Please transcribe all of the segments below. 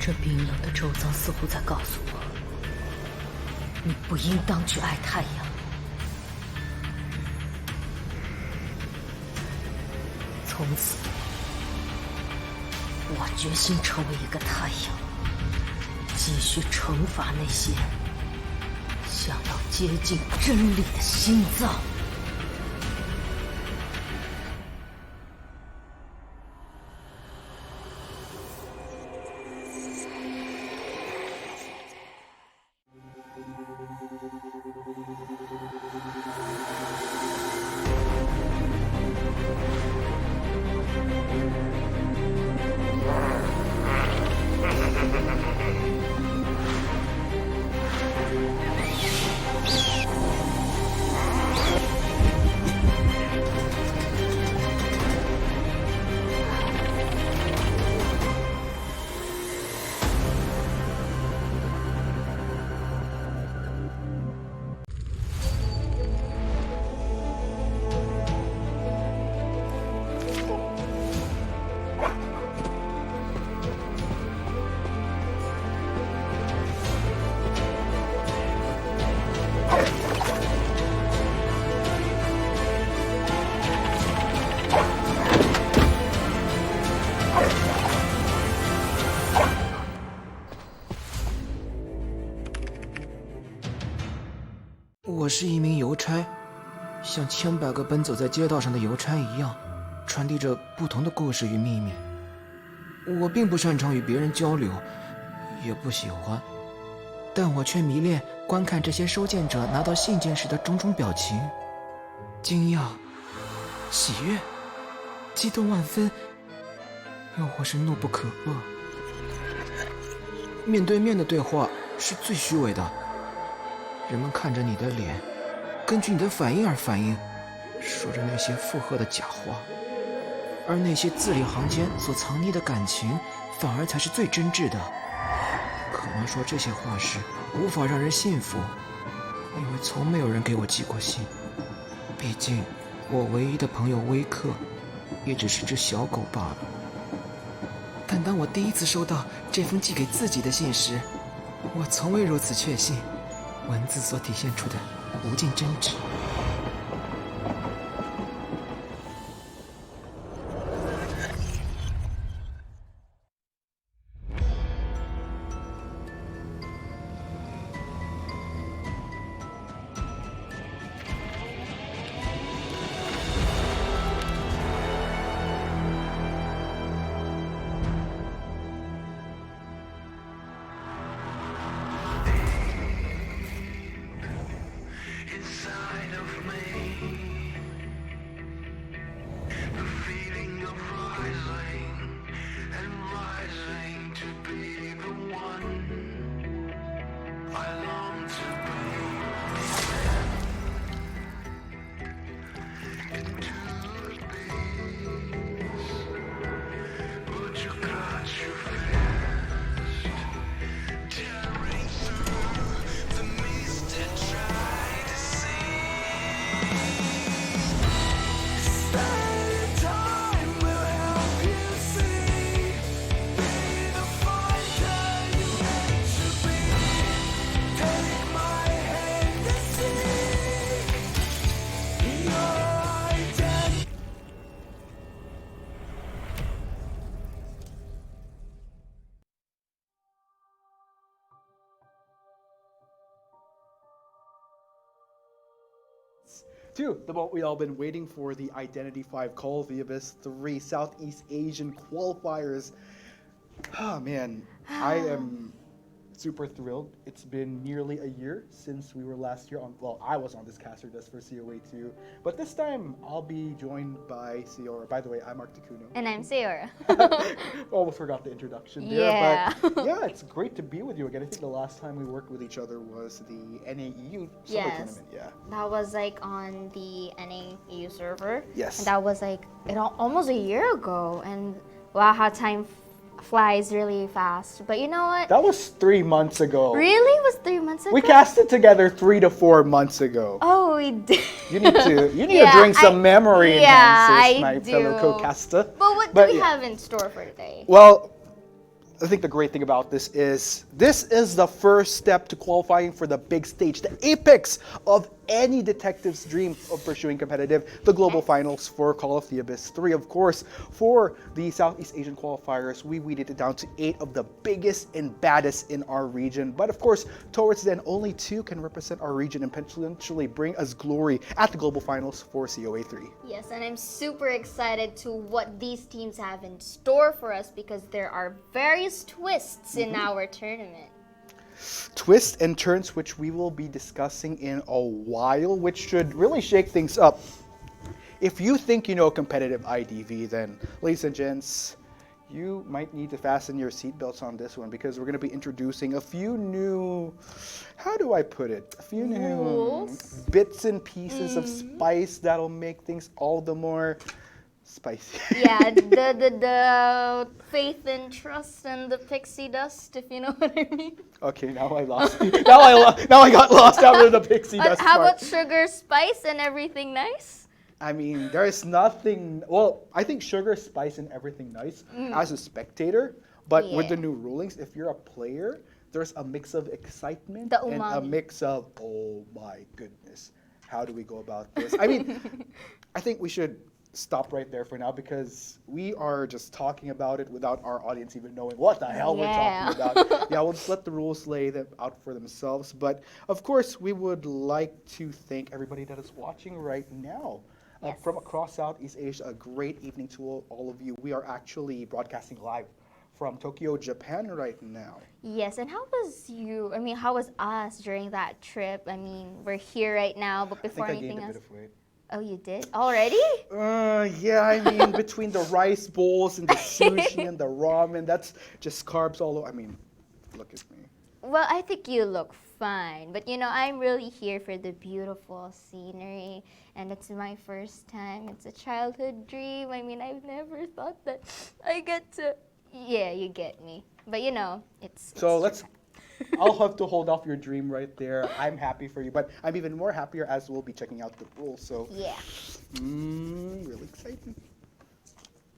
这冰冷的周遭似乎在告诉我，你不应当去爱太阳。从此，我决心成为一个太阳，继续惩罚那些想要接近真理的心脏。我是一名邮差，像千百个奔走在街道上的邮差一样，传递着不同的故事与秘密。我并不擅长与别人交流，也不喜欢，但我却迷恋观看这些收件者拿到信件时的种种表情：惊讶、喜悦、激动万分，又或是怒不可遏。面对面的对话是最虚伪的。人们看着你的脸，根据你的反应而反应，说着那些附和的假话，而那些字里行间所藏匿的感情，反而才是最真挚的。可能说这些话时无法让人信服，因为从没有人给我寄过信。毕竟我唯一的朋友威克也只是只小狗罢了。但当我第一次收到这封寄给自己的信时，我从未如此确信文字所体现出的无尽真挚。Two, the moment we all been waiting for, the Identity 5 Call of the Abyss 3 Southeast Asian Qualifiers. Oh man, I am super thrilled. It's been nearly a year since we were last year on, well, I was on this caster desk for COA2, but this time I'll be joined by Seora. By the way, I'm Mark Takuno. And I'm Seora. Almost forgot the introduction there, Yeah. but yeah, it's great to be with you again. I think the last time we worked with each other was the NAEU summer tournament. Yeah. That was like on the NAEU server. Yes. And that was like almost a year ago. And wow, how time flies really fast. But you know what? That was 3 months ago. Really? It was 3 months ago? We casted together 3 to 4 months ago. Oh, we did. You need to drink some memory enhancers, my do. fellow co-caster. But what do we have in store for today? Well, I think the great thing about this is the first step to qualifying for the big stage, the apex of any detective's dream of pursuing the global finals for Call of the Abyss 3. Of course, for the Southeast Asian qualifiers, we weeded it down to 8 of the biggest and baddest in our region. But of course, towards then, only 2 can represent our region and potentially bring us glory at the global finals for COA3. Yes, and I'm super excited to what these teams have in store for us because there are various twists in our tournament. Twists and turns which we will be discussing in a while, which should really shake things up. If you think you know competitive IDV, then ladies and gents, you might need to fasten your seatbelts on this one because we're going to be introducing a few new, how do I put it? A few new bits and pieces of spice that'll make things all the more spicy. Yeah, the faith and trust and the pixie dust, if you know what I mean. Okay, now I lost. now I got lost after the pixie dust How part. about sugar, spice, and everything nice? I mean, there is nothing. Well, I think sugar, spice, and everything nice as a spectator. But with the new rulings, if you're a player, there's a mix of excitement and a mix of, oh my goodness, how do we go about this? I mean, I think we should stop right there for now because we are just talking about it without our audience even knowing what the hell we're talking about. Yeah, we'll just let the rules lay them out for themselves. But of course, we would like to thank everybody that is watching right now. From across Southeast Asia, a great evening to all of you. We are actually broadcasting live from Tokyo, Japan right now. Yes, and how was you? I mean, how was us during that trip? I mean, we're here right now, but before anything else. I gained a bit of weight. Oh, you did? Already? Yeah, I mean, between the rice bowls and the sushi and the ramen, that's just carbs all over. I mean, look at me. Well, I think you look fine. But, you know, I'm really here for the beautiful scenery. And it's my first time. It's a childhood dream. I mean, I've never thought that I get to... Yeah, you get me. But, you know, it's so let's... I'll have to hold off your dream right there. I'm happy for you, but I'm even more happier as we'll be checking out the rules. So yeah, really exciting.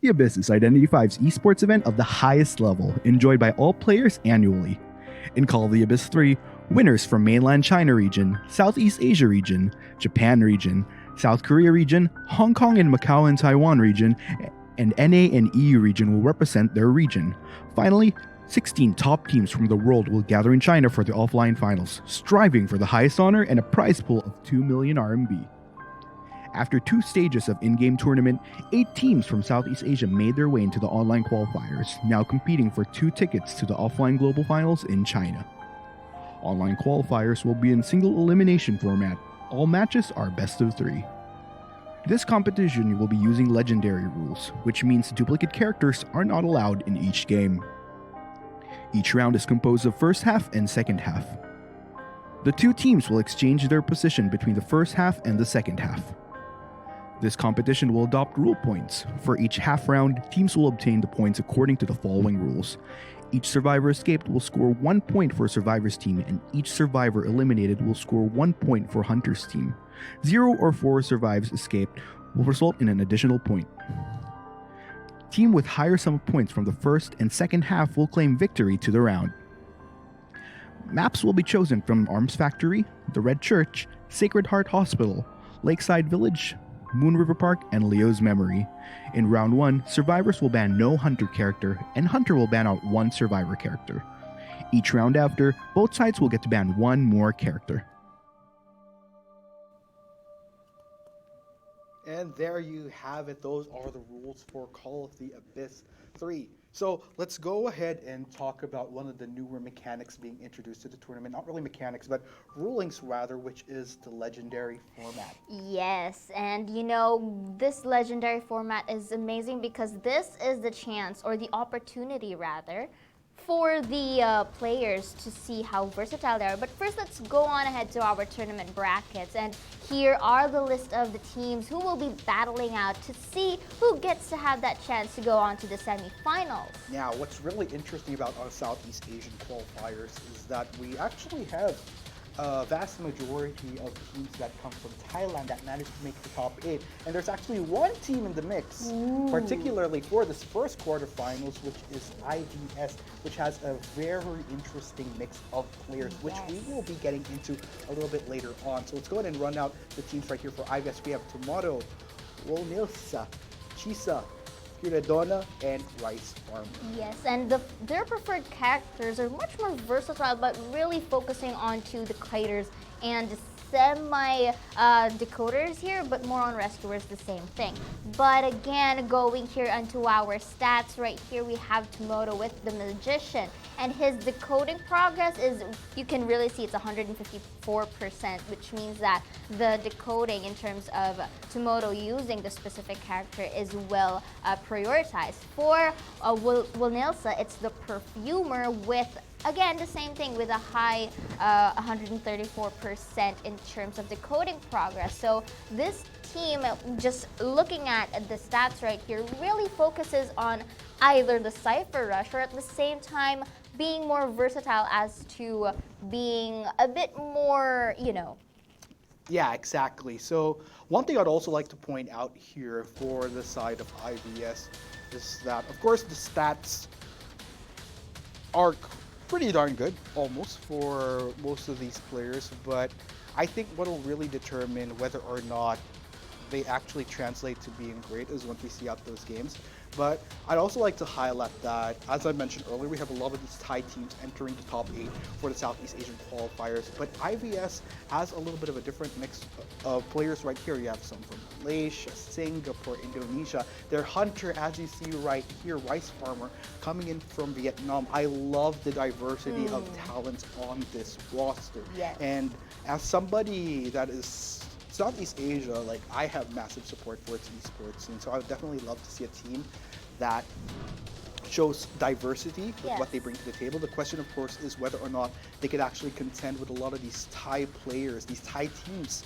The Abyss is Identity V's esports event of the highest level, enjoyed by all players annually. In Call of the Abyss 3, winners from Mainland China region, Southeast Asia region, Japan region, South Korea region, Hong Kong and Macau and Taiwan region, and NA and EU region will represent their region. Finally, 16 top teams from the world will gather in China for the offline finals, striving for the highest honor and a prize pool of 2 million RMB. After 2 stages of in-game tournament, 8 teams from Southeast Asia made their way into the online qualifiers, now competing for 2 tickets to the offline global finals in China. Online qualifiers will be in single elimination format. All matches are best of 3. This competition will be using legendary rules, which means duplicate characters are not allowed in each game. Each round is composed of first half and second half. The 2 teams will exchange their position between the first half and the second half. This competition will adopt rule points. For each half round, teams will obtain the points according to the following rules. Each survivor escaped will score 1 point for Survivor's team, and each survivor eliminated will score 1 point for Hunter's team. 0 or 4 survives escaped will result in an additional point. Team with higher sum of points from the first and second half will claim victory to the round. Maps will be chosen from Arms Factory, the Red Church, Sacred Heart Hospital, Lakeside Village, Moon River Park, and Leo's Memory. In round 1, survivors will ban no Hunter character, and Hunter will ban out 1 survivor character. Each round after, both sides will get to ban 1 more character. And there you have it. Those are the rules for Call of the Abyss 3. So let's go ahead and talk about one of the newer mechanics being introduced to the tournament. Not really mechanics, but rulings rather, which is the legendary format. Yes, and you know, this legendary format is amazing because this is the chance, or the opportunity rather, for the players to see how versatile they are. But first, let's go on ahead to our tournament brackets. And here are the list of the teams who will be battling out to see who gets to have that chance to go on to the semifinals. Now, what's really interesting about our Southeast Asian qualifiers is that we actually have a vast majority of teams that come from Thailand that managed to make the top 8. And there's actually one team in the mix, particularly for this first quarterfinals, which is IVS, which has a very interesting mix of players, which we will be getting into a little bit later on. So let's go ahead and run out the teams right here for IVS. We have Tomato, Wolnilsa, Chisa, Curadona, and Rice Farmer. Yes, and their preferred characters are much more versatile, but really focusing onto the kiters and decoders here, but more on rescuers, the same thing. But again, going here onto our stats, right here we have Tomoto with the Magician, and his decoding progress is, you can really see it's 154%, which means that the decoding in terms of Tomoto using the specific character is well prioritized. For Wilnilsa, it's the Perfumer with, again, the same thing with a high 134% in terms of decoding progress. So this team, just looking at the stats right here, really focuses on either the Cypher Rush or at the same time being more versatile as to being a bit more, Yeah, exactly. So one thing I'd also like to point out here for the side of IVS is that, of course, the stats are pretty darn good, almost, for most of these players, but I think what will really determine whether or not they actually translate to being great is once we see out those games. But I'd also like to highlight that, as I mentioned earlier, we have a lot of these Thai teams entering the top 8 for the Southeast Asian qualifiers, but IVS has a little bit of a different mix of players right here. You have some from Malaysia, Singapore, Indonesia. Their hunter, as you see right here, Rice Farmer, coming in from Vietnam. I love the diversity of talents on this roster. Yes. And as somebody that is Southeast Asia, like, I have massive support for its esports scene, so I would definitely love to see a team that shows diversity with what they bring to the table. The question, of course, is whether or not they could actually contend with a lot of these Thai players, these Thai teams,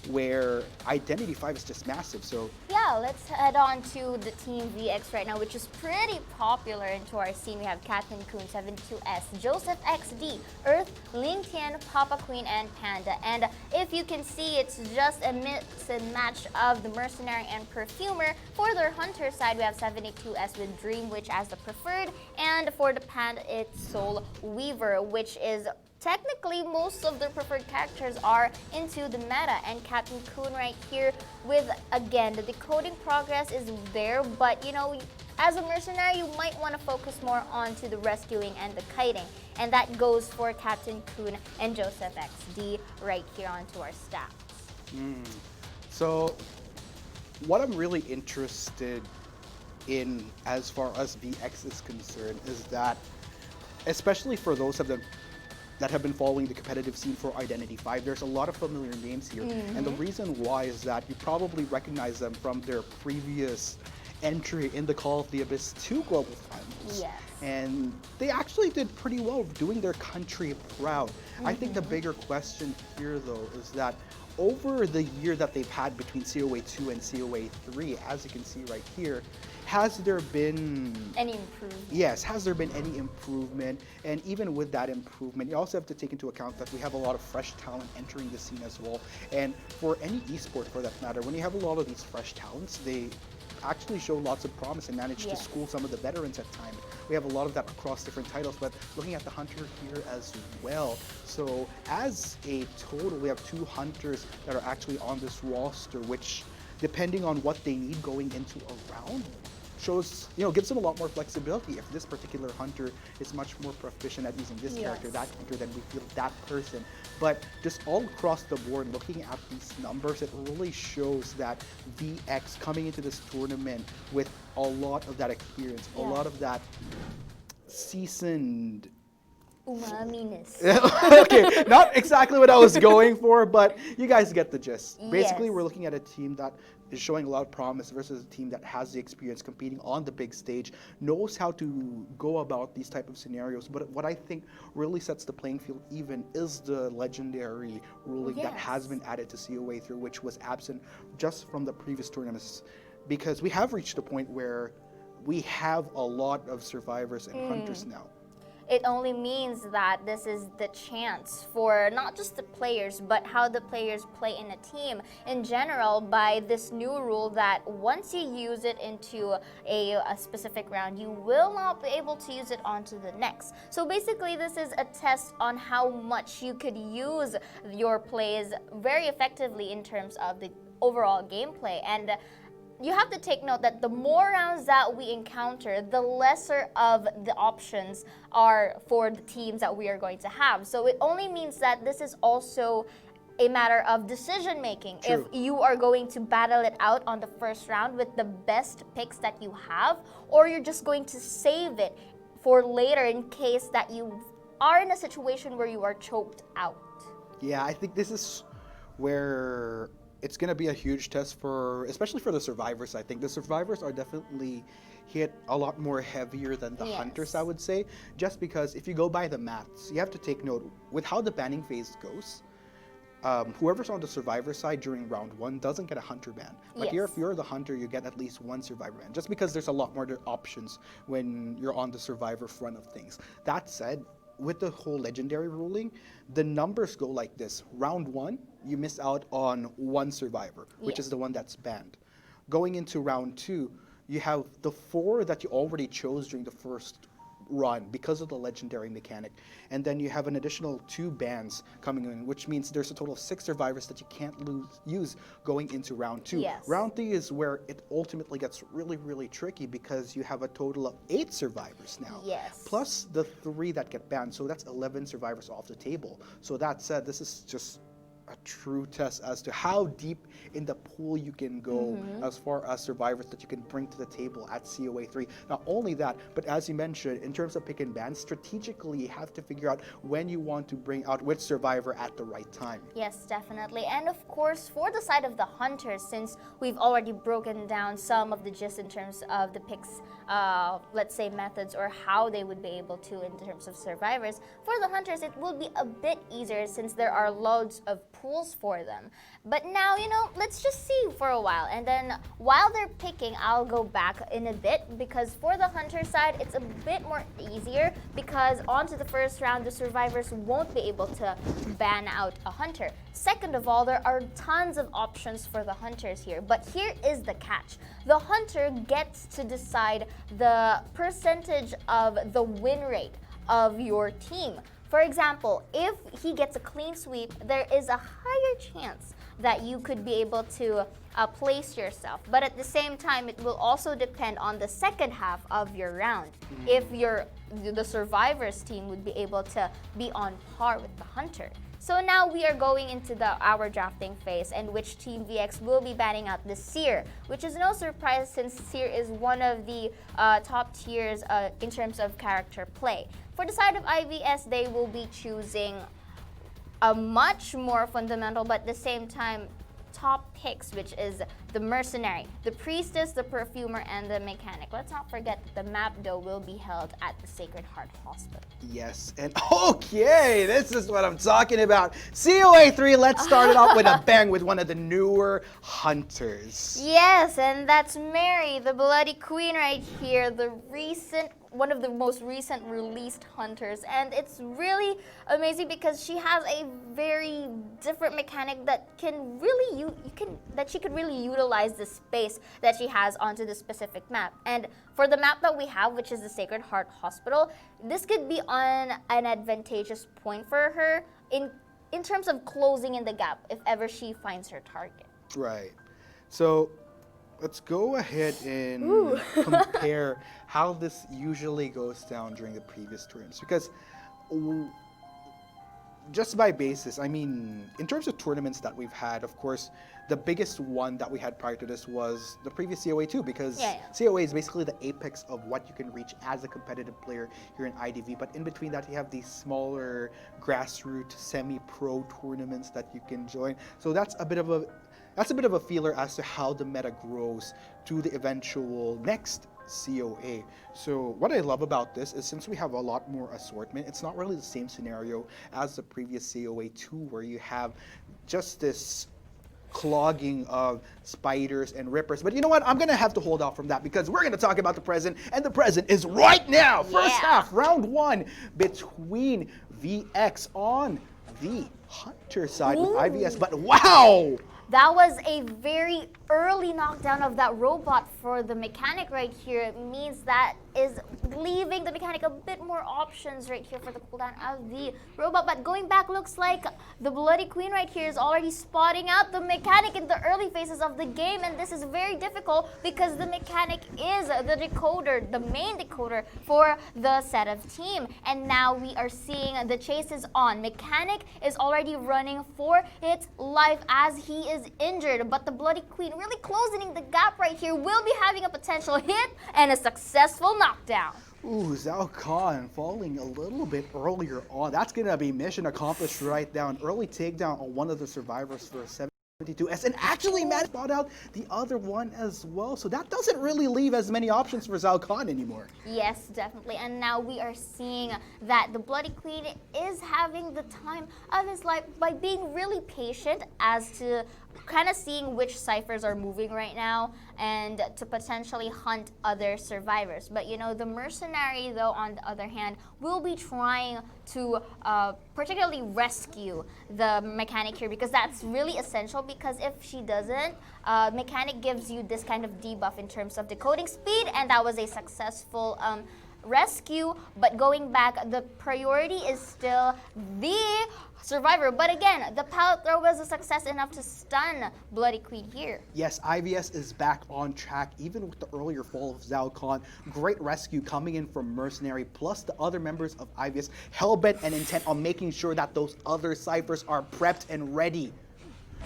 where Identity 5 is just massive. So yeah, let's head on to the Team VX right now, which is pretty popular into our scene. We have Captain Kun, 72S, Joseph XD, Earth, Ling Tian, Papa Queen, and Panda. And if you can see, it's just a mix and match of the Mercenary and Perfumer. For their Hunter side, we have 72S with Dream Witch as the preferred, and for the Panda, it's Soul Weaver, which is technically most of their preferred characters are into the meta, and Captain Kun right here with, again, the decoding progress is there, but as a mercenary you might want to focus more onto the rescuing and the kiting, and that goes for Captain Kun and Joseph XD right here onto our stats. So what I'm really interested in as far as VX is concerned is that, especially for those of them that have been following the competitive scene for Identity 5, there's a lot of familiar names here. And the reason why is that you probably recognize them from their previous entry in the Call of the Abyss 2 Global Finals. Yes. And they actually did pretty well, doing their country proud. I think the bigger question here, though, is that over the year that they've had between COA2 and COA3, as you can see right here, has there been any improvement? Yes, has there been any improvement? And even with that improvement, you also have to take into account that we have a lot of fresh talent entering the scene as well. And for any esport, for that matter, when you have a lot of these fresh talents, they actually show lots of promise and manage to school some of the veterans at times. We have a lot of that across different titles, but looking at the Hunter here as well. So as a total, we have 2 Hunters that are actually on this roster, which, depending on what they need going into a round, shows, gives them a lot more flexibility. If this particular Hunter is much more proficient at using this character, that character, then we feel that person. But just all across the board, looking at these numbers, it really shows that VX coming into this tournament with a lot of that experience, a lot of that seasoned Umaminess. Okay, not exactly what I was going for, but you guys get the gist. Basically, we're looking at a team that is showing a lot of promise versus a team that has the experience competing on the big stage, knows how to go about these type of scenarios. But what I think really sets the playing field even is the legendary ruling that has been added to COA3, which was absent just from the previous tournaments, because we have reached a point where we have a lot of survivors and hunters now. it only means that this is the chance for not just the players, but how the players play in a team in general by this new rule that once you use it into a specific round, you will not be able to use it onto the next. So basically, this is a test on how much you could use your plays very effectively in terms of the overall gameplay. And you have to take note that the more rounds that we encounter, the lesser of the options are for the teams that we are going to have. So it only means that this is also a matter of decision making. If you are going to battle it out on the first round with the best picks that you have, or you're just going to save it for later in case that you are in a situation where you are choked out. Yeah, I think this is where it's going to be a huge test for, especially for the survivors. I think the survivors are definitely hit a lot more heavier than the hunters, I would say, just because if you go by the maths, you have to take note with how the banning phase goes. Whoever's on the survivor side during round 1 doesn't get a hunter ban. But here, if you're the hunter, you get at least 1 survivor ban, just because there's a lot more options when you're on the survivor front of things. That said, with the whole legendary ruling, the numbers go like this. Round 1, you miss out on 1 survivor, which is the one that's banned. Going into round 2, you have the 4 that you already chose during the first run because of the legendary mechanic, and then you have an additional 2 bans coming in, which means there's a total of 6 survivors that you can't use going into round 2. Round 3 is where it ultimately gets really, really tricky because you have a total of 8 survivors now, plus the 3 that get banned, so that's 11 survivors off the table. So that said, this is just a true test as to how deep in the pool you can go as far as survivors that you can bring to the table at COA3. Not only that, but as you mentioned, in terms of pick and ban, strategically you have to figure out when you want to bring out which survivor at the right time. Yes, definitely. And of course, for the side of the hunters, since we've already broken down some of the gist in terms of the picks, let's say methods or how they would be able to in terms of survivors, for the hunters it will be a bit easier since there are loads of pools for them. But now, let's just see for a while, and then while they're picking, I'll go back in a bit, because for the hunter side it's a bit more easier because onto the first round the survivors won't be able to ban out a hunter. Second of all, there are tons of options for the hunters here, but here is the catch. The hunter gets to decide the percentage of the win rate of your team. For example, if he gets a clean sweep, there is a higher chance that you could be able to place yourself. But at the same time, it will also depend on the second half of your round. If the survivors team would be able to be on par with the hunter. So now we are going into our drafting phase, in which Team VX will be banning out the Seer, which is no surprise since Seer is one of the top tiers in terms of character play. For the side of IVS, they will be choosing a much more fundamental, but at the same time, top picks, which is the Mercenary, the Priestess, the Perfumer, and the Mechanic. Let's not forget that the map, though, will be held at the Sacred Heart Hospital. Yes, and okay, this is what I'm talking about. COA3, let's start it off with a bang with one of the newer hunters. Yes, and that's Mary, the Bloody Queen right here, one of the most recent released hunters, and it's really amazing because she has a very different mechanic that she could really utilize the space that she has onto the specific map. And for the map that we have, which is the Sacred Heart Hospital, this could be on an advantageous point for her in terms of closing in the gap if ever she finds her target. Right. So let's go ahead and compare how this usually goes down during the previous tournaments, because just by basis, I mean, in terms of tournaments that we've had, of course, the biggest one that we had prior to this was the previous COA2, because COA is basically the apex of what you can reach as a competitive player here in IDV. But in between that, you have these smaller grassroots semi-pro tournaments that you can join. So that's a bit of a feeler as to how the meta grows to the eventual next COA. So what I love about this is, since we have a lot more assortment, it's not really the same scenario as the previous COA2, where you have just this clogging of spiders and rippers. But you know what? I'm going to have to hold off from that because we're going to talk about the present, and the present is right now. First half, round 1 between VX on the Hunter side with IVS. But wow! That was a very early knockdown of that robot for the mechanic right here. It means that is leaving the mechanic a bit more options right here for the cooldown of the robot. But going back, looks like the Bloody Queen right here is already spotting out the mechanic in the early phases of the game. And this is very difficult because the mechanic is the decoder, the main decoder for the set of team. And now we are seeing the chase is on. Mechanic is already running for its life as he is injured. But the Bloody Queen really closing the gap right here, will be having a potential hit and a successful knockdown. Ooh, Zhao Khan falling a little bit earlier on. That's going to be mission accomplished right now. An early takedown on one of the survivors for a 72S, and actually managed to spot out the other one as well. So that doesn't really leave as many options for Zhao Khan anymore. Yes, definitely. And now we are seeing that the Bloody Queen is having the time of his life by being really patient as to kind of seeing which ciphers are moving right now and to potentially hunt other survivors. But you know, the mercenary though, on the other hand, will be trying to particularly rescue the mechanic here, because that's really essential, because if she doesn't, mechanic gives you this kind of debuff in terms of decoding speed, and that was a successful rescue. But going back, the priority is still the survivor. But again, the pallet throw was a success enough to stun Bloody Queen here. Yes, IVS is back on track, even with the earlier fall of Zhao Khan. Great rescue coming in from Mercenary, plus the other members of IVS hell-bent and intent on making sure that those other ciphers are prepped and ready.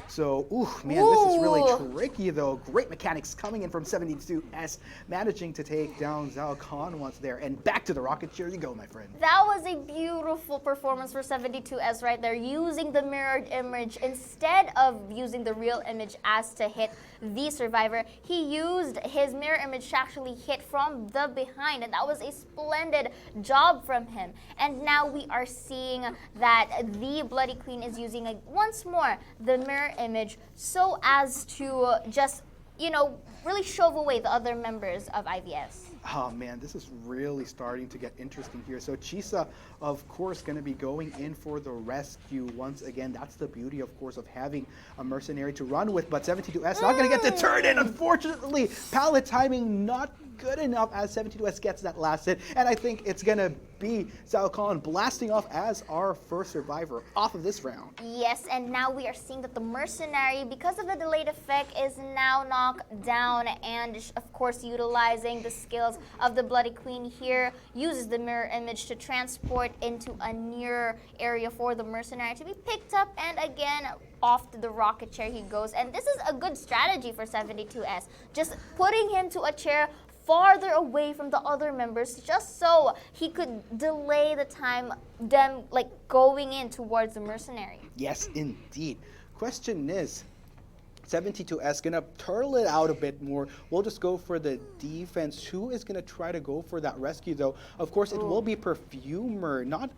So, man, this is really tricky, though. Great mechanics coming in from 72S, managing to take down Zhao Khan once there. And back to the rocket chair you go, my friend. That was a beautiful performance for 72S right there, using the mirrored image instead of using the real image as to hit the survivor. He used his mirror image to actually hit from the behind, and that was a splendid job from him. And now we are seeing that the Bloody Queen is using once more the mirror image so as to just, you know, really shove away the other members of IVS. Oh man, this is really starting to get interesting here. So Chisa, of course, going to be going in for the rescue once again. That's the beauty, of course, of having a mercenary to run with. But 72S not going to get the turn in, unfortunately. Pallet timing not good enough as 72S gets that last hit. And I think it's going to be Zhao Khan blasting off as our first survivor off of this round. Yes, and now we are seeing that the mercenary, because of the delayed effect, is now knocked down, and of course utilizing the skills of the Bloody Queen here, uses the mirror image to transport into a nearer area for the mercenary to be picked up, and again off to the rocket chair he goes. And this is a good strategy for 72S, just putting him to a chair farther away from the other members, just so he could delay the time them like going in towards the mercenary. Yes, indeed. Question is, 72S gonna turtle it out a bit more. We'll just go for the defense. Who is gonna try to go for that rescue though? Of course, it will be Perfumer, not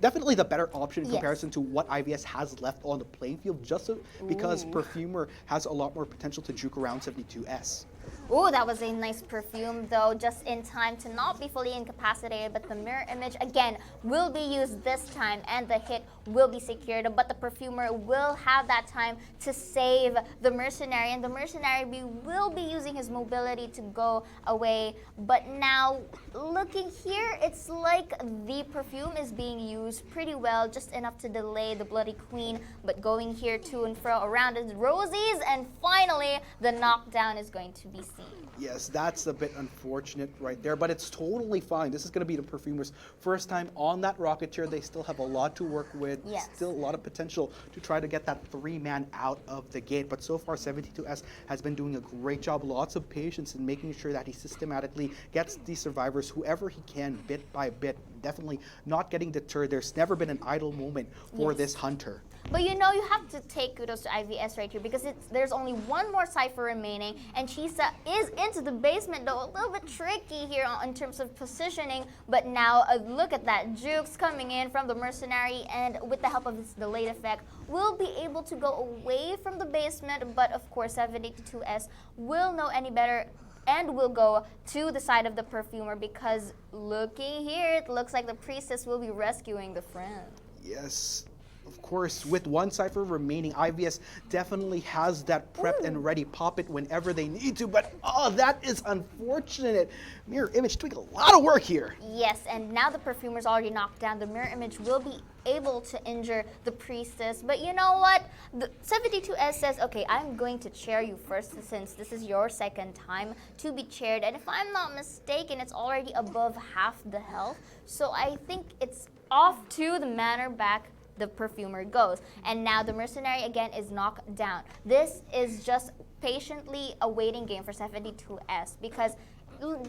definitely the better option in comparison to what IVS has left on the playing field, just so, because Perfumer has a lot more potential to juke around 72S. Ooh, that was a nice perfume though, just in time to not be fully incapacitated, but the mirror image again will be used this time and the hit will be secured, but the perfumer will have that time to save the mercenary, and the mercenary will be using his mobility to go away. But now looking here, it's like the perfume is being used pretty well, just enough to delay the Bloody Queen, but going here to and fro around his rosies, and finally the knockdown is going to be seen. Yes, that's a bit unfortunate right there, but it's totally fine. This is going to be the Perfumer's first time on that rocket chair. They still have a lot to work with, still a lot of potential to try to get that three-man out of the gate. But so far, 72S has been doing a great job, lots of patience in making sure that he systematically gets these survivors, whoever he can, bit by bit, definitely not getting deterred. There's never been an idle moment for this hunter. But you know, you have to take kudos to IVS right here because there's only one more cipher remaining, and Chisa is into the basement, though a little bit tricky here in terms of positioning. But now look at that, Jukes coming in from the mercenary, and with the help of this delayed effect, will be able to go away from the basement. But of course, 782S will know any better and will go to the side of the perfumer because looking here, it looks like the priestess will be rescuing the friend. Yes, of course, with one cipher remaining, IVS definitely has that prepped and ready. Pop it whenever they need to, but oh, that is unfortunate. Mirror Image doing a lot of work here. Yes, and now the perfumer's already knocked down. The mirror image will be able to injure the priestess, but you know what? The 72S says, okay, I'm going to chair you first since this is your second time to be chaired, and if I'm not mistaken, it's already above half the health, so I think it's off to the manor back the perfumer goes. And now the mercenary again is knocked down. This is just patiently a waiting game for 72S because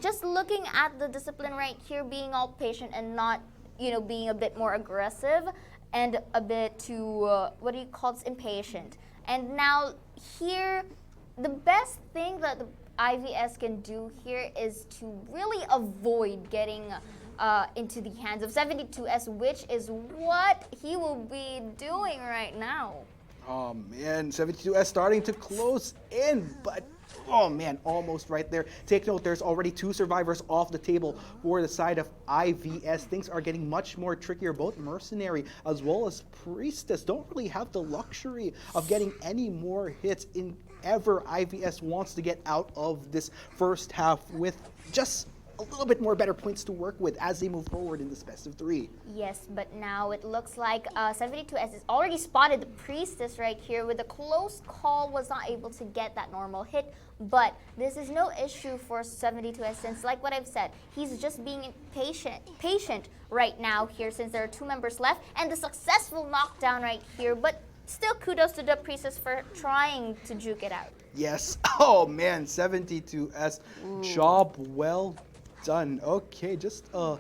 just looking at the discipline right here, being all patient and not, being a bit more aggressive and a bit too, impatient. And now here, the best thing that the IVS can do here is to really avoid getting into the hands of 72S, which is what he will be doing right now. Oh man, 72S starting to close in, but oh man, almost right there. Take note, there's already 2 survivors off the table for the side of IVS. Things are getting much more trickier. Both Mercenary as well as Priestess don't really have the luxury of getting any more hits in ever IVS wants to get out of this first half with just a little bit more better points to work with as they move forward in this best of 3. Yes, but now it looks like 72S has already spotted the priestess right here with a close call, was not able to get that normal hit, but this is no issue for 72S since, like what I've said, he's just being patient right now here since there are 2 members left, and the successful knockdown right here, but still kudos to the priestess for trying to juke it out. Yes, oh man, 72S, job well done. Okay, just a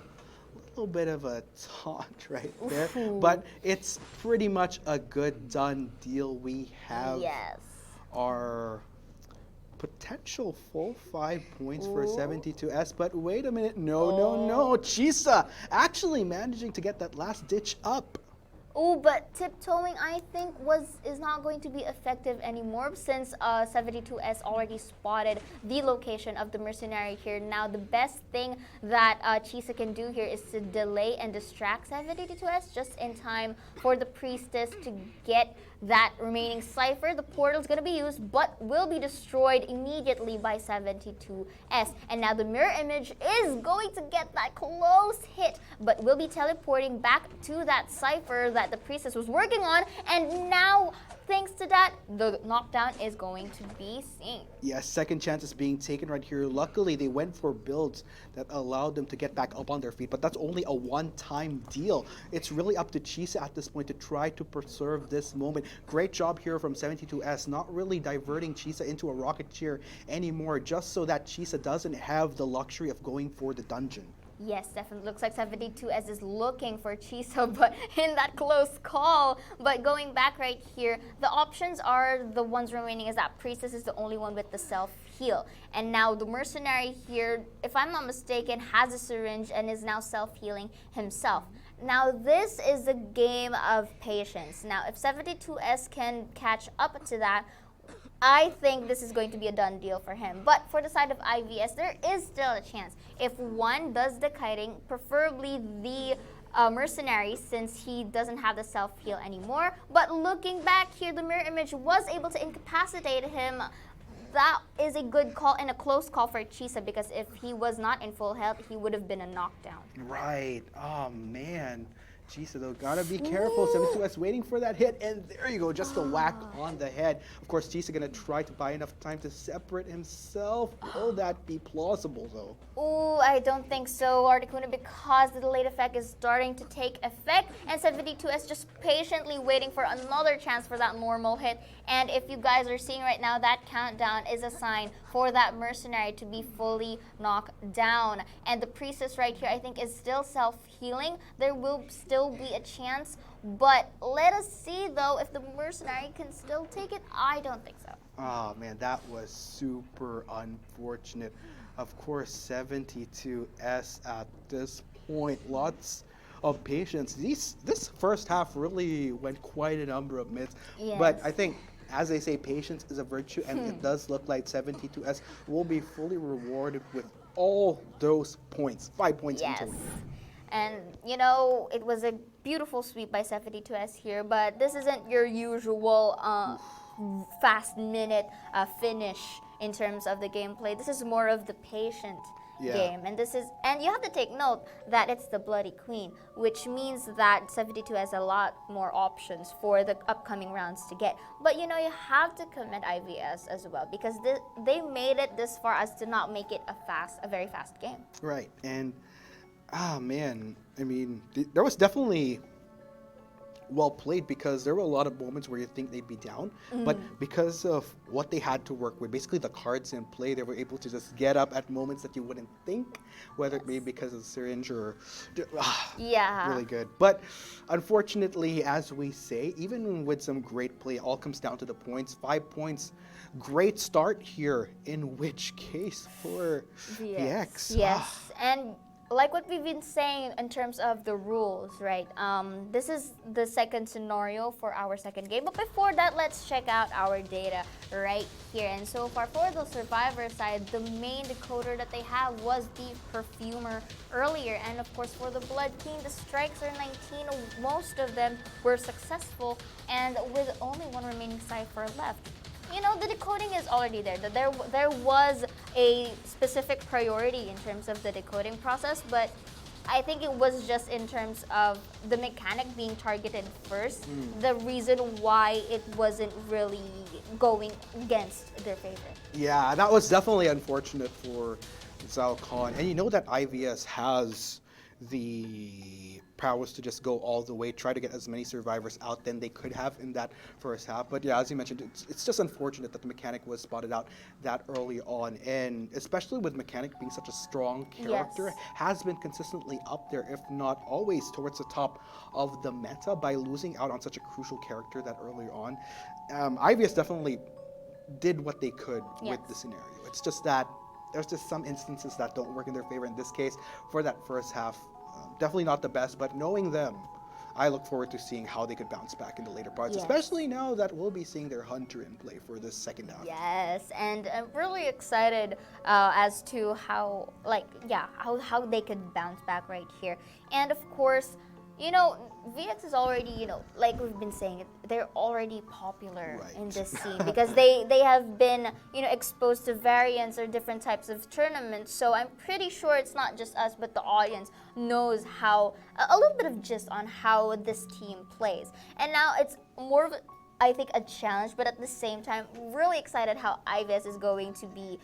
little bit of a taunt right there, but it's pretty much a good done deal. We have our potential full 5 points for 72S, but wait a minute, no, Chisa actually managing to get that last ditch up. Oh, but tiptoeing, I think, is not going to be effective anymore since 72S already spotted the location of the mercenary here. Now, the best thing that Chisa can do here is to delay and distract 72S just in time for the priestess to get that remaining cipher. The portal is going to be used, but will be destroyed immediately by 72S. And now the mirror image is going to get that close hit, but will be teleporting back to that cipher that the priestess was working on. And now, thanks to that, the knockdown is going to be seen. Yes, second chance is being taken right here. Luckily, they went for builds that allowed them to get back up on their feet, but that's only a one-time deal. It's really up to Chisa at this point to try to preserve this moment. Great job here from 72S, not really diverting Chisa into a rocket chair anymore, just so that Chisa doesn't have the luxury of going for the dungeon. Yes, definitely looks like 72S is looking for Chisa, but in that close call. But going back right here, the options are the ones remaining is that Priestess is the only one with the self-heal. And now the mercenary here, if I'm not mistaken, has a syringe and is now self-healing himself. Now this is a game of patience. Now if 72S can catch up to that, I think this is going to be a done deal for him. But for the side of IVS, there is still a chance. If one does the kiting, preferably the mercenary, since he doesn't have the self-heal anymore. But looking back here, the mirror image was able to incapacitate him. That is a good call and a close call for Chisa, because if he was not in full health, he would have been a knockdown. Right. Oh, man. Chisa, though, gotta be careful. 72S waiting for that hit, and there you go, just a whack on the head. Of course, Chisa gonna try to buy enough time to separate himself. Will that be plausible, though? Oh, I don't think so, Articuno, because the delayed effect is starting to take effect, and 72S just patiently waiting for another chance for that normal hit. And if you guys are seeing right now, that countdown is a sign for that mercenary to be fully knocked down. And the priestess right here, I think, is still self-healing. There will still still be a chance. But let us see, though, if the mercenary can still take it. I don't think so. Oh man, that was super unfortunate. Of course, 72S at this point. Lots of patience. This first half really went quite a number of minutes. Yes. But I think, as they say, patience is a virtue, and it does look like 72S will be fully rewarded with all those points. 5 points in total. And, you know, it was a beautiful sweep by 72S here, but this isn't your usual fast minute finish in terms of the gameplay. This is more of the patient game. And and you have to take note that it's the Bloody Queen, which means that 72 has a lot more options for the upcoming rounds to get. But you know, you have to commend IVS as well, because they made it this far as to not make it a very fast game. Right. And man, I mean, there was definitely well played, because there were a lot of moments where you think they'd be down, but because of what they had to work with, basically the cards in play, they were able to just get up at moments that you wouldn't think, whether it be because of the syringe or really good. But unfortunately, as we say, even with some great play, it all comes down to the points. 5 points, great start here, in which case for VX. Yes, and like what we've been saying in terms of the rules, right? This is the second scenario for our second game. But before that, let's check out our data right here. And so far, for the Survivor side, the main decoder that they have was the Perfumer earlier. And of course, for the Blood King, the strikes are 19. Most of them were successful, and with only one remaining cipher left. You know, the decoding is already there. There was a specific priority in terms of the decoding process, but I think it was just in terms of the mechanic being targeted first, the reason why it wasn't really going against their favor. Yeah, that was definitely unfortunate for Zhao Khan. And you know that IVS has the prowess to just go all the way, try to get as many survivors out than they could have in that first half. But yeah, as you mentioned, it's just unfortunate that the mechanic was spotted out that early on, and especially with mechanic being such a strong character, has been consistently up there, if not always towards the top of the meta, by losing out on such a crucial character that early on. IVS definitely did what they could with the scenario. It's just that there's just some instances that don't work in their favor. In this case, for that first half, definitely not the best, but knowing them, I look forward to seeing how they could bounce back in the later parts, especially now that we'll be seeing their Hunter in play for this second half. Yes, and I'm really excited as to how they could bounce back right here. And of course, you know, VX is already, you know, like we've been saying, they're already popular in this scene because they have been, you know, exposed to variants or different types of tournaments. So I'm pretty sure it's not just us, but the audience knows how, a little bit of gist on how this team plays. And now it's more of, I think, a challenge, but at the same time, really excited how IVS is going to be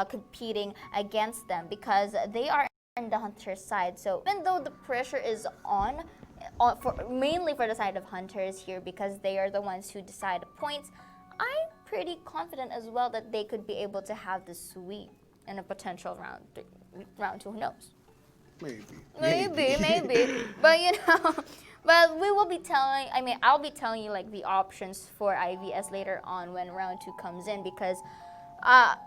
competing against them, because they are on the Hunter side. So even though the pressure is mainly for the side of Hunters here, because they are the ones who decide the points, I'm pretty confident as well that they could be able to have the sweep in a potential round two. Who knows? Maybe. But you know, but we will be telling. I mean, I'll be telling you like the options for IVS later on when round 2 comes in, because, I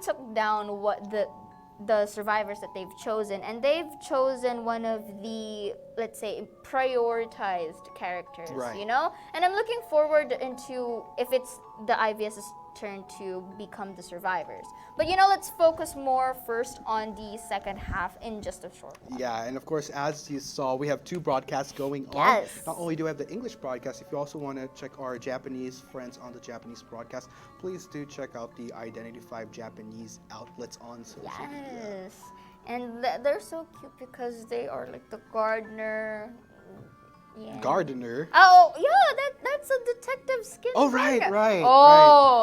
took down what the survivors that they've chosen, and they've chosen one of the, let's say, prioritized characters, you know? And I'm looking forward into if it's the IVS's turn to become the survivors. But you know, let's focus more first on the second half in just a short while. Yeah, and of course, as you saw, we have 2 broadcasts going on. Not only do we have the English broadcast, if you also want to check our Japanese friends on the Japanese broadcast, please do check out the Identity 5 Japanese outlets on social media. And they're so cute because they are like the gardener. Gardener? Oh, yeah, that's a detective skin. Oh, right.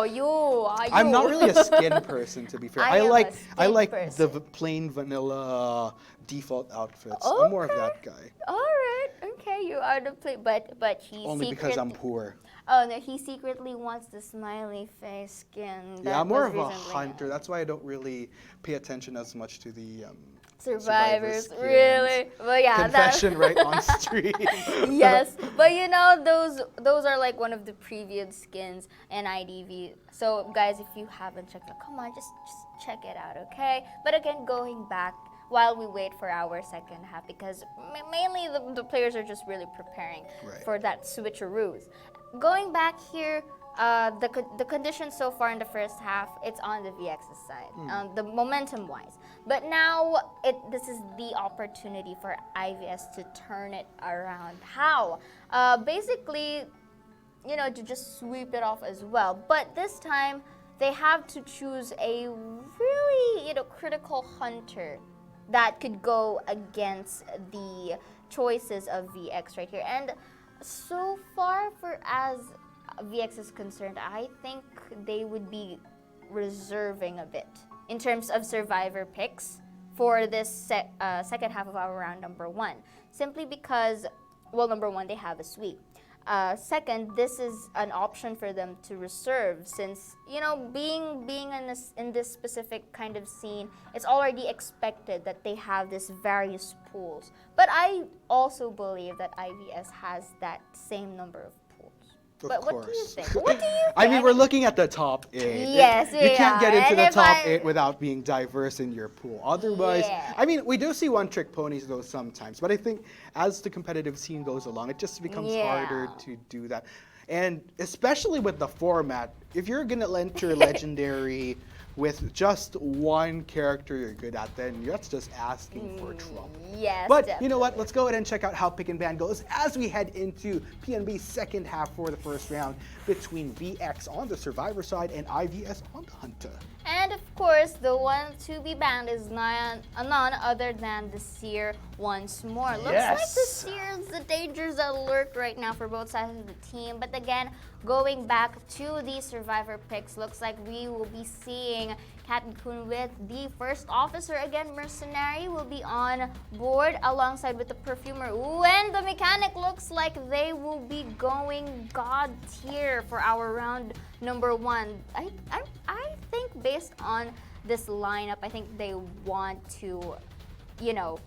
You. I'm not really a skin person, to be fair. I like person. the plain vanilla default outfits. I'm more of that guy. All right. Okay, you are the but he only because I'm poor. Oh no, he secretly wants the smiley face skin. Yeah, I'm more of a hunter. That's why I don't really pay attention as much to the Survivors, skins. really? But yeah, Confession right on stream. Yes, but you know those are like one of the previous skins in IDV. So guys, if you haven't checked out, come on, just check it out, okay? But again, going back while we wait for our second half, because mainly the players are just really preparing Right. for that switcheroos. Going back here, the conditions so far in the first half, it's on the VX's side, the momentum wise. But now this is the opportunity for IVS to turn it around. How? Basically, you know, to just sweep it off as well. But this time, they have to choose a really, you know, critical hunter that could go against the choices of VX right here. And so far, for as VX is concerned, I think they would be reserving a bit in terms of survivor picks for this second half of our round number 1. Simply because, well, number 1, they have a sweep. Second, this is an option for them to reserve, since, you know, being in this specific kind of scene, it's already expected that they have this various pools. But I also believe that IVS has that same number of pools. But what do you think? What do you think? I mean, we're looking at the top 8. Yes, you can't get into and the if top I- 8 without being diverse in your pool. Otherwise, Yeah. I mean, we do see one-trick ponies though sometimes, but I think as the competitive scene goes along, it just becomes harder Yeah. to do that. And especially with the format, if you're gonna enter legendary with just one character you're good at, then that's just asking for trouble. Yes, But you know what? Let's go ahead and check out how pick and ban goes as we head into PNB's second half for the first round between VX on the survivor side and IVS on the hunter. And of course, the one to be banned is none other than the Seer once more. Looks like the Yes. Seer is the dangers that lurk right now for both sides of the team. But again, going back to the survivor picks, looks like we will be seeing Captain Kun with the first officer. Again, Mercenary will be on board alongside with the Perfumer. Ooh, and the Mechanic looks like they will be going God tier for our round number 1. I think based on this lineup, I think they want to, you know,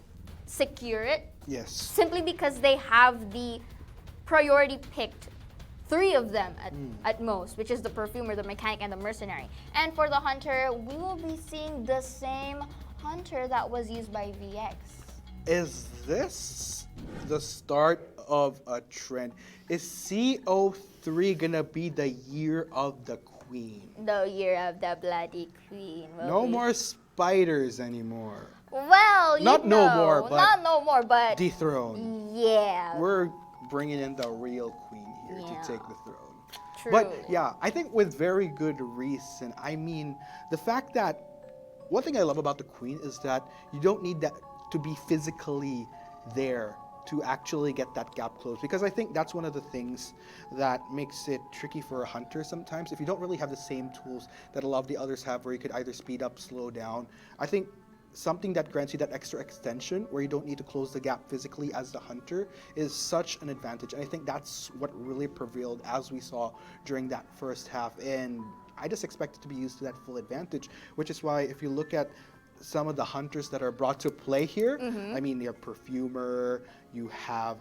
secure it. Yes. Simply because they have the priority picked 3 of them at most, which is the Perfumer, the Mechanic, and the Mercenary. And for the Hunter, we will be seeing the same Hunter that was used by VX. Is this the start of a trend? Is CO3 gonna be the year of the Queen? The year of the Bloody Queen. will No be- more spiders anymore. Well, Not you no know, more, but not no more, but Dethrone. yeah. We're bringing in the real Queen here Yeah. to take the throne. True. But yeah, I think with very good reason. I mean, the fact that one thing I love about the Queen is that you don't need that to be physically there to actually get that gap closed, because I think that's one of the things that makes it tricky for a hunter sometimes. If you don't really have the same tools that a lot of the others have, where you could either speed up, slow down, I think something that grants you that extra extension where you don't need to close the gap physically as the hunter is such an advantage. And I think that's what really prevailed as we saw during that first half. And I just expect it to be used to that full advantage, which is why if you look at some of the hunters that are brought to play here, I mean, your Perfumer, you have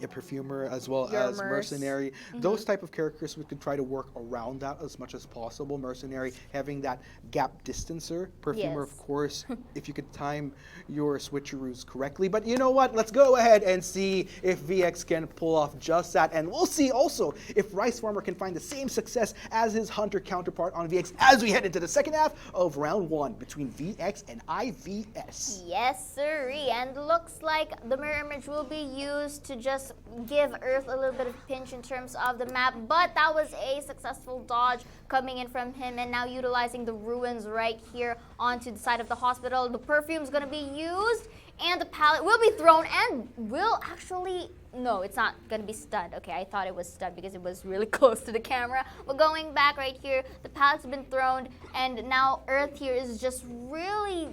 a Perfumer as well Your as Merc. Mercenary. Those type of characters, we could try to work around that as much as possible. Mercenary having that gap distancer. Perfumer, Yes. of course, if you could time your switcheroos correctly. But you know what? Let's go ahead and see if VX can pull off just that. And we'll see also if Rice Farmer can find the same success as his Hunter counterpart on VX as we head into the second half of round 1 between VX and IVS. Yes, sirree. And looks like the mirror image will be used to just give Earth a little bit of pinch in terms of the map. But that was a successful dodge coming in from him, and now utilizing the ruins right here onto the side of the hospital. The perfume's gonna be used, and the pallet will be thrown and will actually... No, it's not gonna be stunned. Okay, I thought it was stunned because it was really close to the camera. But going back right here, the pallet's been thrown, and now Earth here is just really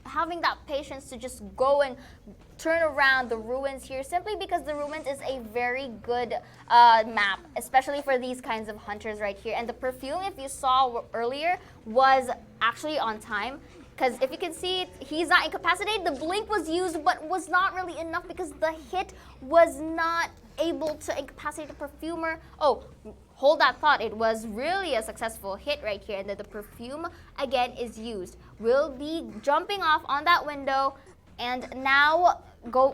having that patience to just go and turn around the ruins here, simply because the ruins is a very good map, especially for these kinds of hunters right here. And the perfume, if you saw earlier, was actually on time. Because if you can see, he's not incapacitated. The blink was used, but was not really enough because the hit was not able to incapacitate the perfumer. Oh, hold that thought. It was really a successful hit right here. And then the perfume again is used. We'll be jumping off on that window. And now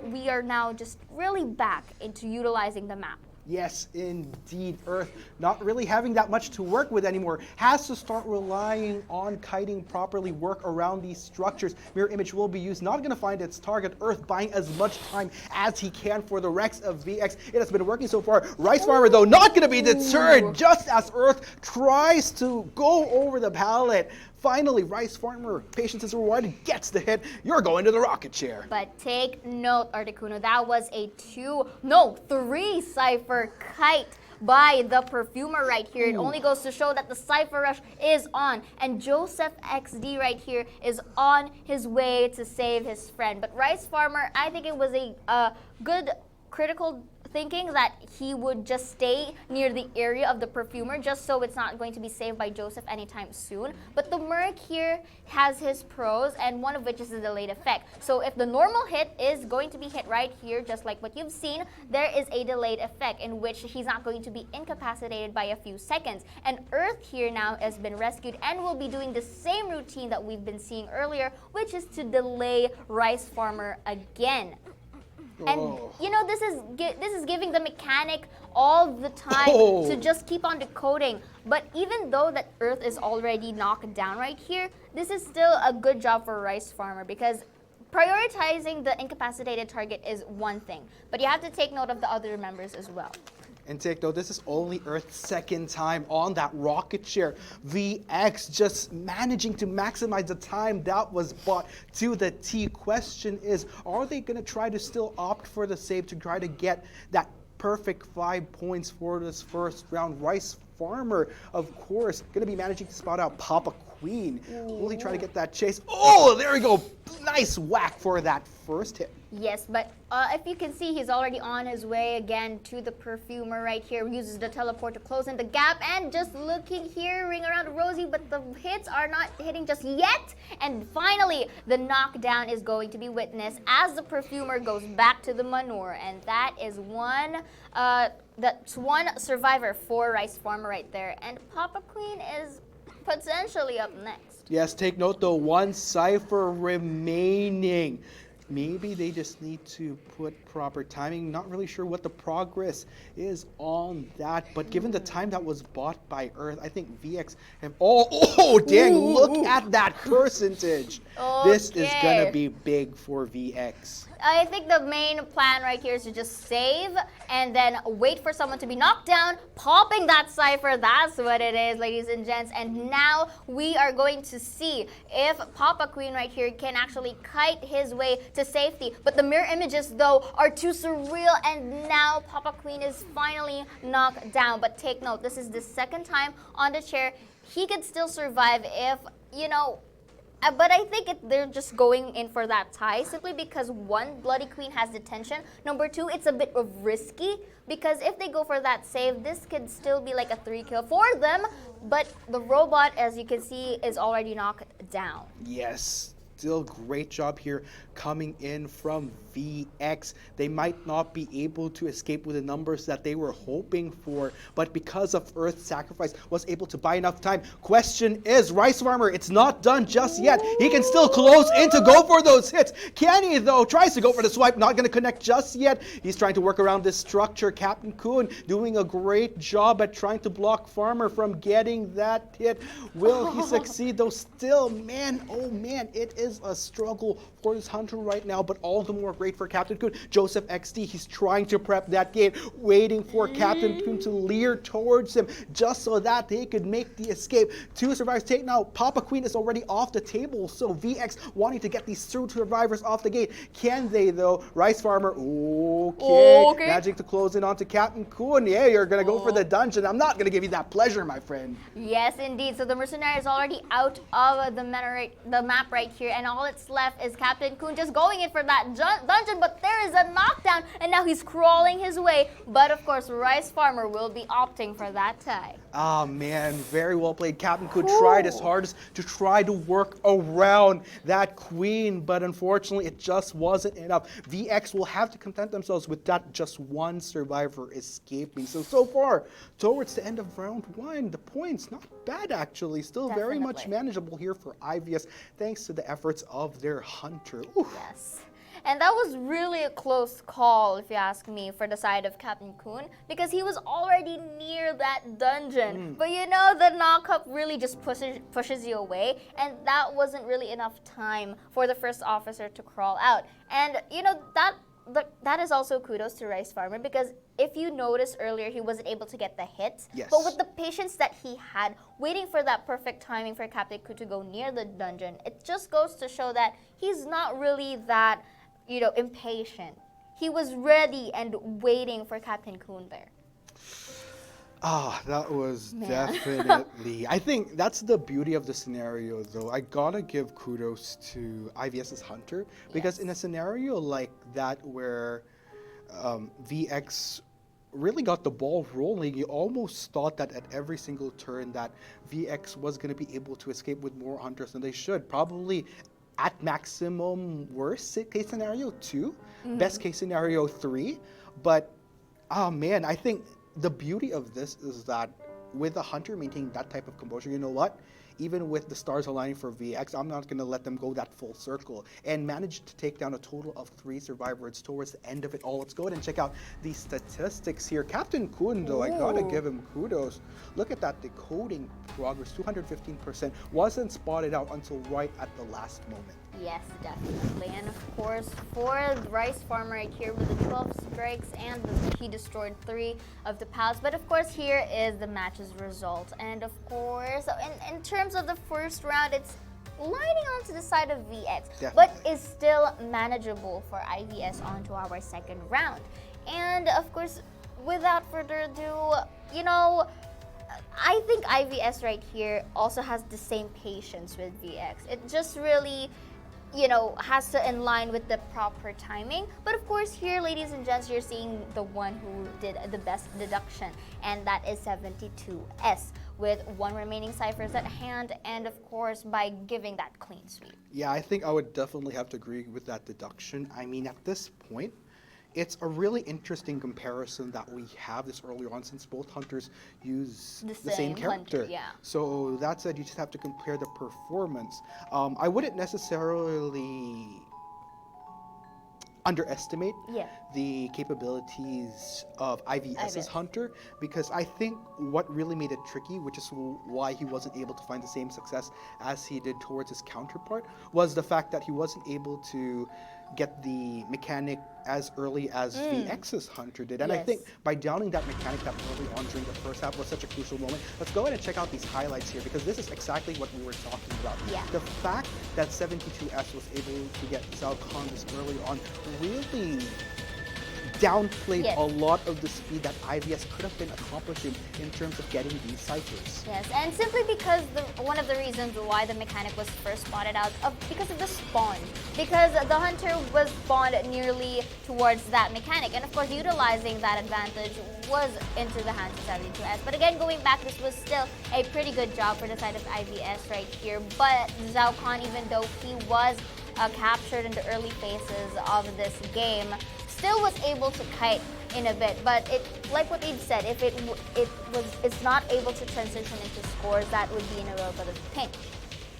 we are now just really back into utilizing the map. Yes, indeed. Earth, not really having that much to work with anymore, has to start relying on kiting properly, work around these structures. Mirror image will be used, not going to find its target. Earth buying as much time as he can for the Rex of VX. It has been working so far. Rice Farmer, though, not going to be deterred just as Earth tries to go over the pallet. Finally, Rice Farmer, patience is rewarded, gets the hit. You're going to the rocket chair. But take note, Articuno, that was a 3 Cypher kite by the perfumer right here. It only goes to show that the Cypher Rush is on. And Joseph XD right here is on his way to save his friend. But Rice Farmer, I think it was a good critical thinking that he would just stay near the area of the perfumer just so it's not going to be saved by Joseph anytime soon. But the Merc here has his pros, and one of which is the delayed effect. So if the normal hit is going to be hit right here, just like what you've seen, there is a delayed effect in which he's not going to be incapacitated by a few seconds. And Earth here now has been rescued and will be doing the same routine that we've been seeing earlier, which is to delay Rice Farmer again. And you know, this is giving the mechanic all the time to just keep on decoding. But even though that Earth is already knocked down right here, this is still a good job for Rice Farmer because prioritizing the incapacitated target is one thing, but you have to take note of the other members as well. And take note, this is only Earth's second time on that rocket chair. VX just managing to maximize the time that was bought to the T. Question is, are they going to try to still opt for the save to try to get that perfect 5 points for this first round? Rice Farmer, of course, going to be managing to spot out Papa Queen. Will he try to get that chase? Oh, there we go. Nice whack for that first hit. Yes, but if you can see, he's already on his way again to the perfumer right here. Uses the teleport to close in the gap and just looking here, ring around Rosie, but the hits are not hitting just yet. And finally, the knockdown is going to be witnessed as the perfumer goes back to the manure. And that is that's one survivor for Rice Farmer right there. And Papa Queen is potentially up next. Yes, take note though, one Cypher remaining. Maybe they just need to put proper timing. Not really sure what the progress is on that. But given the time that was bought by Earth, I think VX have... Oh, dang, look at that percentage. Okay. This is going to be big for VX. I think the main plan right here is to just save and then wait for someone to be knocked down, popping that Cypher. That's what it is, ladies and gents. And now we are going to see if Papa Queen right here can actually kite his way to safety. But the mirror images, though, are too surreal. And now Papa Queen is finally knocked down. But take note, this is the second time on the chair. He could still survive if, you know... but I think they're just going in for that tie simply because one, Bloody Queen has detention. Number two, it's a bit of risky because if they go for that save, this could still be like a 3-kill for them. But the robot, as you can see, is already knocked down. Yes, still great job here coming in from VX. They might not be able to escape with the numbers that they were hoping for, but because of Earth's sacrifice, was able to buy enough time. Question is, Rice Farmer, it's not done just yet. He can still close in to go for those hits. Can he, though? Tries to go for the swipe, not going to connect just yet. He's trying to work around this structure. Captain Kuhn doing a great job at trying to block Farmer from getting that hit. Will he succeed, though? Still, man, oh man, it is a struggle for this Hunter right now, but all the more great for Captain Kuhn. Joseph XD, he's trying to prep that gate, waiting for Captain Kuhn to leer towards him just so that they could make the escape. 2 survivors take now. Papa Queen is already off the table, so VX wanting to get these 2 survivors off the gate. Can they, though? Rice Farmer, okay. Magic to close in onto Captain Kuhn. Yeah, you're going to go for the dungeon. I'm not going to give you that pleasure, my friend. Yes, indeed. So the mercenary is already out of the map right here, and all that's left is Captain Kun just going in for that dungeon, but there is a knockdown, and now he's crawling his way. But of course, Rice Farmer will be opting for that tie. Ah, man, very well played. Captain Kun tried his hardest to try to work around that queen, but unfortunately, it just wasn't enough. VX will have to content themselves with that just one survivor escaping. So far, towards the end of round 1, the points, not bad actually. Still very much Definitely. manageable here for IVS, thanks to the efforts of their hunter. Oof. Yes. And that was really a close call, if you ask me, for the side of Captain Kun, because he was already near that dungeon. But you know, the knock-up really just pushes you away, and that wasn't really enough time for the first officer to crawl out. And you know, that is also kudos to Rice Farmer, because if you noticed earlier, he wasn't able to get the hit. Yes. But with the patience that he had, waiting for that perfect timing for Captain Kun to go near the dungeon, it just goes to show that he's not really that, you know, impatient. He was ready and waiting for Captain Kun there. Ah, that was Man. definitely. I think that's the beauty of the scenario, though. I gotta give kudos to IVS's hunter, because in a scenario like that where VX really got the ball rolling, you almost thought that at every single turn that VX was gonna be able to escape with more hunters than they should. Probably at maximum worst case scenario 2, best case scenario 3. But oh man, I think the beauty of this is that with the hunter maintaining that type of composure, you know what? Even with the stars aligning for VX, I'm not going to let them go that full circle, and managed to take down a total of 3 survivors towards the end of it all. Let's go ahead and check out the statistics here. Captain Kun, though, I gotta give him kudos. Look at that decoding progress, 215%. Wasn't spotted out until right at the last moment. Yes, definitely. And of course, for the Rice Farmer right here with the 12 strikes, and he destroyed 3 of the pals. But of course, here is the match's result. And of course, in terms of the first round, it's lining onto the side of VX, but is still manageable for IVS onto our second round. And of course, without further ado, you know, I think IVS right here also has the same patience with VX. It just really, you know, has to in line with the proper timing. But of course, here, ladies and gents, you're seeing the one who did the best deduction, and that is 72S, with 1 remaining ciphers at hand, and of course, by giving that clean sweep. Yeah, I think I would definitely have to agree with that deduction. I mean, at this point, it's a really interesting comparison that we have this earlier on, since both hunters use the same character. Hunter, yeah. So that said, you just have to compare the performance. I wouldn't necessarily underestimate the capabilities of IVS's hunter, because I think what really made it tricky, which is why he wasn't able to find the same success as he did towards his counterpart, was the fact that he wasn't able to get the mechanic as early as VX's hunter did. And I think by downing that mechanic that early on during the first half was such a crucial moment. Let's go ahead and check out these highlights here, because this is exactly what we were talking about. The fact that 72S was able to get Zhao Khan this early on really downplayed a lot of the speed that IVS could have been accomplishing in terms of getting these ciphers. Yes, and simply because one of the reasons why the mechanic was first spotted out, because of the spawn. Because the hunter was spawned nearly towards that mechanic, and of course utilizing that advantage was into the hands of 72S. But again, going back, this was still a pretty good job for the side of IVS right here. But Zhao Khan, even though he was captured in the early phases of this game, still was able to kite in a bit. But it, like what Abe said, if it's not able to transition into scores, that would be in a little bit of pinch.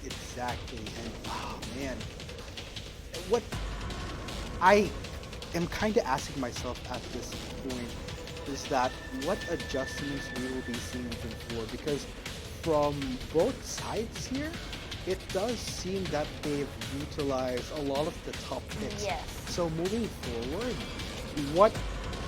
Exactly, and oh man, what I am kind of asking myself at this point is that what adjustments we will be seeing moving forward, because from both sides here, it does seem that they've utilized a lot of the top picks. So moving forward, what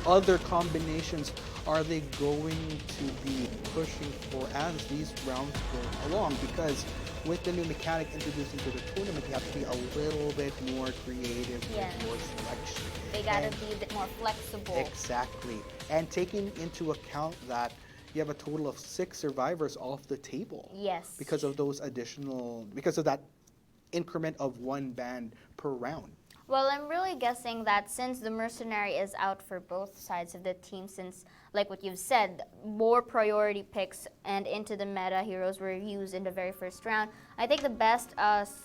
other combinations are they going to be pushing for as these rounds go along? Because with the new mechanic introduced into the tournament, you have to be a little bit more creative with your selection. They gotta be a bit more flexible. Exactly. And taking into account that you have a total of 6 survivors off the table. Because of those additional, because of that increment of one band per round. Well, I'm really guessing that since the mercenary is out for both sides of the team, since, like what you've said, more priority picks and into the meta heroes were used in the very first round, I think the best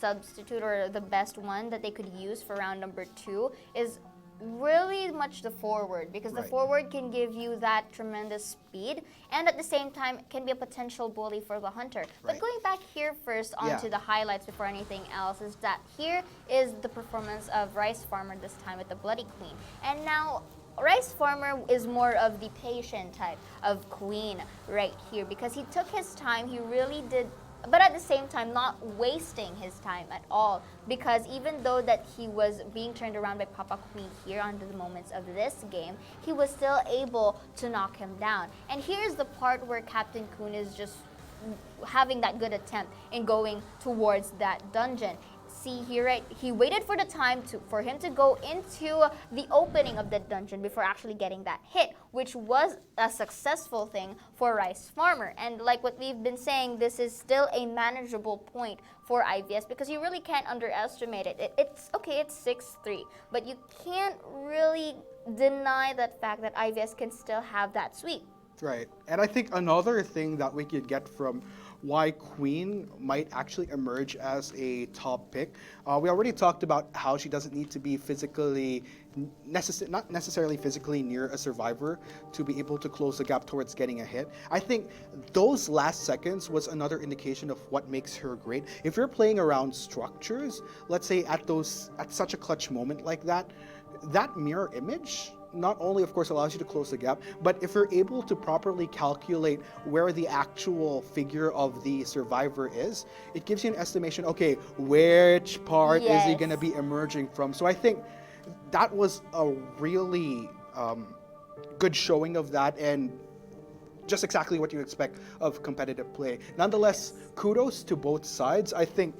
substitute or the best one that they could use for round number 2 is really much the forward, because the Right. forward can give you that tremendous speed and at the same time can be a potential bully for the hunter. But Right. going back here first onto Yeah. the highlights before anything else is that here is the performance of Rice Farmer this time with the Bloody Queen. And now Rice Farmer is more of the patient type of queen right here, because he took his time, he really did, but at the same time not wasting his time at all, because even though that he was being turned around by Papa Queen here under the moments of this game, he was still able to knock him down. And here's the part where Captain Kun is just having that good attempt in going towards that dungeon. See here, right? He waited for the time for him to go into the opening of the dungeon before actually getting that hit, which was a successful thing for Rice Farmer. And like what we've been saying, this is still a manageable point for IVS because you really can't underestimate it. It's okay, it's 6-3, but you can't really deny that fact that IVS can still have that sweep. Right. And I think another thing that we could get from why Queen might actually emerge as a top pick. We already talked about how she doesn't need to be physically, not necessarily physically near a survivor to be able to close the gap towards getting a hit. I think those last seconds was another indication of what makes her great. If you're playing around structures, let's say at such a clutch moment like that, that mirror image not only, of course, allows you to close the gap, but if you're able to properly calculate where the actual figure of the survivor is, it gives you an estimation, okay, which part is he going to be emerging from? So I think that was a really good showing of that, and just exactly what you expect of competitive play. Nonetheless, kudos to both sides. I think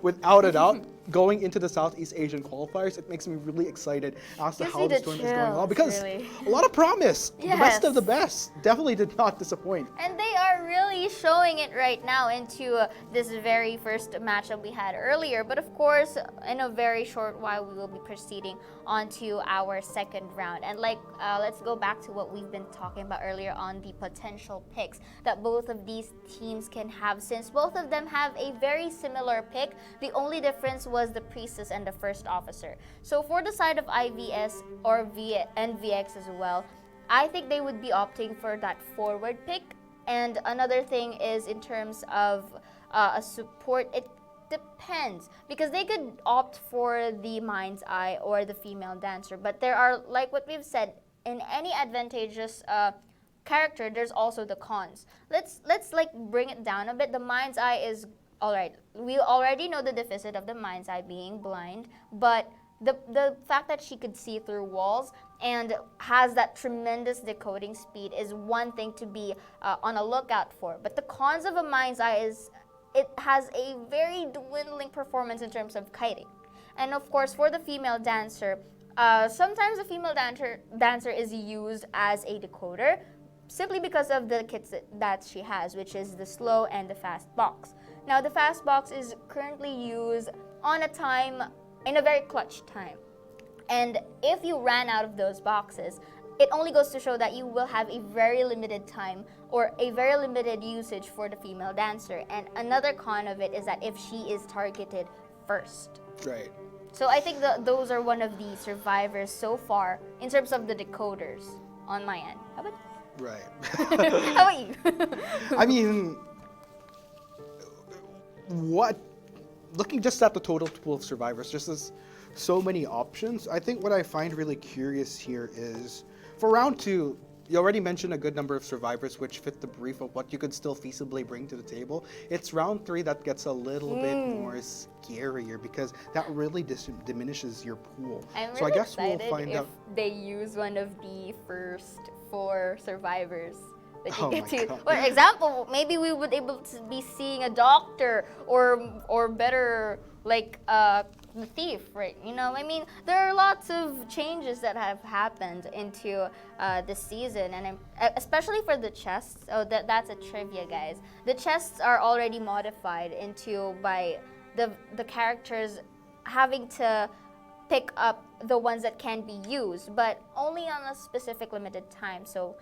without a doubt, going into the Southeast Asian qualifiers, it makes me really excited as to how this tournament is going on, because really. A lot of promise. The best of the best. Definitely did not disappoint. And they are really showing it right now into this very first matchup we had earlier. But of course, in a very short while, we will be proceeding on to our second round. And let's go back to what we've been talking about earlier on the potential picks that both of these teams can have, since both of them have a very similar pick. The only difference was the priestess and the first officer. So for the side of IVS or NVX as well, I think they would be opting for that forward pick. And another thing is in terms of a support, it depends, because they could opt for the Mind's Eye or the female dancer, but there are, like what we've said, in any advantageous character, there's also the cons. Let's bring it down a bit. The Mind's Eye is all right. We already know the deficit of the Mind's Eye being blind, but the fact that she could see through walls and has that tremendous decoding speed is one thing to be on a lookout for. But the cons of a Mind's Eye is it has a very dwindling performance in terms of kiting. And of course, for the female dancer, sometimes the female dancer is used as a decoder simply because of the kits that she has, which is the slow and the fast box. Now, the fast box is currently used on in a very clutch time. And if you ran out of those boxes, it only goes to show that you will have a very limited time or a very limited usage for the female dancer. And another con of it is that if she is targeted first. Right. So I think those are one of the survivors so far in terms of the decoders on my end. How about you? Right. How about you? I mean, looking just at the total pool of survivors, just as so many options, I think what I find really curious here is, for round 2, you already mentioned a good number of survivors which fit the brief of what you could still feasibly bring to the table. It's round 3 that gets a little bit more scarier, because that really diminishes your pool. I'm really so I guess excited we'll find if out. they use one of the first 4 survivors that you Oh get my to. God. For example, maybe we would able to be seeing a doctor or better the thief, right? You know, I mean, there are lots of changes that have happened into this season, and especially for the chests. Oh, that's a trivia, guys. The chests are already modified by the characters having to pick up the ones that can be used, but only on a specific limited time. So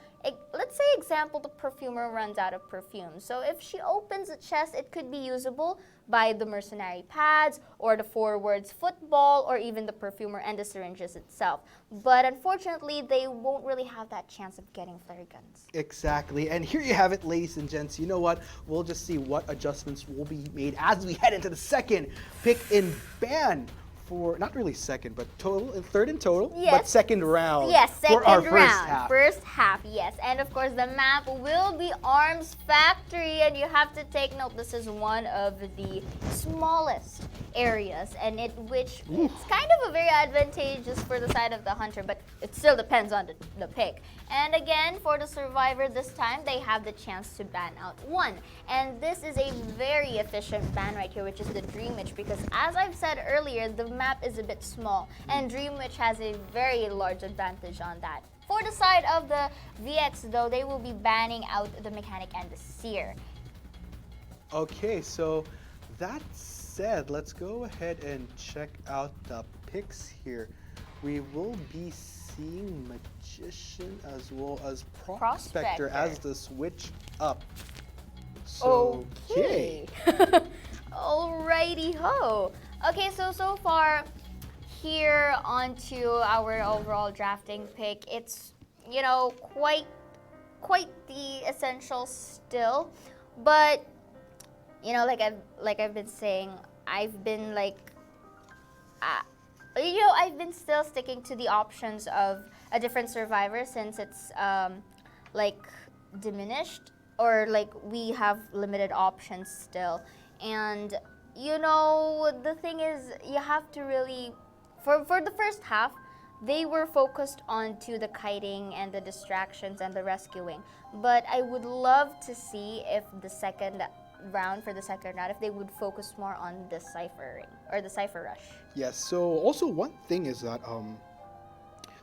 let's say example, the perfumer runs out of perfume. So if she opens a chest, it could be usable by the mercenary pads or the forwards football or even the perfumer and the syringes itself. But unfortunately, they won't really have that chance of getting flare guns. Exactly. And here you have it, ladies and gents. You know what? We'll just see what adjustments will be made as we head into the second pick in ban. For not really second, but third in total, Yes. but second round. Yes, second for our round. first half. First half, yes. And of course, the map will be Arms Factory, and you have to take note, this is one of the smallest areas, and which it's kind of a very advantageous for the side of the hunter, but it still depends on the pick. And again, for the survivor this time, they have the chance to ban out one. And this is a very efficient ban right here, which is the Dream Witch, because as I've said earlier, the map is a bit small, and Dream Witch has a very large advantage on that. For the side of the VX, though, they will be banning out the Mechanic and the Seer. Okay, so that said, let's go ahead and check out the picks here. We will be seeing Magician as well as Prospector as the switch up. So, Okay. Alrighty ho. Okay, so far here onto our overall drafting pick, it's quite the essential still, but like I've been saying, I've been I've been still sticking to the options of a different survivor since it's diminished, or we have limited options still. And the thing is, you have to really, for the first half, they were focused on to the kiting and the distractions and the rescuing. But I would love to see if the second round, if they would focus more on the ciphering or the cipher rush. yes, so also one thing is that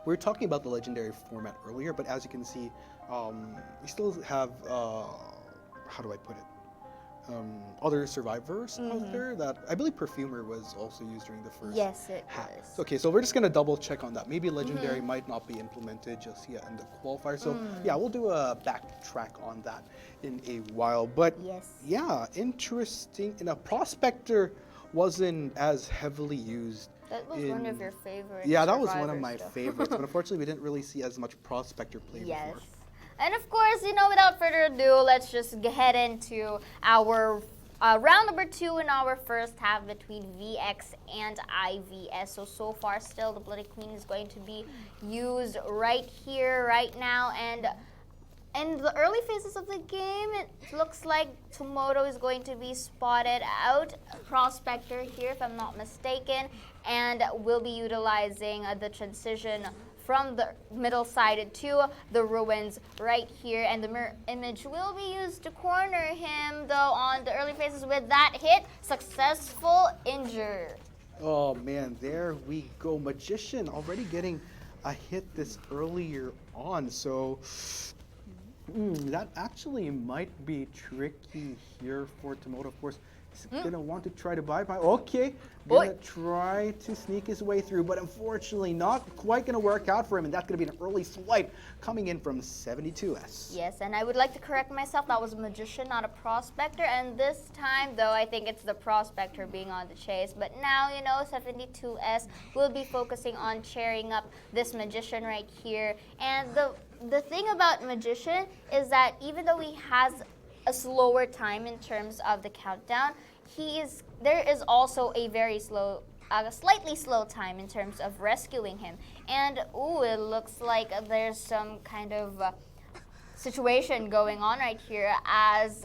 we were talking about the legendary format earlier, but as you can see, we still have, how do I put it? Other survivors out there that I believe Perfumer was also used during the first Yes, it half. was. Okay, so we're just gonna double check on that. Maybe Legendary might not be implemented just yet in the qualifier. So yeah, we'll do a backtrack on that in a while. But Yes. yeah, interesting. And a Prospector wasn't as heavily used. That was one of your favorites. Yeah, that was one of my survivors, though. favorites. But unfortunately, we didn't really see as much Prospector play Yes. before. And of course, without further ado, let's just head into our round number 2 in our first half between VX and IVS. So far, still, the Bloody Queen is going to be used right here, right now. And in the early phases of the game, it looks like Tomoto is going to be spotted out. Prospector here, if I'm not mistaken, and will be utilizing the transition from the middle side to the ruins right here, and the mirror image will be used to corner him, though on the early phases with that hit, successful injure. Oh man, there we go. Magician already getting a hit this earlier on, so that actually might be tricky here for Tomoto. Of course, he's gonna want to try to bypass. Okay, gonna try to sneak his way through, but unfortunately not quite gonna work out for him, and that's gonna be an early swipe coming in from 72S. Yes, and I would like to correct myself. That was a Magician, not a Prospector. And this time, though, I think it's the Prospector being on the chase. But now, 72S will be focusing on cheering up this Magician right here. And the thing about Magician is that even though he has a slower time in terms of the countdown, there is also a very slow, slightly slow time in terms of rescuing him. And it looks like there's some kind of situation going on right here, as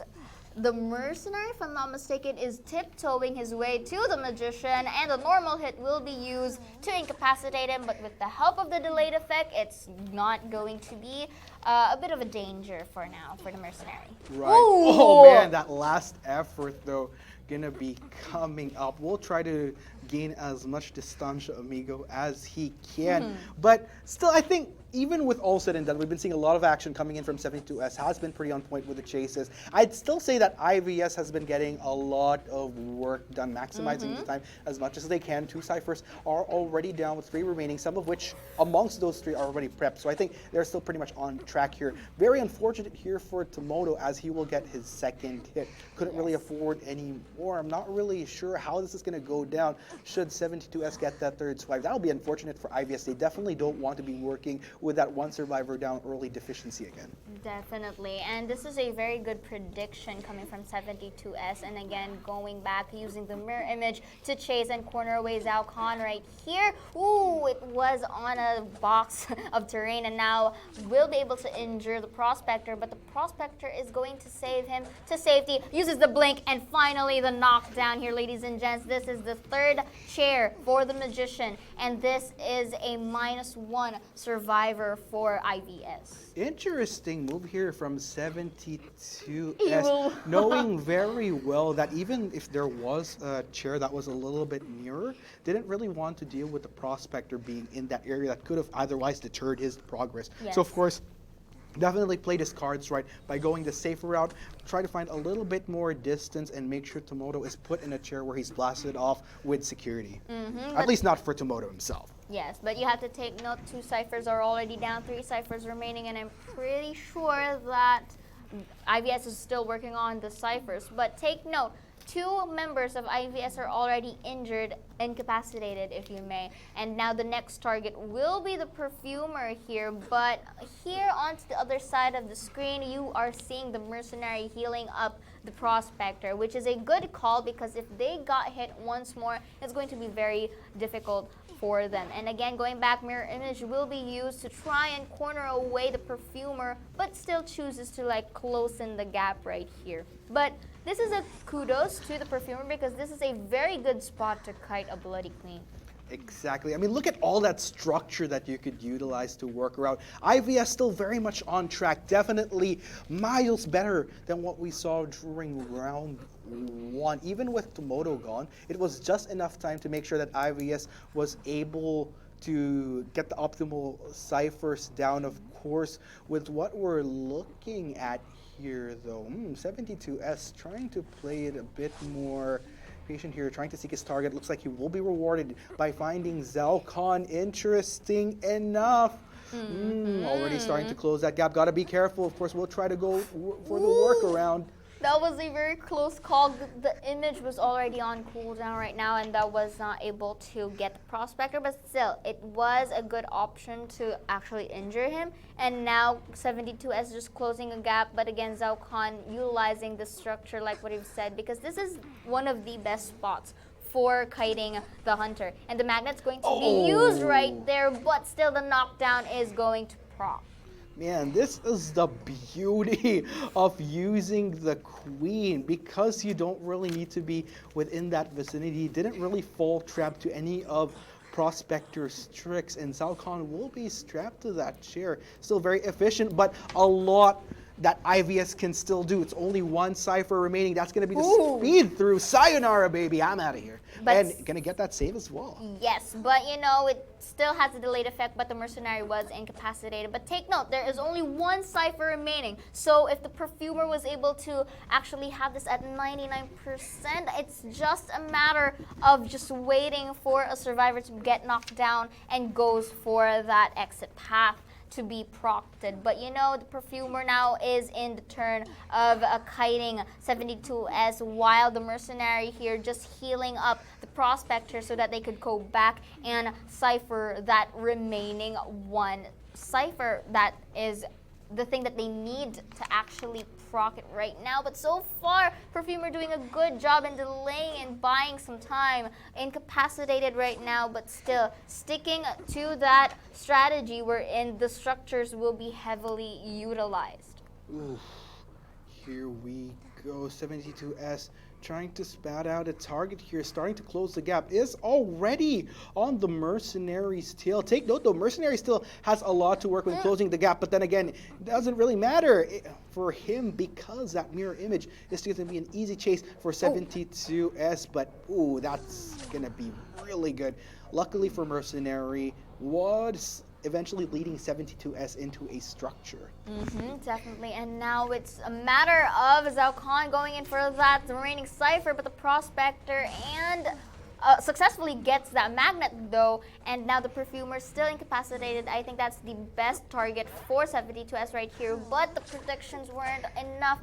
the mercenary, if I'm not mistaken, is tiptoeing his way to the Magician, and a normal hit will be used to incapacitate him, but with the help of the delayed effect, it's not going to be a bit of a danger for now for the mercenary. Right. Oh man, that last effort though gonna be coming up. We'll try to gain as much distancia amigo as he can. But still, I think even with all said and done, we've been seeing a lot of action coming in from 72S, has been pretty on point with the chases. I'd still say that IVS has been getting a lot of work done, maximizing the time as much as they can. 2 ciphers are already down with 3 remaining, some of which amongst those 3 are already prepped. So I think they're still pretty much on track here. Very unfortunate here for Tomoto as he will get his second hit. Couldn't really afford any more. I'm not really sure how this is going to go down should 72S get that 3rd swipe. That'll be unfortunate for IVS. They definitely don't want to be working with that 1 survivor down early deficiency again. Definitely, and this is a very good prediction coming from 72S, and again, going back, using the mirror image to chase and corner away Zhao Khan right here. Ooh, it was on a box of terrain, and now will be able to injure the Prospector, but the Prospector is going to save him to safety, uses the blink, and finally the knockdown here, ladies and gents. This is the 3rd chair for the Magician, and this is a -1 survivor for IVS. Interesting move here from 72S, knowing very well that even if there was a chair that was a little bit nearer, didn't really want to deal with the Prospector being in that area that could have otherwise deterred his progress. Yes. So of course, definitely played his cards right by going the safer route, try to find a little bit more distance and make sure Tomoto is put in a chair where he's blasted off with security. At least not for Tomoto himself. Yes, but you have to take note, 2 ciphers are already down, 3 ciphers remaining, and I'm pretty sure that IVS is still working on the ciphers. But take note, 2 members of IVS are already injured, incapacitated, if you may. And now the next target will be the Perfumer here. But here onto the other side of the screen, you are seeing the Mercenary healing up the Prospector, which is a good call because if they got hit once more, it's going to be very difficult for them. And again, going back, mirror image will be used to try and corner away the Perfumer, but still chooses to like close in the gap right here. But this is a kudos to the Perfumer because this is a very good spot to kite a Bloody Queen. Exactly. I mean, look at all that structure that you could utilize to work around. IVS still very much on track. Definitely miles better than what we saw during round 1. Even with Tomoto gone, it was just enough time to make sure that IVS was able to get the optimal ciphers down. Of course, with what we're looking at here, though, 72S trying to play it a bit more patient here, trying to seek his target. Looks like he will be rewarded by finding Zhao Khan. Interesting enough. Already starting to close that gap. Gotta be careful. Of course, we'll try to go for the workaround. That was a very close call. The image was already on cooldown right now, and that was not able to get the Prospector, but still, it was a good option to actually injure him. And now 72S just closing a gap, but again, Zhao Khan utilizing the structure like what you've said, because this is one of the best spots for kiting the Hunter. And the magnet's going to be used right there, but still the knockdown is going to proc. Man, this is the beauty of using the Queen, because you don't really need to be within that vicinity. Didn't really fall trap to any of Prospector's tricks, and Zhao Khan will be strapped to that chair. Still very efficient, but a lot that IVS can still do. It's only 1 cipher remaining. That's going to be the speed through. Sayonara, baby. I'm out of here. But and going to get that save as well. Yes, but you know, it still has a delayed effect, but the Mercenary was incapacitated. But take note, there is only 1 cipher remaining. So if the Perfumer was able to actually have this at 99%, it's just a matter of just waiting for a survivor to get knocked down and goes for that exit path to be procted. But you know, the Perfumer now is in the turn of kiting 72S, while the Mercenary here just healing up the Prospector so that they could go back and cipher that remaining 1 cipher. That is the thing that they need to actually proc it right now. But so far, Perfumer doing a good job in delaying and buying some time. Incapacitated right now, but still sticking to that strategy wherein the structures will be heavily utilized. Ooh, here we go. 72S trying to spat out a target here, starting to close the gap, is already on the Mercenary's tail. Take note though, Mercenary still has a lot to work with closing the gap, but then again, it doesn't really matter for him because that mirror image is going to be an easy chase for 72S, but ooh, that's going to be really good. Luckily for Mercenary, was eventually leading 72S into a structure. Definitely, and now it's a matter of Zhao Khan going in for that remaining cipher, but the Prospector and successfully gets that magnet though, and now the Perfumer still incapacitated. I think that's the best target for 72S right here, but the predictions weren't enough.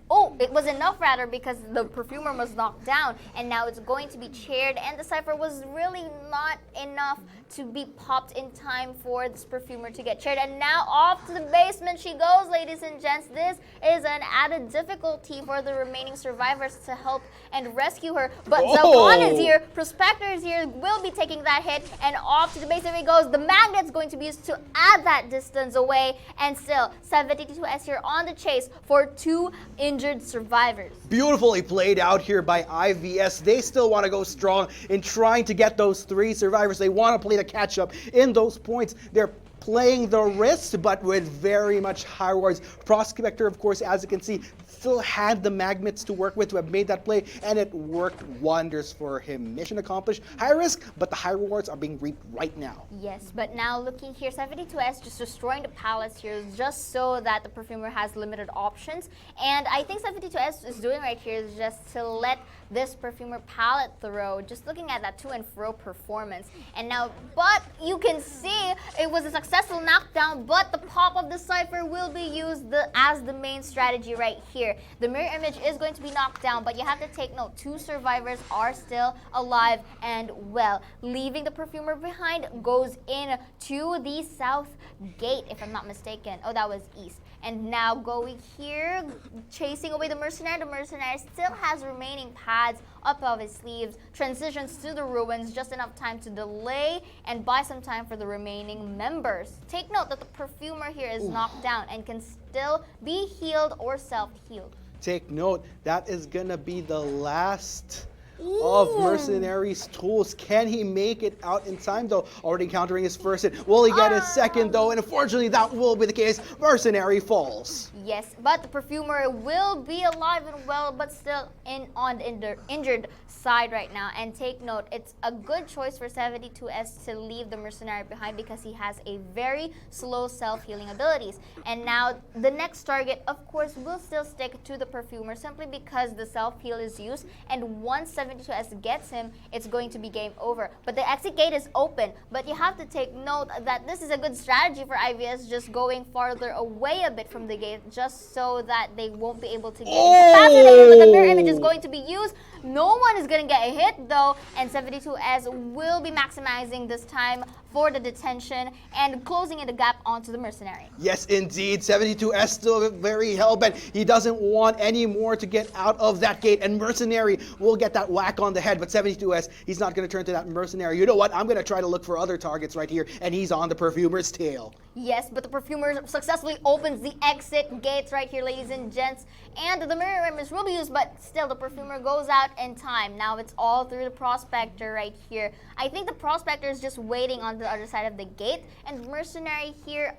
Oh, it was enough rather, because the Perfumer was knocked down, and now it's going to be chaired, and the cipher was really not enough to be popped in time for this Perfumer to get chaired. And now off to the basement she goes, ladies and gents. This is an added difficulty for the remaining survivors to help and rescue her, but Zhao Khan is here, Prospector is here, will be taking that hit, and off to the basement he goes. The magnet's going to be used to add that distance away, and still 72S here on the chase for 2 injured survivors. Beautifully played out here by IVS. They still want to go strong in trying to get those 3 survivors. They want to play the catch up in those points. They're playing the risk, but with very much high rewards. Prospector, of course, as you can see, still had the magnets to work with to have made that play, and it worked wonders for him. Mission accomplished. High risk, but the high rewards are being reaped right now. Yes, but now looking here, 72S just destroying the palace here just so that the Perfumer has limited options. And I think 72S is doing right here is just to let this Perfumer pallet throw, just looking at that to and fro performance. And now, but you can see it was a successful knockdown, but the pop of the cipher will be used as the main strategy right here. The mirror image is going to be knocked down, but you have to take note, 2 survivors are still alive and well. Leaving the Perfumer behind goes in to the south gate, if I'm not mistaken. Oh, that was east. And now going here, chasing away the Mercenary. The Mercenary still has remaining pads up of his sleeves, transitions to the ruins, just enough time to delay and buy some time for the remaining members. Take note that the Perfumer here is knocked down and can still be healed or self-healed. Take note, that is gonna be the last of Mercenary's tools. Can he make it out in time though? Already encountering his first hit. Will he get his second though? And unfortunately that will be the case. Mercenary falls. Yes, but the Perfumer will be alive and well, but still on the injured side right now. And take note, it's a good choice for 72S to leave the Mercenary behind because he has a very slow self-healing abilities. And now the next target, of course, will still stick to the Perfumer simply because the self-heal is used, and once 72S gets him, it's going to be game over. But the exit gate is open, but you have to take note that this is a good strategy for IVS, just going farther away a bit from the gate, just so that they won't be able to get incapacitated. But the mirror image is going to be used. No one is going to get a hit though, and 72S will be maximizing this time for the detention and closing in the gap onto the Mercenary. Yes, indeed. 72S still very hell-bent. He doesn't want any more to get out of that gate, and Mercenary will get that whack on the head, but 72S, he's not going to turn to that Mercenary. You know what? I'm going to try to look for other targets right here, and he's on the Perfumer's tail. Yes, but the Perfumer successfully opens the exit gates right here, ladies and gents, and the mirror image will be used, but still the Perfumer goes out in time. Now it's all through the Prospector right here. I think the Prospector is just waiting on the other side of the gate, and Mercenary here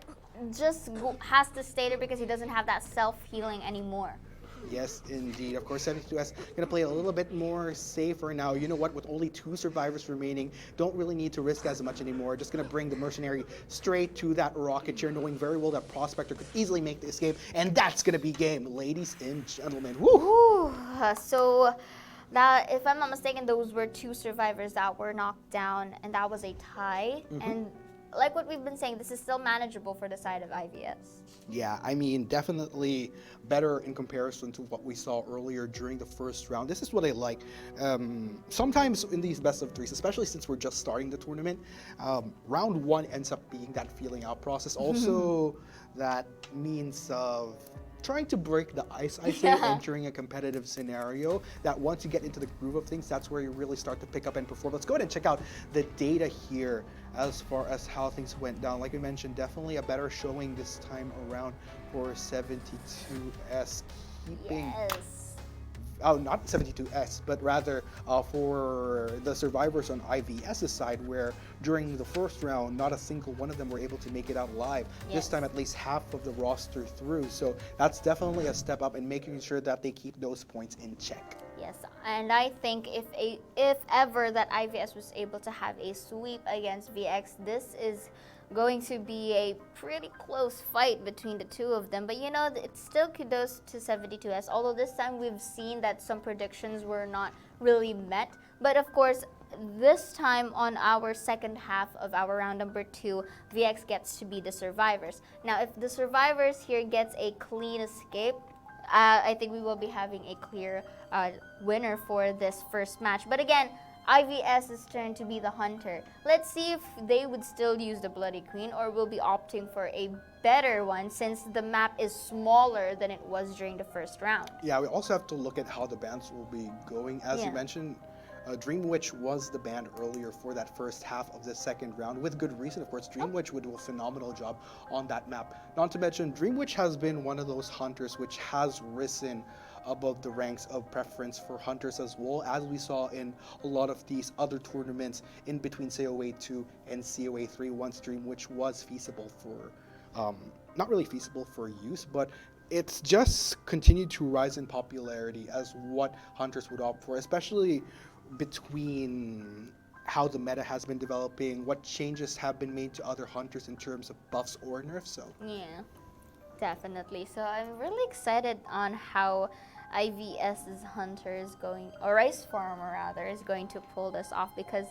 just has to stay there because he doesn't have that self-healing anymore. Yes, indeed. Of course, 72S going to play a little bit more safer now. You know what? With only 2 survivors remaining, don't really need to risk as much anymore. Just going to bring the Mercenary straight to that rocket chair, knowing very well that Prospector could easily make the escape, and that's going to be game, ladies and gentlemen. Woo! Ooh, so that, if I'm not mistaken, those were 2 survivors that were knocked down, and that was a tie. And like what we've been saying, this is still manageable for the side of IVS. Yeah, I mean, definitely better in comparison to what we saw earlier during the first round. This is what I like. Sometimes in these best of 3s, especially since we're just starting the tournament, round 1 ends up being that feeling out process. Also, that means of trying to break the ice, I say, entering a competitive scenario, that once you get into the groove of things, that's where you really start to pick up and perform. Let's go ahead and check out the data here as far as how things went down. Like we mentioned, definitely a better showing this time around for 72S, keeping not 72S, but rather for the survivors on IVS's side, where during the first round, not a single one of them were able to make it out alive. This Yes. time, at least half of the roster through. So that's definitely a step up in making sure that they keep those points in check. Yes, and I think if ever that IVS was able to have a sweep against VX, this is going to be a pretty close fight between the two of them. But you know, it's still kudos to 72S, although this time we've seen that some predictions were not really met. But of course, this time on our second half of our round number 2, VX gets to be the survivors. Now, if the survivors here gets a clean escape, I think we will be having a clear winner for this first match. But again, IVS's turn to be the hunter. Let's see if they would still use the Bloody Queen or will be opting for a better one since the map is smaller than it was during the first round. Yeah, we also have to look at how the bans will be going. As Yeah. you mentioned, Dream Witch was the ban earlier for that first half of the second round, with good reason, of course. Dream Witch would do a phenomenal job on that map. Not to mention, Dream Witch has been one of those hunters which has risen above the ranks of preference for hunters as well, as we saw in a lot of these other tournaments in between COA2 and COA3 once Dream Witch was feasible for, not really feasible for use, but it's just continued to rise in popularity as what hunters would opt for, especially between how the meta has been developing, what changes have been made to other hunters in terms of buffs or nerfs. So Yeah, definitely. So I'm really excited on how IVS's hunter is going, or Ice Farmer rather, is going to pull this off because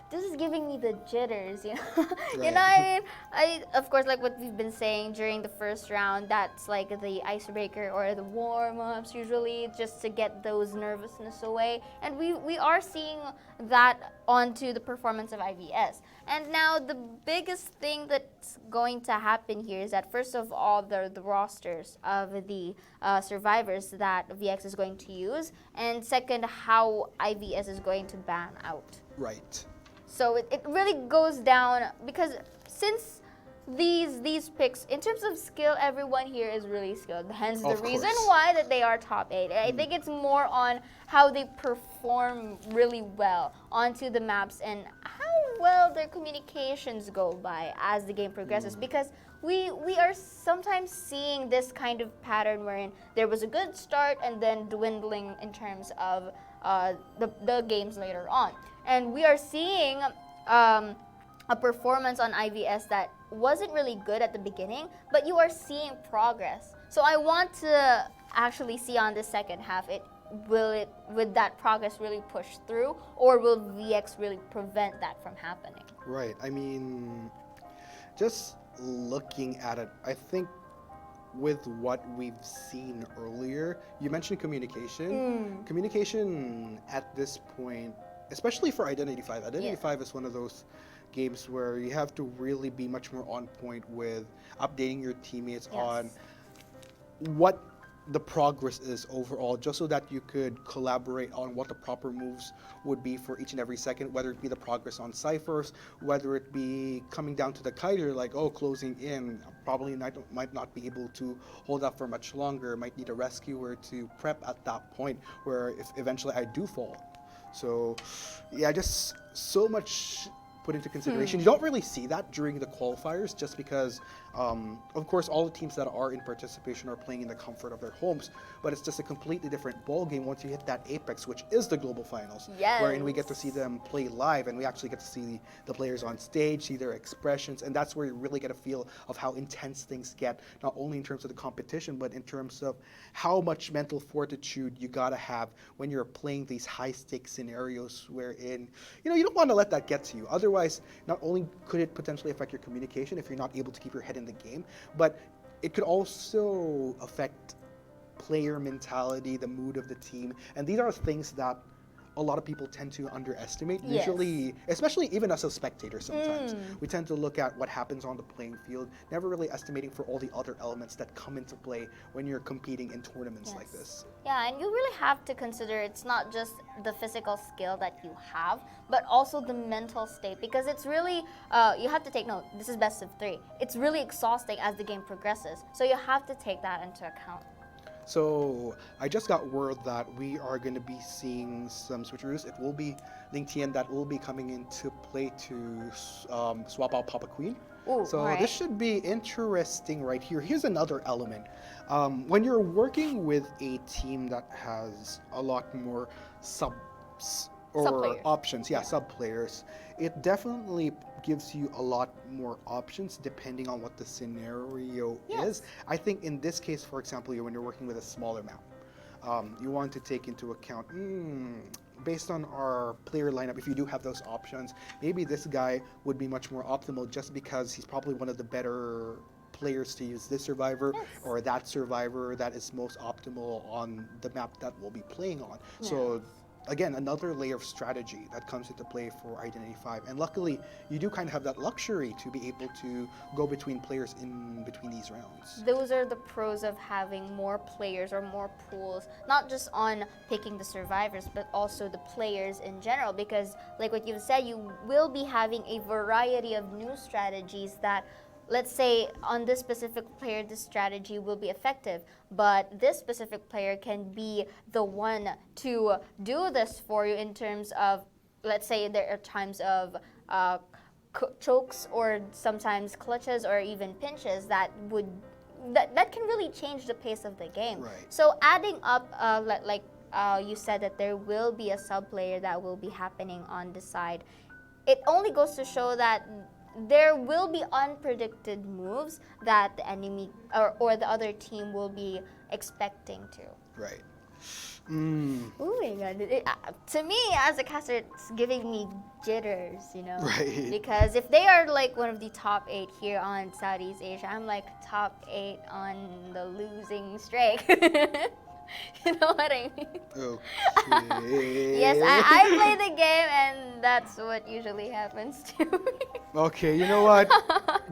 this is giving me the jitters, you know. You know, I of course, like what we've been saying during the first round, that's like the icebreaker or the warm-ups usually just to get those nervousness away, and we are seeing that onto the performance of IVS. And now the biggest thing that's going to happen here is that first of all, the rosters of the survivors that VX is going to use, and second, how IVS is going to ban out. right. So it really goes down because since these picks, in terms of skill, everyone here is really skilled. Hence the Of reason course. why that they are top 8. I think it's more on how they perform really well onto the maps and how well their communications go by as the game progresses. Because we are sometimes seeing this kind of pattern wherein there was a good start and then dwindling in terms of the games later on. And we are seeing a performance on IVS that wasn't really good at the beginning, but you are seeing progress. So I want to actually see on the second half, would that progress really push through, or will VX really prevent that from happening? Right. I mean, just looking at it, I think with what we've seen earlier, you mentioned communication. Communication at this point, especially for Identity 5. Identity 5 is one of those games where you have to really be much more on point with updating your teammates on what the progress is overall, just so that you could collaborate on what the proper moves would be for each and every second, whether it be the progress on ciphers, whether it be coming down to the kiter, like, oh, closing in, probably might not be able to hold up for much longer, might need a rescuer to prep at that point, where if eventually I do fall. So, yeah, just so much put into consideration. You don't really see that during the qualifiers just because, of course, all the teams that are in participation are playing in the comfort of their homes, but it's just a completely different ball game once you hit that apex, which is the global finals, wherein we get to see them play live and we actually get to see the players on stage, see their expressions, and that's where you really get a feel of how intense things get, not only in terms of the competition, but in terms of how much mental fortitude you gotta have when you're playing these high-stakes scenarios wherein, you know, you don't want to let that get to you. Otherwise, not only could it potentially affect your communication if you're not able to keep your head in the game, but it could also affect player mentality, the mood of the team, and these are things that a lot of people tend to underestimate. Usually, especially even us as spectators sometimes, we tend to look at what happens on the playing field, never really estimating for all the other elements that come into play when you're competing in tournaments like this. Yeah, and you really have to consider it's not just the physical skill that you have, but also the mental state, because it's really, you have to take note, this is best of 3. It's really exhausting as the game progresses, so you have to take that into account. So I just got word that we are going to be seeing some switcheroos. It will be Ling Tian that will be coming into play to swap out Papa Queen. Ooh, So alright. this should be interesting right here. Here's another element. When you're working with a team that has a lot more subs or Sub-players. options, sub players, it definitely gives you a lot more options depending on what the scenario is. I think in this case, for example, when you're working with a smaller map, you want to take into account, based on our player lineup, if you do have those options, maybe this guy would be much more optimal just because he's probably one of the better players to use this survivor or that survivor that is most optimal on the map that we'll be playing on. So again, another layer of strategy that comes into play for Identity 5. And luckily, you do kind of have that luxury to be able to go between players in between these rounds. Those are the pros of having more players or more pools, not just on picking the survivors, but also the players in general. Because like what you've said, you will be having a variety of new strategies that, let's say on this specific player, this strategy will be effective, but this specific player can be the one to do this for you in terms of, let's say there are times of chokes or sometimes clutches or even pinches that can really change the pace of the game. Right. So adding up, like you said that there will be a sub player that will be happening on the side. It only goes to show that there will be unpredicted moves that the enemy or the other team will be expecting to. Right. Oh my god. To me, as a caster, it's giving me jitters, you know? Right. Because if they are like one of the top 8 here on Southeast Asia, I'm like top 8 on the losing streak. You know what I mean? Okay. Yes, I play the game, and that's what usually happens to me. Okay, you know what?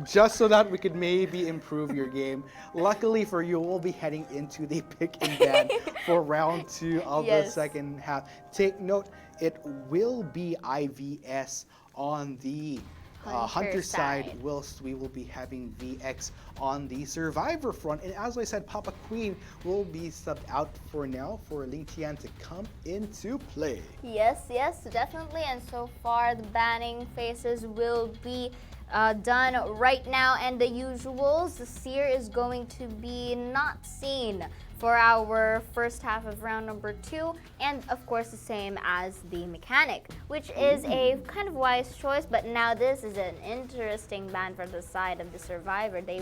Just so that we could maybe improve your game, luckily for you, we'll be heading into the pick and ban for round 2 of the second half. Take note, it will be IVS on the Hunter side, whilst we will be having VX on the Survivor front. And as I said, Papa Queen will be subbed out for now for Ling Tian to come into play. Yes, definitely. And so far, the banning phases will be done right now. And the usuals, the Seer is going to be not seen for our first half of round number 2, and of course the same as the Mechanic, which is a kind of wise choice. But now this is an interesting ban from the side of the Survivor. We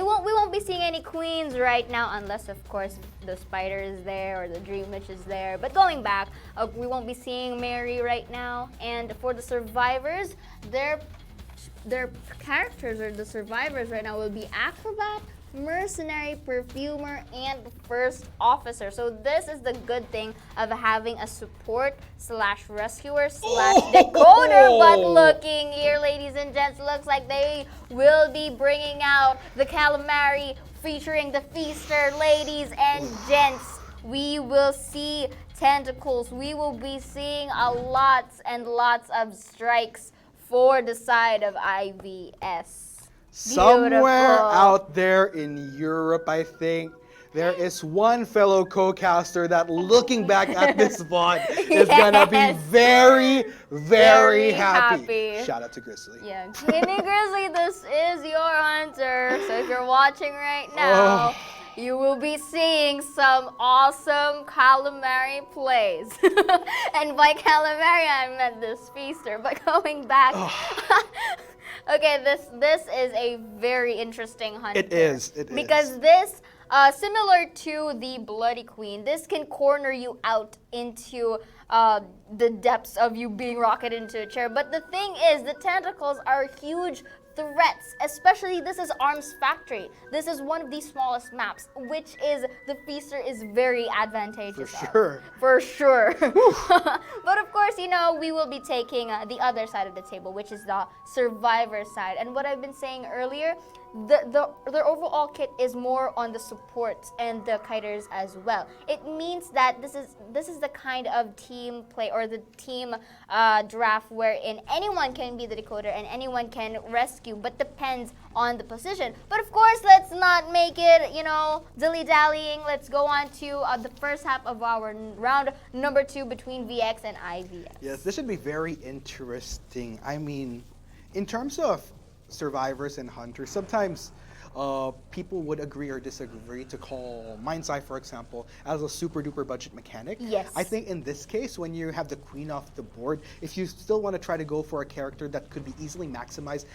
won't be seeing any queens right now, unless of course the Spider is there or the Dream Witch is there. But going back, we won't be seeing Mary right now. And for the Survivors, their characters or the Survivors right now will be Acrobat, Mercenary, Perfumer, and First Officer. So this is the good thing of having a support / rescuer / decoder. But looking here, ladies and gents, looks like they will be bringing out the Calamari featuring the Feaster. Ladies and gents, we will see tentacles. We will be seeing lots and lots of strikes for the side of IVS. Somewhere out there in Europe, I think, there is one fellow co-caster that looking back at this VOD is gonna be very, very happy. Shout out to Grizzly. Yeah, Kenny Grizzly, this is your hunter. So if you're watching right now, you will be seeing some awesome Calamari plays. And by Calamari, I meant this Feaster. But going back, okay, this is a very interesting hunter. It is. Because this, similar to the Bloody Queen, this can corner you out into the depths of you being rocketed into a chair. But the thing is, the tentacles are huge threats, especially this is Arms Factory. This is one of the smallest maps, which is the Feaster is very advantageous. For sure. But of course, you know, we will be taking the other side of the table, which is the Survivor side. And what I've been saying earlier, their overall kit is more on the supports and the kiters as well. It means that this is the kind of team play or the team draft wherein anyone can be the decoder and anyone can rescue, but depends on the position. But of course, let's not make it, dilly-dallying. Let's go on to the first half of our round number 2 between VX and IVX. Yes, this should be very interesting. I mean, in terms of survivors and hunters, sometimes people would agree or disagree to call Mind's Eye, for example, as a super duper budget mechanic. Yes. I think in this case, when you have the queen off the board, if you still want to try to go for a character that could be easily maximized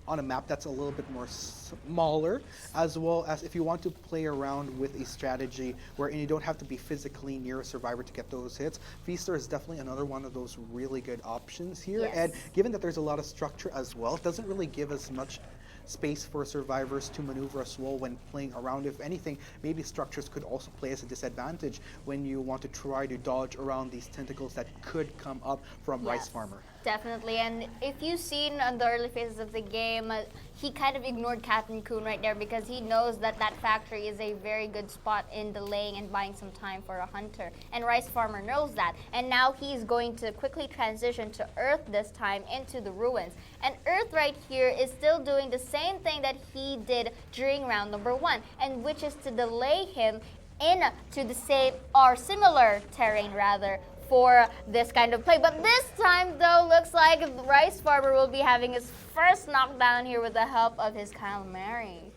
on a map that's a little bit more smaller, as well as if you want to play around with a strategy wherein you don't have to be physically near a survivor to get those hits, Feaster is definitely another one of those really good options here. Yes. And given that there's a lot of structure as well, it doesn't really give as much space for survivors to maneuver as well when playing around. If anything, maybe structures could also play as a disadvantage when you want to try to dodge around these tentacles that could come up from Rice Farmer. Definitely, and if you've seen on the early phases of the game, he kind of ignored Captain Coon right there because he knows that that factory is a very good spot in delaying and buying some time for a hunter. And Rice Farmer knows that, and now he's going to quickly transition to Earth this time into the ruins. And Earth right here is still doing the same thing that he did during round number 1, and which is to delay him into the same or similar terrain rather for this kind of play. But this time though, looks like Rice Farmer will be having his first knockdown here with the help of his Calamari.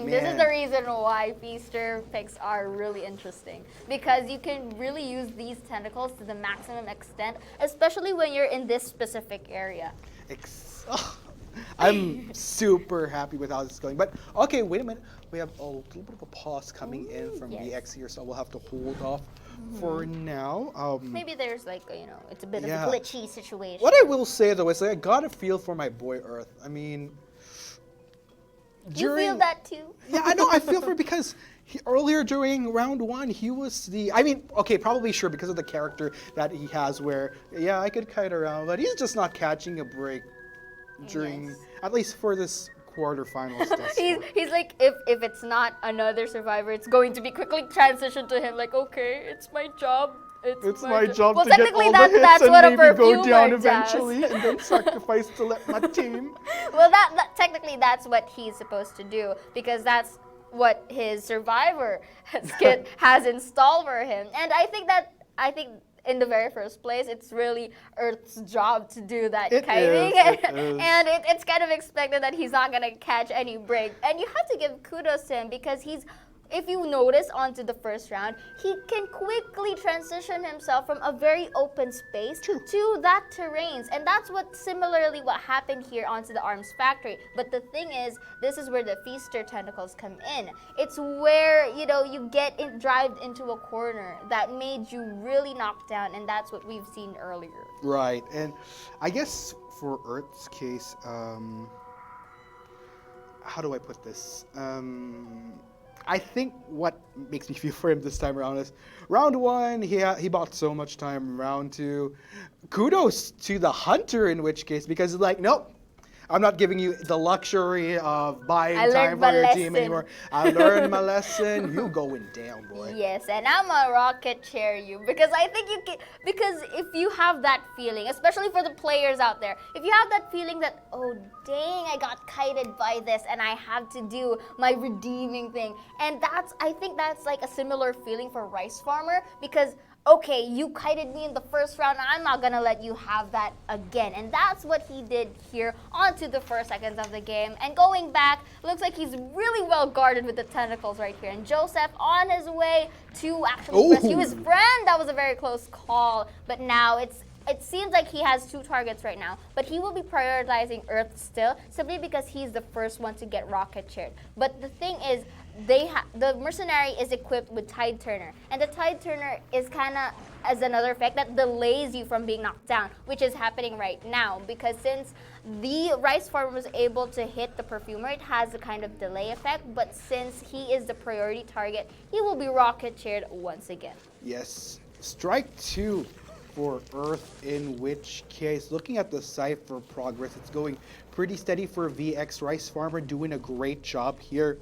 This is the reason why Feaster picks are really interesting, because you can really use these tentacles to the maximum extent, especially when you're in this specific area. I'm super happy with how this is going. But okay, wait a minute. We have a little bit of a pause coming in from VX here, so we'll have to hold off for now. Maybe there's it's a bit of a glitchy situation. What I will say though is I got a feel for my boy Earth. I mean, you feel that too? Yeah, I know. I feel for because earlier during round 1, he was probably sure because of the character that he has where, I could kite around, but he's just not catching a break during, at least for this quarterfinals stuff. He's like, if it's not another survivor, it's going to be quickly transitioned to him. Like, okay, it's my job. It's my job well, to get all the hits that's and what a maybe go perfumer down does. eventually and then sacrifice to let my team. Well, technically that's what he's supposed to do, because that's what his survivor skit has installed for him. And I think in the very first place, it's really Earth's job to do that kiting. And it's kind of expected that he's not going to catch any break. And you have to give kudos to him because if you notice onto the first round, he can quickly transition himself from a very open space to that terrains. And that's what happened here onto the Arms Factory. But the thing is, this is where the Feaster tentacles come in. It's where, you get driven into a corner that made you really knocked down, and that's what we've seen earlier. Right, and I guess for Earth's case, how do I put this? I think what makes me feel for him this time around is round 1, he bought so much time. Round 2, kudos to the hunter in which case, because he's like, nope, I'm not giving you the luxury of buying time for your team anymore. I learned my lesson. You going down, boy. Yes, and I'm a rocket chair you, because I think you can, because if you have that feeling, especially for the players out there, if you have that feeling that, oh dang, I got kited by this and I have to do my redeeming thing, and I think that's like a similar feeling for Rice Farmer, because okay, you kited me in the first round, I'm not gonna let you have that again. And that's what he did here onto the first seconds of the game. And going back, looks like he's really well guarded with the tentacles right here. And Joseph on his way to actually rescue his friend. That was a very close call. But now it seems like he has 2 targets right now, but he will be prioritizing Earth still, simply because he's the first one to get rocket chaired. But the thing is, the mercenary is equipped with Tide Turner, and the Tide Turner is kind of as another effect that delays you from being knocked down, which is happening right now, because since the Rice Farmer was able to hit the Perfumer, it has a kind of delay effect, but since he is the priority target, he will be rocket chaired once again. Yes, strike 2 for Earth, in which case, looking at the Cypher progress, it's going pretty steady for VX. Rice Farmer doing a great job here.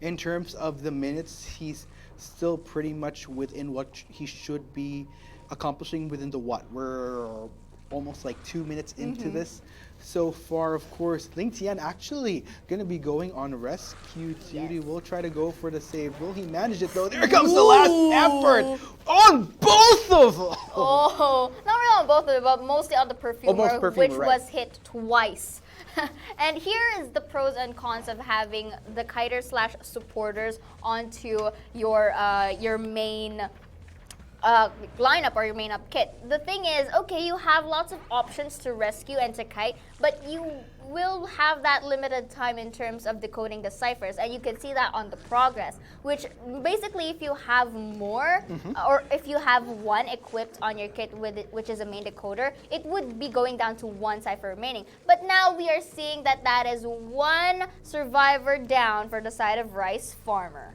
In terms of the minutes, he's still pretty much within what he should be accomplishing within the what? We're almost like 2 minutes into this so far. Of course, Ling Tian actually going to be going on rescue duty. Will try to go for the save. Will he manage it though? There comes the last effort on both of them. Oh, not really on both of them, but mostly on the perfumer, which was hit twice. And here is the pros and cons of having the kiters slash supporters onto your main lineup or your main up kit. The thing is, okay, you have lots of options to rescue and to kite, but you will have that limited time in terms of decoding the ciphers, and you can see that on the progress, which basically if you have more or if you have one equipped on your kit with it, which is a main decoder, it would be going down to one cipher remaining. But now we are seeing that that is one survivor down for the side of Rice Farmer.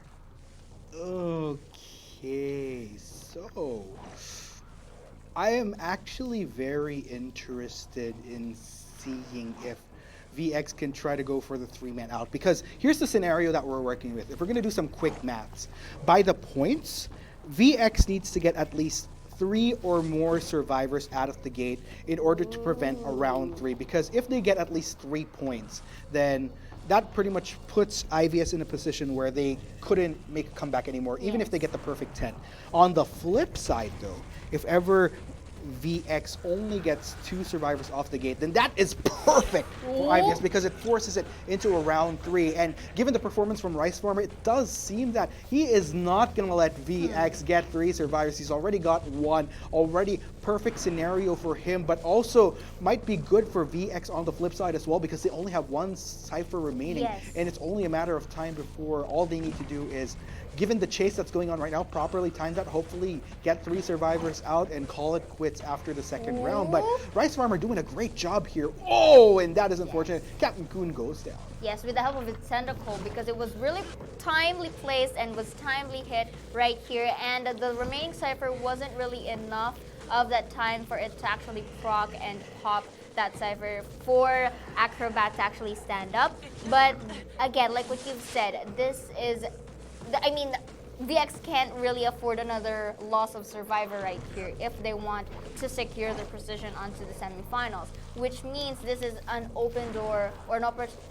Okay, so I am actually very interested in seeing if VX can try to go for the 3-man out, because here's the scenario that we're working with. If we're going to do some quick maths, by the points, VX needs to get at least 3 or more survivors out of the gate in order to prevent a round 3, because if they get at least 3 points, then that pretty much puts IVS in a position where they couldn't make a comeback anymore, even if they get the perfect 10. On the flip side though, if ever VX only gets 2 survivors off the gate, then that is perfect for IVS, because it forces it into a round 3. And given the performance from Rice Farmer, it does seem that he is not going to let VX get 3 survivors. He's already got 1, already perfect scenario for him, but also might be good for VX on the flip side as well, because they only have 1 cipher remaining, and it's only a matter of time before all they need to do is, given the chase that's going on right now, properly time that, hopefully get 3 survivors out and call it quits after the second round. But Rice Farmer doing a great job here. Oh, and that is unfortunate. Captain Coon goes down. Yes, with the help of its tentacle, because it was really timely placed and was timely hit right here, and the remaining cipher wasn't really enough of that time for it to actually proc and pop that cipher for Acrobat to actually stand up. But again, like what you've said, this is, I mean, VX can't really afford another loss of survivor right here if they want to secure their position onto the semifinals, which means this is an open door, or an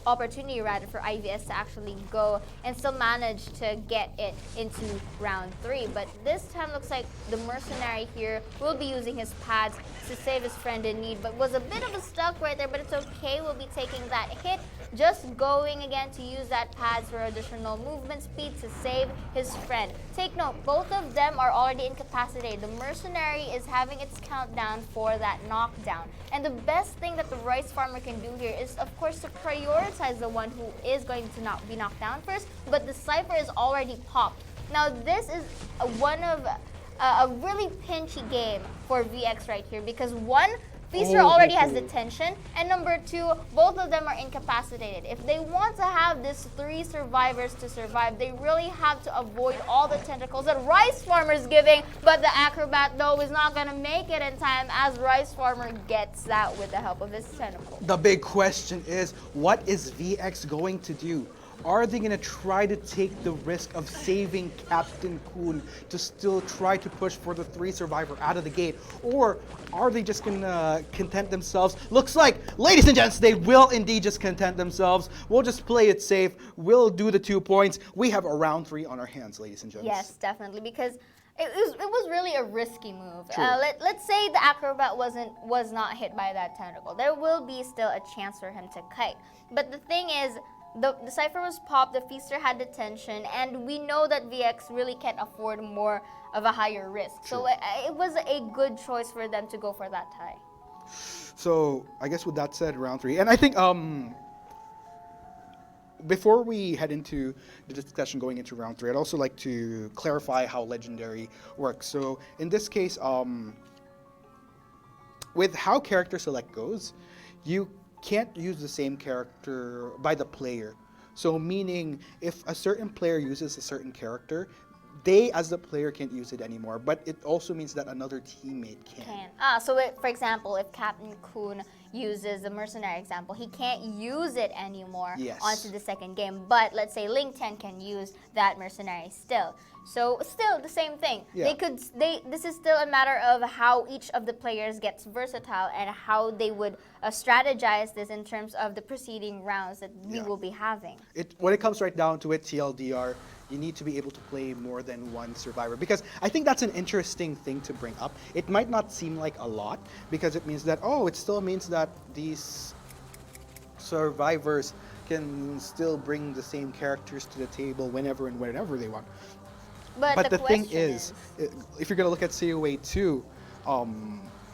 opportunity rather, for IVS to actually go and still manage to get it into round 3. But this time looks like the mercenary here will be using his pads to save his friend in need, but was a bit of a stuck right there, but it's okay. We'll be taking that hit, just going again to use that pads for additional movement speed to save his friend. Take note, both of them are already incapacitated. The mercenary is having its countdown for that knockdown. And the best thing that the Rice Farmer can do here is, of course, to prioritize the one who is going to not be knocked down first, but the cipher is already popped. Now, this is one of a really pinchy game for VX right here, because one, Feaster already has detention, and number 2, both of them are incapacitated. If they want to have this 3 survivors to survive, they really have to avoid all the tentacles that Rice Farmer is giving, but the Acrobat, though, is not going to make it in time as Rice Farmer gets that with the help of his tentacle. The big question is, what is VX going to do? Are they going to try to take the risk of saving Captain Coon to still try to push for the 3 survivor out of the gate? Or are they just going to content themselves? Looks like, ladies and gents, they will indeed just content themselves. We'll just play it safe. We'll do the 2 points. We have a round 3 on our hands, ladies and gents. Yes, definitely, because it was really a risky move. Let's say the Acrobat was not hit by that tentacle. There will be still a chance for him to kite. But the thing is, the cipher was popped, the Feaster had detention, and we know that VX really can't afford more of a higher risk. So it was a good choice for them to go for that tie. So I guess with that said, round 3. And I think before we head into the discussion going into round 3, I'd also like to clarify how Legendary works. So in this case, with how character select goes, you can't use the same character by the player. So meaning, if a certain player uses a certain character, they as the player can't use it anymore, but it also means that another teammate can. So for example, if Captain Kun uses the mercenary example, he can't use it anymore Yes. onto the second game. But let's say Ling 10 can use that mercenary still. So still the same thing. Yeah. This is still a matter of how each of the players gets versatile and how they would strategize this in terms of the preceding rounds that we will be having. When it comes right down to it, TLDR, you need to be able to play more than one survivor, because I think that's an interesting thing to bring up. It might not seem like a lot, because it means that, it still means that these survivors can still bring the same characters to the table whenever and whenever they want. But the thing is, if you're going to look at COA2,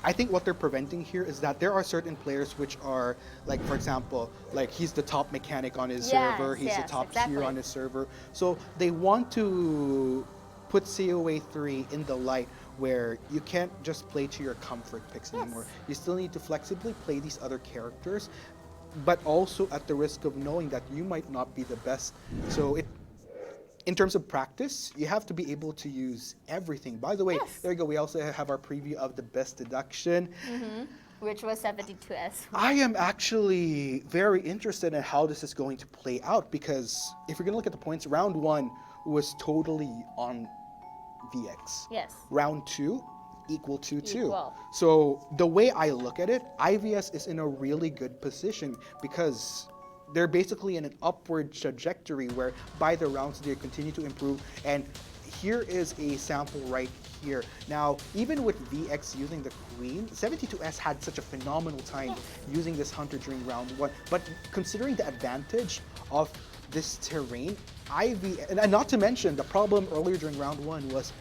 I think what they're preventing here is that there are certain players which are, like, for example, like he's the top mechanic on his server, he's the top tier on his server. So they want to put COA3 in the light where you can't just play to your comfort picks anymore. You still need to flexibly play these other characters, but also at the risk of knowing that you might not be the best. So in terms of practice, you have to be able to use everything. By the way, there you go. We also have our preview of the best deduction. Which was 72S. I am actually very interested in how this is going to play out, because if you're going to look at the points, round 1 was totally on VX. Yes. Round 2 equal to 2. Equal. So the way I look at it, IVS is in a really good position because they're basically in an upward trajectory where by the rounds they continue to improve. And here is a sample right here. Now, even with VX using the Queen, 72S had such a phenomenal time using this Hunter during round 1. But considering the advantage of this terrain, and not to mention the problem earlier during round 1 was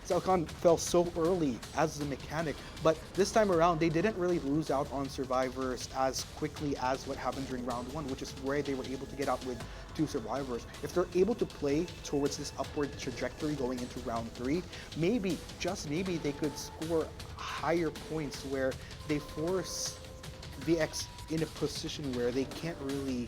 Salcon fell so early as the mechanic, but this time around they didn't really lose out on survivors as quickly as what happened during round 1, which is where they were able to get out with 2 survivors. If they're able to play towards this upward trajectory going into round 3, maybe, just maybe, they could score higher points where they force VX in a position where they can't really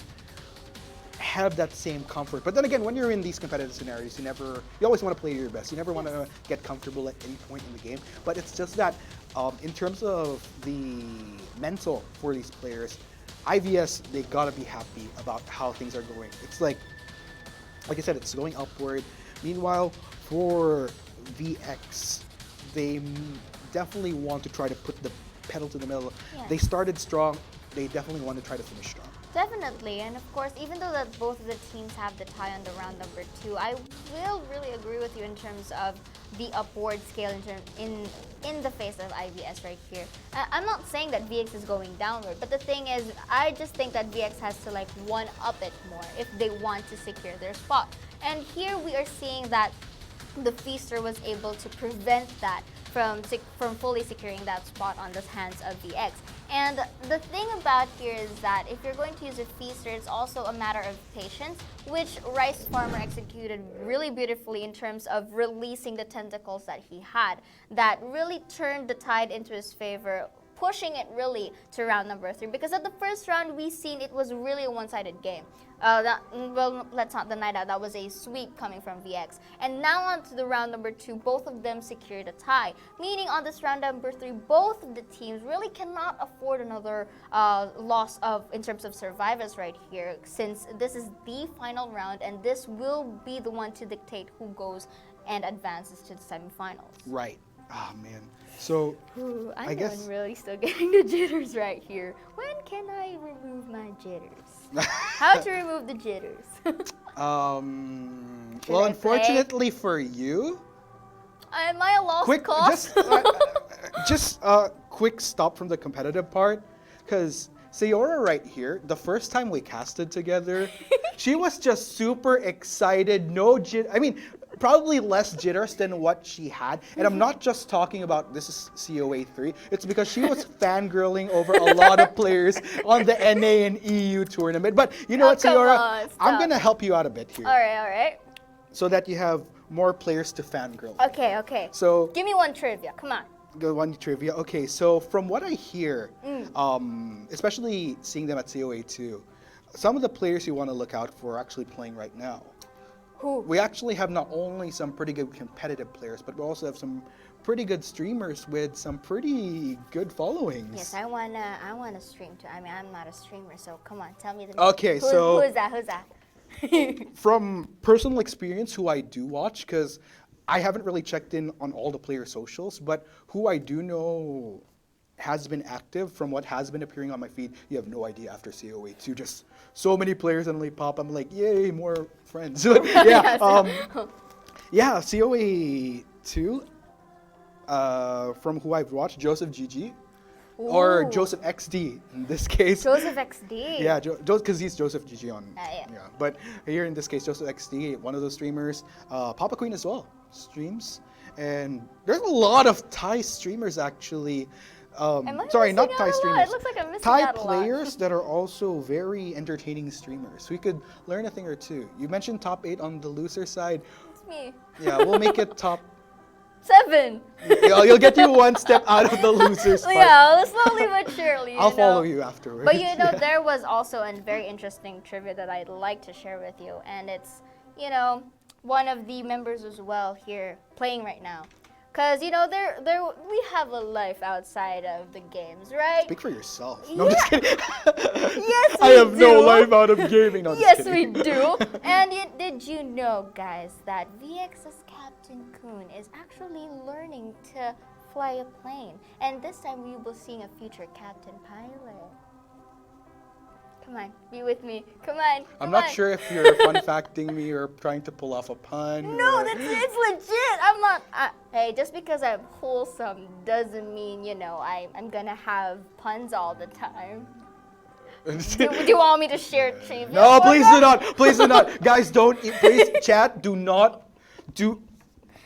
have that same comfort. But then again, when you're in these competitive scenarios, you always want to play your best. You never want to get comfortable at any point in the game. But it's just that in terms of the mental for these players, IVS, they gotta be happy about how things are going. It's like I said, it's going upward. Meanwhile, for VX, they definitely want to try to put the pedal to the metal. Yeah. They started strong. They definitely want to try to finish strong. Definitely, and of course, even though that both of the teams have the tie on the round number 2, I will really agree with you in terms of the upward scale in the face of IVS right here. I'm not saying that VX is going downward, but the thing is, I just think that VX has to like one-up it more if they want to secure their spot. And here we are seeing that the Feaster was able to prevent that from fully securing that spot on the hands of VX. And the thing about here is that if you're going to use a Feaster, it's also a matter of patience, which Rice Farmer executed really beautifully in terms of releasing the tentacles that he had, that really turned the tide into his favor, pushing it really to round number 3. Because at the first round, we seen it was really a one-sided game. Well, let's not deny that. That was a sweep coming from VX. And now on to the round number 2, both of them secured a tie. Meaning on this round number 3, both of the teams really cannot afford another loss in terms of survivors right here, since this is the final round and this will be the one to dictate who goes and advances to the semifinals. Right. Ah, man. So, I guess I'm really still getting the jitters right here. When can I remove my jitters? How to remove the jitters? well, I unfortunately for you, am I a lost cause? just quick stop from the competitive part, because Sayora right here, the first time we casted together, she was just super excited. Probably less jitters than what she had. And I'm not just talking about this is COA3. It's because she was fangirling over a lot of players on the NA and EU tournament. But you know what, Sayora? I'm going to help you out a bit here. All right. So that you have more players to fangirl. Okay. So give me one trivia. Come on. One trivia. Okay, so from what I hear, especially seeing them at COA2, some of the players you want to look out for are actually playing right now. Who? We actually have not only some pretty good competitive players, but we also have some pretty good streamers with some pretty good followings. Yes, I wanna stream too. I mean, I'm not a streamer, so come on, tell me the Okay, so- who's that? Who's that? From personal experience, who I do watch, because I haven't really checked in on all the player socials, but who I do know has been active from what has been appearing on my feed, you have no idea after COA2, just so many players suddenly pop. I'm like, yay, more friends. Yeah, COA2, from who I've watched, Joseph GG, or Ooh. Joseph XD in this case. Joseph XD. Yeah, because he's Joseph GG on. Yeah. But here in this case, Joseph XD, one of those streamers. Papa Queen as well streams, and there's a lot of Thai streamers actually. Am I Sorry, not missing Thai out a lot? streamers. It looks like I'm missing Thai out a lot. players that are also very entertaining streamers. We could learn a thing or two. You mentioned top 8 on the loser side. It's me. Yeah, we'll make it top. 7. You'll get you one step out of the losers part. Yeah, slowly but surely. I'll know. follow you afterwards. But you know, Yeah. there was also a very interesting trivia that I'd like to share with you, and it's, you know, one of the members as well here playing right now. Because, you know, we have a life outside of the games, right? Speak for yourself. No, I'm just Yeah. kidding. Yes, I we have no do. life out of gaming. No, Yes, just we kidding. do. And did you know, guys, that VX's Captain Kun is actually learning to fly a plane? And this time we will be seeing a future Captain Pilot. Come on, be with me. Come on. I'm come not on. sure if you're fun facting me or trying to pull off a pun. No, or- it's legit. I'm not. Hey, just because I'm wholesome doesn't mean, you know, I'm gonna have puns all the time. Do you want me to share trivia? No, for please that? do not. Please do not. Guys, don't. Please, chat, do not.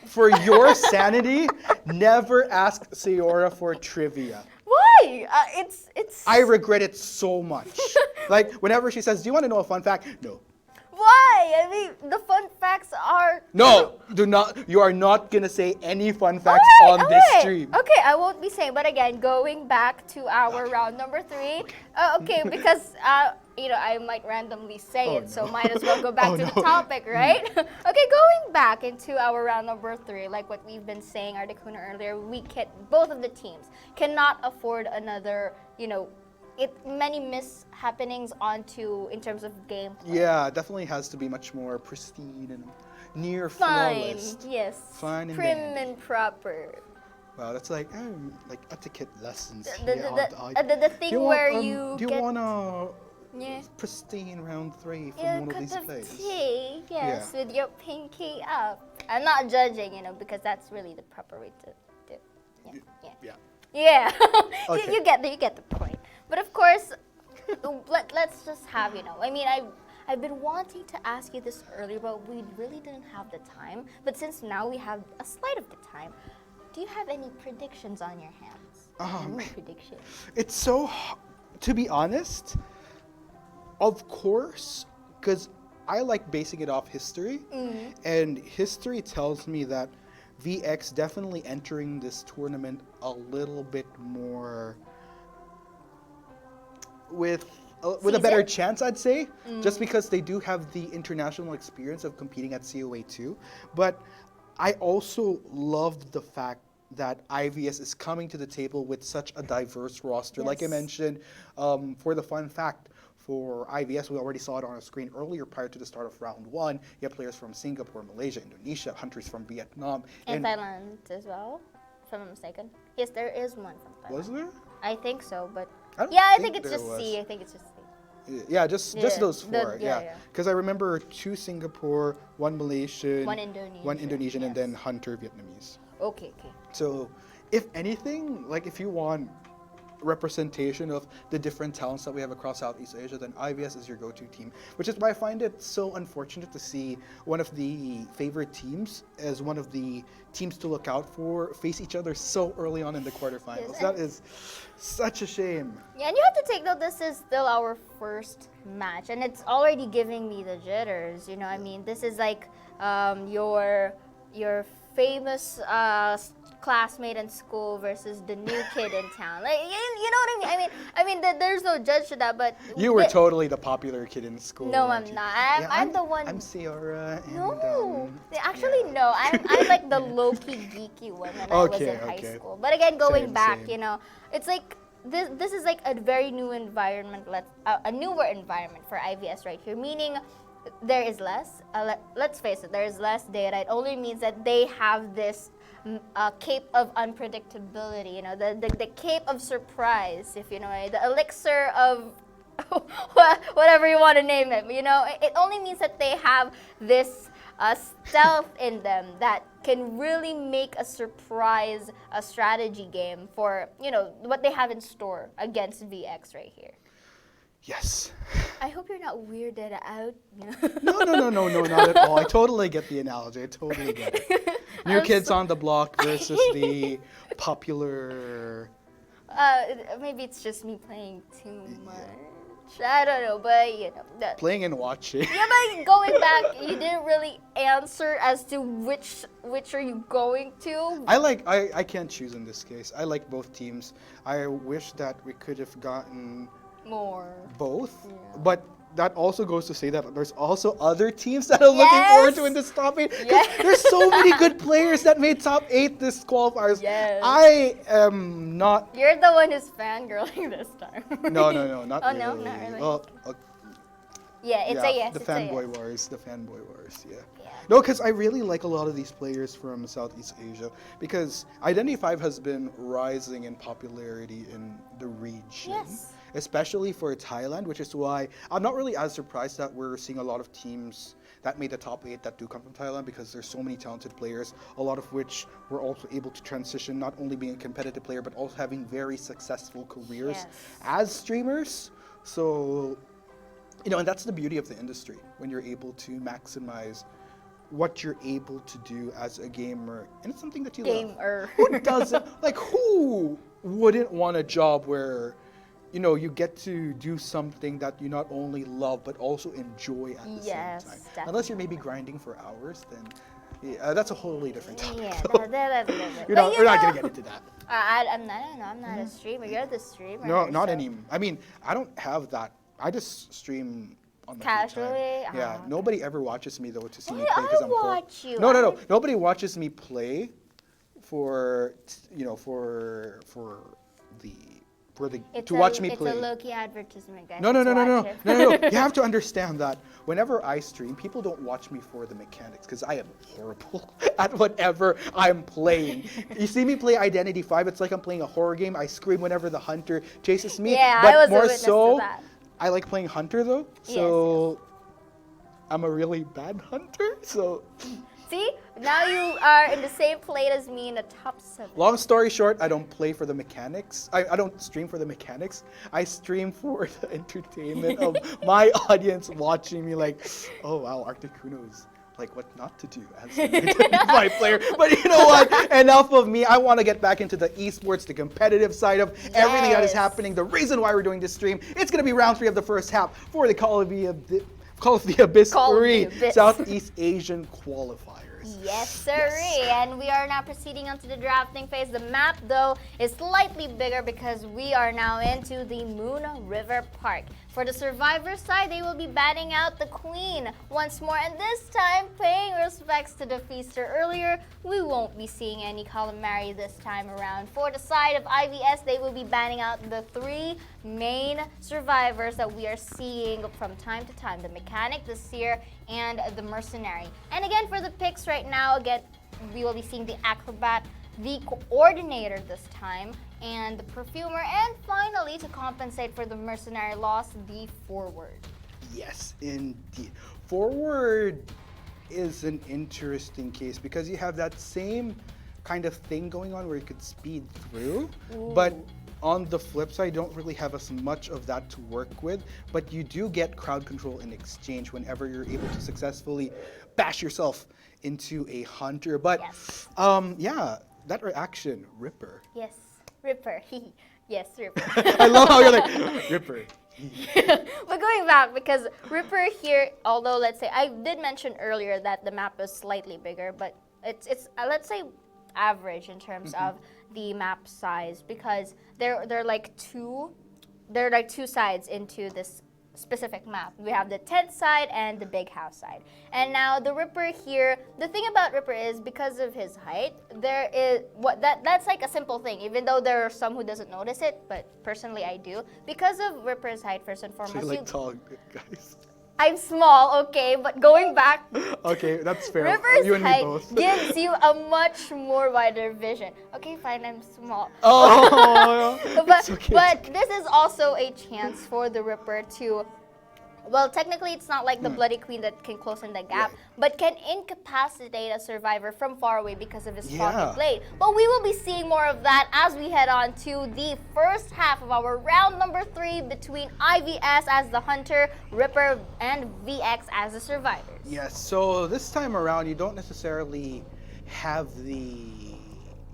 For your sanity, never ask Sayora for trivia. Why? It's. I regret it so much. Like, whenever she says, do you want to know a fun fact? No. Why? I mean, the fun facts are. No, do not. You are not going to say any fun facts on this Alright. stream. Okay, I won't be saying. But again, going back to our round number 3. Okay, because you know, I might randomly say Oh, it, so no. might as well go back Oh, to the no. topic, right? Okay, going back into our round number 3, like what we've been saying, Articuno earlier, both of the teams cannot afford another, you know, many mishappenings in terms of gameplay. Yeah, it definitely has to be much more pristine and near Fine, flawless. yes. Fine and Prim dandy. and proper. Wow, that's like etiquette lessons. The- here the- on the thing Do you where want, you do you get- want a Yeah. pristine round 3 from Yeah, one of cup these of plays? tea, yes, Yeah. with your pinky up. I'm not judging, you know, because that's really the proper way to do. Yeah. Yeah. Yeah. Okay. you get the point. But of course, let's just have, you know, I mean, I've been wanting to ask you this earlier, but we really didn't have the time. But since now we have a slight of the time, do you have any predictions on your hands? Any predictions? It's so, to be honest, of course, because I like basing it off history, and history tells me that VX definitely entering this tournament a little bit more with a better Seasoned? chance, I'd say, just because they do have the international experience of competing at COA2. But I also loved the fact that IVS is coming to the table with such a diverse roster. Like I Yes. mentioned, for the fun fact, for IVS, we already saw it on our screen earlier prior to the start of round 1. You have players from Singapore, Malaysia, Indonesia, hunters from Vietnam. And Thailand as well, if I'm not mistaken. Yes, there is one from Thailand. Was there? I think so, but I don't yeah, I think it's there just was. C. I think it's just C. Yeah, just Yeah, those the- 4. yeah, Yeah, yeah. because I remember 2 Singapore, 1 Malaysian, One Indonesian, 1 Indonesian, and yes. then hunter Vietnamese. Okay. So, if anything, like if you want representation of the different talents that we have across Southeast Asia, then IVS is your go-to team. Which is why I find it so unfortunate to see one of the favorite teams as one of the teams to look out for face each other so early on in the quarterfinals. Yes, That is such a shame. Yeah, and you have to take note, this is still our first match, and it's already giving me the jitters. You know, I mean, this is like your famous classmate in school versus the new kid in town. Like, you know what I mean? I mean, there's no judge to that, but You were totally the popular kid in school. No, weren't I'm you? not. Yeah, I'm the one. I'm Ciara. And, No, actually, yeah. no. I'm like the low-key geeky one when I was in high school. But again, going Same, back, same. you know, it's like this is like a very new environment. A newer environment for IVS right here, meaning there is less. Let's face it, there is less data. It only means that they have this cape of unpredictability. You know, the cape of surprise, if you know, the elixir of whatever you want to name it. You know, it only means that they have this stealth in them that can really make a surprise a strategy game for, you know, what they have in store against VX right here. Yes. I hope you're not weirded out. No, not at all. I totally get the analogy. I totally get it. New kids on the block versus the popular. Maybe it's just me playing too much. I don't know, but you know. Playing and watching. Yeah, but going back, you didn't really answer as to which are you going to. I can't choose in this case. I like both teams. I wish that we could have gotten More. both, Yeah. but that also goes to say that there's also other teams that I'm looking forward to in this top 8. 'Cause Yes. there's so many good players that made top 8 this qualifiers. Yes. I am not. You're the one who's fangirling this time. No, not Oh, really. no, not really. Well, Yeah, it's yeah, a yes. the it's a fanboy yes. wars, the fanboy wars, yeah. Yeah. No, because I really like a lot of these players from Southeast Asia because Identity 5 has been rising in popularity in the region. Yes. Especially for Thailand, which is why I'm not really as surprised that we're seeing a lot of teams that made the top 8 that do come from Thailand because there's so many talented players, a lot of which were also able to transition, not only being a competitive player, but also having very successful careers Yes. as streamers. So, you know, and that's the beauty of the industry, when you're able to maximize what you're able to do as a gamer. And it's something that you love. Gamer. Who doesn't, like, who wouldn't want a job where, you know, you get to do something that you not only love, but also enjoy at the Yes, same time. definitely. Unless you're maybe grinding for hours, then yeah, that's a wholly different topic. Yeah, though. that's a little bit. We're But not, you we're not know, gonna get into that. I'm not a streamer. You're the streamer. No, not so- any. I mean, I don't have that. I just stream on my free time. Casually? Yeah, Ah, nobody ever watches me though to see me Why, play because I I'm poor. watch you. No. Nobody watches me play for you know for the to watch me play. It's a low-key advertisement, guys. No. Let's watch it. You have to understand that whenever I stream, people don't watch me for the mechanics because I am horrible at whatever I'm playing. You see me play Identity 5, it's like I'm playing a horror game. I scream whenever the hunter chases me. Yeah, but I was a more witness so, to that. I like playing hunter though. So I'm a really bad hunter. So See, now you are in the same plate as me in the top 7. long story short, I don't play for the mechanics. I don't stream for the mechanics. I stream for the entertainment of my audience watching me like, oh wow, Articuno's like what not to do as an Identify player. But you know what? Enough of me. I want to get back into the esports, the competitive side of everything that is Yes. happening. The reason why we're doing this stream, it's going to be round 3 of the first half for the Call of the Abyss Call of the 3 Abyss. Southeast Asian qualifiers. Yes, sirree. And we are now proceeding onto the drafting phase. The map, though, is slightly bigger because we are now into the Moon River Park. For the Survivor side, they will be batting out the Queen once more, and this time paying respects to the Feaster. Earlier, we won't be seeing any Calamari this time around. For the side of IVS, they will be batting out the 3 main survivors that we are seeing from time to time: the Mechanic, the Seer, and the Mercenary. And again, for the picks right now, again, we will be seeing the Acrobat, the Coordinator this time, and the Perfumer, and finally, to compensate for the Mercenary loss, the Forward. Yes, indeed. Forward is an interesting case because you have that same kind of thing going on where you could speed through, but on the flip side, you don't really have as much of that to work with, but you do get crowd control in exchange whenever you're able to successfully bash yourself into a hunter. But Yes. yeah, that reaction, Ripper. Yes, Ripper. Yes, Ripper. I love how you're like, Ripper. But going back, because Ripper here, although let's say I did mention earlier that the map is slightly bigger, but it's let's say average in terms of the map size, because they're like two sides into this specific map. We have the tent side and the big house side. And now the Ripper here, the thing about Ripper is because of his height, there is that's like a simple thing, even though there are some who doesn't notice it, but personally I do. Because of Ripper's height, first and foremost, So you like tall guys. I'm small, okay, but going back, Okay, that's fair. Ripper's You and me height both. gives you a much more wider vision. Okay, fine, I'm small. Oh, but it's okay. but this is also a chance for the Ripper to, well, technically it's not like the Bloody Queen that can close in the gap, but can incapacitate a survivor from far away because of his foggy blade. But we will be seeing more of that as we head on to the first half of our round number 3 between IVS as the hunter, Ripper, and VX as the survivors. Yes, so this time around, you don't necessarily have the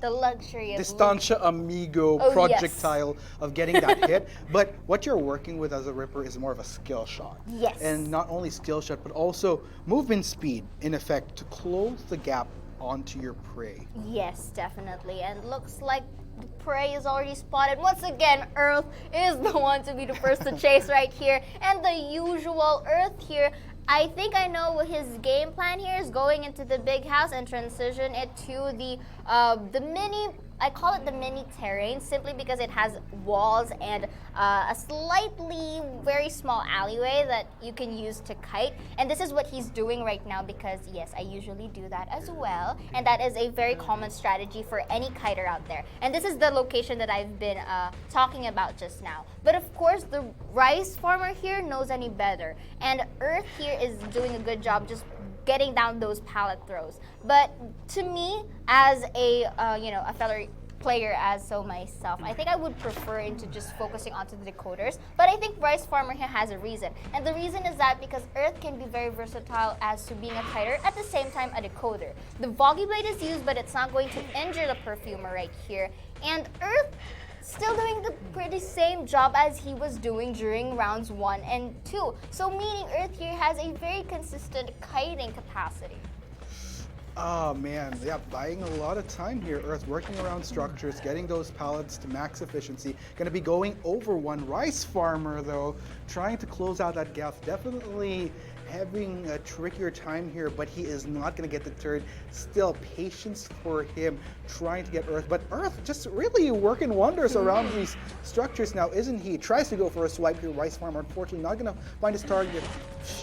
luxury of Distancia Amigo Oh, projectile of getting that hit, but what you're working with as a Ripper is more of a skill shot. Yes. And not only skill shot, but also movement speed, in effect, to close the gap onto your prey. Yes, definitely. And looks like the prey is already spotted. Once again, Earth is the one to be the first to chase right here. And the usual Earth here, I think I know what his game plan here is, going into the big house and transition it to the mini, I call it the mini terrain simply because it has walls and a slightly very small alleyway that you can use to kite. And this is what he's doing right now because, yes, I usually do that as well. And that is a very common strategy for any kiter out there. And this is the location that I've been talking about just now. But of course, the rice farmer here knows any better. And Earth here is doing a good job just getting down those pallet throws. But to me, as a a fellow player as so myself, I think I would prefer into just focusing onto the decoders. But I think Rice Farmer here has a reason. And the reason is that because Earth can be very versatile as to being a kiter, at the same time a decoder. The Foggy Blade is used, but it's not going to injure the Perfumer right here. And Earth still doing the pretty same job as he was doing during rounds 1 and 2. So meaning Earth here has a very consistent kiting capacity. Oh man, yeah, buying a lot of time here. Earth working around structures, getting those pallets to max efficiency. Gonna be going over one. Rice Farmer though, trying to close out that gap. Definitely having a trickier time here, but he is not gonna get deterred. Still, patience for him trying to get Earth. But Earth just really working wonders around these structures now, isn't he? Tries to go for a swipe here. Rice Farmer, unfortunately, not gonna find his target.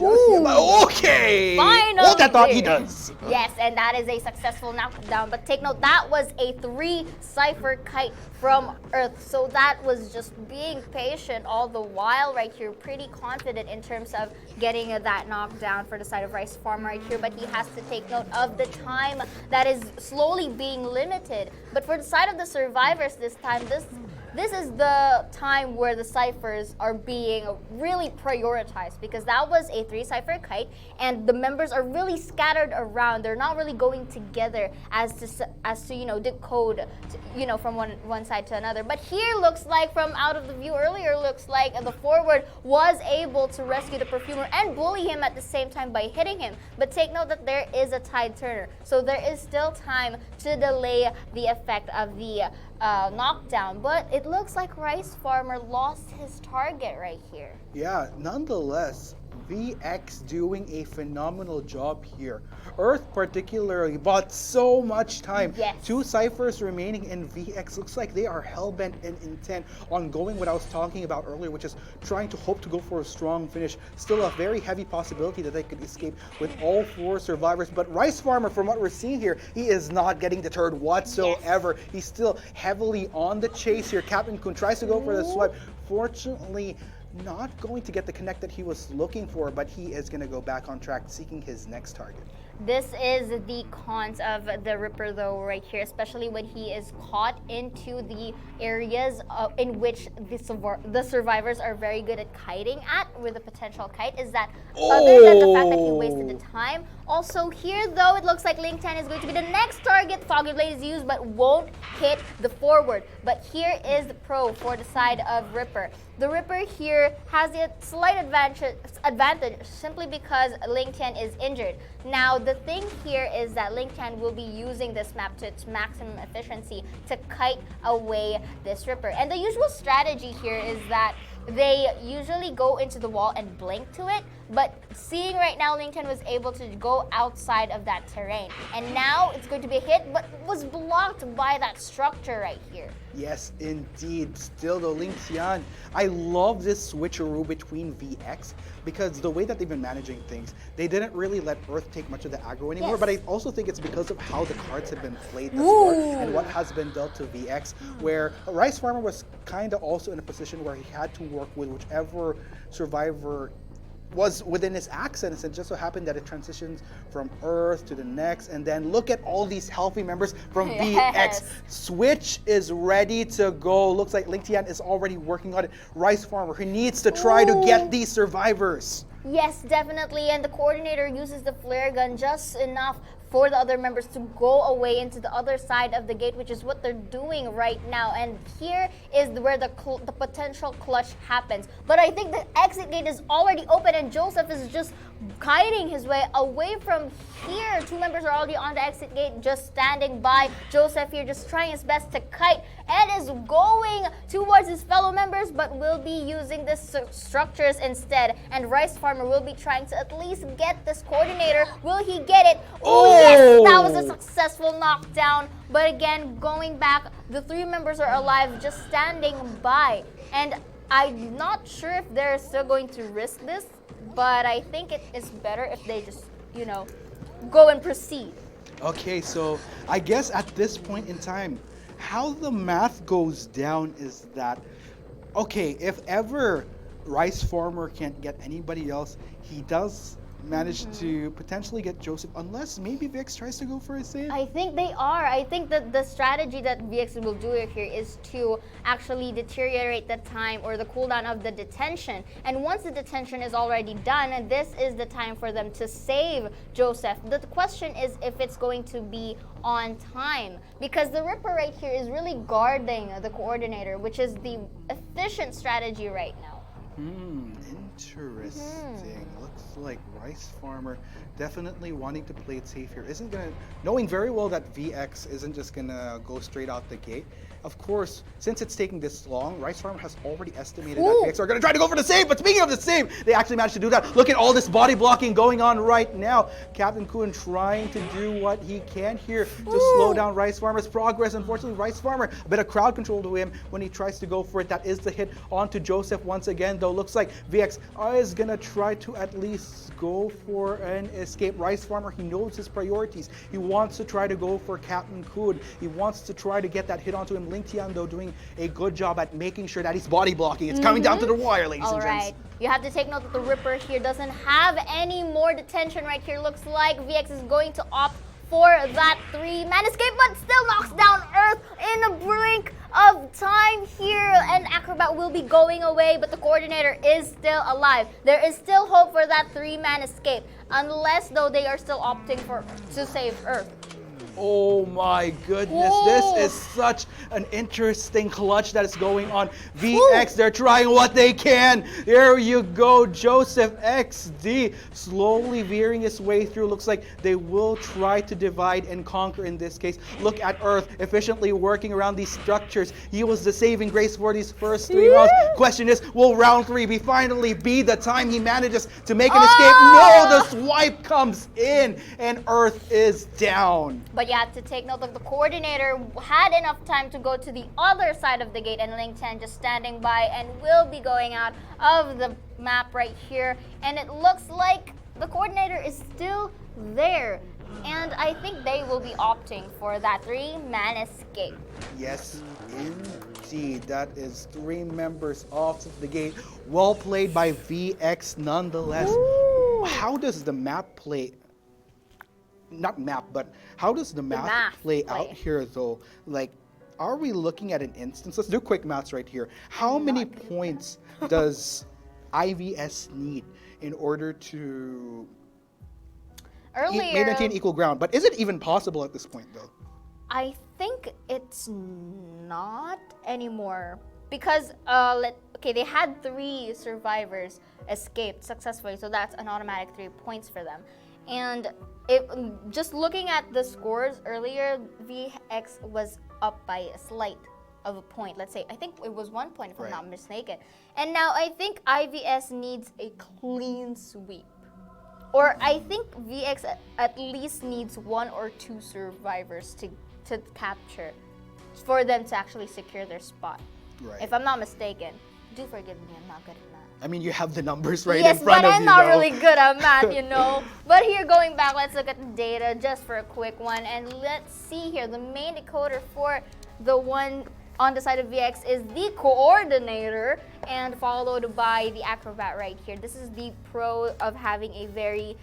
Okay! Finally! Hold that thought, he does. Yes, and that is a successful knockdown. But take note, that was a 3 cipher kite from Earth. So that was just being patient all the while right here. Pretty confident in terms of getting that knockdown for the side of Rice Farmer right here. But he has to take note of the time that is slowly being limited. But for the side of the survivors this time, this is the time where the ciphers are being really prioritized because that was a 3 cipher kite and the members are really scattered around. They're not really going together as to decode from one side to another. But here looks like from out of the view earlier looks like the forward was able to rescue the Perfumer and bully him at the same time by hitting him. But take note that there is a tide turner, so there is still time to delay the effect of the knockdown. But it looks like Rice Farmer lost his target right here. Yeah, nonetheless, VX doing a phenomenal job here. Earth particularly bought so much time. Yes. 2 ciphers remaining in VX. Looks like they are hell-bent and intent on going what I was talking about earlier, which is trying to hope to go for a strong finish. Still a very heavy possibility that they could escape with all 4 survivors. But Rice Farmer, from what we're seeing here, he is not getting deterred whatsoever. Yes. He's still heavily on the chase here. Captain Kun tries to go for the swipe. Fortunately, not going to get the connect that he was looking for, but he is going to go back on track, seeking his next target. This is the cons of the Ripper though right here, especially when he is caught into the areas in which the survivors are very good at kiting at with a potential kite, is that other than the fact that he wasted the time, also here though it looks like Ling Tan is going to be the next target. Foggy Blade is used but won't hit the forward. But here is the pro for the side of Ripper. the Ripper here has a slight advantage simply because Ling Tian is injured. Now, the thing here is that Ling Tian will be using this map to its maximum efficiency to kite away this Ripper. And the usual strategy here is that they usually go into the wall and blink to it, but seeing right now Ling Tian was able to go outside of that terrain. And now it's going to be a hit, but was blocked by that structure right here. Yes, indeed. Still though, Ling Tian, I love this switcheroo between VX because the way that they've been managing things, they didn't really let Earth take much of the aggro anymore, Yes. but I also think it's because of how the cards have been played thus far and what has been dealt to VX, where Rice Farmer was kind of also in a position where he had to work with whichever survivor was within his accents, and it just so happened that it transitions from Earth to the next, and then look at all these healthy members from Yes. VX. Switch is ready to go. Looks like Ling Tian is already working on it. Rice Farmer, he needs to try to get these survivors. Yes, definitely. And the coordinator uses the flare gun just enough for the other members to go away into the other side of the gate, which is what they're doing right now. And here is where the potential clutch happens. But I think the exit gate is already open and Joseph is just kiting his way away from here. Two members are already on the exit gate, just standing by. Joseph here just trying his best to kite and is going towards his fellow members, but will be using the structures instead. And Rice Farmer will be trying to at least get this coordinator. Will he get it? Oh, yes, that was a successful knockdown. But again, going back, the three members are alive, just standing by. And I'm not sure if they're still going to risk this, but I think it is better if they just, go and proceed. Okay, so I guess at this point in time, how the math goes down is that, okay, if ever Rice Farmer can't get anybody else, he does manage to potentially get Joseph, unless maybe VX tries to go for a save. I think they are. I think that the strategy that VX will do here is to actually deteriorate the time or the cooldown of the detention. And once the detention is already done, this is the time for them to save Joseph. The question is if it's going to be on time, because the Ripper right here is really guarding the coordinator, which is the efficient strategy right now. Interesting. Looks like Rice Farmer definitely wanting to play it safe here. Knowing very well that VX isn't just gonna go straight out the gate. Of course, since it's taking this long, Rice Farmer has already estimated that VX are gonna try to go for the save, but speaking of the save, they actually managed to do that. Look at all this body blocking going on right now. Captain Kuhn trying to do what he can here to slow down Rice Farmer's progress. Unfortunately, Rice Farmer, a bit of crowd control to him when he tries to go for it. That is the hit onto Joseph once again, though. Looks like VX is gonna try to at least go for an escape. Rice Farmer, he knows his priorities. He wants to try to go for Captain Kuhn. He wants to try to get that hit onto him. Ling Tian, though, doing a good job at making sure that he's body blocking. It's coming down to the wire, ladies and gents. Alright, you have to take note that the Ripper here doesn't have any more detention right here. Looks like VX is going to opt for that 3-man escape, but still knocks down Earth in a brink of time here. And Acrobat will be going away, but the coordinator is still alive. There is still hope for that 3-man escape, unless though they are still opting to save Earth. Oh my goodness, this is such an interesting clutch that is going on. VX, they're trying what they can. There you go, Joseph XD slowly veering his way through. Looks like they will try to divide and conquer in this case. Look at Earth efficiently working around these structures. He was the saving grace for these first 3 rounds. Question is, will round 3 finally be the time he manages to make an escape? No, the swipe comes in and Earth is down. But you have to take note that the coordinator had enough time to go to the other side of the gate, and Ling Tian just standing by and will be going out of the map right here. And it looks like the coordinator is still there. And I think they will be opting for that 3-man escape. Yes, indeed. That is 3 members off of the gate. Well played by VX nonetheless. How does the map play? Not map, but how does the math play out here though? Like, are we looking at an instance? Let's do quick maths right here. How many points does IVS need in order to maintain equal ground? But is it even possible at this point though? I think it's not anymore. Because okay, they had 3 survivors escaped successfully, so that's an automatic 3 points for them. And just looking at the scores earlier, VX was up by a slight of a point. Let's say, I think it was 1 point if I'm not mistaken. And now I think IVS needs a clean sweep. Or I think VX at least needs 1 or 2 survivors to capture for them to actually secure their spot. Right. If I'm not mistaken. Do forgive me, I'm not good at math. I mean, you have the numbers right Yes, in front but of I'm you. not though. really good at math, you know. But here, going back, let's look at the data just for a quick one. And let's see here, the main decoder for the one on the side of VX is the coordinator, and followed by the acrobat right here. This is the pro of having a very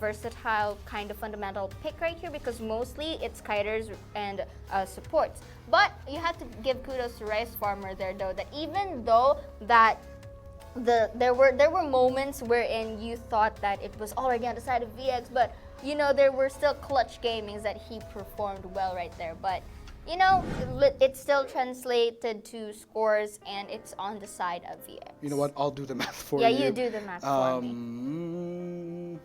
versatile kind of fundamental pick right here, because mostly it's kiters and supports. But you have to give kudos to Rice Farmer there, though, that even though that there were moments wherein you thought that it was already on the side of VX, but you know, there were still clutch gamings that he performed well right there. But you know, it still translated to scores, and it's on the side of VX. You know what? I'll do the math for Yeah, you. you do the math for me.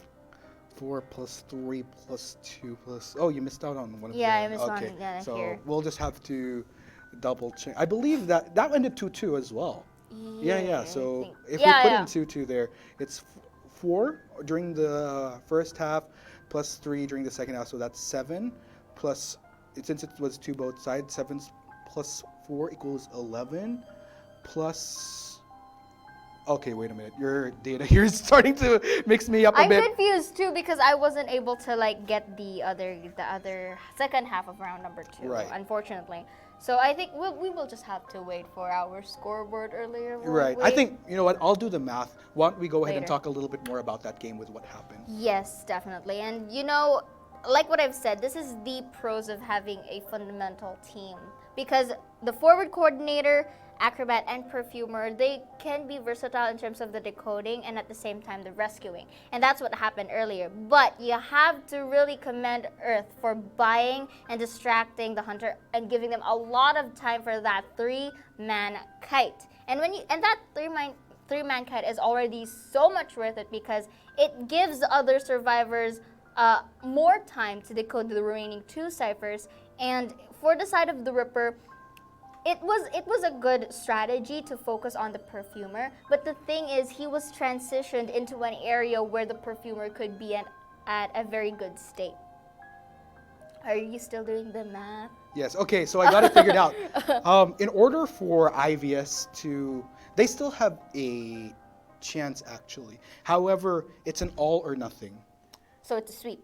4 plus 3 plus 2 plus... Oh, you missed out on one of Yeah, the... I missed on okay. so So we'll just have to double check. I believe that ended 2-2 as well. Yeah. So if we put in 2-2 there, it's 4 during the first half plus 3 during the second half. So that's 7 plus... Since it was 2 both sides, 7 plus 4 equals 11 plus... Okay, wait a minute. Your data here is starting to mix me up a bit. I'm confused too, because I wasn't able to like get the other second half of round number 2, Right. Unfortunately. So I think we will just have to wait for our scoreboard earlier. Right. I think, you know what, I'll do the math. Why don't we go ahead and Later. talk a little bit more about that game with what happened? Yes, definitely. And you know, like what I've said, this is the pros of having a fundamental team, because the forward coordinator, acrobat, and perfumer, they can be versatile in terms of the decoding and at the same time the rescuing. And that's what happened earlier. But you have to really commend Earth for buying and distracting the hunter and giving them a lot of time for that 3-man kite. And that 3-man kite is already so much worth it, because it gives the other survivors more time to decode the remaining 2 ciphers. And for the side of the Ripper, it was a good strategy to focus on the perfumer, but the thing is, he was transitioned into an area where the perfumer could be at a very good state. Are you still doing the math? Yes, okay, so I got it figured out. In order for IVS to... They still have a chance, actually. However, it's an all or nothing. So it's a sweep.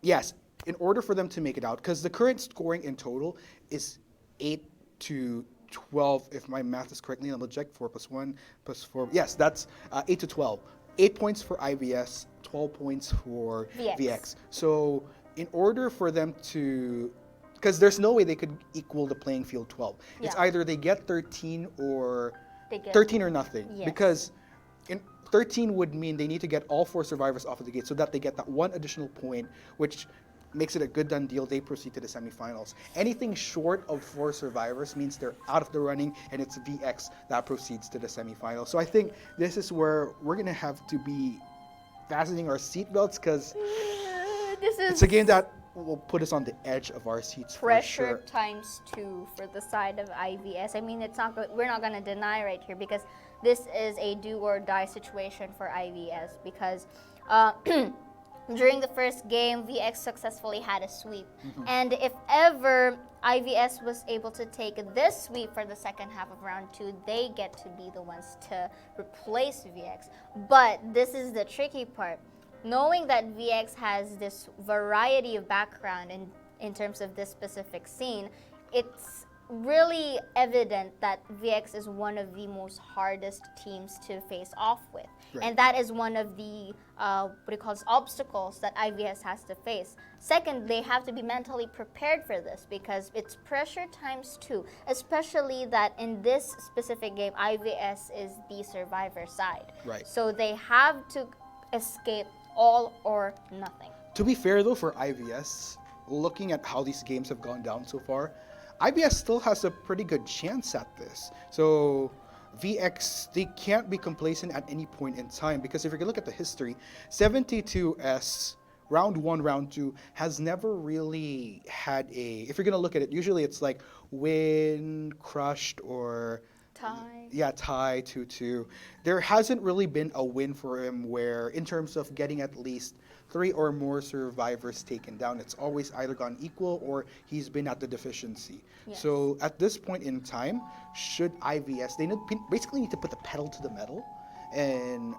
Yes, in order for them to make it out, because the current scoring in total is 8 to 12, if my math is correctly. I'll check. 4 plus 1 plus 4. Yes, that's 8 to 12. 8 points for IVS, 12 points for VX. So in order for them to... Because there's no way they could equal the playing field 12. Yeah. It's either they get 13 or... They get 13 or nothing. Yes. Because 13 would mean they need to get all 4 survivors off of the gate so that they get that 1 additional point, which makes it a good done deal. They proceed to the semifinals. Anything short of 4 survivors means they're out of the running, and it's VX that proceeds to the semifinals. So I think this is where we're going to have to be fastening our seatbelts, because it's a game that will put us on the edge of our seats. Pressure for sure. times 2 for the side of IVS. I mean, we're not going to deny right here, because this is a do or die situation for IVS, because during the first game, VX successfully had a sweep. And if ever IVS was able to take this sweep for the second half of round 2, they get to be the ones to replace VX. But this is the tricky part. Knowing that VX has this variety of background in terms of this specific scene, it's really evident that VX is one of the most hardest teams to face off with. Right. And that is one of the obstacles that IVS has to face. Second, they have to be mentally prepared for this, because it's pressure times 2, especially that in this specific game, IVS is the survivor side. Right. So they have to escape all or nothing. To be fair, though, for IVS, looking at how these games have gone down so far, IVS still has a pretty good chance at this. So VX, they can't be complacent at any point in time, because if you look at the history, 72S, round 1, round 2, has never really had a, if you're going to look at it, usually it's like win, crushed, or Tie. yeah, tie 2-2. There hasn't really been a win for him where, in terms of getting at least 3 or more survivors taken down, it's always either gone equal or he's been at the deficiency. Yes. So at this point in time, should IVS, they basically need to put the pedal to the metal and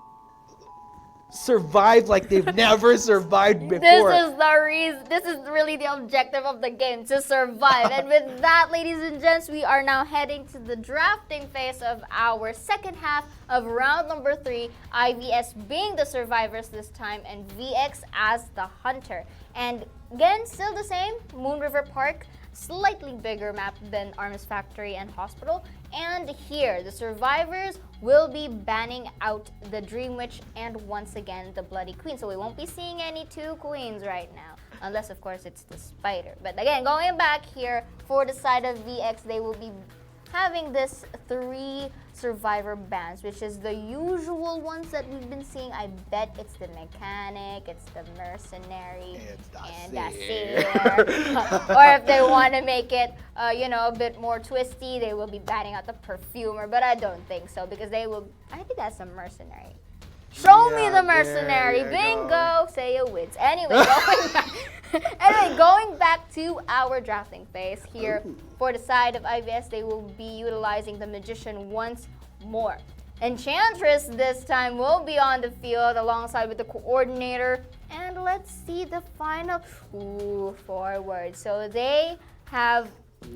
survive like they've never survived before. This is the reason. This is really the objective of the game, to survive. And with that, ladies and gents, we are now heading to the drafting phase of our second half of round number 3. IVS being the survivors this time, and VX as the hunter. And again, still the same. Moon River Park, slightly bigger map than Arms Factory and Hospital. And here, the survivors will be banning out the Dream Witch and once again the Bloody Queen. So we won't be seeing any 2 queens right now, unless of course it's the spider. But again, going back here for the side of VX, they will be having this 3 survivor bans, which is the usual ones that we've been seeing. I bet it's the mechanic, it's the mercenary, It's the and seer. the seer. Or if they want to make it, a bit more twisty, they will be batting out the perfumer. But I don't think so, because they will. I think that's a mercenary. Show me Yeah, the mercenary. there you Bingo. go. Say it wins. Anyway, going back to our drafting phase here. Ooh. For the side of IVS, they will be utilizing the Magician once more. Enchantress this time will be on the field alongside with the Coordinator. And let's see the final forward. So they have,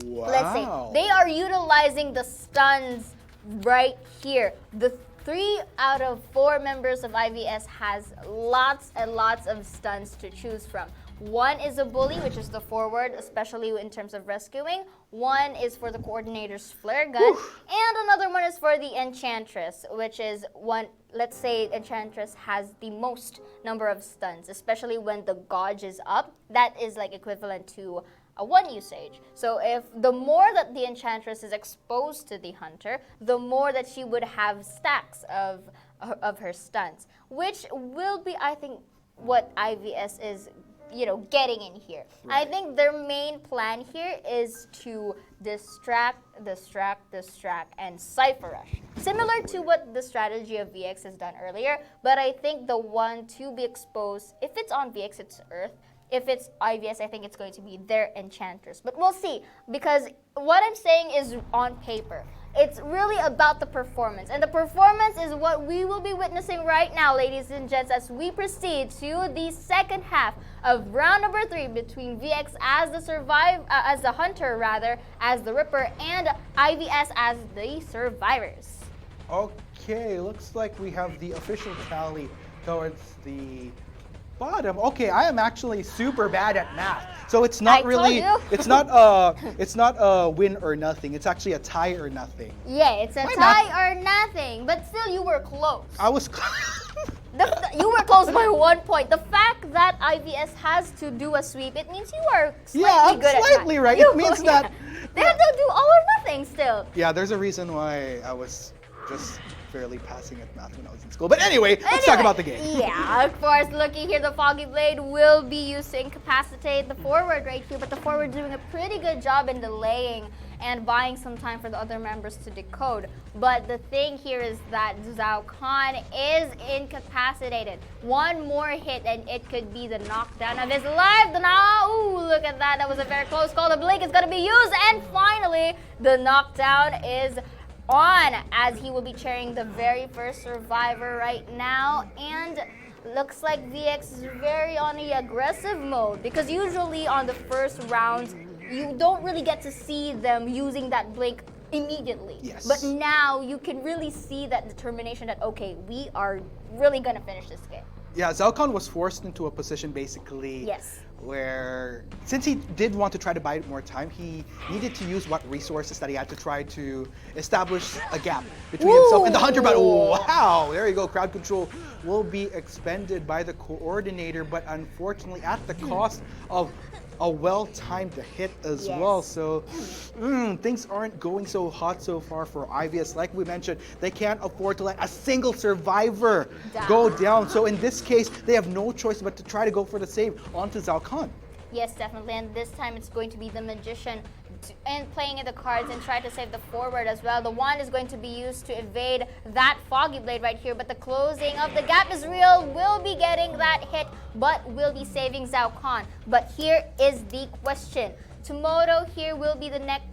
let's say, Wow. they are utilizing the stuns right here. The 3 out of 4 members of IVS has lots and lots of stuns to choose from. One is a bully, which is the forward, especially in terms of rescuing. One is for the Coordinator's flare gun. And another one is for the Enchantress, which is one, let's say Enchantress has the most number of stuns, especially when the gauge is up. That is like equivalent to a 1 usage. So if the more that the Enchantress is exposed to the hunter, the more that she would have stacks of her stuns, which will be, I think, what IVS is getting in here. Right. I think their main plan here is to distract, and Cypher Rush. Similar to what the strategy of VX has done earlier, but I think the one to be exposed, if it's on VX, it's Earth. If it's IVS, I think it's going to be their Enchantress. But we'll see, because what I'm saying is on paper. It's really about the performance. And the performance is what we will be witnessing right now, ladies and gents, as we proceed to the second half of round number 3 between VX as the hunter, as the Ripper, and IVS as the survivors. Okay, looks like we have the official tally towards the bottom. Okay, I am actually super bad at math. So it's not I really, told you. it's not a win or nothing. It's actually a tie or nothing. Yeah, it's a My tie or nothing, but still you were close. I was You were close by 1 point. The fact that IVS has to do a sweep, it means you are slightly Yeah, I'm good slightly at math. right. You- It means that they have to do all or nothing still. yeah, there's a reason why I was just barely passing at math when I was in school. But anyway, let's talk about the game. Yeah, of course. Looking here, the Foggy Blade will be used to incapacitate the forward right here, but the forward doing a pretty good job in delaying and buying some time for the other members to decode. But the thing here is that Zhao Khan is incapacitated. One more hit and it could be the knockdown of his life. Ooh, look at that. That was a very close call. The blink is going to be used. And finally, the knockdown is on, as he will be cheering the very first survivor right now. And looks like VX is very on the aggressive mode, because usually on the first round you don't really get to see them using that blink immediately. Yes. But now you can really see that determination that, okay, we are really gonna finish this game. Yeah, Zhao Khan was forced into a position basically Yes. where, since he did want to try to buy it more time, he needed to use what resources that he had to try to establish a gap between himself and the hunter. But wow, there you go. Crowd control will be expended by the coordinator, but unfortunately at the cost of a well-timed hit as Yes. well. So things aren't going so hot so far for IVS. Like we mentioned, they can't afford to let a single survivor go down. So in this case, they have no choice but to try to go for the save onto Zhao Khan. Yes, definitely. And this time it's going to be the Magician and playing in the cards and try to save the forward as well. The wand is going to be used to evade that Foggy Blade right here, but the closing of the gap is real. Will be getting that hit, but will be saving Zhao Khan. But here is the question. Tomoto here will be the next,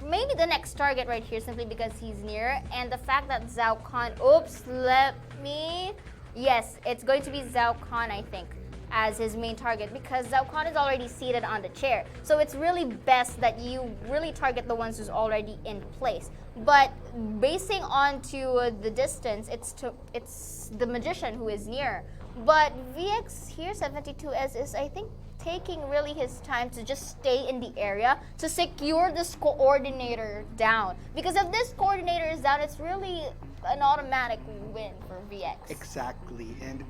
maybe the next target right here, simply because he's near. And the fact that Zhao Khan, yes, it's going to be Zhao Khan, I think, as his main target, because Zhao Khan is already seated on the chair. So it's really best that you really target the ones who's already in place. But basing on to the distance, it's the Magician who is near. But VX here, 72S, is, I think, taking really his time to just stay in the area to secure this coordinator down. Because if this coordinator is down, it's really an automatic win for VX. Exactly. And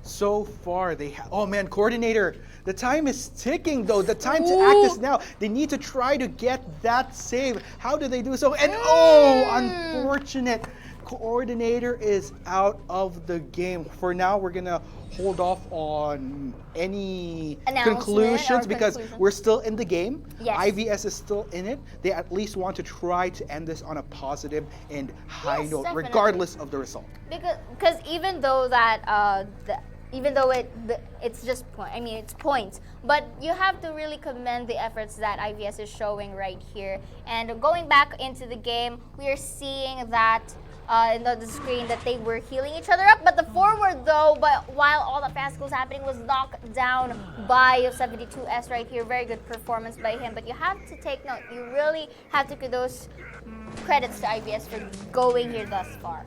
so far they have, oh man, coordinator, the time is ticking though. The time to act is now. They need to try to get that save. How do they do so? And unfortunate. Coordinator is out of the game. For now, we're gonna hold off on any conclusions because we're still in the game. Yes. IVS is still in it. They at least want to try to end this on a positive and high note, definitely. regardless of the result. Because even though that it's just it's points, but you have to really commend the efforts that IVS is showing right here. And going back into the game, we are seeing that in the screen that they were healing each other up, but the forward though, but while all the fast goals happening, was knocked down by 72S right here. Very good performance by him, but you have to take note. You really have to give those credits to IVS for going here thus far.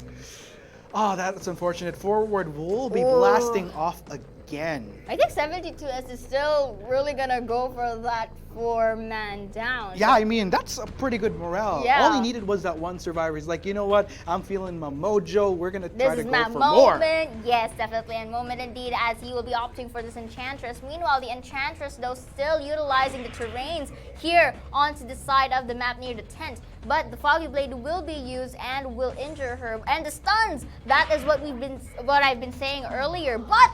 Oh, that's unfortunate. Forward will be blasting off again. I think 72S is still really gonna go for that 4-man down. Yeah, I mean, that's a pretty good morale. Yeah. All he needed was that one survivor. He's like, you know what? I'm feeling my mojo. We're going to try to This is go my for moment. more. Yes, definitely a moment indeed, as he will be opting for this Enchantress. Meanwhile, the Enchantress, though, still utilizing the terrains here onto the side of the map near the tent. But the Foggy Blade will be used and will injure her. And the stuns, that is what I've been saying earlier. But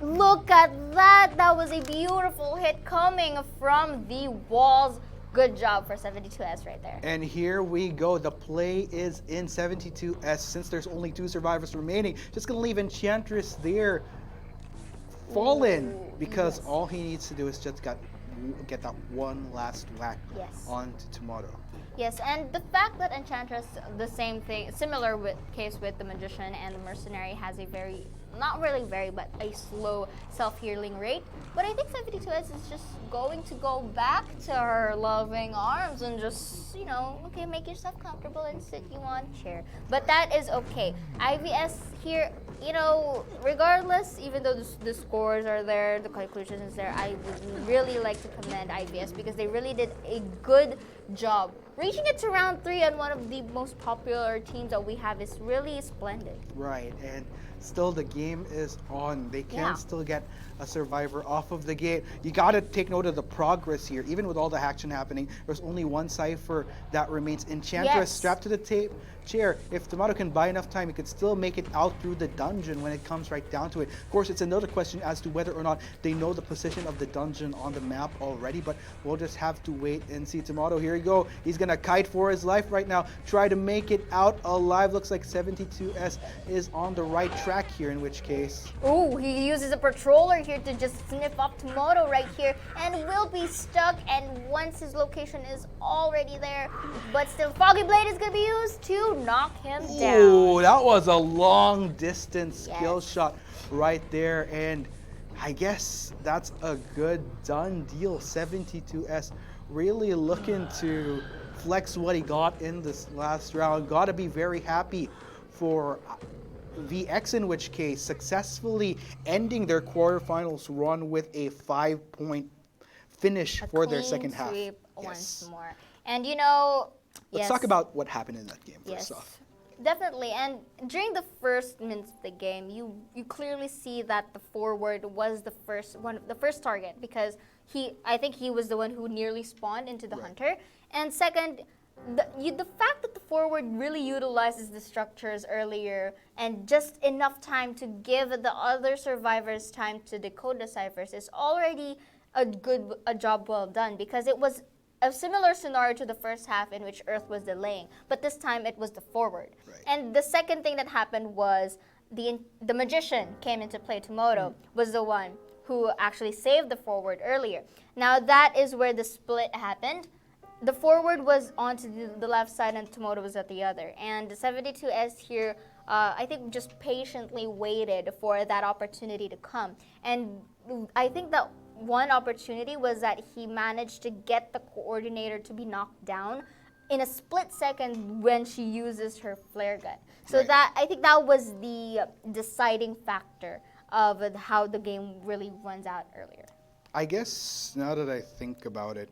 look at that. That was a beautiful hit coming from the walls. Good job for 72S right there. And here we go. The play is in 72S. Since there's only 2 survivors remaining, just going to leave Enchantress there fallen, because all he needs to do is just get that one last whack onto Tomoto. Yes, and the fact that Enchantress, the same thing, similar case with the Magician and the Mercenary, has a very, not really very, but a slow self-healing rate. But I think 72S is just going to go back to her loving arms and just, okay, make yourself comfortable and sit you on chair. But that is okay. IVS here, regardless, even though the scores are there, the conclusion is there, I would really like to commend IVS because they really did a good job. Reaching it to round 3 on one of the most popular teams that we have is really splendid. Right, and still the game is on. They can still get a survivor off of the gate. You got to take note of the progress here. Even with all the action happening, there's only one cipher that remains. Enchantress strapped to the chair. If Tomato can buy enough time, he could still make it out through the dungeon when it comes right down to it. Of course, it's another question as to whether or not they know the position of the dungeon on the map already, but we'll just have to wait and see. Tomato, here you go. He's going to kite for his life right now. Try to make it out alive. Looks like 72S is on the right track here, in which case... Oh, he uses a patroller here to just sniff up Tomoto right here and will be stuck, and once his location is already there, but still Foggy Blade is going to be used to knock him down. Oh, that was a long distance skill shot right there, and I guess that's a good done deal. 72S really looking to flex what he got in this last round. Got to be very happy for VX, in which case successfully ending their quarterfinals run with a 5-point finish for their second half. Sweep once more. And let's talk about what happened in that game first off. Definitely, and during the first minutes of the game, you clearly see that the forward was the first target, because I think he was the one who nearly spawned into the hunter. And second, the fact that the forward really utilizes the structures earlier and just enough time to give the other survivors time to decode the ciphers is already a job well done, because it was a similar scenario to the first half in which Earth was delaying, but this time it was the forward. And the second thing that happened was the magician came into play. Tomoto was the one who actually saved the forward earlier. Now that is where the split happened. The forward was onto the left side and Tomoto was at the other. And the 72S here, I think, just patiently waited for that opportunity to come. And I think that one opportunity was that he managed to get the coordinator to be knocked down in a split second when she uses her flare gun. So that, I think that was the deciding factor of how the game really runs out earlier. I guess now that I think about it,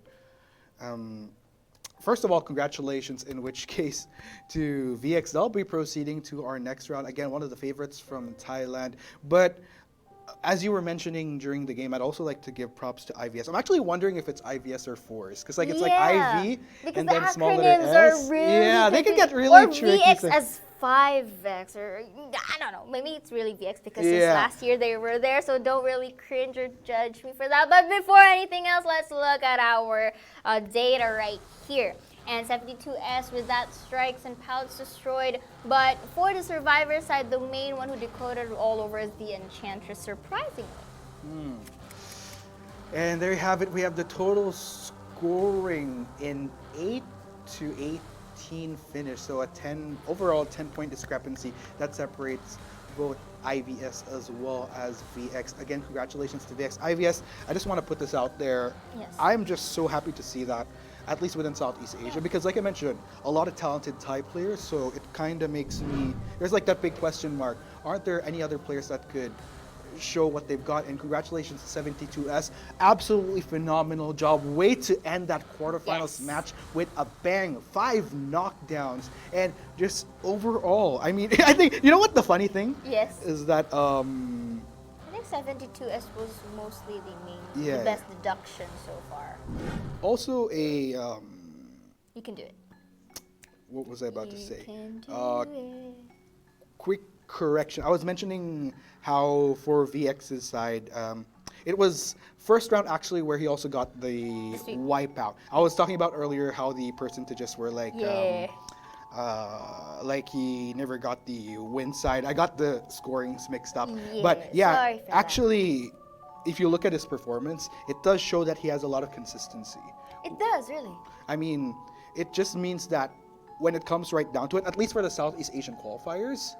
first of all, congratulations in which case to VX. They'll be proceeding to our next round. Again, one of the favorites from Thailand. But as you were mentioning during the game, I'd also like to give props to IVS. I'm actually wondering if it's IVS or Force, because like it's like IV because and the then small letter acronyms S. are really Yeah, they can get really or tricky. VX as 5X, or I don't know. Maybe it's really VX because since last year they were there, so don't really cringe or judge me for that. But before anything else, let's look at our data right here. And 72S with that strikes and pouts destroyed. But for the survivor side, the main one who decoded all over is the Enchantress, surprisingly. And there you have it. We have the total scoring in 8 to 18 finish. So a overall 10-point discrepancy that separates both IVS as well as VX. Again, congratulations to VX. IVS, I just want to put this out there. Yes. I'm just so happy to see that, at least within Southeast Asia, because like I mentioned, a lot of talented Thai players, so it kind of makes me, there's like that big question mark. Aren't there any other players that could show what they've got? And congratulations to 72S. Absolutely phenomenal job. Way to end that quarterfinals match with a bang. 5 knockdowns. And just overall, I mean, I think, you know what the funny thing? Yes. Is that, I think 72S was mostly the best deduction so far. Also You can do it. what was I about to say? Can do it. Quick correction. I was mentioning how for VX's side, it was first round actually where he also got the wipeout. I was talking about earlier how the percentages were like, like he never got the win side. I got the scorings mixed up. But yeah, actually, if you look at his performance, it does show that he has a lot of consistency. It does, really. I mean, it just means that when it comes right down to it, at least for the Southeast Asian qualifiers,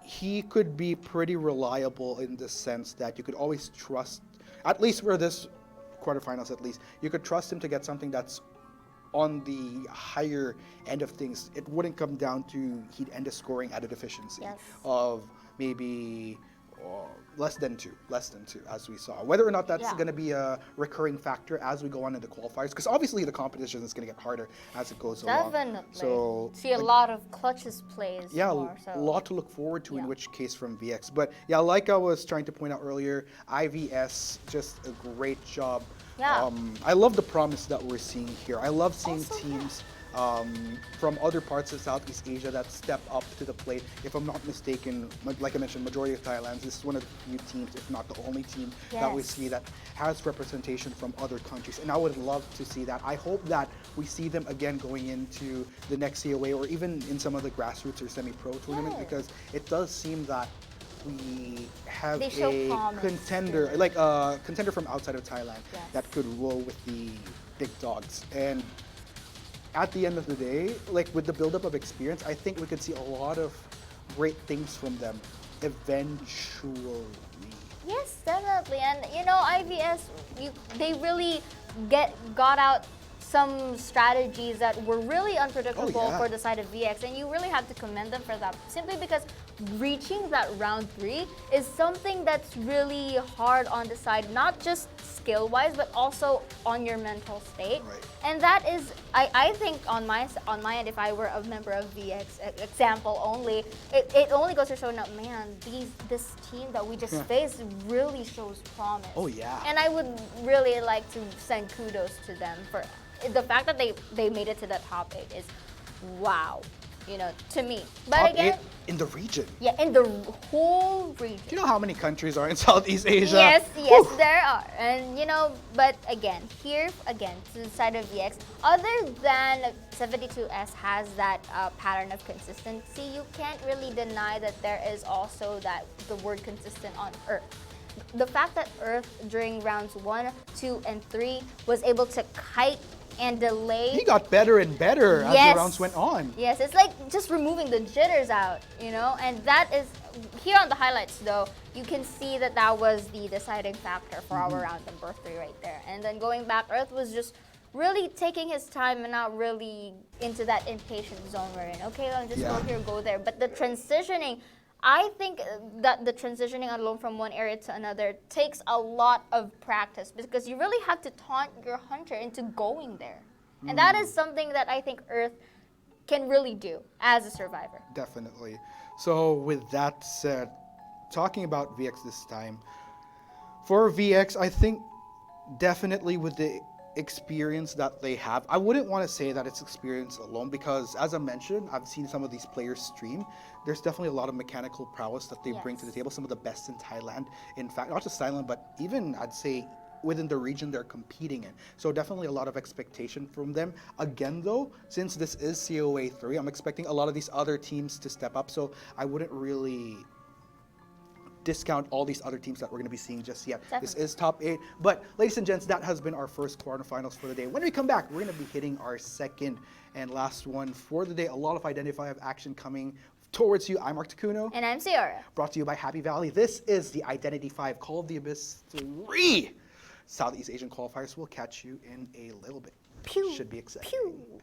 he could be pretty reliable in the sense that you could always trust, at least for this quarterfinals at least, you could trust him to get something that's on the higher end of things. It wouldn't come down to he'd end up scoring at a deficiency of maybe less than two, as we saw. Whether or not that's going to be a recurring factor as we go on in the qualifiers, because obviously the competition is going to get harder as it goes along. Definitely. So see a lot of clutches plays. Yeah, more, so. a lot to look forward to in which case from VX. But yeah, like I was trying to point out earlier, IVS, just a great job. Yeah. I love the promise that we're seeing here. I love seeing teams from other parts of Southeast Asia that step up to the plate. If I'm not mistaken, like I mentioned, majority of Thailand, this is one of the few teams, if not the only team that we see that has representation from other countries. And I would love to see that. I hope that we see them again going into the next COA or even in some of the grassroots or semi-pro tournament, because it does seem that we have a contender, like a contender from outside of Thailand that could roll with the big dogs. And at the end of the day, like with the buildup of experience, I think we could see a lot of great things from them eventually. Yes, definitely. And you know, IVS, they really got out some strategies that were really unpredictable Oh, yeah. for the side of VX, and you really have to commend them for that, simply because reaching that round 3 is something that's really hard on the side, not just skill-wise, but also on your mental state. Right. And that is, I think on my end, if I were a member of VX, example only, it only goes to show now, man, this team that we just faced really shows promise. Oh, yeah. And I would really like to send kudos to them for the fact that they made it to the top 8 is wow, to me. But Top again, 8 in the region. yeah, in the whole region. Do you know how many countries are in Southeast Asia? Yes, Whew. there are. And but again, to the side of VX, other than 72S has that pattern of consistency, you can't really deny that there is also the word consistent on Earth. The fact that Earth during rounds 1, 2, and 3 was able to kite and delay. He got better and better as the rounds went on. Yes, it's like just removing the jitters out, and that is, here on the highlights though, you can see that was the deciding factor for our round number 3 right there. And then going back, Earth was just really taking his time and not really into that impatient zone we're in. Okay, I'll just go here, go there. But the transitioning, I think that the transitioning alone from one area to another takes a lot of practice, because you really have to taunt your hunter into going there. And that is something that I think Earth can really do as a survivor. Definitely. So with that said, talking about VX this time, for VX, I think definitely with the experience that they have, I wouldn't want to say that it's experience alone, because as I mentioned, I've seen some of these players stream. There's definitely a lot of mechanical prowess that they bring to the table, some of the best in Thailand. In fact, not just Thailand, but even I'd say within the region they're competing in. So definitely a lot of expectation from them. Again though, since this is COA3, I'm expecting a lot of these other teams to step up, so I wouldn't really discount all these other teams that we're going to be seeing just yet. Definitely. This is top 8. But ladies and gents, that has been our first quarterfinals for the day. When we come back, we're going to be hitting our second and last one for the day. A lot of Identify action coming towards you. I'm Mark Takuno. And I'm Ciara. Brought to you by Happy Valley. This is the Identity 5 Call of the Abyss 3 Southeast Asian Qualifiers. We'll catch you in a little bit. Pew. Should be exciting. Pew.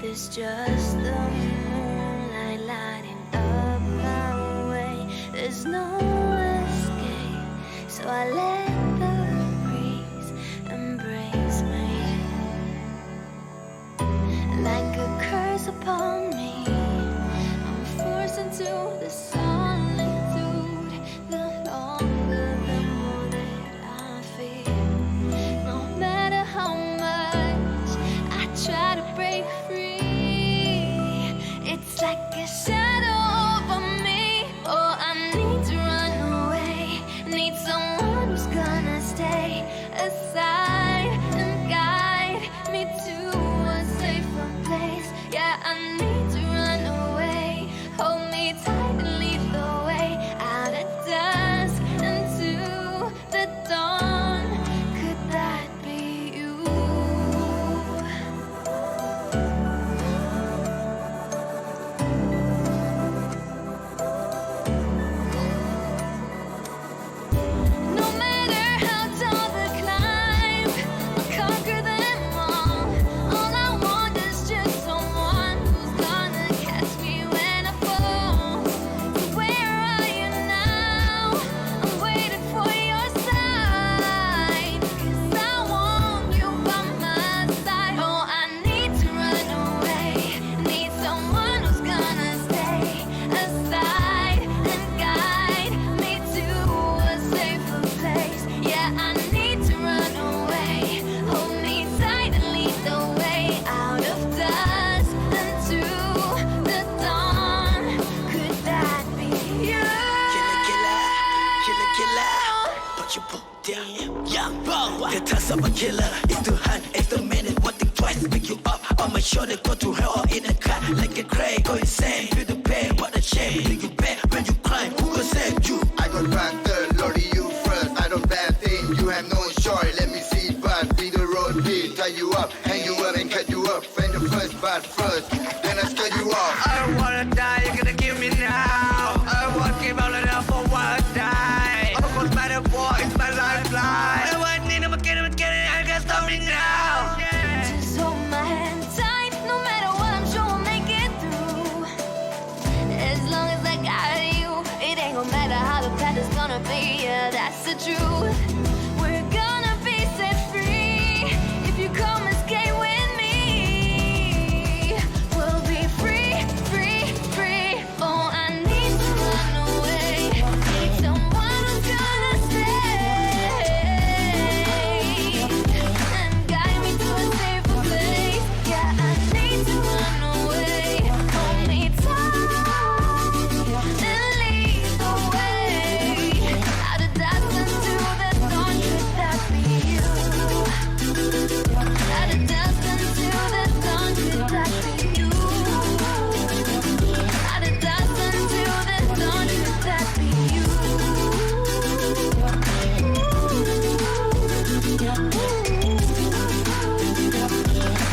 It's just the moonlight lighting up my way. There's no escape, so I let the breeze embrace me. Like a curse upon me, I'm forced into the solitude. The longer, the more that I feel. No matter how much I try to break free, killer. Put your book down, young boy. The task of a killer is to hunt extra minute, what think twice, pick you up on my shoulder, go to hell or in a car like a cray, go insane. Feel the pain, what a shame. Think you bad when you climb, who will save you? I got faster, Lordy, you first. I don't bad thing, you have no choice. Let me see, but be the road, beat, tie you up, hang you up, and cut you up. Find the first, but first, then I cut you off. I don't wanna die, you're gonna kill me now. I won't give all it up for what I die. Of course, matter what, it's my lifeline. I want need him again, I can't stop me now. Just hold my hand tight, no matter what, I'm sure we'll make it through. As long as I got you, it ain't gonna matter how the path is gonna be. Yeah, that's the truth. We're gonna be set free if you come and skate with me. We'll be free, free, free. Oh, I need to run away. Need someone who's gonna stay and guide me to a safer place. Yeah, I need to run away. Hold me tight and lead the way. Out of darkness to the dawn, could that be you? Out of darkness to the dawn, could that be you? Out of darkness to the dawn, could that be you?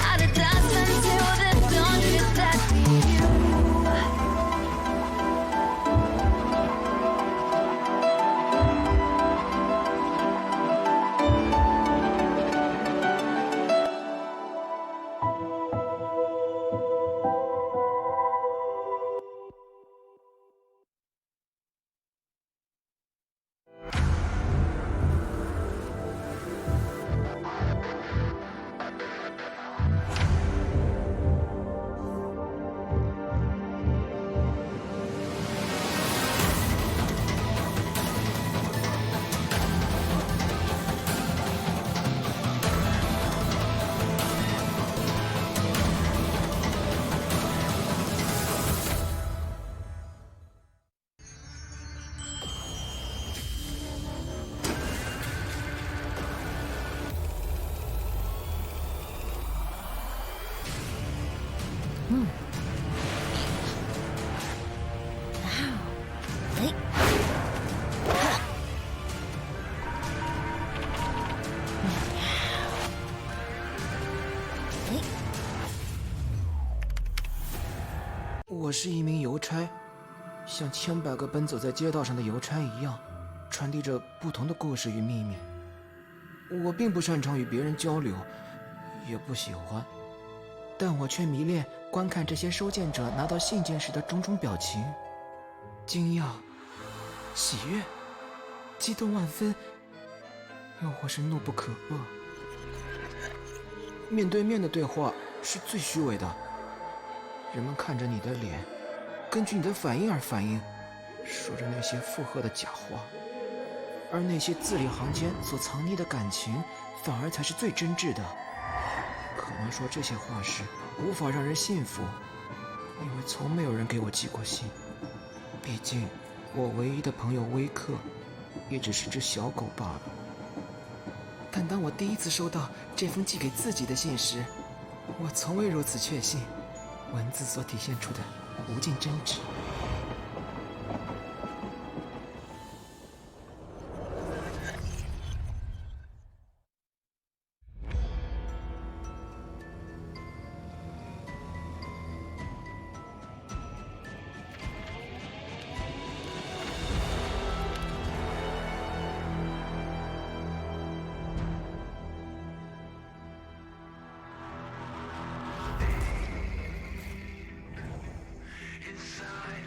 Out of darkness to the dawn, could that be you?我是一名邮差，像千百个奔走在街道上的邮差一样，传递着不同的故事与秘密。我并不擅长与别人交流，也不喜欢，但我却迷恋观看这些收件者拿到信件时的种种表情：惊讶、喜悦、激动万分，又或是怒不可遏。面对面的对话是最虚伪的。人们看着你的脸，根据你的反应而反应，说着那些附和的假话，而那些字里行间所藏匿的感情，反而才是最真挚的。可能说这些话时，无法让人信服，因为从没有人给我寄过信。毕竟，我唯一的朋友威克，也只是只小狗罢了。但当我第一次收到这封寄给自己的信时，我从未如此确信。文字所体现出的无尽真挚。Inside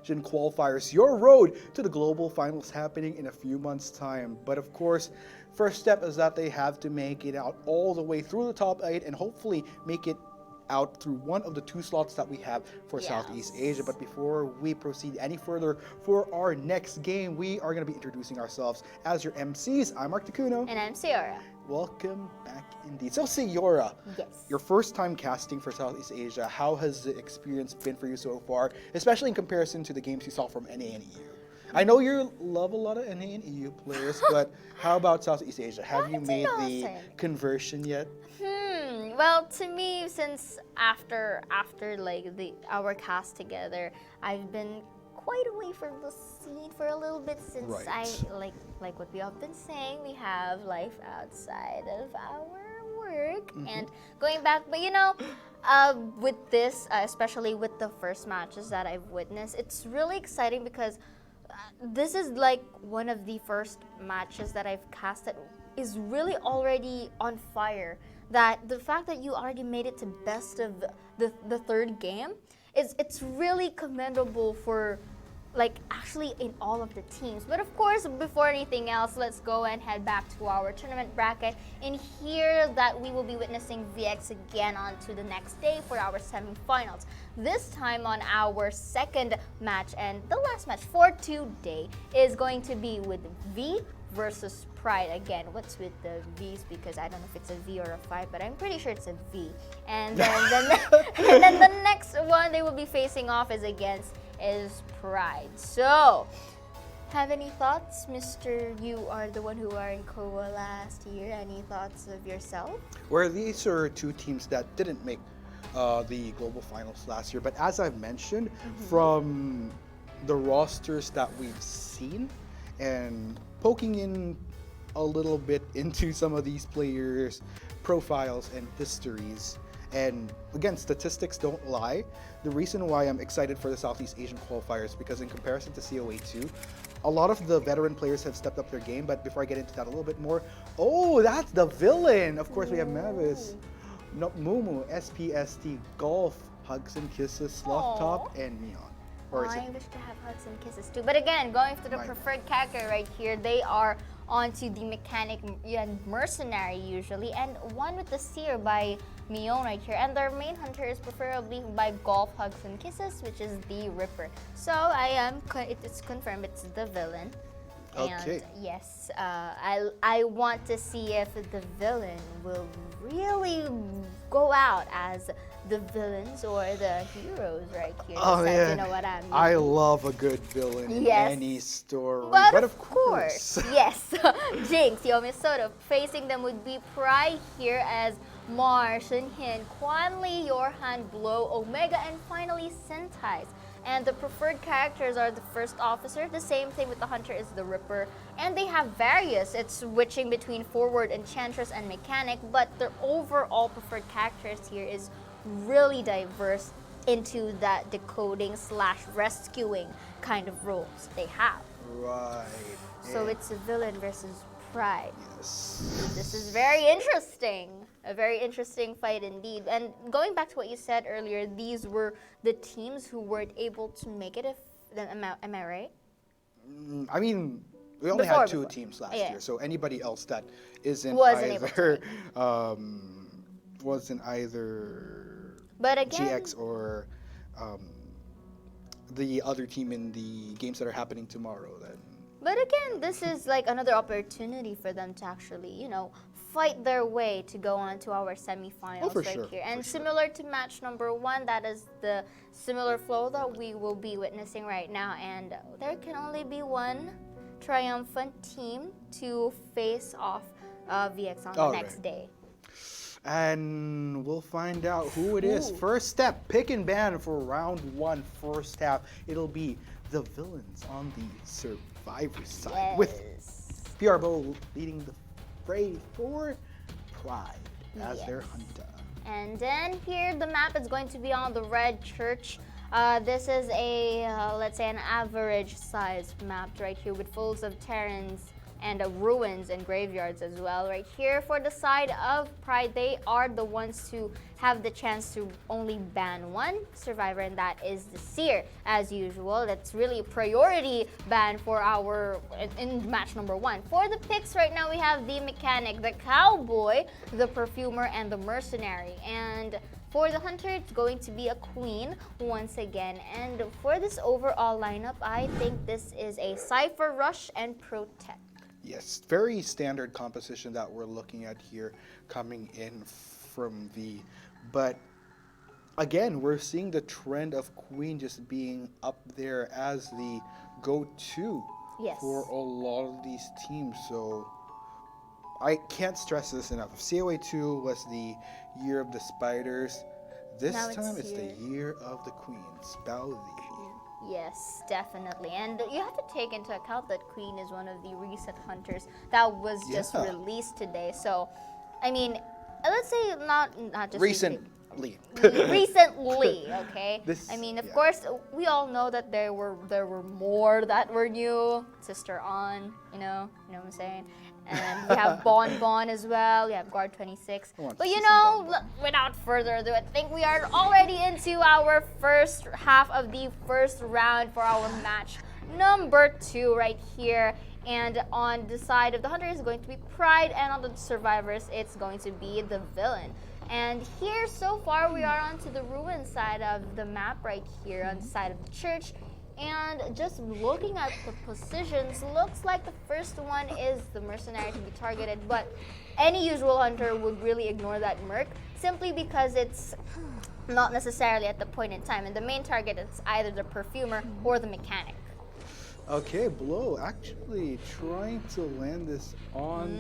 Asian Qualifiers, your road to the global finals happening in a few months' time. But of course, first step is that they have to make it out all the way through the top 8 and hopefully make it out through one of the 2 slots that we have for Southeast Asia. But before we proceed any further for our next game, we are going to be introducing ourselves as your MCs. I'm Mark Takuno. And I'm Ciara. Welcome back indeed. So Ciara, Yes. your first time casting for Southeast Asia, how has the experience been for you so far, especially in comparison to the games you saw from NA and EU? I know you love a lot of NA and EU players, but how about Southeast Asia? Have you made the conversion yet? Well, to me, since after like our cast together, I've been quite away from the scene for a little bit since Right. I like what we have been saying. We have life outside of our work and going back. But with this, especially with the first matches that I've witnessed, it's really exciting because this is like one of the first matches that I've cast that is really already on fire. That the fact that you already made it to best of the third game it's really commendable for like actually in all of the teams. But of course, before anything else, let's go and head back to our tournament bracket and hear that we will be witnessing VX again on to the next day for our semifinals. This time on our second match and the last match for today is going to be with V versus Pride. Again, what's with the V's, because I don't know if it's a V or a 5, but I'm pretty sure it's a V. And then and then the next one they will be facing off is Pride. So, have any thoughts, Mr. You are the one who are in COA last year. Any thoughts of yourself? Where these are 2 teams that didn't make the global finals last year, but as I've mentioned, from the rosters that we've seen and poking in a little bit into some of these players' profiles and histories, and again, statistics don't lie. The reason why I'm excited for the Southeast Asian qualifiers, because in comparison to COA2, a lot of the veteran players have stepped up their game. But before I get into that a little bit more, oh, that's the villain. Of course, we have Mavis, Mumu, SPST, Golf, Hugs and Kisses, Sloth Top, and Neon. I wish to have hugs and kisses too. But again, going to the preferred character right here, they are onto the mechanic and mercenary usually, and one with the seer by Mion right here. And their main hunter is preferably by Golf, Hugs and Kisses, which is the Ripper. So it's confirmed it's the villain. Okay. And yes, I want to see if the villain will really go out as the villains or the heroes right here. Oh, man. You know what I mean? I love a good villain in Yes. any story. But of course, yes. Jinx, Yomi Soto. Facing them would be Pride here as Mars, Shinhin, Quanli, Yorhan, Blow, Omega, and finally Sentais. And the preferred characters are the first officer. The same thing with the hunter is the Ripper. And they have various. It's switching between forward, enchantress, and mechanic. But their overall preferred characters here is really diverse into that decoding / rescuing kind of roles they have. Right. So it's a villain versus Pride. Yes. This is very interesting. A very interesting fight indeed. And going back to what you said earlier, these were the teams who weren't able to make it. Am I right? I mean, we only had 2 teams last year, so anybody else that wasn't either but again, GX or the other team in the games that are happening tomorrow. Then. But again, this is like another opportunity for them to actually, fight their way to go on to our semifinals here. And similar to match number 1, that is the similar flow that we will be witnessing right now. And there can only be one triumphant team to face off VX on the next day. And we'll find out who it is. First step, pick and ban for round 1, first half. It'll be the villains on the survivor side with PRBO leading the fray for Pride as their hunter. And then here the map is going to be on the Red Church. This is a, let's say, an average sized map right here with fulls of Terrans and ruins and graveyards as well. Right here for the side of Pride, they are the ones to have the chance to only ban one survivor, and that is the Seer. As usual, that's really a priority ban for our in match number 1. For the picks right now, we have the Mechanic, the Cowboy, the Perfumer, and the Mercenary. And for the Hunter, it's going to be a Queen once again. And for this overall lineup, I think this is a Cypher Rush and Protect. Yes, very standard composition that we're looking at here coming in from V. But again, we're seeing the trend of Queen just being up there as the go-to for a lot of these teams. So I can't stress this enough. If COA2 was the year of the Spiders, this time it's the year of the Queens. Bow thee. Yes, definitely. And you have to take into account that Queen is one of the recent Hunters that was just released today. So, I mean, let's say not just recently. Recently, okay? I mean, of course, we all know that there were more that were new. Sister On, you know what I'm saying? And we have Bon as well. We have Guard 26. But you know, without further ado, I think we are already into our first half of the first round for our match number 2 right here. And on the side of the Hunter is going to be Pride, and on the Survivors, it's going to be the Villain. And here, so far, we are onto the ruin side of the map right here on the side of the church. And just looking at the positions, looks like the first one is the Mercenary to be targeted, but any usual Hunter would really ignore that Merc simply because it's not necessarily at the point in time. And the main target is either the Perfumer or the Mechanic. Okay, Blow actually trying to land this on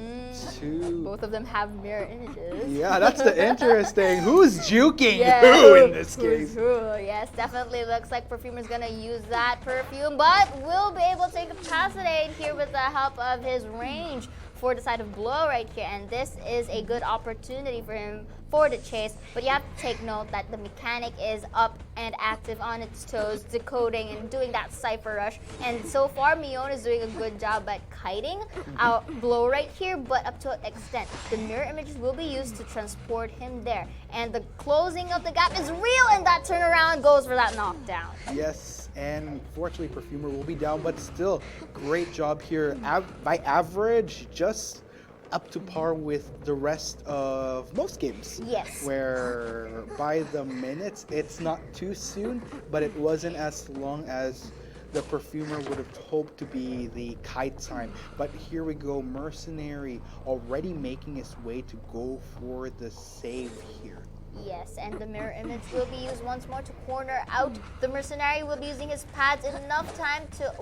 to... Both of them have mirror images. Yeah, that's the interesting. Who's juking who in this case? Yes, definitely looks like Perfumer's gonna use that perfume, but will be able to incapacitate here with the help of his range for the side of Blow right here. And this is a good opportunity for him for the chase, but you have to take note that the Mechanic is up and active on its toes, decoding and doing that Cypher Rush. And so far, Mion is doing a good job at kiting out Blow right here, but up to an extent. The mirror images will be used to transport him there. And the closing of the gap is real, and that turnaround goes for that knockdown. Yes, and fortunately, Perfumer will be down, but still, great job here. By average, just up to par with the rest of most games. Yes. Where by the minutes, it's not too soon, but it wasn't as long as the Perfumer would have hoped to be the kite time. But here we go, Mercenary already making his way to go for the save here. Yes, and the mirror image will be used once more to corner out. The Mercenary will be using his pads enough time to,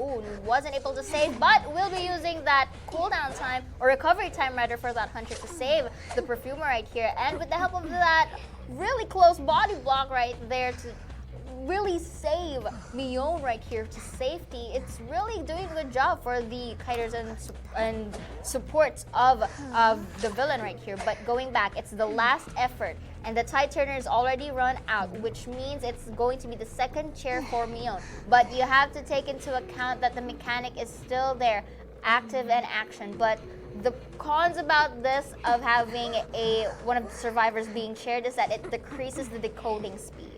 wasn't able to save, but will be using that cooldown time, or recovery time rather, for that Hunter to save the Perfumer right here. And with the help of that really close body block right there to really save Mion right here to safety, it's really doing a good job for the kiters and supports of the Villain right here. But going back, it's the last effort, and the Tide Turner is already run out, which means it's going to be the second chair for Mion. But you have to take into account that the Mechanic is still there, active and action. But the cons about this of having one of the survivors being shared is that it decreases the decoding speed.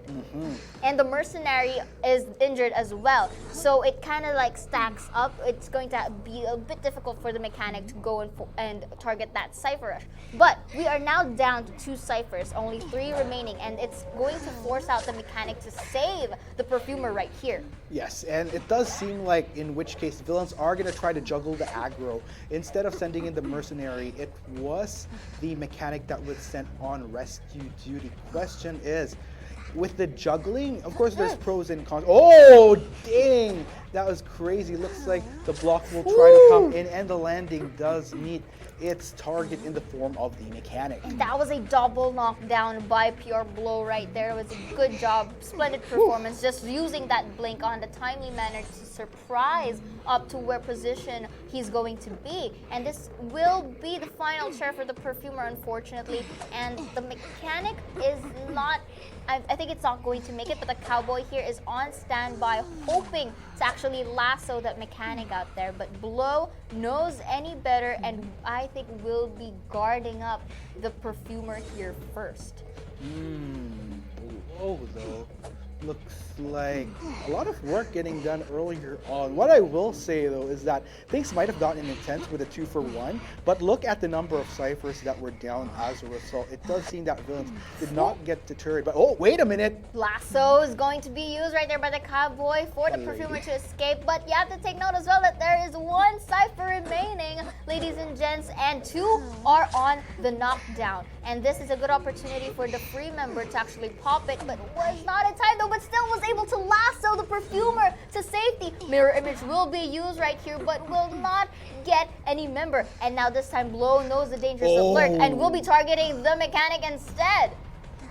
And the Mercenary is injured as well, so it kind of like stacks up. It's going to be a bit difficult for the Mechanic to go and target that Cypher Rush. But we are now down to 2 Cyphers, only 3 remaining, and it's going to force out the Mechanic to save the Perfumer right here. Yes, and it does seem like in which case villains are going to try to juggle the aggro. Instead of sending in the Mercenary, it was the Mechanic that was sent on rescue duty. Question is, with the juggling, of course there's pros and cons. Oh, dang! That was crazy. Looks like the block will try to come in, and the landing does meet its target in the form of the Mechanic. And that was a double knockdown by Pure Blow right there. It was a good job, splendid performance, just using that blink on the timely manner to surprise up to where position he's going to be. And this will be the final chair for the Perfumer, unfortunately. And the Mechanic is not, I think it's not going to make it, but the Cowboy here is on standby, hoping to actually actually lasso that mechanic out there. But Blow knows any better, and I think will be guarding up the perfumer here first. Blow, though, looks like a lot of work getting done earlier on. What I will say, though, is that things might have gotten intense with a 2-for-1, but look at the number of ciphers that were down as a result. It does seem that villains did not get deterred. But oh, wait a minute! Lasso is going to be used right there by the cowboy for the perfumer to escape, but you have to take note as well that there is one cipher remaining, ladies and gents, and 2 are on the knockdown. And this is a good opportunity for the free member to actually pop it, but was not in time though, but still was able to lasso the perfumer to safety. Mirror image will be used right here, but will not get any member. And now this time Blow knows the dangerous alert and will be targeting the mechanic instead.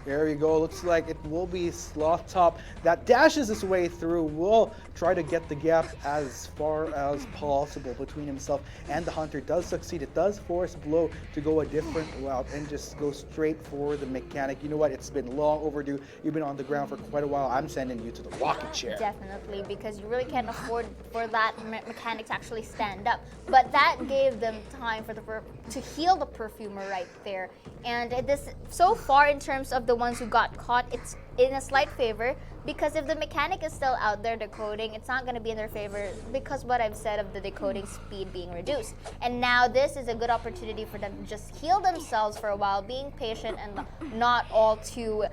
There we go. Looks like it will be Sloth Top that dashes his way through. Will try to get the gap as far as possible between himself and the Hunter. Does succeed. It does force Blow to go a different route and just go straight for the mechanic. You know what? It's been long overdue. You've been on the ground for quite a while. I'm sending you to the rocking chair. Definitely, because you really can't afford for that mechanic to actually stand up. But that gave them time for to heal the perfumer right there. And this, so far in terms of the ones who got caught, it's in a slight favor, because if the mechanic is still out there decoding, it's not going to be in their favor because what I've said of the decoding speed being reduced. And now this is a good opportunity for them to just heal themselves for a while, being patient and not all too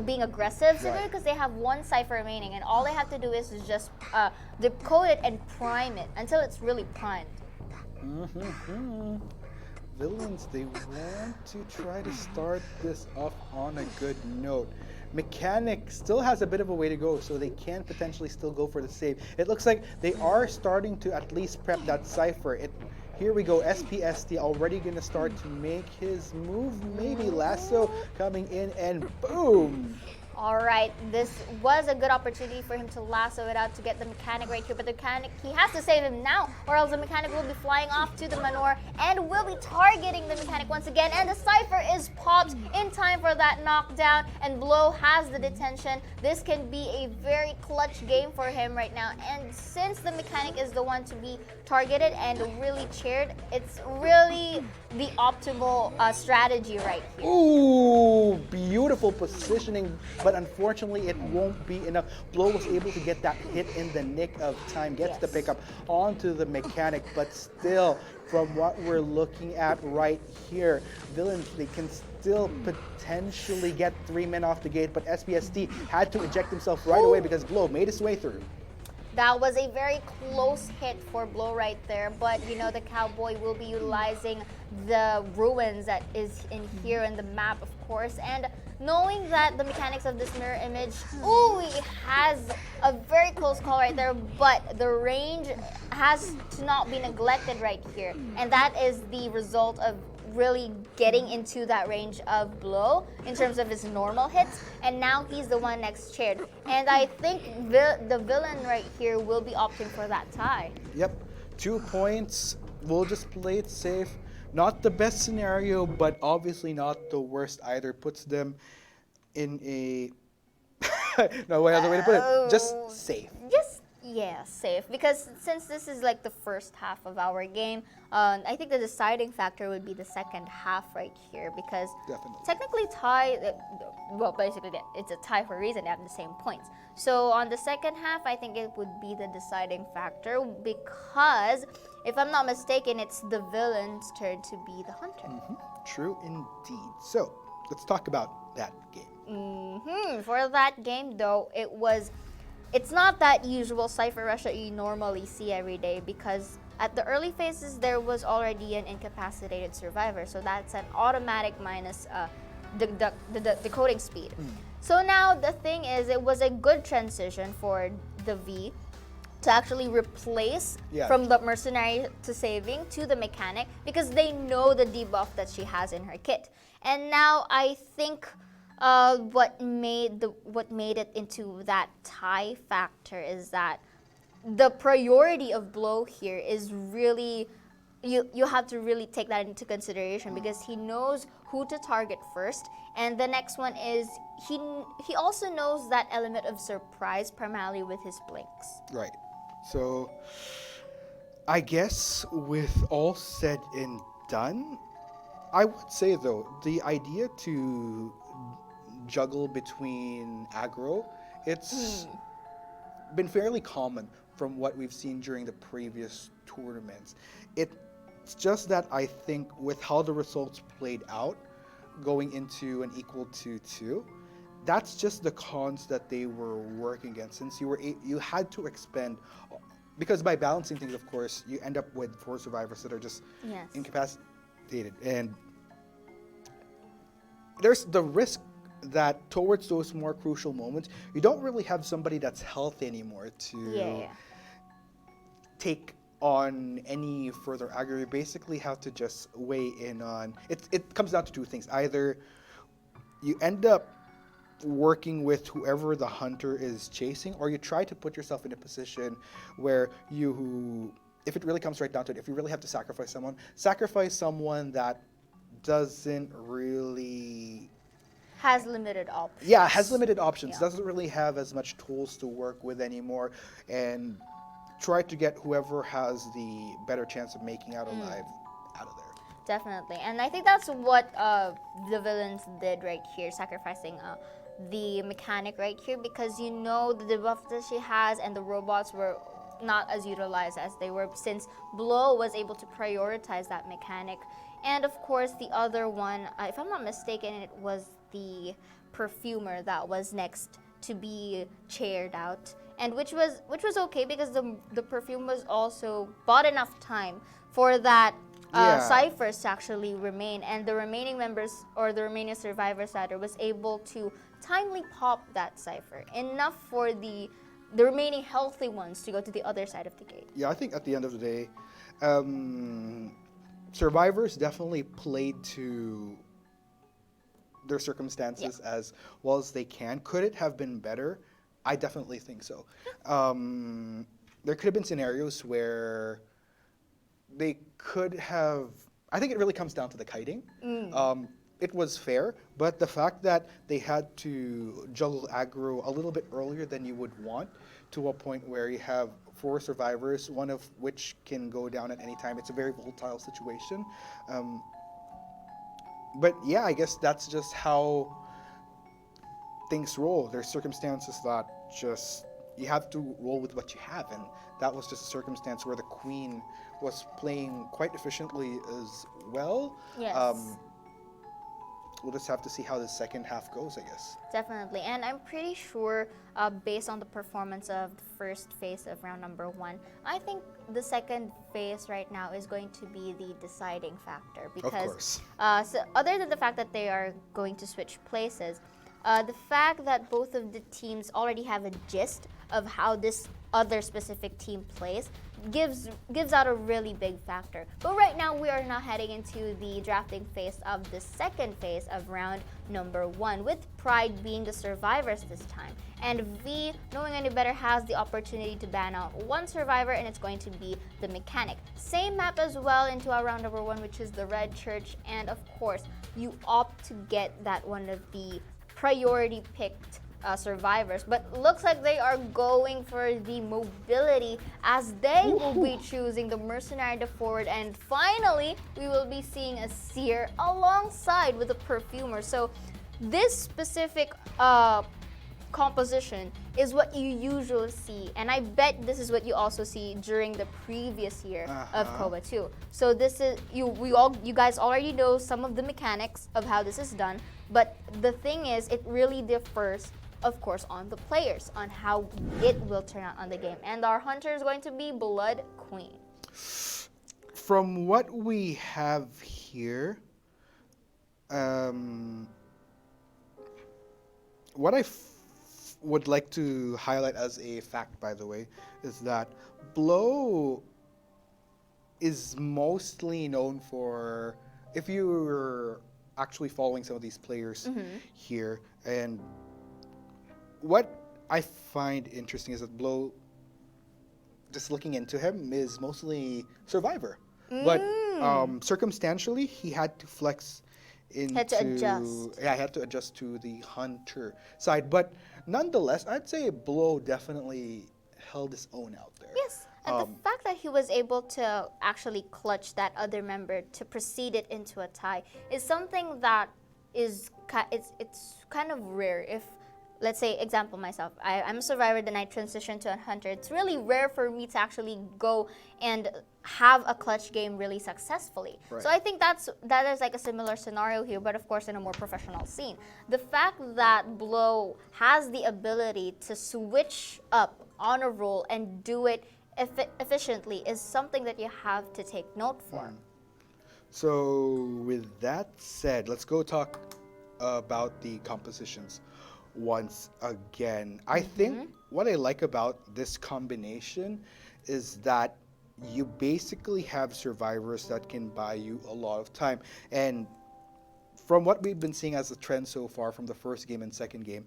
being aggressive, simply because they have one cipher remaining, and all they have to do is just decode it and prime it until it's really primed. Villains, they want to try to start this off on a good note. Mechanic still has a bit of a way to go, so they can potentially still go for the save. It looks like they are starting to at least prep that cipher. Here we go, SPST already going to start to make his move. Maybe Lasso coming in, and boom! All right, this was a good opportunity for him to lasso it out to get the mechanic right here, but the mechanic, he has to save him now, or else the mechanic will be flying off to the manor and will be targeting the mechanic once again, and the cipher is popped in time for that knockdown, and Blow has the detention. This can be a very clutch game for him right now, and since the mechanic is the one to be targeted and really cheered, it's really the optimal strategy right here. Ooh, beautiful positioning, but unfortunately it won't be enough. Blow was able to get that hit in the nick of time, gets the pickup onto the mechanic, but still, from what we're looking at right here, villains, they can still potentially get 3 men off the gate, but SPST had to eject himself right away because Blow made his way through. That was a very close hit for Blow right there, but the cowboy will be utilizing the ruins that is in here in the map, of course, and knowing that the mechanics of this mirror image, he has a very close call right there, but the range has to not be neglected right here, and that is the result of really getting into that range of Blow in terms of his normal hits, and now he's the one next chaired. And I think the villain right here will be opting for that tie. Yep, 2 points. We'll just play it safe. Not the best scenario, but obviously not the worst either. Puts them in a no other way to put it. Just safe. Safe. Because since this is like the first half of our game, I think the deciding factor would be the second half right here, because technically tie, basically it's a tie for a reason. They have the same points. So on the second half, I think it would be the deciding factor, because if I'm not mistaken, it's the villain's turn to be the hunter. True indeed. So let's talk about that game. For that game, though, it's not that usual cipher rush that you normally see every day, because at the early phases there was already an incapacitated survivor, so that's an automatic minus the decoding speed. So now the thing is, it was a good transition for the V to actually replace from the mercenary to saving to the mechanic, because they know the debuff that she has in her kit. And now I think what made it into that tie factor is that the priority of Blow here is really, you have to really take that into consideration, because he knows who to target first, and the next one is he also knows that element of surprise, primarily with his blinks. Right. So, I guess with all said and done, I would say though, the idea to juggle between aggro, it's been fairly common from what we've seen during the previous tournaments. It's just that I think with how the results played out, going into an equal 2-2, that's just the cons that they were working against. Since you had to expend, because by balancing things, of course, you end up with 4 survivors that are just Yes. incapacitated, and there's the risk that towards those more crucial moments, you don't really have somebody that's healthy anymore to Yeah. take on any further aggro. You basically have to just weigh in on it. It comes down to 2 things. Either you end up working with whoever the hunter is chasing, or you try to put yourself in a position where if it really comes right down to it, if you really have to sacrifice someone that doesn't really Has limited options. has limited options, Yeah. doesn't really have as much tools to work with anymore, and try to get whoever has the better chance of making out alive out of there. Definitely. And I think that's what the villains did right here, sacrificing the mechanic right here, because you know the debuff that she has and the robots were not as utilized as they were, since Blow was able to prioritize that mechanic. And of course the other one, if I'm not mistaken, it was the perfumer that was next to be chaired out, and which was okay, because the perfume was also bought enough time for that ciphers to actually remain, and the remaining members, or the remaining survivors rather, was able to timely pop that cipher, enough for the remaining healthy ones to go to the other side of the gate. Yeah, I think at the end of the day, survivors definitely played to their circumstances as well as they can. Could it have been better? I definitely think so. There could have been scenarios where they could have. I think it really comes down to the kiting. It was fair, but the fact that they had to juggle aggro a little bit earlier than you would want, to a point where you have 4 survivors, one of which can go down at any time. It's a very volatile situation. But yeah, I guess that's just how things roll. There's circumstances that just you have to roll with what you have, and that was just a circumstance where the queen was playing quite efficiently as well. Yes. We'll just have to see how the second half goes, I guess. Definitely, and I'm pretty sure, based on the performance of the first phase of round number 1, I think the second phase right now is going to be the deciding factor. Because, so other than the fact that they are going to switch places, the fact that both of the teams already have a gist of how this other specific team plays gives out a really big factor. But right now we are now heading into the drafting phase of the second phase of round number 1, with Pride being the survivors this time. And V, knowing any better, has the opportunity to ban out 1 survivor, and it's going to be the mechanic. Same map as well into our round number 1, which is the Red Church, and of course you opt to get that one of the priority picked survivors, but looks like they are going for the mobility, as they will be choosing the mercenary to forward, and finally we will be seeing a seer alongside with a perfumer. So this specific composition is what you usually see, and I bet this is what you also see during the previous year of COA2. So this is you guys already know some of the mechanics of how this is done, but the thing is, it really differs, of course, on the players, on how it will turn out on the game. And our hunter is going to be Blood Queen. From what we have here, what I would like to highlight as a fact, by the way, is that Blow is mostly known for, if you were actually following some of these players here, and what I find interesting is that Blow, just looking into him, is mostly survivor. But circumstantially, he had to flex into... Had to adjust. Yeah, he had to adjust to the hunter side. But nonetheless, I'd say Blow definitely held his own out there. Yes, and the fact that he was able to actually clutch that other member to precede it into a tie is something that is it's kind of rare. If, let's say, example myself, I'm a survivor, then I transition to a hunter. It's really rare for me to actually go and have a clutch game really successfully. Right. So I think that is like a similar scenario here, but of course in a more professional scene. The fact that Blow has the ability to switch up on a roll and do it efficiently is something that you have to take note for. So with that said, let's go talk about the compositions once again. I think what I like about this combination is that you basically have survivors that can buy you a lot of time. And from what we've been seeing as a trend so far from the first game and second game,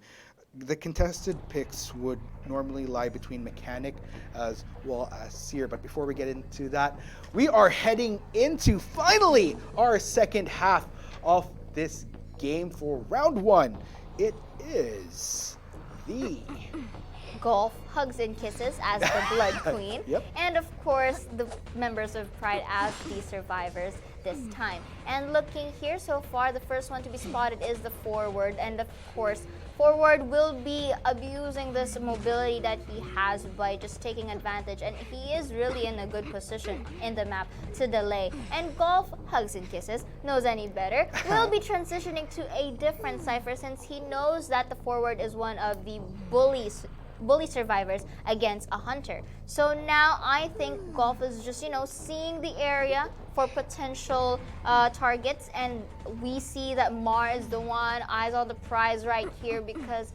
the contested picks would normally lie between Mechanic as well as Seer. But before we get into that, we are heading into finally our second half of this game for round one. It is the Golf, Hugs and Kisses as the Blood Queen. Yep. And of course, the members of Pride as the survivors this time. And looking here so far, the first one to be spotted is the Forward. And of course, Forward will be abusing this mobility that he has by just taking advantage. And he is really in a good position in the map to delay. And Golf, Hugs and Kisses, knows any better, will be transitioning to a different cipher since he knows that the Forward is one of the bully survivors against a hunter. So now I think Golf is just, seeing the area for potential targets, and we see that Mar is the one, eyes on the prize right here, because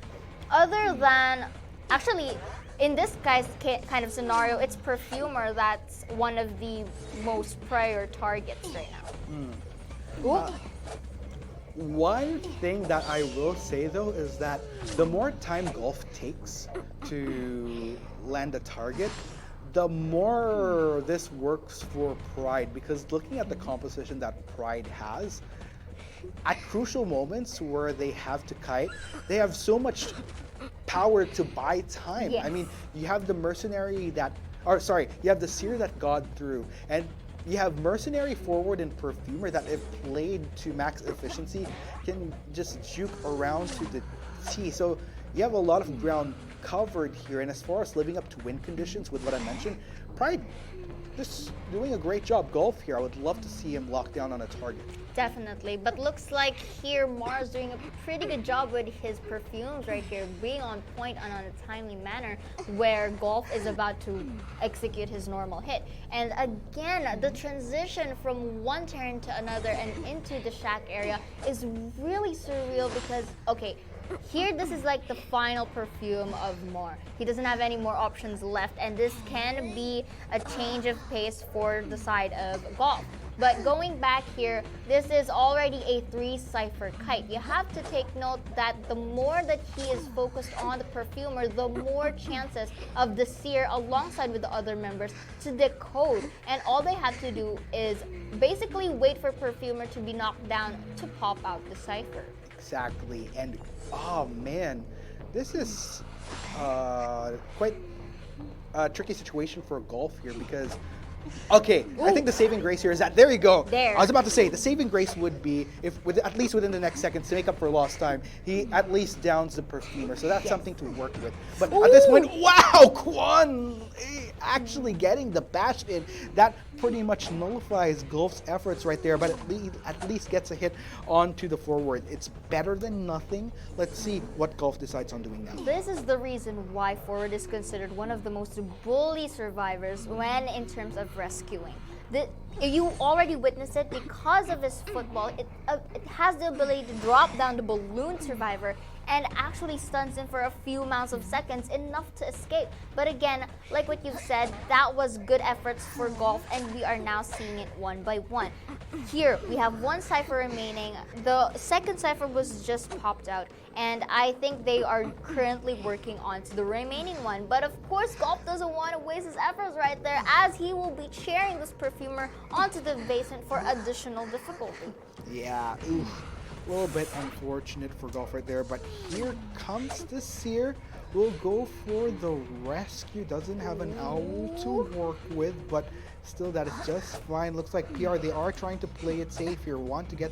other than, actually, in this guy's kind of scenario, it's Perfumer that's one of the most prior targets right now. Ooh. One thing that I will say though is that the more time Golf takes to land a target, the more this works for Pride, because looking at the composition that Pride has, at crucial moments where they have to kite, they have so much power to buy time. Yes. I mean, you have the mercenary you have the Seer that got through, and you have Mercenary, Forward, and Perfumer that, if played to max efficiency, can just juke around to the T. So you have a lot of ground covered here. And as far as living up to win conditions with what I mentioned, Pride just doing a great job. Golf here, I would love to see him lock down on a target. Definitely, but looks like here Mars doing a pretty good job with his perfumes right here, being on point and on a timely manner where Golf is about to execute his normal hit. And again, the transition from one turn to another and into the shack area is really surreal because, okay, here this is like the final perfume of Mar. He doesn't have any more options left, and this can be a change of pace for the side of Golf. But going back here, this is already a 3-cipher kite. You have to take note that the more that he is focused on the Perfumer, the more chances of the Seer alongside with the other members to decode. And all they have to do is basically wait for Perfumer to be knocked down to pop out the cipher. Exactly. And oh man, this is quite a tricky situation for Golf here because, okay, ooh, I think the saving grace here is that, there you go. There. I was about to say, the saving grace would be, if at least within the next seconds to make up for lost time, he at least downs the Perfumer. So that's something to work with. But at this point, wow, Quan actually getting the bash in. That pretty much nullifies Golf's efforts right there, but at least gets a hit onto the Forward. It's better than nothing. Let's see what Golf decides on doing now. This is the reason why Forward is considered one of the most bully survivors when in terms of rescuing. You already witnessed it because of his football. It has the ability to drop down the balloon survivor and actually stuns him for a few amounts of seconds, enough to escape. But again, like what you've said, that was good efforts for Golf, and we are now seeing it one by one. Here, we have one cipher remaining. The second cipher was just popped out, and I think they are currently working on to the remaining one. But of course, Golf doesn't want to waste his efforts right there, as he will be cheering this Perfumer onto the basement for additional difficulty. Yeah, oof. A little bit unfortunate for Golf right there, but here comes the Seer will go for the rescue. Doesn't have an owl to work with, but still that is just fine. Looks like PR, they are trying to play it safe here. Want to get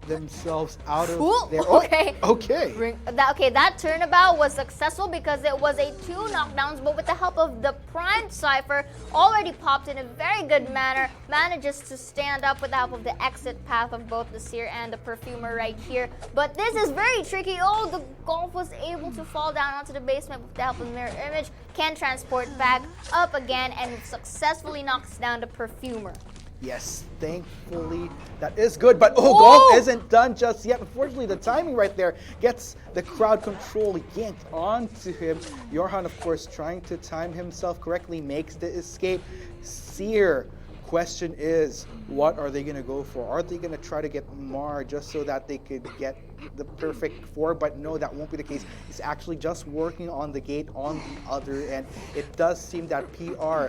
themselves out of Ooh, there. okay. Oh, okay. That turnabout was successful because it was a 2 knockdowns, but with the help of the primed Cypher, already popped in a very good manner, manages to stand up with the help of the exit path of both the Seer and the Perfumer right here. But this is very tricky. Oh, the Golf was able to fall down onto the basement with the help of Mirror Image, can transport back up again, and successfully knocks down the Perfumer. Yes, thankfully that is good, but Golf isn't done just yet. Unfortunately, the timing right there gets the crowd control yanked onto him. Johan, of course, trying to time himself correctly, makes the escape. Seer, question is, what are they going to go for? Are they going to try to get Mar just so that they could get the perfect 4? But no, that won't be the case. He's actually just working on the gate on the other end. It does seem that PR,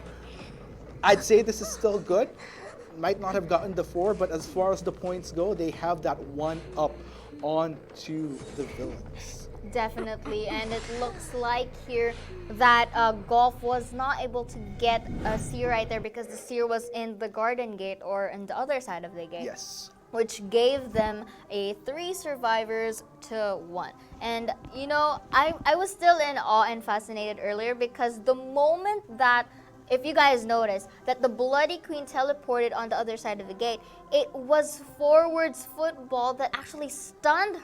I'd say this is still good. Might not have gotten the 4, but as far as the points go, they have that 1 up onto the villains. Definitely, and it looks like here that Golf was not able to get a Seer right there because the Seer was in the garden gate or in the other side of the gate. Yes. Which gave them a 3 survivors to 1. And you know, I was still in awe and fascinated earlier because the moment that, if you guys notice, that the Bloody Queen teleported on the other side of the gate, it was forwards football that actually stunned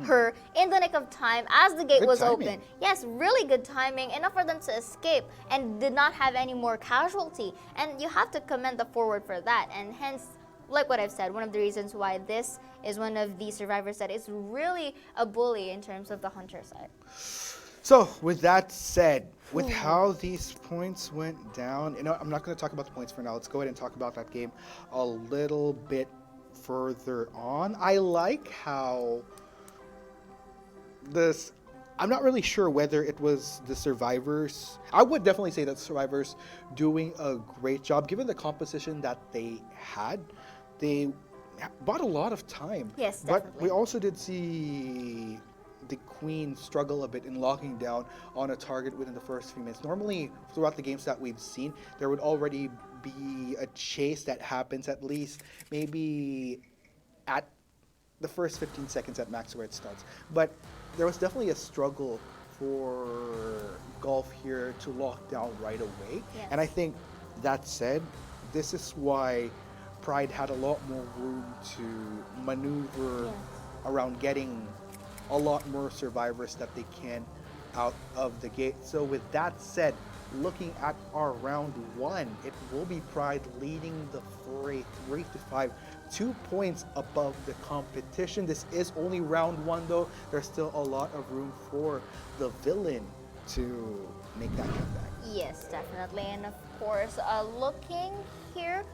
her in the nick of time as the gate Good was timing. open. Yes, really good timing, enough for them to escape and did not have any more casualty. And you have to commend the forward for that. And hence, like what I've said, one of the reasons why this is one of the survivors that is really a bully in terms of the hunter side. So, with that said, with how these points went down, you know, I'm not going to talk about the points for now. Let's go ahead and talk about that game a little bit further on. I like how this, I'm not really sure whether it was the survivors. I would definitely say that the survivors doing a great job given the composition that they had. They bought a lot of time. Yes, but definitely. we also did see the Queen struggle a bit in locking down on a target within the first few minutes. Normally, throughout the games that we've seen, there would already be a chase that happens at least maybe at the first 15 seconds at max where it starts. But there was definitely a struggle for Golf here to lock down right away. Yes. And I think that said, this is why Pride had a lot more room to maneuver around getting a lot more survivors that they can out of the gate. So with that said, looking at our round 1, it will be Pride leading the fray 3-5, 2 points above the competition. This is only round 1 though. There's still a lot of room for the villain to make that comeback. Yes, definitely. And of course, looking here,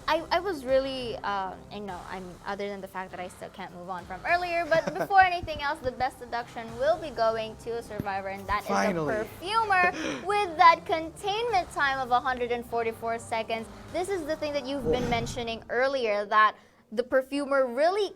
I was really, other than the fact that I still can't move on from earlier, but before anything else, the best deduction will be going to a survivor, and that Finally. is the Perfumer with that containment time of 144 seconds. This is the thing that you've been mentioning earlier, that the Perfumer really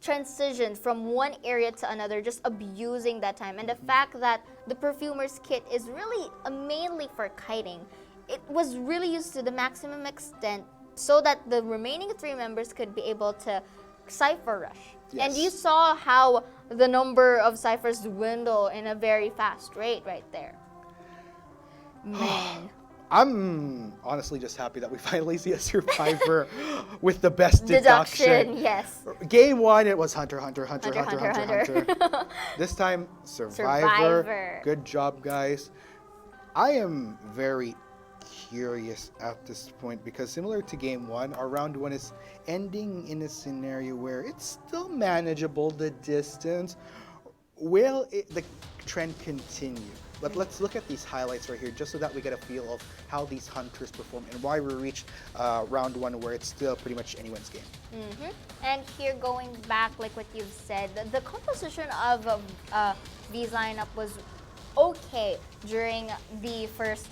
transitioned from one area to another, just abusing that time. And the fact that the Perfumer's kit is really mainly for kiting, it was really used to the maximum extent so that the remaining 3 members could be able to Cypher rush. Yes. And you saw how the number of Cyphers dwindle in a very fast rate right there. Man. I'm honestly just happy that we finally see a survivor with the best deduction. Yes. Game 1, it was Hunter. Hunter. This time, Survivor. Survivor. Good job, guys. I am very curious at this point because similar to Game 1, our round 1 is ending in a scenario where it's still manageable, the distance. Will the trend continue? But let's look at these highlights right here just so that we get a feel of how these hunters perform and why we reached round 1 where it's still pretty much anyone's game. And here, going back, like what you've said, the composition of V's lineup was okay during the first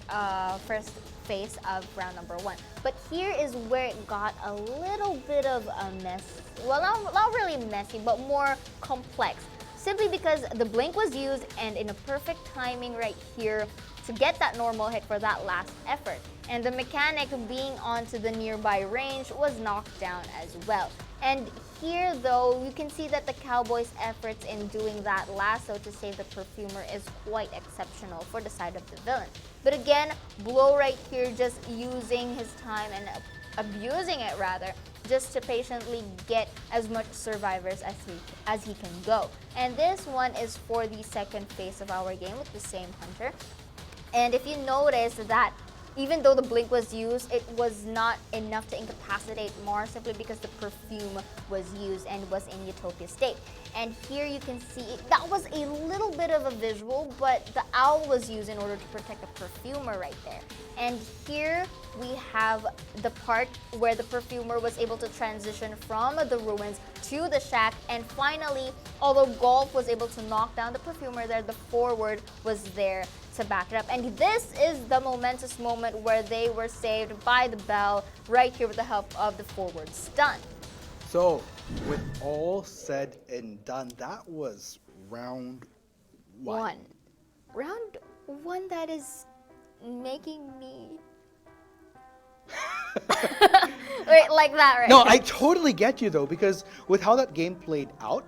phase of round number 1. But here is where it got a little bit of a mess. Well, not really messy, but more complex. simply because the blink was used and in a perfect timing right here to get that normal hit for that last effort. And the mechanic being onto the nearby range was knocked down as well. And here though, you can see that the Cowboys' efforts in doing that lasso to save the perfumer is quite exceptional for the side of the villain. But again, Blow right here just using his time and abusing it rather, just to patiently get as much survivors as he can go. And this one is for the second phase of our game with the same hunter. And if you notice that even though the blink was used, it was not enough to incapacitate Mars simply because the perfume was used and was in Utopia state. And here you can see that was a little bit of a visual, but the owl was used in order to protect the perfumer right there. And here we have the part where the perfumer was able to transition from the ruins to the shack, and finally, although Golf was able to knock down the perfumer there, the forward was there to back it up. And this is the momentous moment where they were saved by the bell right here with the help of the forward stun. So, with all said and done, that was round one. Round one that is making me... Wait, like that, right? No, I totally get you though, because with how that game played out,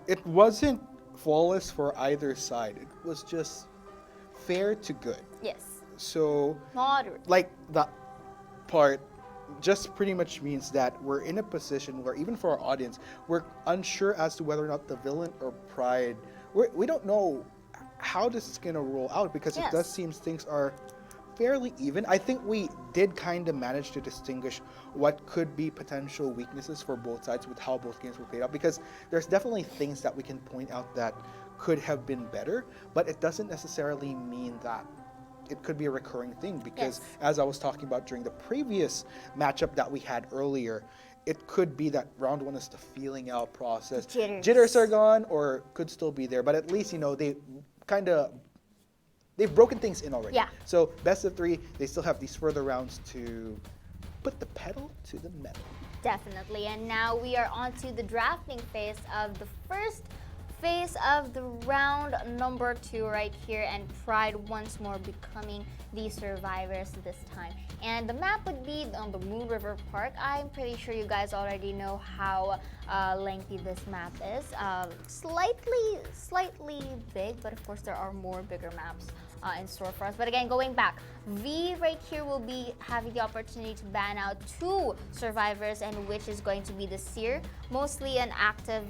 it wasn't flawless for either side. It was just fair to good. Yes. So, Moderate. like that part just pretty much means that we're in a position where even for our audience, we're unsure as to whether or not the villain or Pride, we don't know how this is going to roll out, because Yes. it does seem things are fairly even. I think we did kind of manage to distinguish what could be potential weaknesses for both sides with how both games were played out, because there's definitely things that we can point out that could have been better, but it doesn't necessarily mean that it could be a recurring thing, because Yes. as I was talking about during the previous matchup that we had earlier, it could be that round one is the feeling out process. Jitters. Are gone or could still be there, but at least, you know, they've broken things in already. Yeah. So best of three, they still have these further rounds to put the pedal to the metal. Definitely. And now we are on to the drafting phase of the first phase of the round number 2 right here, and Pride once more becoming the survivors this time. And the map would be on the Moon River Park. I'm pretty sure you guys already know how lengthy this map is. Slightly big, but of course there are more bigger maps in store for us. But again, going back, V right here will be having the opportunity to ban out 2 survivors, and which is going to be the Seer, mostly an active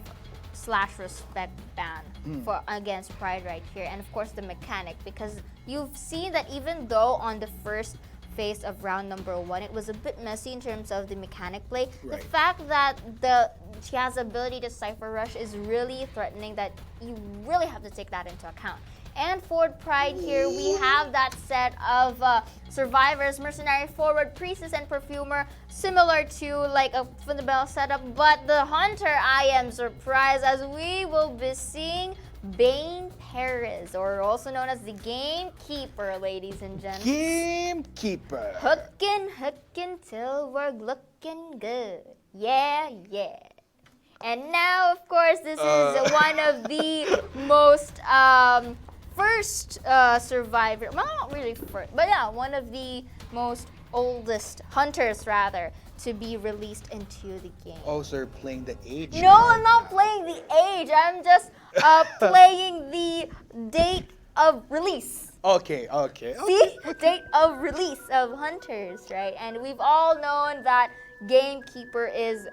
/ respect ban for against Pride right here, and of course the mechanic, because you've seen that even though on the first phase of round number 1 it was a bit messy in terms of the mechanic play, Right. the fact that she has the ability to Cypher Rush is really threatening, that you really have to take that into account. And for Pride here, we have that set of survivors, Mercenary, Forward, Priestess, and Perfumer, similar to like a Fundabell setup. But the Hunter, I am surprised, as we will be seeing Bane Perez, or also known as the Gamekeeper, ladies and gents. Gamekeeper. Hookin' till we're looking good. Yeah. And now, of course, this is one of the most first survivor, well, not really first, but yeah, one of the most oldest hunters rather to be released into the game. Oh, so you're playing the age. No, I'm not playing the age. I'm just playing the date of release. Okay. See? Date of release of hunters, right? And we've all known that Gamekeeper is,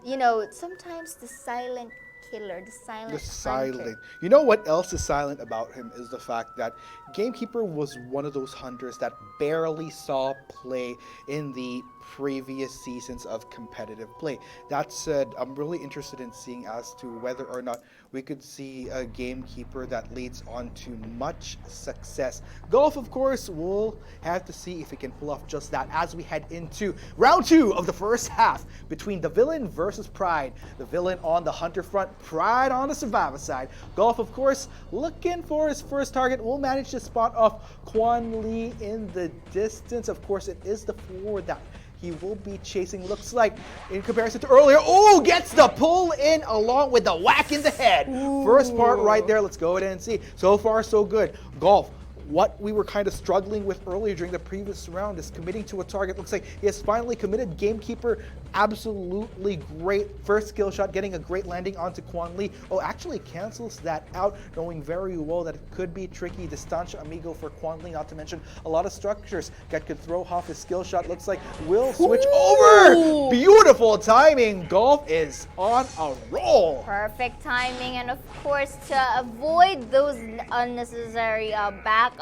you know, sometimes the silent killer, the silent hunter. You know what else is silent about him is the fact that Gamekeeper was one of those hunters that barely saw play in the previous seasons of competitive play. That said, I'm really interested in seeing as to whether or not we could see a Gamekeeper that leads on to much success. Golf, of course, we'll have to see if he can pull off just that as we head into round 2 of the first half between the villain versus Pride. The villain on the hunter front, Pride on the survivor side. Golf, of course, looking for his first target, will manage to spot off Quan Lee in the distance. Of course, it is the forward that he will be chasing. Looks like in comparison to earlier, oh, gets the pull in along with the whack in the head. First part right there. Let's go ahead and see. So far, so good. Golf. What we were kind of struggling with earlier during the previous round is committing to a target. Looks like he has finally committed. Gamekeeper, absolutely great first skill shot, getting a great landing onto Quan Lee. Oh, actually cancels that out, knowing very well that it could be tricky. Distancia Amigo for Quan Lee, not to mention a lot of structures that could throw off his skill shot. Looks like will switch over. Beautiful timing. Golf is on a roll. Perfect timing, and of course, to avoid those unnecessary backups,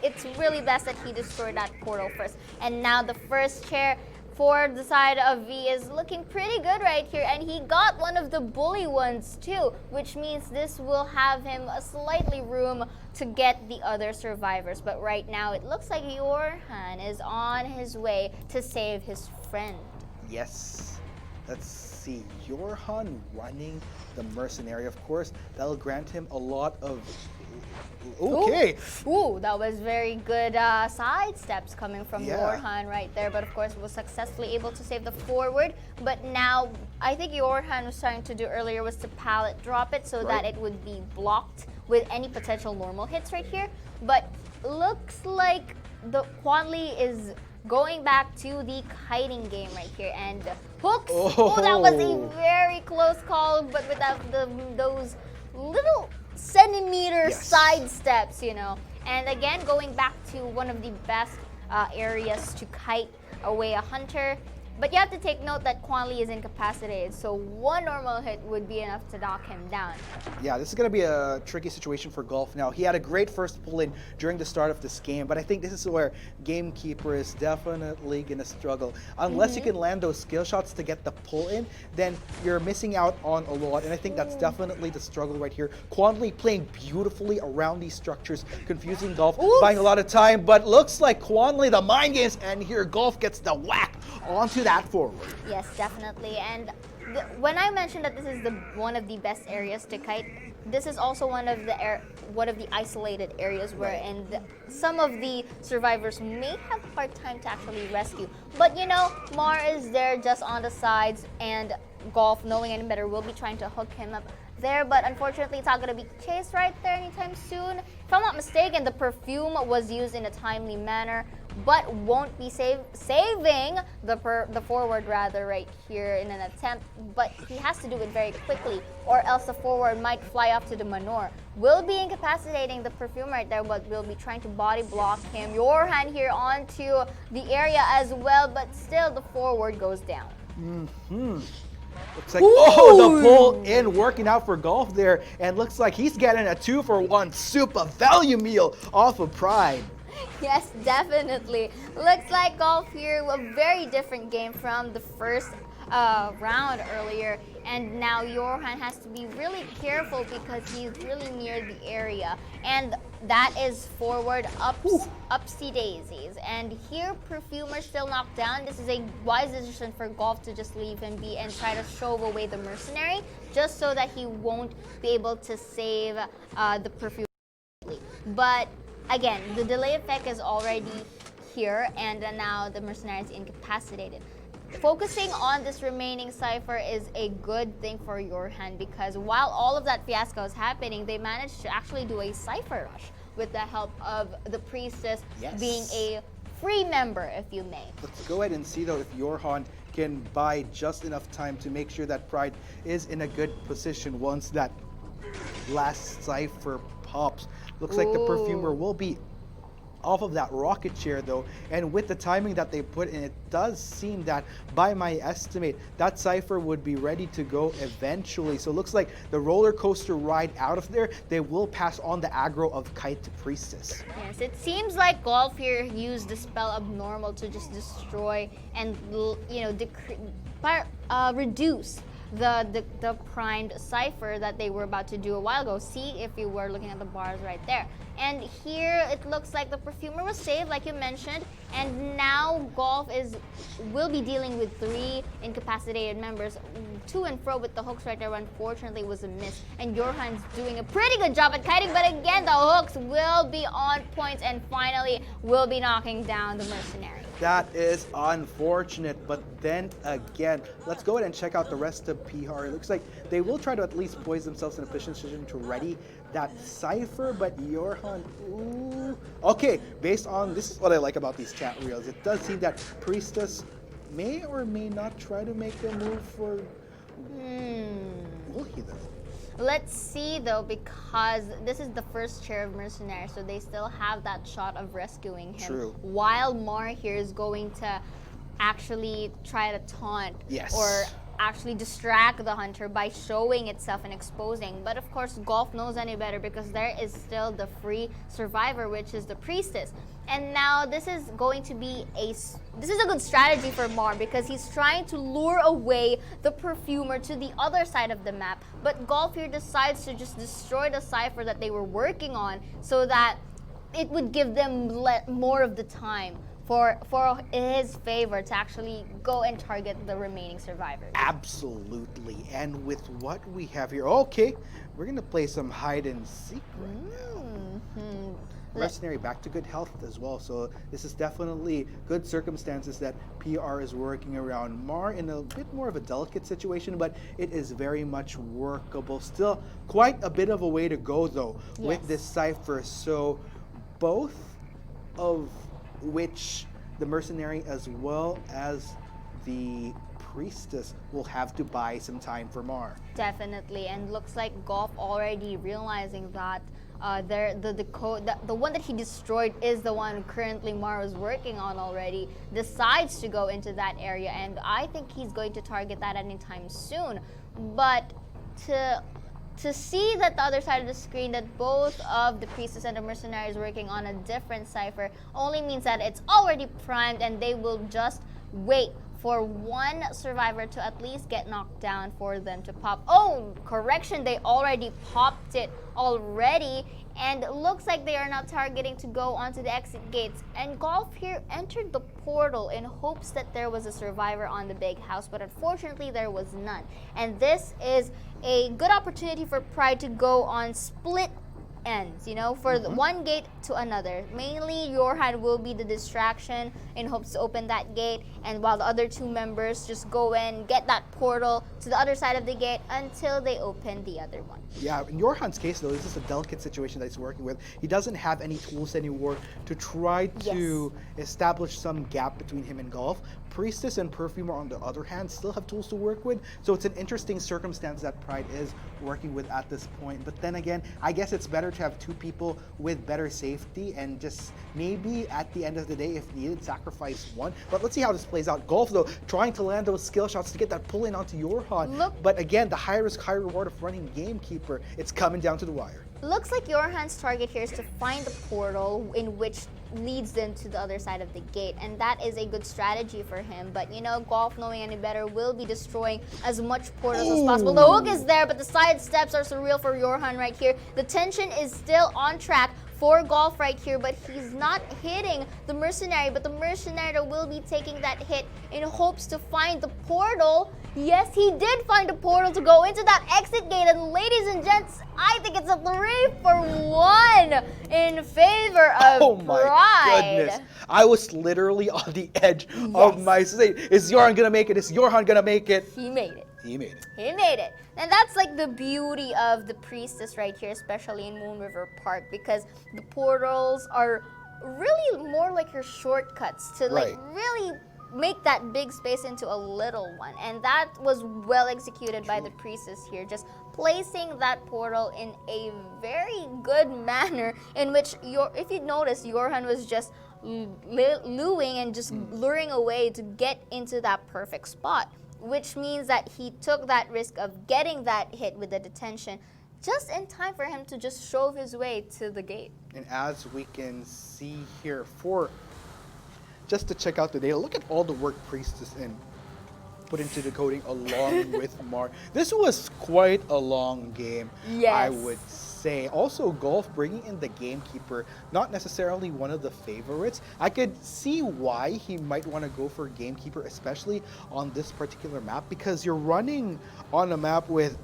it's really best that he destroyed that portal first. And now the first chair for the side of V is looking pretty good right here, and he got one of the bully ones too, which means this will have him a slightly room to get the other survivors. But right now it looks like Johan is on his way to save his friend. Yes. Let's see. Johan running the mercenary, of course. That'll grant him a lot of... Okay. Ooh, that was very good side steps coming from Yeah. Johan right there. But of course, was successfully able to save the forward. But now, I think Johan was trying to do earlier was to pallet drop it so that Right. it would be blocked with any potential normal hits right here. But looks like the Quan Lee is going back to the kiting game right here, and hooks. Oh, that was a very close call, but without those little centimeter Yes. side steps, you know. And again, going back to one of the best areas to kite away a hunter. But you have to take note that Quan Lee is incapacitated, so one normal hit would be enough to knock him down. Yeah, this is going to be a tricky situation for Golf now. He had a great first pull-in during the start of this game, but I think this is where Gamekeeper is definitely going to struggle. Unless you can land those skill shots to get the pull-in, then you're missing out on a lot, and I think that's definitely the struggle right here. Quan Lee playing beautifully around these structures, confusing Golf, buying a lot of time, but looks like Quan Lee, the mind games, and here Golf gets the whack onto that forward. Yes, definitely. And when I mentioned that this is one of the best areas to kite, this is also one of the isolated areas where some of the survivors may have a hard time to actually rescue. But you know, Mar is there just on the sides, and Golf, knowing any better, will be trying to hook him up there, but unfortunately it's not going to be chased right there anytime soon. If I'm not mistaken, the perfume was used in a timely manner, but won't be saving the forward rather right here in an attempt, but he has to do it very quickly, or else the forward might fly off to the manure. Will be incapacitating the perfume right there, but will be trying to body block him. Johan here onto the area as well, but still the forward goes down. Looks like, oh, the pull in working out for Golf there, and looks like he's getting a 2-for-1 super value meal off of Pride. Yes, definitely. Looks like Golf here, a very different game from the first round earlier, and now Johan has to be really careful because he's really near the area, and that is forward upsy daisies. And here Perfumer still knocked down. This is a wise decision for Golf to just leave him be and try to shove away the mercenary, just so that he won't be able to save the Perfumer. But again, the delay effect is already here, and now the mercenary is incapacitated. Focusing on this remaining cipher is a good thing for Johan, because while all of that fiasco is happening, they managed to actually do a cipher rush with the help of the priestess being a free member, if you may. Let's go ahead and see though if Johan can buy just enough time to make sure that Pride is in a good position once that last cipher pops. Looks like the Perfumer will be off of that rocket chair though, and with the timing that they put in, it does seem that by my estimate that cipher would be ready to go eventually. So it looks like the roller coaster ride out of there, they will pass on the aggro of Kite to Priestess. Yes, it seems like Golf here used the spell Abnormal to just destroy and, you know, reduce the primed cipher that they were about to do a while ago. See if you were looking at the bars right there. And here it looks like the perfumer was saved, like you mentioned, and now Golf will be dealing with 3 incapacitated members. To and fro with the hooks right there, unfortunately was a miss. And Johan's doing a pretty good job at kiting, but again, the hooks will be on point and finally will be knocking down the mercenary. That is unfortunate, but then again, let's go ahead and check out the rest of PR. It looks like they will try to at least poise themselves in a position to ready that cipher, but Johan, ooh. Okay, based on, this is what I like about these chat reels. It does seem that Priestess may or may not try to make a move for... Will he though? Let's see though, because this is the first chair of Mercenary, so they still have that shot of rescuing him. True. While Mar here is going to actually try to taunt or actually distract the hunter by showing itself and exposing. But of course, Golf knows any better because there is still the free survivor, which is the Priestess. And now this is going to be a good strategy for Mar because he's trying to lure away the perfumer to the other side of the map. But Golf here decides to just destroy the cipher that they were working on so that it would give them more of the time for his favor to actually go and target the remaining survivors. Absolutely. And with what we have here, okay, we're going to play some hide and seek right now. Mercenary back to good health as well, so this is definitely good circumstances that PR is working around. Mar in a bit more of a delicate situation, but it is very much workable. Still quite a bit of a way to go though with this cipher, so both of which the Mercenary as well as the Priestess will have to buy some time for Mar. Definitely, and looks like Golf already realizing that the one that he destroyed is the one currently Mar is working on already, decides to go into that area, and I think he's going to target that anytime soon. But to see that the other side of the screen that both of the Priestess and the Mercenary is working on a different cipher only means that it's already primed and they will just wait for one survivor to at least get knocked down for them to pop. Oh, correction, they already popped it already, and it looks like they are now targeting to go onto the exit gates. And Golf here entered the portal in hopes that there was a survivor on the big house, but unfortunately there was none. And this is a good opportunity for Pride to go on split ends, you know, for the one gate to another. Mainly Johan will be the distraction in hopes to open that gate, and while the other 2 members just go in, get that portal to the other side of the gate until they open the other one. Yeah, in Johan's case though, this is a delicate situation that he's working with. He doesn't have any tools anymore to try to establish some gap between him and Golf. Priestess and Perfumer, on the other hand, still have tools to work with, so it's an interesting circumstance that Pride is working with at this point. But then again, I guess it's better to have 2 people with better safety and just maybe at the end of the day, if needed, sacrifice one. But let's see how this plays out. Golf though, trying to land those skill shots to get that pull in onto Johan. But again, the high risk, high reward of running Gamekeeper, it's coming down to the wire. Looks like Johan's target here is to find the portal in which leads them to the other side of the gate, and that is a good strategy for him. But you know, Golf, knowing any better, will be destroying as much portals as possible. The hook is there, but the side steps are surreal for Johan right here. The tension is still on track for Golf right here, but he's not hitting the Mercenary, but the Mercenary will be taking that hit in hopes to find the portal. Yes, he did find a portal to go into that exit gate, and ladies and gents, I think it's a 3-for-1 in favor of Oh my goodness. I was literally on the edge of my seat. Is Johan gonna make it? Is Johan gonna make it? He made it. He made it. He made it. And that's like the beauty of the Priestess right here, especially in Moon River Park, because the portals are really more like your shortcuts to like really make that big space into a little one. And that was well executed by the Priestess here, just placing that portal in a very good manner in which, if you notice, Johan was just luring and just luring away to get into that perfect spot, which means that he took that risk of getting that hit with the detention just in time for him to just shove his way to the gate. And as we can see here, just to check out the data, look at all the work Priestess put into decoding along with Mar. This was quite a long game, I would say. say. Also, Golf bringing in the Gamekeeper, not necessarily one of the favorites. I could see why he might want to go for Gamekeeper, especially on this particular map, because you're running on a map with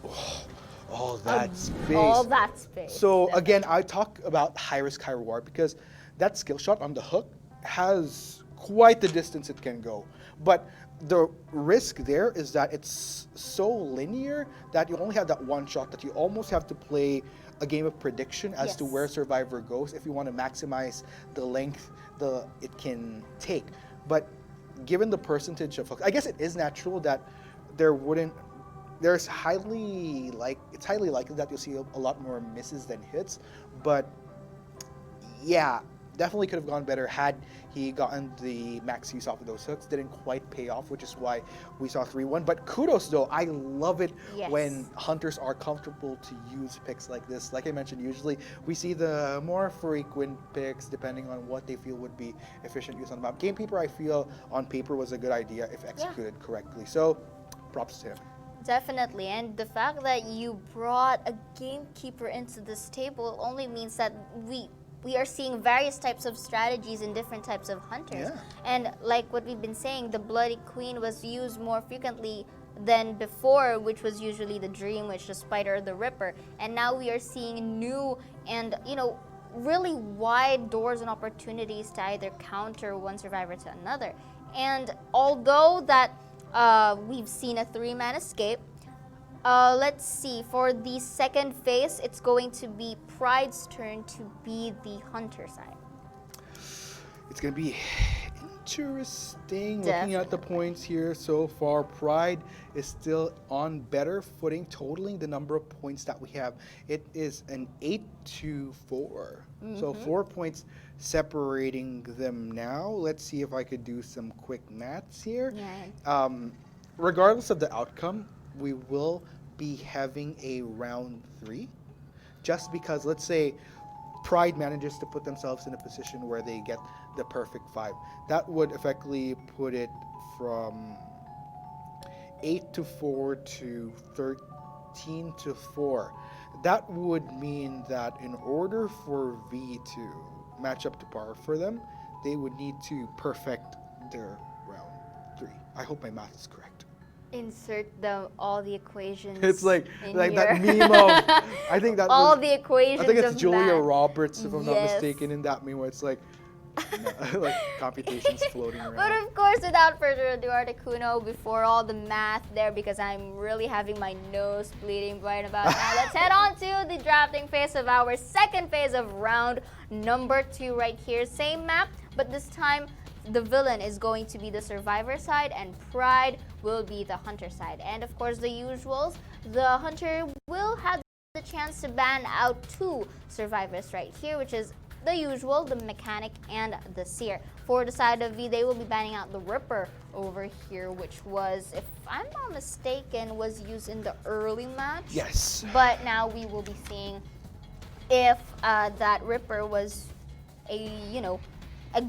all that space. All that space. So again, I talk about high risk, high reward, because that skill shot on the hook has quite the distance it can go. But the risk there is that it's so linear that you only have that one shot, that you almost have to play a game of prediction as to where Survivor goes if you want to maximize the length it can take. But given the percentage of hooks, I guess it is natural that it's highly likely that you'll see a lot more misses than hits. But yeah, definitely could have gone better had he gotten the max use off of those hooks. Didn't quite pay off, which is why we saw 3-1. But kudos though, I love it when hunters are comfortable to use picks like this. Like I mentioned, usually we see the more frequent picks depending on what they feel would be efficient use on the map. Gamekeeper, I feel on paper was a good idea if executed correctly. So props to him. Definitely, and the fact that you brought a Gamekeeper into this table only means that we are seeing various types of strategies in different types of hunters. And like what we've been saying, the Bloody Queen was used more frequently than before, which was usually the Dream Witch, the Spider, the Ripper. And now we are seeing new and, really wide doors and opportunities to either counter one survivor to another. And although that we've seen a 3-man escape, let's see, for the second phase, it's going to be Pride's turn to be the hunter side. It's going to be interesting looking at the points here so far. Pride is still on better footing, totaling the number of points that we have. It is an 8-4. So 4 points separating them now. Let's see if I could do some quick maths here. Regardless of the outcome, we will be having a round 3, just because, let's say, Pride manages to put themselves in a position where they get the perfect 5. That would effectively put it from 8-4 to 13-4. That would mean that in order for V to match up to par for them, they would need to perfect their round 3. I hope my math is correct. Insert all the equations. It's like here. that meme of, I think that all the equations. I think it's of Julia math. Roberts, if I'm not mistaken, in that meme where it's like like computations floating around. But of course, without further ado, Articuno, before all the math there, because I'm really having my nose bleeding right about now, let's head on to the drafting phase of our second phase of round number 2 right here. Same map, but this time the villain is going to be the survivor side and Pride will be the hunter side. And of course, the usuals, the hunter will have the chance to ban out 2 survivors right here, which is the usual, the mechanic and the seer. For the side of V, they will be banning out the Ripper over here, which was, if I'm not mistaken, was used in the early match. Yes. But now we will be seeing if that Ripper was a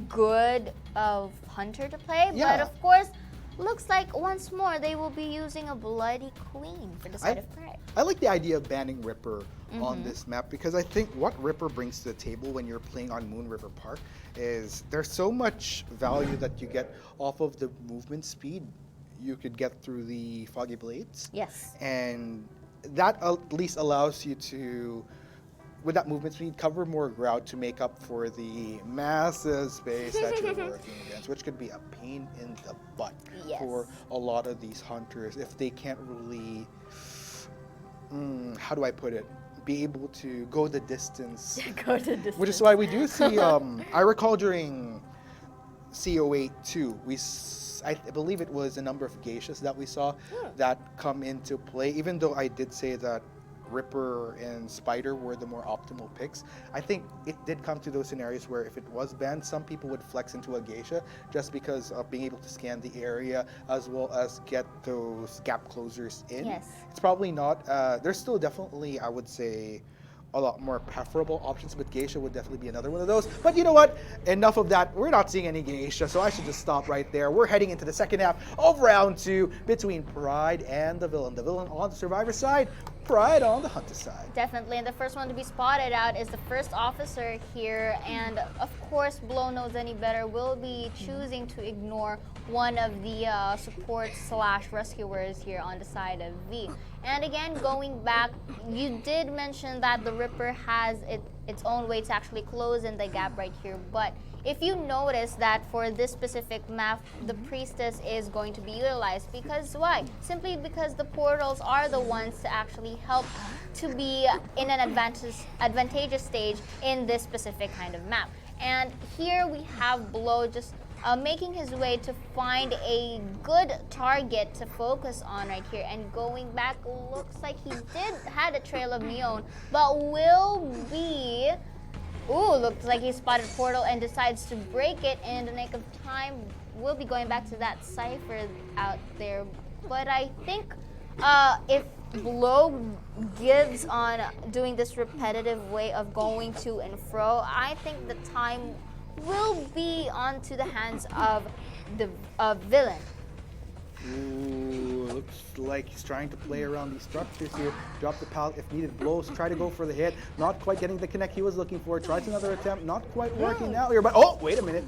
good hunter to play. But of course, looks like once more they will be using a Bloody Queen for the side of Pride. I like the idea of banning Ripper on this map, because I think what Ripper brings to the table when you're playing on Moon River Park is there's so much value that you get off of the movement speed you could get through the Foggy Blades. Yes. And that at least allows you to, with that movement speed, cover more ground to make up for the massive space that you're working against, which could be a pain in the butt for a lot of these hunters if they can't really, how do I put it, be able to go the distance. Go the distance. Which is why we do see, I recall during COA3, I believe it was a number of geishas that we saw that come into play, even though I did say that Ripper and Spider were the more optimal picks. I think it did come to those scenarios where if it was banned, some people would flex into a geisha just because of being able to scan the area as well as get those gap closers in. Yes. It's probably not, there's still definitely, I would say, a lot more preferable options, but geisha would definitely be another one of those. But you know what? Enough of that. We're not seeing any geisha, so I should just stop right there. We're heading into the second half of round 2 between Pride and the villain. The villain on the survivor side pride on the hunter side. Definitely, and the first one to be spotted out is the first officer here, and of course, Blow knows any better, will be choosing to ignore one of the support/rescuers here on the side of V. And again, going back, you did mention that the Ripper has its own way to actually close in the gap right here, but if you notice that for this specific map, the Priestess is going to be utilized. Because why? Simply because the portals are the ones to actually help to be in an advantageous stage in this specific kind of map. And here we have Blow just making his way to find a good target to focus on right here. And going back, looks like he had a trail of Neon, but will be... Ooh, looks like he spotted Portal and decides to break it in the nick of time. We'll be going back to that Cypher out there. But I think if Blow gives on doing this repetitive way of going to and fro, I think the time will be onto the hands of the villain. Ooh, looks like he's trying to play around these structures here. Drop the pallet if needed. Blows, try to go for the hit. Not quite getting the connect he was looking for. Tries another attempt. Not quite working out here, but oh, wait a minute.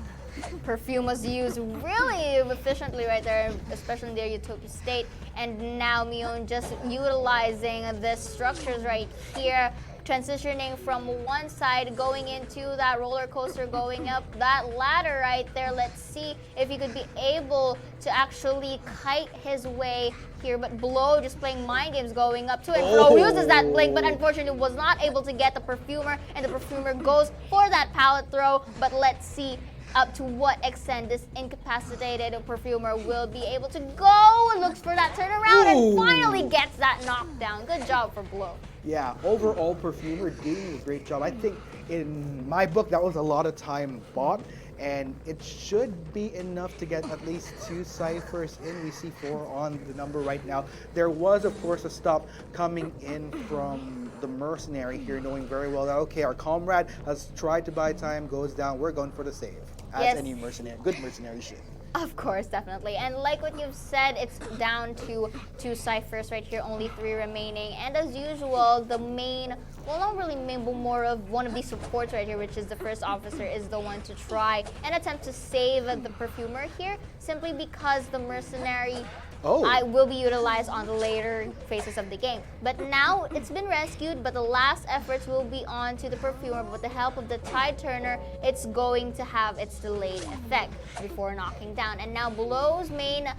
Perfume was used really efficiently right there, especially in their Utopia state. And now Mion just utilizing the structures right here, transitioning from one side, going into that roller coaster, going up that ladder right there. Let's see if he could be able to actually kite his way here. But Blow just playing mind games, going up to it. Blow uses that blink, but unfortunately was not able to get the Perfumer, and the Perfumer goes for that pallet throw. But let's see up to what extent this incapacitated Perfumer will be able to go. Looks for that turnaround and finally gets that knockdown. Good job for Blow. Yeah, overall Perfumer doing a great job. I think in my book that was a lot of time bought, and it should be enough to get at least 2 ciphers in. We see 4 on the number right now. There was, of course, a stop coming in from the mercenary here, knowing very well that, okay, our comrade has tried to buy time, goes down, we're going for the save. As any mercenary, good mercenary should. Of course, definitely. And like what you've said, it's down to 2 ciphers right here, only 3 remaining. And as usual, the main, well, not really main, but more of one of these supports right here, which is the first officer, is the one to try and attempt to save the Perfumer here, simply because the mercenary will be utilized on the later phases of the game. But now it's been rescued, but the last efforts will be on to the Perfumer. But with the help of the Tide Turner, it's going to have its delayed effect before knocking down. And now Blow's main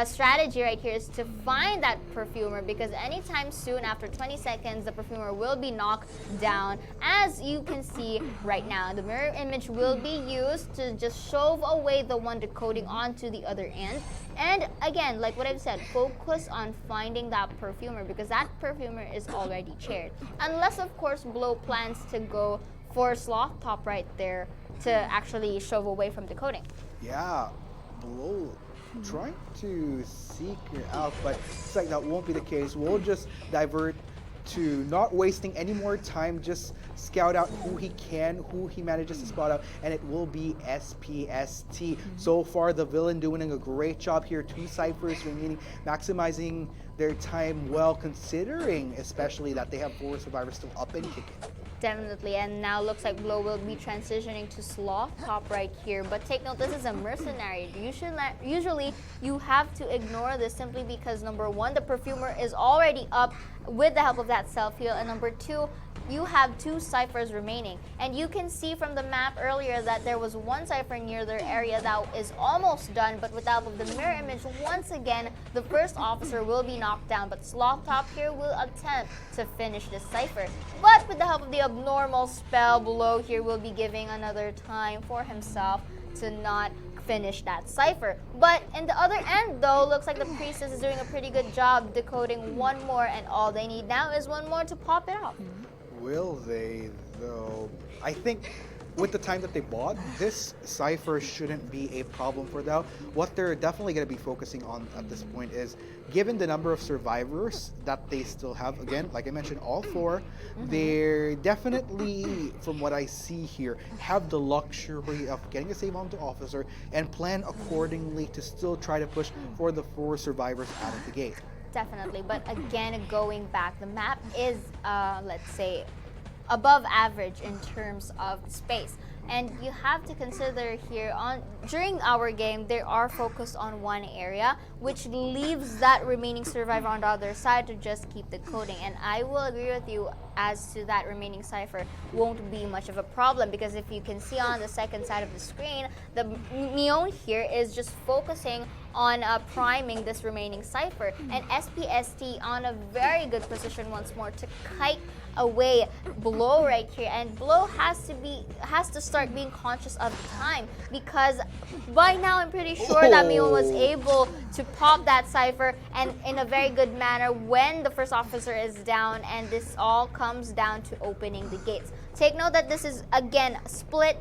strategy right here is to find that Perfumer, because anytime soon, after 20 seconds, the Perfumer will be knocked down. As you can see right now, the mirror image will be used to just shove away the one decoding onto the other end. And again, like what I've said, focus on finding that Perfumer, because that Perfumer is already chaired. Unless, of course, Blow plans to go for Sloth Top right there to actually shove away from decoding. Yeah, Blow trying to seek her out, but it's like that won't be the case. We'll just divert to not wasting any more time, just scout out who he can, who he manages to spot out, and it will be SPST. So far, the villain doing a great job here. 2 ciphers remaining, maximizing their time well, considering especially that they have 4 survivors still up and kicking. Definitely, and now looks like Blow will be transitioning to Sloth Top right here. But take note, this is a mercenary. Usually, you have to ignore this simply because, number 1, the Perfumer is already up with the help of that self-heal, and number 2, you have 2 ciphers remaining. And you can see from the map earlier that there was 1 cipher near their area that is almost done, but with the help of the mirror image, once again, the first officer will be knocked down, but Sloth Top here will attempt to finish this cipher. But with the help of the abnormal spell, Blow here will be giving another time for himself to not finish that cipher. But in the other end, though, looks like the Priestess is doing a pretty good job decoding 1 more, and all they need now is 1 more to pop it off. Will they, though? I think with the time that they bought, this cipher shouldn't be a problem for them. What they're definitely going to be focusing on at this point is, given the number of survivors that they still have, again, like I mentioned, all 4, they're definitely, from what I see here, have the luxury of getting a save onto officer and plan accordingly to still try to push for the 4 survivors out of the gate. Definitely, but again, going back, the map is, let's say, above average in terms of space. And you have to consider here during our game, they are focused on one area, which leaves that remaining survivor on the other side to just keep the coding. And I will agree with you as to that remaining cipher won't be much of a problem, because if you can see on the second side of the screen, the Neon here is just focusing on priming this remaining cipher, and SPST on a very good position once more to kite away Blow right here. And Blow has to start being conscious of time, because by now I'm pretty sure that Mio was able to pop that cipher, and in a very good manner when the first officer is down, and this all comes down to opening the gates. Take note that this is again split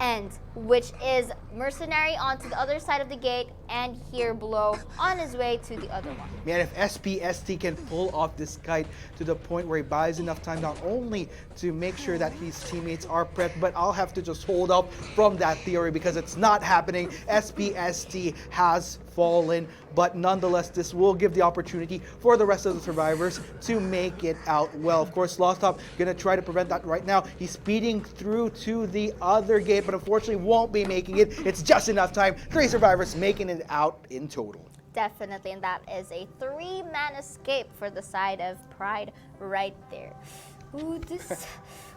end, which is Mercenary onto the other side of the gate, and here Blow on his way to the other one. Man, if SPST can pull off this kite to the point where he buys enough time not only to make sure that his teammates are prepped, but I'll have to just hold up from that theory because it's not happening. SPST has fallen, but nonetheless, this will give the opportunity for the rest of the survivors to make it out well. Of course, Lostop gonna try to prevent that right now. He's speeding through to the other gate, but unfortunately won't be making it. It's just enough time. 3 survivors making it out in total. Definitely, and that is a 3-man escape for the side of Pride right there. Ooh, this.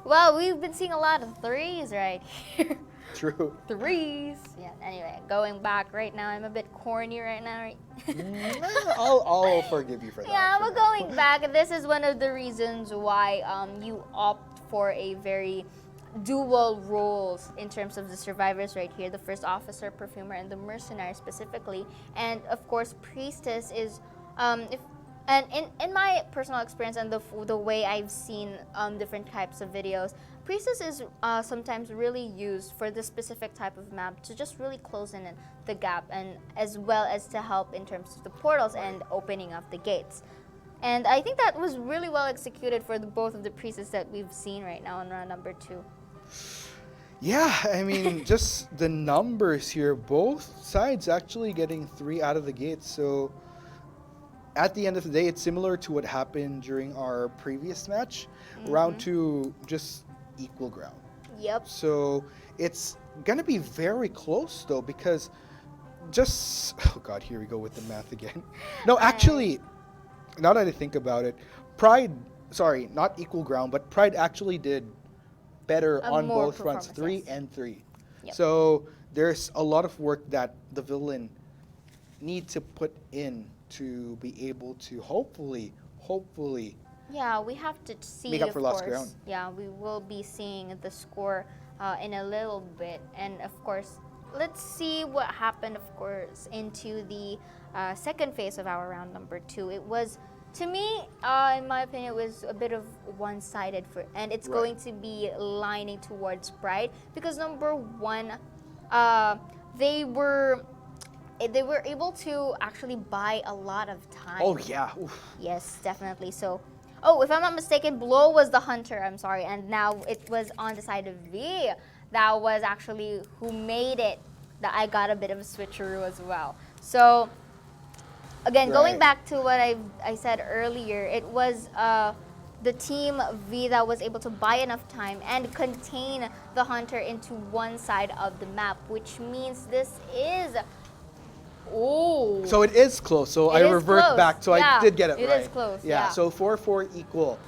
Well, we've been seeing a lot of 3s right here. True. 3s. Yeah. Anyway, going back right now, I'm a bit corny right now. Right? I'll forgive you for that. Yeah, but going back, this is one of the reasons why you opt for a very dual roles in terms of the survivors right here, the first officer, perfumer, and the mercenary specifically. And of course, priestess is in my personal experience and the way I've seen different types of videos, priestess is sometimes really used for this specific type of map to just really close in the gap, and as well as to help in terms of the portals and opening up the gates. And I think that was really well executed for both of the priestess that we've seen right now in round number 2. Yeah, I mean, just the numbers here, both sides actually getting 3 out of the gate. So at the end of the day, it's similar to what happened during our previous match. Round 2, just equal ground. Yep. So it's going to be very close, though, because oh God, here we go with the math again. No, actually, now that I think about it, Pride, sorry, not equal ground, but Pride actually did better on both fronts, 3 and 3. Yep. So there's a lot of work that the villain need to put in to be able to hopefully yeah, we have to see, make up of for course. lost ground. Yeah, we will be seeing the score in a little bit, and of course, let's see what happened, of course, into the second phase of our round number 2. It was, to me, in my opinion, it was a bit of one-sided, and it's going to be lining towards Pride, because number 1, they were able to actually buy a lot of time. Oh yeah. Oof. Yes, definitely. So, oh, if I'm not mistaken, Blow was the hunter. I'm sorry, and now it was on the side of V that was actually who made it. That I got a bit of a switcheroo as well. So, again, going back to what I said earlier, it was the team V that was able to buy enough time and contain the hunter into one side of the map, which means this is. Oh. So it is close. So I revert back. So yeah, I did get it right. It is close. Yeah. Yeah. So 4-4 equal.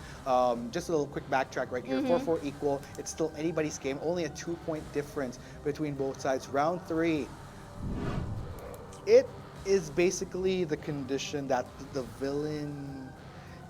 Just a little quick backtrack right here. 4-4 equal. It's still anybody's game. Only a 2-point difference between both sides. Round 3. It is basically the condition that the villain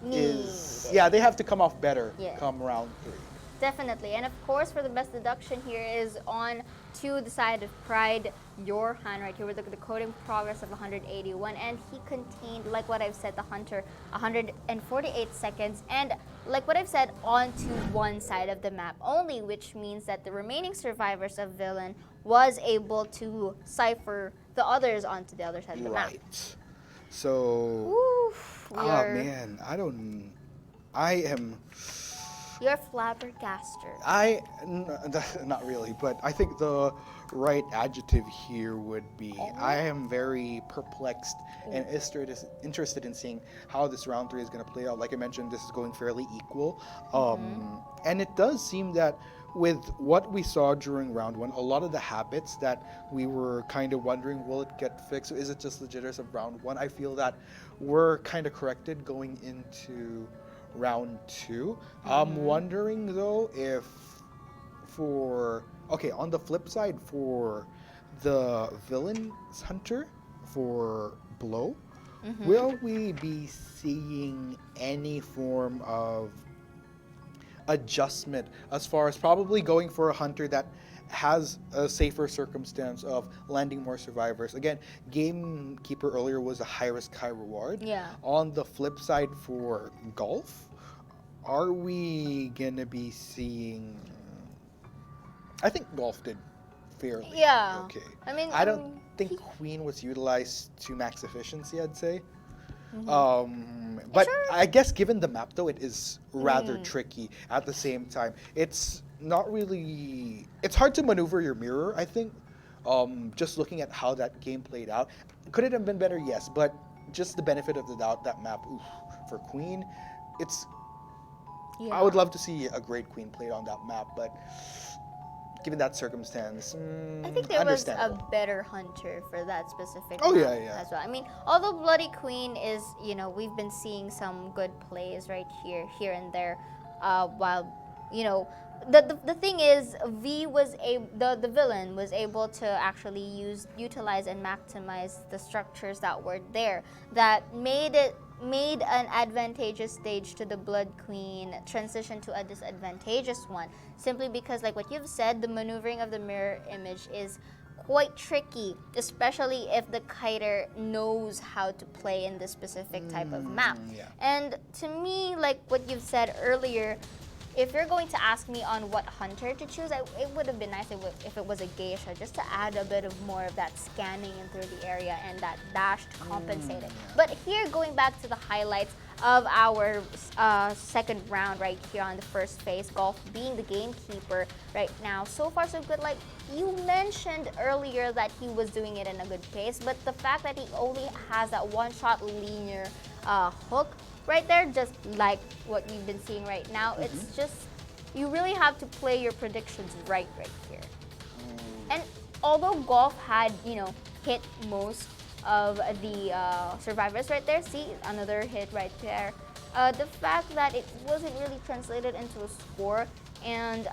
is. Yeah, they have to come off better come round 3. Definitely. And of course, for the best deduction here is on to the side of Pride, Johan right here with the coding progress of 181. And he contained, like what I've said, the hunter 148 seconds. And like what I've said, onto one side of the map only, which means that the remaining survivors of Villain was able to cipher the others onto the other side of the map. Right. So, Oof, man, I am. You're flabbergasted. Not really, but I think the right adjective here would be I am very perplexed and interested in seeing how this round 3 is going to play out. Like I mentioned, this is going fairly equal. And it does seem that with what we saw during round 1, a lot of the habits that we were kind of wondering, will it get fixed? Or is it just the jitters of round 1? I feel that we're kind of corrected going into round 2. I'm wondering though if on the flip side, for the villain's hunter for Blow, will we be seeing any form of adjustment as far as probably going for a hunter that has a safer circumstance of landing more survivors? Again, Gamekeeper earlier was a high risk, high reward. Yeah. On the flip side for Golf, are we gonna be seeing... I think Golf did fairly okay. I mean, I don't think Queen was utilized to max efficiency, I'd say. But I guess given the map though, it is rather tricky at the same time. It's not really... It's hard to maneuver your mirror, I think. Just looking at how that game played out. Could it have been better? Yes, but just the benefit of the doubt, that map, for Queen, it's... I would love to see a great Queen played on that map, but given that circumstance, I think there was a better hunter for that specific Oh, map yeah. as well. I mean, although Bloody Queen is, we've been seeing some good plays right here and there, while, the thing is, the villain was able to actually utilize and maximize the structures that were there that made an advantageous stage to the Blood Queen transition to a disadvantageous one, simply because, like what you've said, the maneuvering of the mirror image is quite tricky, especially if the kiter knows how to play in this specific type of map. And to me, like what you've said earlier, if you're going to ask me on what hunter to choose, it would have been nice if it was a geisha, just to add a bit of more of that scanning in through the area and that dash to compensate it. But here, going back to the highlights of our second round right here on the first phase, Golf being the gamekeeper right now. So far so good. Like you mentioned earlier that he was doing it in a good pace, but the fact that he only has that one-shot linear hook right there, just like what we've been seeing right now, it's just, you really have to play your predictions right here. And although Golf had, hit most of the survivors right there, see, another hit right there, the fact that it wasn't really translated into a score, and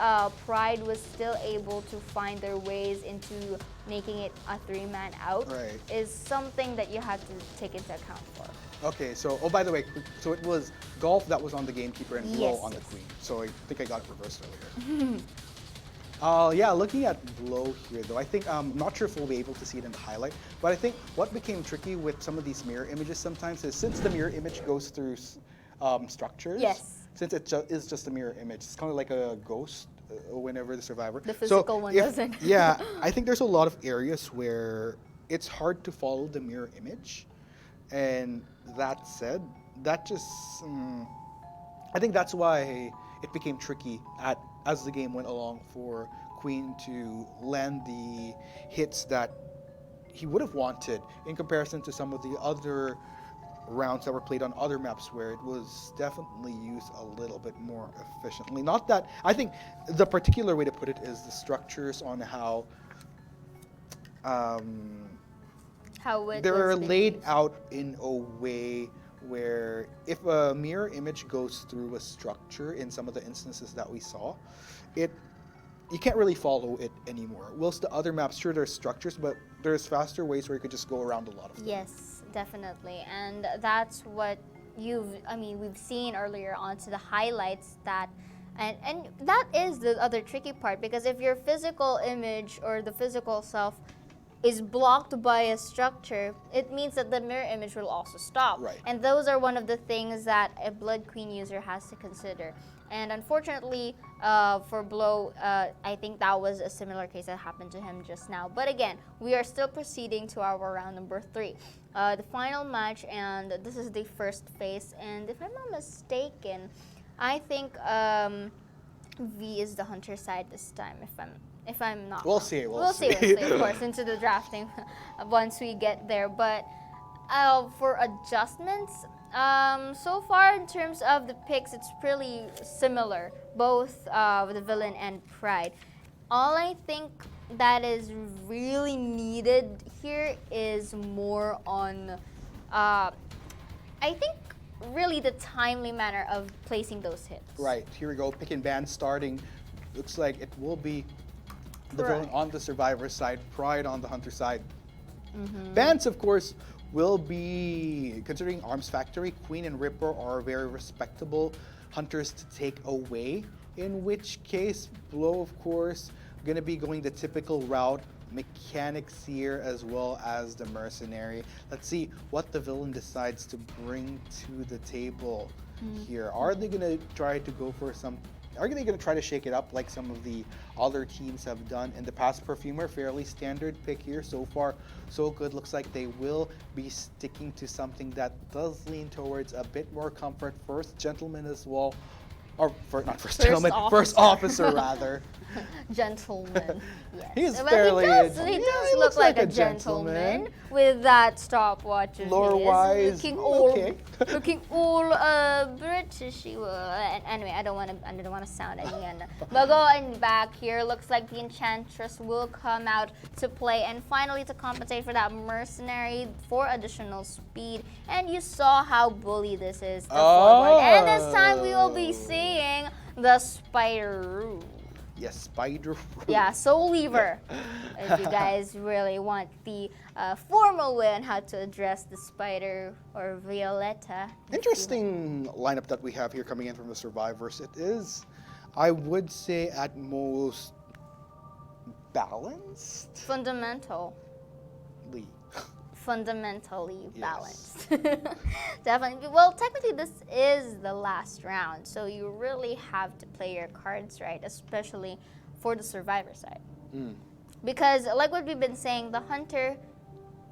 Pride was still able to find their ways into making it a 3-man out is something that you have to take into account for. Okay, so, by the way, so it was Golf that was on the Gamekeeper and Blow on the Queen. So I think I got it reversed earlier. Yeah, looking at Blow here, though, I think, I'm not sure if we'll be able to see it in the highlight, but I think what became tricky with some of these mirror images sometimes is since the mirror image goes through structures, since it is just a mirror image, it's kind of like a ghost whenever the survivor. The physical one doesn't. Yeah, I think there's a lot of areas where it's hard to follow the mirror image. And that said, that just, I think that's why it became tricky as the game went along for Queen to land the hits that he would have wanted in comparison to some of the other rounds that were played on other maps where it was definitely used a little bit more efficiently. Not that, I think the particular way to put it is the structures on how they're laid out in a way where if a mirror image goes through a structure in some of the instances that we saw, you can't really follow it anymore. Whilst the other maps, sure, there's structures, but there's faster ways where you could just go around a lot of them. Yes, definitely. And that's what we've seen earlier onto the highlights that, and that is the other tricky part, because if your physical image or the physical self is blocked by a structure, it means that the mirror image will also stop. And those are one of the things that a Blood Queen user has to consider. And unfortunately, for Blow, I think that was a similar case that happened to him just now. But again, we are still proceeding to our round number 3. The final match, and this is the first phase. And if I'm not mistaken, I think V is the hunter side this time. If I'm not. We'll wrong. see, we'll We'll see. see. Of course, into the drafting once we get there. But for adjustments, so far in terms of the picks, it's pretty similar, both the villain and Pride. All I think that is really needed here is more on, I think, really the timely manner of placing those hits. Right, here we go. Pick and ban starting. Looks like it will be the Pride. villain on the survivor side, Pride on the hunter side. Mm-hmm. Bans, of course, will be, considering Arms Factory, Queen and Ripper are very respectable hunters to take away. In which case, Blow, of course, going to be going the typical route. Mechanics here as well as the mercenary. Let's see what the villain decides to bring to the table here. Are they going to try to go for some, are they going to try to shake it up like some of the other teams have done in the past? Perfumer, fairly standard pick here. So far, so good. Looks like they will be sticking to something that does lean towards a bit more comfort. First Gentleman as well. Or not first gentleman, first officer rather. Gentleman. Yes. He's But fairly. he does he look looks like a gentleman with that stopwatch of his. Lore-wise, Looking all, okay. looking all British. Anyway, I don't want to sound any. But going back here, looks like the Enchantress will come out to play, and finally to compensate for that mercenary for additional speed. And you saw how bully this is. The forward. And this time we will be seeing the Spider. Yes, Spider. Yeah, Soul Lever. If you guys really want the formal way on how to address the Spider or Violetta. Interesting lineup that we have here coming in from the survivors. It is, I would say, at most balanced. Fundamentally Yes. balanced. Definitely. Well, technically this is the last round, so you really have to play your cards right, especially for the survivor side. Because like what we've been saying, the hunter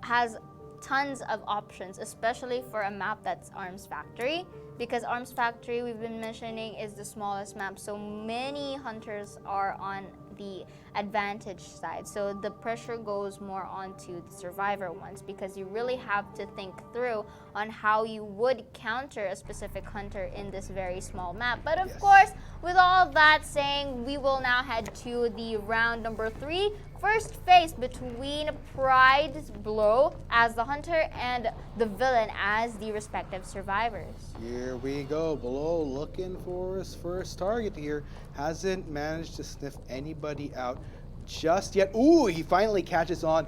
has tons of options, especially for a map that's Arms Factory, because Arms Factory, we've been mentioning, is the smallest map, so many hunters are on the advantage side. So the pressure goes more onto the survivor ones, because you really have to think through on how you would counter a specific hunter in this very small map. But of course, with all that saying, we will now head to the round number 3. First face between Pride's Blow as the hunter and the villain as the respective survivors. Here we go. Blow looking for his first target here. Hasn't managed to sniff anybody out just yet. Ooh, he finally catches on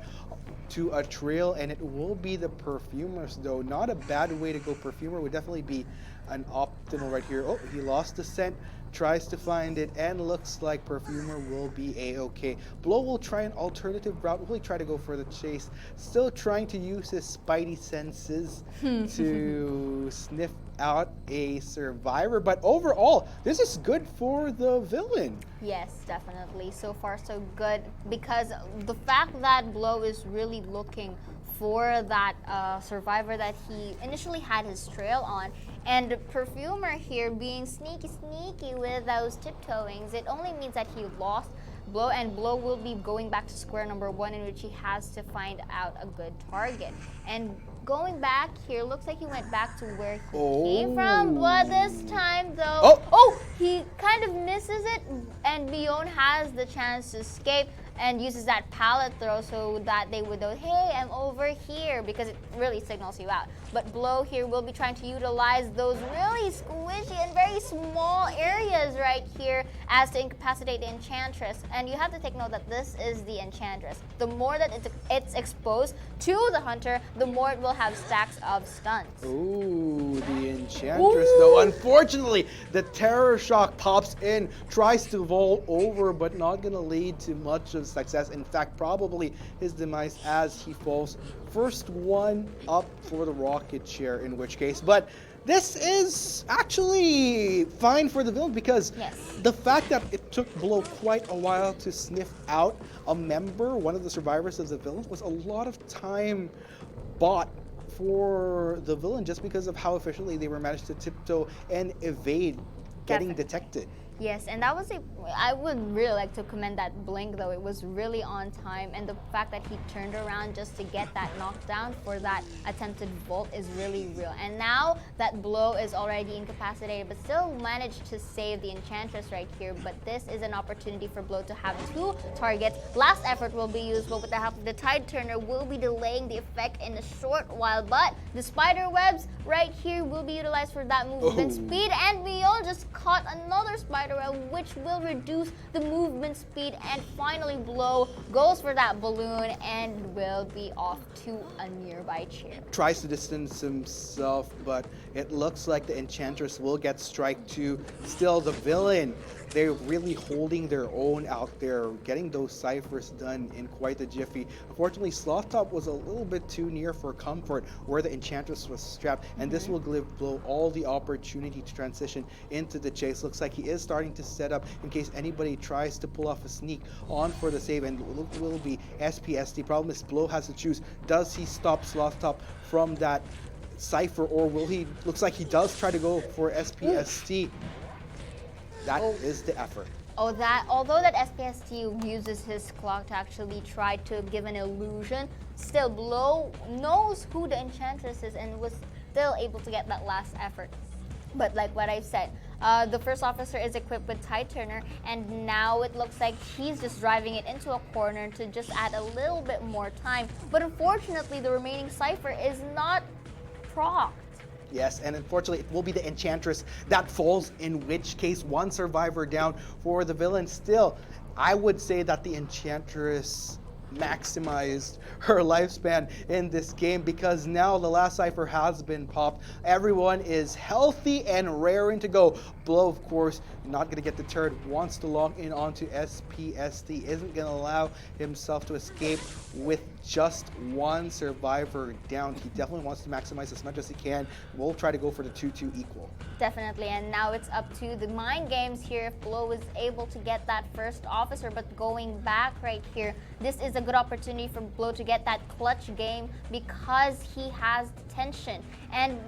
to a trail, and it will be the Perfumers, though. Not a bad way to go. Perfumer would definitely be an optimal right here. Oh, he lost the scent. Tries to find it, and looks like Perfumer will be a-okay. Blow will try an alternative route. Will he try to go for the chase? Still trying to use his spidey senses to sniff out a survivor. But overall, this is good for the villain. Yes, definitely. So far, so good. Because the fact that Blow is really looking for that survivor that he initially had his trail on, and Perfumer here being sneaky with those tiptoeings, it only means that he lost Blow, and Blow will be going back to square number 1, in which he has to find out a good target. And going back here, looks like he went back to where he came from, but this time though, he kind of misses it, and Bion has the chance to escape and uses that pallet throw so that they would know, hey, I'm over here, because it really signals you out. But Blow here will be trying to utilize those really squishy and very small areas right here as to incapacitate the Enchantress. And you have to take note that this is the Enchantress. The more that it's exposed to the hunter, the more it will have stacks of stuns. Ooh, the Enchantress, though. Unfortunately, the Terror Shock pops in, tries to vault over, but not going to lead to much of success. In fact, probably his demise as he falls. First one up for the rocket chair, in which case. But this is actually fine for the villain, because the fact that it took Blow quite a while to sniff out a member, one of the survivors of the villain, was a lot of time bought for the villain, just because of how efficiently they were managed to tiptoe and evade getting detected. Yes, and that was I would really like to commend that blink though. It was really on time, and the fact that he turned around just to get that knockdown for that attempted vault is really real. And now that Blow is already incapacitated, but still managed to save the Enchantress right here. But this is an opportunity for Blow to have 2 targets. Last effort will be used, but with the help of the Tide Turner, will be delaying the effect in a short while. But the spider webs right here will be utilized for that movement speed, and Viol just caught another spider web, which will reduce the movement speed. And finally, Blow goes for that balloon and will be off to a nearby chair. Tries to distance himself, but it looks like the Enchantress will get strike 2. Still, the villain, they're really holding their own out there, getting those ciphers done in quite a jiffy. Unfortunately, Sloth Top was a little bit too near for comfort where the Enchantress was strapped, and this will give Blow all the opportunity to transition into the chase. Looks like he is starting to set up in case anybody tries to pull off a sneak on for the save, and will be SPST. Problem is, Blow has to choose. Does he stop Sloth Top from that cipher, or will he? Looks like he does try to go for SPST. That is the effort. Although that SPST uses his clock to actually try to give an illusion, still Blow knows who the Enchantress is and was still able to get that last effort. But like what I've said, the first officer is equipped with Tide Turner, and now it looks like he's just driving it into a corner to just add a little bit more time. But unfortunately, the remaining cipher is not procced. Yes, and unfortunately, it will be the Enchantress that falls, in which case 1 survivor down for the villain. Still, I would say that the Enchantress maximized her lifespan in this game, because now the last cipher has been popped. Everyone is healthy and raring to go. Blow, of course, not going to get deterred, wants to log in onto SPST, isn't going to allow himself to escape with just 1 survivor down. He definitely wants to maximize as much as he can. We'll try to go for the 2-2 equal. Definitely, and now it's up to the mind games here if Blow is able to get that first officer. But going back right here, this is a good opportunity for Blow to get that clutch game because he has detention.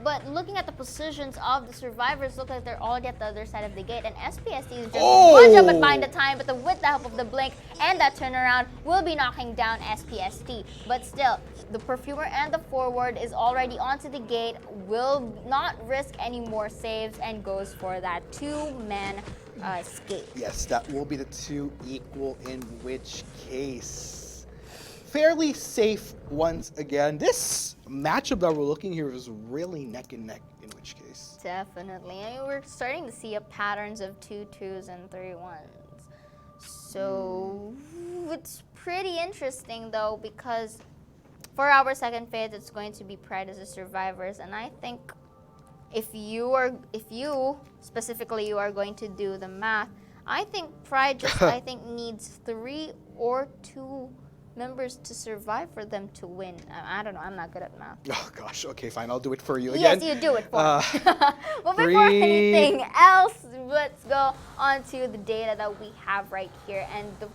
But looking at the positions of the survivors, look like they're already at the other side of the gate, and SPST is just one jump behind the time, but with the help of the blink and that turnaround will be knocking down SPST. But still, the Perfumer and the forward is already onto the gate, will not risk any more saves, and goes for that 2-man escape. Yes, that will be the 2 equal, in which case fairly safe once again. This matchup that we're looking here is really neck and neck, in which case. Definitely. I mean, we're starting to see patterns of 2-2s and 3-1s. So it's pretty interesting though, because for our second phase, it's going to be Pride as the survivors, and I think if you specifically you are going to do the math, I think Pride just I think needs 3 or 2 members to survive for them to win. I don't know. I'm not good at math. Oh gosh. Okay, fine. I'll do it for you again. Yes, you do it for me. But before anything else, let's go on to the data that we have right here. And the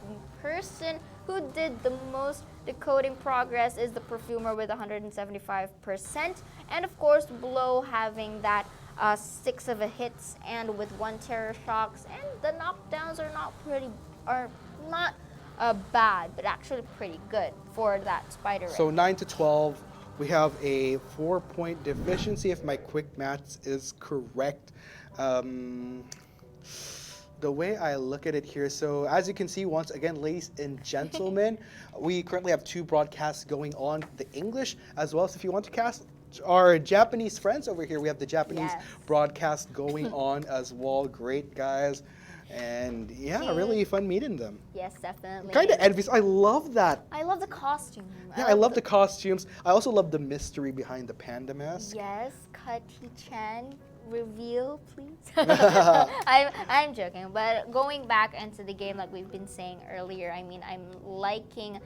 person who did the most decoding progress is the Perfumer with 175%. And of course, Blow having that 6 of a hits and with 1 terror shocks. And the knockdowns are not bad, but actually pretty good for that spider. So 9 to 12, we have a 4-point deficiency if my quick maths is correct. The way I look at it here, so as you can see, once again, ladies and gentlemen, we currently have 2 broadcasts going on, the English as well. So if you want to cast our Japanese friends over here, we have the Japanese broadcast going on as well. Great guys. And yeah, really fun meeting them. Yes, definitely. Kind of envious. I love that. I love the costume. Yeah, I love the costumes. I also love the mystery behind the panda mask. Yes, Kati-chan, reveal, please. I'm joking, but going back into the game like we've been saying earlier, I mean, I'm liking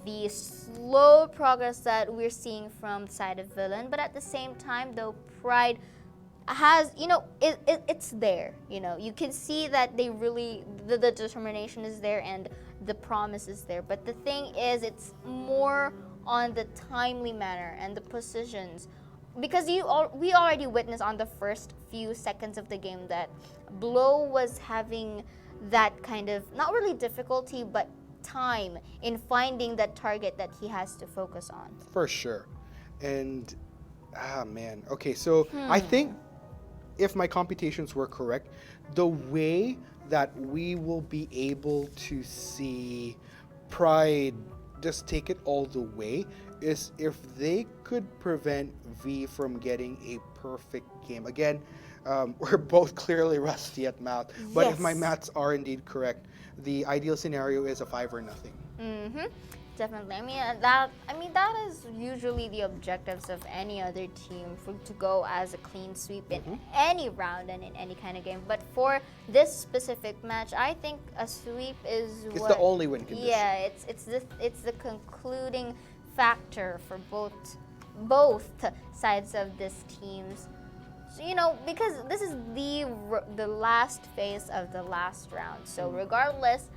the slow progress that we're seeing from the side of villain, but at the same time, though, Pride has, it's there. You can see that they really, the determination is there and the promise is there. But the thing is, it's more on the timely manner and the precisions because we already witnessed on the first few seconds of the game that Blow was having that kind of, not really difficulty, but time in finding that target that he has to focus on. For sure. And, man. Okay, so I think if my computations were correct, the way that we will be able to see Pride just take it all the way is if they could prevent V from getting a perfect game. Again, we're both clearly rusty at math, but if my Yes. maths are indeed correct, the ideal scenario is a 5 or nothing. Definitely. I mean that is usually the objectives of any other team, to go as a clean sweep in any round and in any kind of game. But for this specific match, I think a sweep is It's the only win condition. Yeah, it's the concluding factor for both sides of this teams. So, because this is the last phase of the last round. So regardless,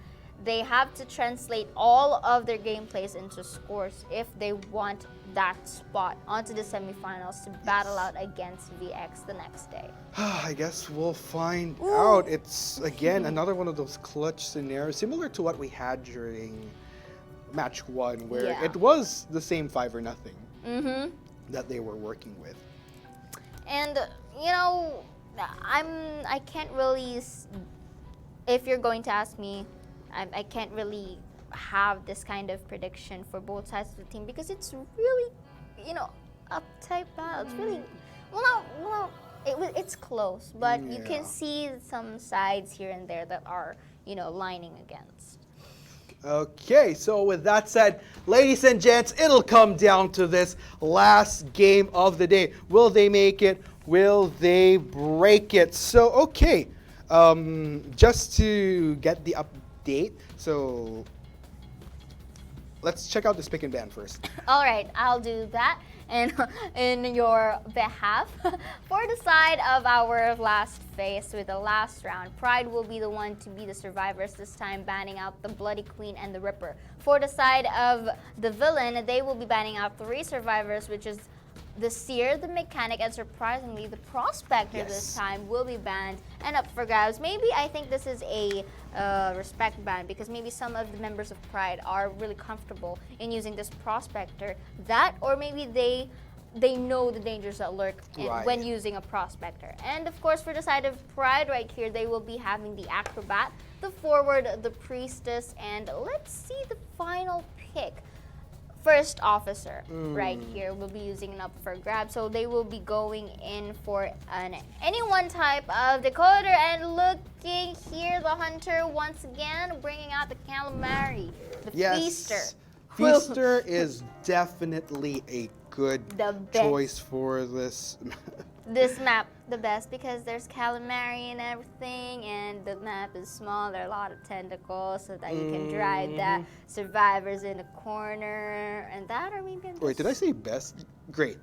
they have to translate all of their gameplays into scores if they want that spot onto the semifinals to battle out against VX the next day. I guess we'll find out. It's, again, another one of those clutch scenarios, similar to what we had during match 1, where it was the same 5 or nothing that they were working with. And, I can't really, if you're going to ask me, I can't really have this kind of prediction for both sides of the team because it's really, uptight battle. It's really, it's close, but you can see some sides here and there that are, lining against. Okay, so with that said, ladies and gents, it'll come down to this last game of the day. Will they make it? Will they break it? So, okay, just to get the update, so let's check out this pick and ban first. All right, I'll do that. And in your behalf, for the side of our last phase with the last round, Pride will be the one to be the survivors this time, banning out the Bloody Queen and the Ripper. For the side of the villain, they will be banning out 3 survivors, which is the Seer, the Mechanic, and surprisingly, the Prospector this time will be banned and up for grabs. Maybe I think this is a respect ban because maybe some of the members of Pride are really comfortable in using this Prospector. That, or maybe they know the dangers that lurk when using a Prospector. And of course, for the side of Pride right here, they will be having the Acrobat, the Forward, the Priestess, and let's see the final pick. First Officer right here will be using an up for grab, so they will be going in for any one type of decoder. And looking here, the Hunter once again bringing out the Calamari, the Feaster. Feaster is definitely a good choice for this. This map, the best, because there's calamari and everything, and the map is small. There are a lot of tentacles, so that you can drive the survivors in the corner, and that, or maybe. Wait, did I say best? Great.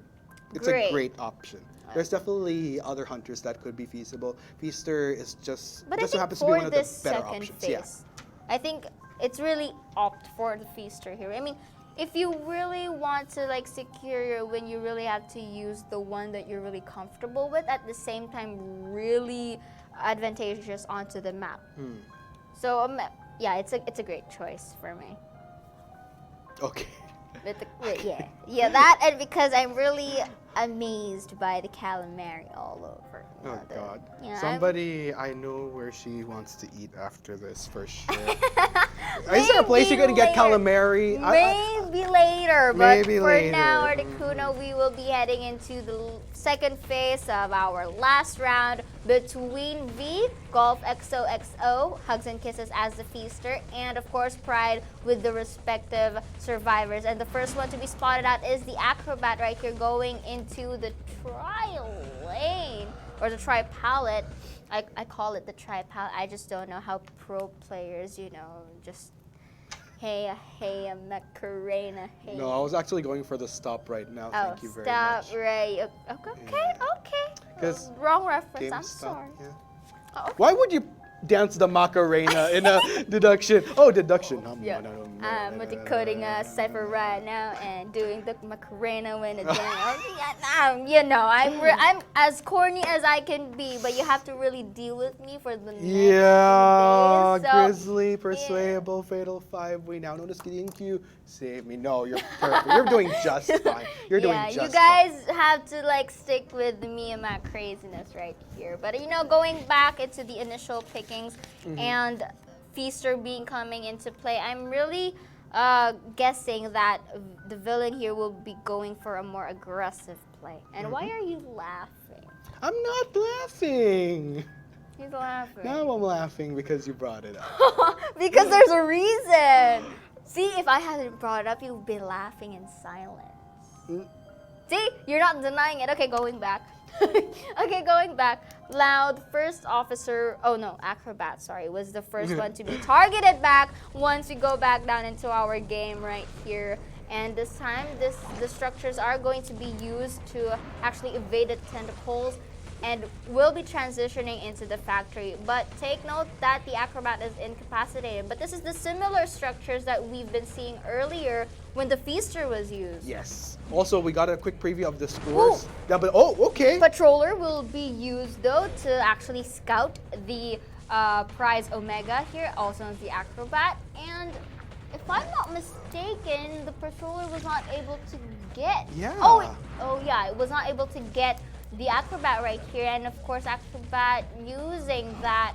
It's a great option. There's definitely other hunters that could be feasible. Feaster is just so happens to be one of the better options. Phase, I think it's really opt for the Feaster here. I mean, if you really want to secure your win, you really have to use the one that you're really comfortable with, at the same time really advantageous onto the map. So yeah, it's a great choice for me. Okay. That, and because I'm really amazed by the calamari all over. Oh God. Somebody I know where she wants to eat after this for sure. Is there a place you're gonna get calamari? Maybe later, but for now, Articuno, we will be heading into the second phase of our last round between V, Golf XOXO, Hugs and Kisses as the Feaster, and of course Pride with the respective survivors. And the first one to be spotted out is the Acrobat right here, going into the trial lane, or the tri-palette. I call it the tri-palette. I just don't know how pro players, just hey, Macarena, hey. No, I was actually going for the stop right now. Thank you very much. Stop right. Okay. Wrong reference. I'm sorry. Yeah. Why would you dance the Macarena in a deduction. Oh, deduction. Yeah. I'm decoding a cipher right now and doing the Macarena when it's you know, I'm as corny as I can be, but you have to really deal with me for the next few days. So, Grizzly, Persuadable, Fatal 5. We now know the Gideon Q. Save me. No, you're perfect. You're doing just fine. You're doing just you guys have to like stick with me and my craziness right here. But you know, going back into the initial pickings and Feaster being coming into play, I'm really guessing that the villain here will be going for a more aggressive play. And why are you laughing? I'm not laughing. He's laughing. Now I'm laughing because you brought it up. Because there's a reason. See, if I hadn't brought it up, you'd be laughing in silence. See, you're not denying it. Okay, going back. Okay, going back. Loud, first officer, oh no, acrobat, sorry, was the first one to be targeted back once we go back down into our game right here. And this time, the structures are going to be used to actually evade the tentacles and will be transitioning into the factory. But take note that the acrobat is incapacitated. But this is the similar structures that we've been seeing earlier when the Feaster was used. Yes. Also, we got a quick preview of the scores. Yeah, but okay. Patroller will be used though to actually scout the prize Omega here, also as the acrobat. And if I'm not mistaken, the Patroller was not able to get. Yeah. Oh yeah, it was not able to get the acrobat right here, and of course acrobat using that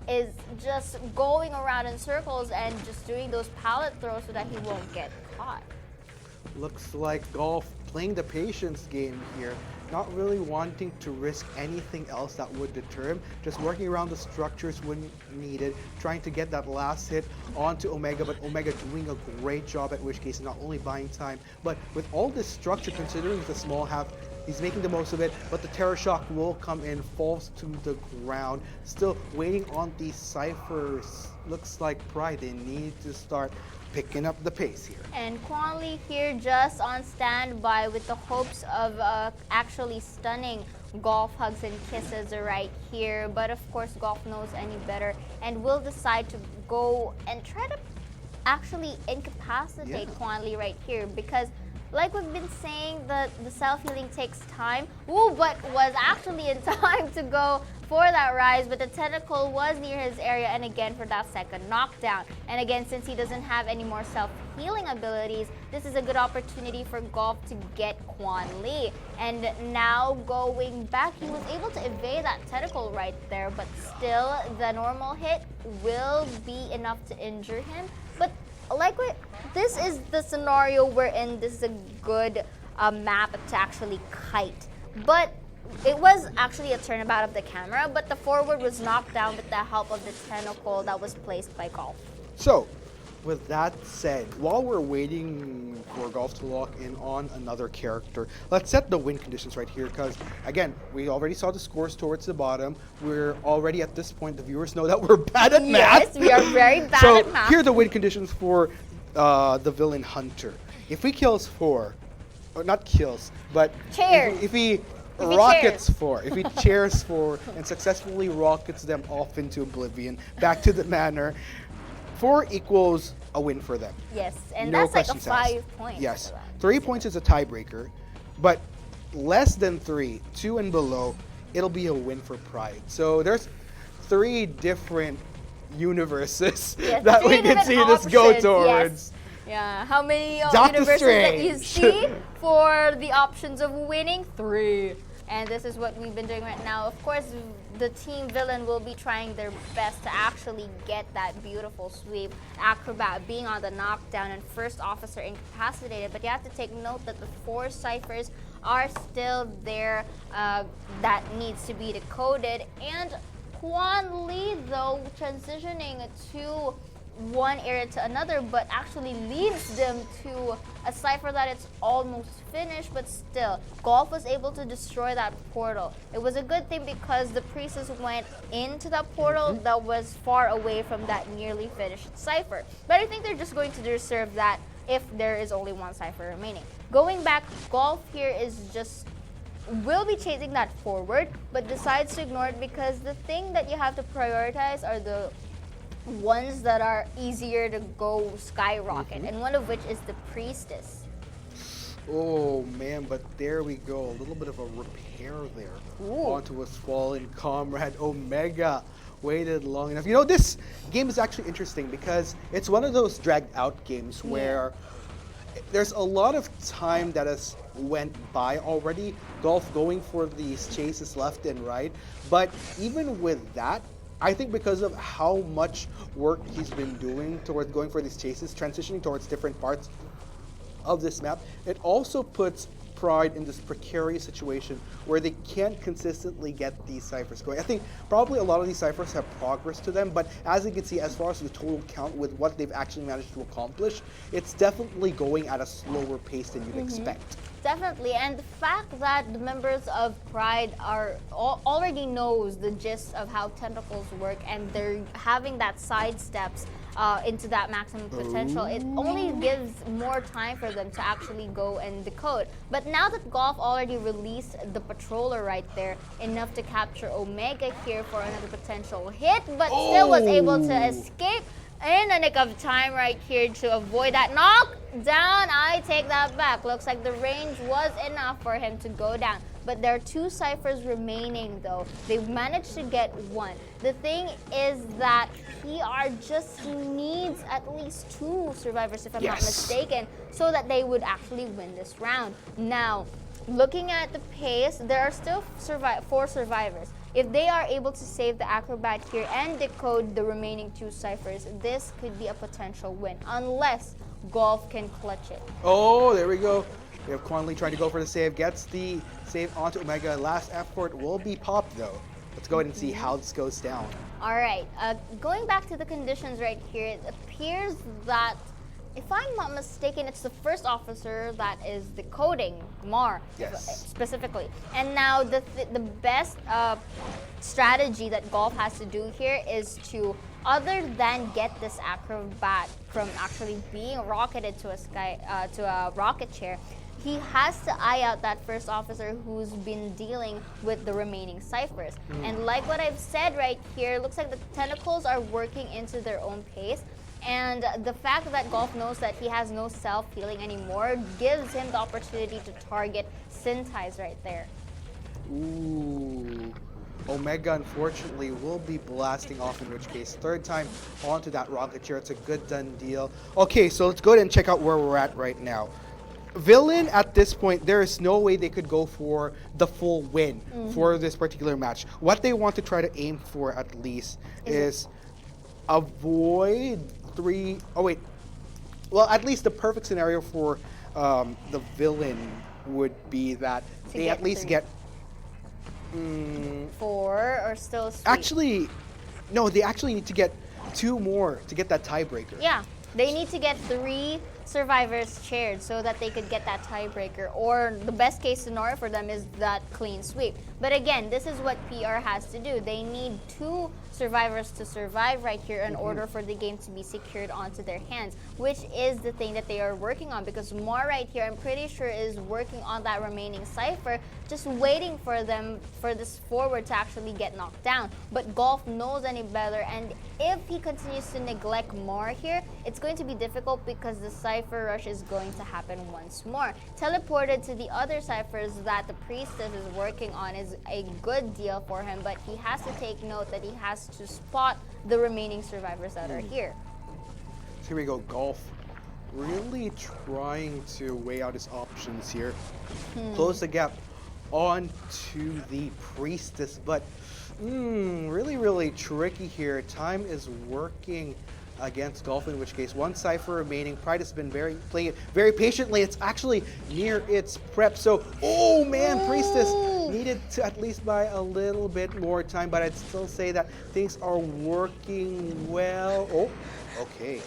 is just going around in circles and just doing those pallet throws so that he won't get caught. Looks like Golf playing the patience game here, not really wanting to risk anything else that would deter him, just working around the structures when needed, trying to get that last hit onto Omega, but Omega doing a great job, at which case not only buying time, but with all this structure, considering it's a small half, he's making the most of it, but the Terror Shock will come in, falls to the ground. Still waiting on these ciphers. Looks like Pride, they need to start picking up the pace here. And Quan Lee here just on standby with the hopes of actually stunning Golf Hugs and Kisses right here. But of course, Golf knows any better and will decide to go and try to actually incapacitate Quan Lee right here, because like we've been saying, the self-healing takes time. Ooh, but was actually in time to go for that rise, but the tentacle was near his area, and again for that second knockdown. And again, since he doesn't have any more self-healing abilities, this is a good opportunity for Golf to get Quan Lee. And now going back, he was able to evade that tentacle right there, but still the normal hit will be enough to injure him. But like this is the scenario wherein this is a good map to actually kite. But it was actually a turnabout of the camera, but the forward was knocked down with the help of the tentacle that was placed by Golf. So, with that said, while we're waiting for Golf to lock in on another character, let's set the win conditions right here, because again, we already saw the scores towards the bottom. We're already at this point, the viewers know that we're bad at math. Yes, we are very bad at math. So here are the win conditions for the villain Hunter. If he kills 4, or not kills, but if he rockets 4, if he chairs 4 and successfully rockets them off into oblivion, back to the manor, 4 equals a win for them. Yes, and No that's like a questions asked. 5 points. Yes, 3 points is a tiebreaker, but less than 3, 2 and below, it'll be a win for Pride. So there's 3 different universes that we can see this go towards. Yes. Yeah, how many Doctor universes that you Strange. see for the options of winning? 3. And this is what we've been doing right now. Of course, the team villain will be trying their best to actually get that beautiful sweep. Acrobat being on the knockdown and first officer incapacitated. But you have to take note that the 4 ciphers are still there that needs to be decoded. And Quan Lee, though, transitioning to one area to another, but actually leads them to a cipher that it's almost finished, but still, Golf was able to destroy that portal. It was a good thing because the priestess went into that portal that was far away from that nearly finished cipher. But I think they're just going to deserve that if there is only one cipher remaining. Going back, Golf here is just will be chasing that forward, but decides to ignore it because the thing that you have to prioritize are the ones that are easier to go skyrocket, and one of which is the priestess. Oh man, but there we go. A little bit of a repair there. Onto his fallen comrade. Omega waited long enough. You know, this game is actually interesting because it's one of those dragged out games where there's a lot of time that has went by already. Golf going for these chases left and right. But even with that, I think because of how much work he's been doing towards going for these chases, transitioning towards different parts of this map, it also puts Pride in this precarious situation where they can't consistently get these ciphers going. I think probably a lot of these ciphers have progress to them, but as you can see, as far as the total count with what they've actually managed to accomplish, it's definitely going at a slower pace than you'd expect. Definitely, and the fact that the members of Pride are already knows the gist of how tentacles work, and they're having that side steps into that maximum potential, it only gives more time for them to actually go and decode. But now that Golf already released the patroller right there, enough to capture Omega here for another potential hit, but still was able to escape in a nick of time right here to avoid that knockdown. I take that back. Looks like the range was enough for him to go down. But there are 2 ciphers remaining though. They've managed to get 1. The thing is that PR just needs at least 2 survivors, if I'm not mistaken, so that they would actually win this round. Now, looking at the pace, there are still 4 survivors. If they are able to save the acrobat here and decode the remaining 2 ciphers, this could be a potential win, unless Golf can clutch it. Oh, there we go. We have Quan Lee trying to go for the save, gets the save onto Omega. Last effort will be popped though. Let's go ahead and see how this goes down. All right, going back to the conditions right here, it appears that, if I'm not mistaken, it's the first officer that is decoding Mar specifically. And now the best strategy that Golf has to do here is to, other than get this acrobat from actually being rocketed to a rocket chair, he has to eye out that first officer who's been dealing with the remaining ciphers. And like what I've said right here, looks like the tentacles are working into their own pace. And the fact that Golf knows that he has no self-healing anymore gives him the opportunity to target Sintais right there. Ooh. Omega, unfortunately, will be blasting off, in which case, 3rd time onto that rocket chair. It's a good done deal. Okay, so let's go ahead and check out where we're at right now. Villain, at this point, there is no way they could go for the full win for this particular match. What they want to try to aim for, at least, is avoid 3... Oh, wait. Well, at least the perfect scenario for the villain would be that they at least get... 4 or still sweep? Actually, no, they actually need to get 2 more to get that tiebreaker. Yeah, they need to get 3 survivors chaired so that they could get that tiebreaker, or the best case scenario for them is that clean sweep. But again, this is what PR has to do. They need 2 survivors to survive right here in order for the game to be secured onto their hands, which is the thing that they are working on, because Mar right here, I'm pretty sure, is working on that remaining cipher, just waiting for them, for this forward to actually get knocked down. But Golf knows any better, and if he continues to neglect Mar here, it's going to be difficult because the cipher rush is going to happen once more. Teleported to the other ciphers that the priestess is working on is a good deal for him, but he has to take note that he has to spot the remaining survivors that are here. So here we go, Golf really trying to weigh out his options here. Close the gap onto the priestess, but really tricky here. Time is working against Golf, in which case 1 cipher remaining. Pride has been playing it very patiently. It's actually near its prep. So, oh man, Priestess needed to at least buy a little bit more time, but I'd still say that things are working well. Oh, okay.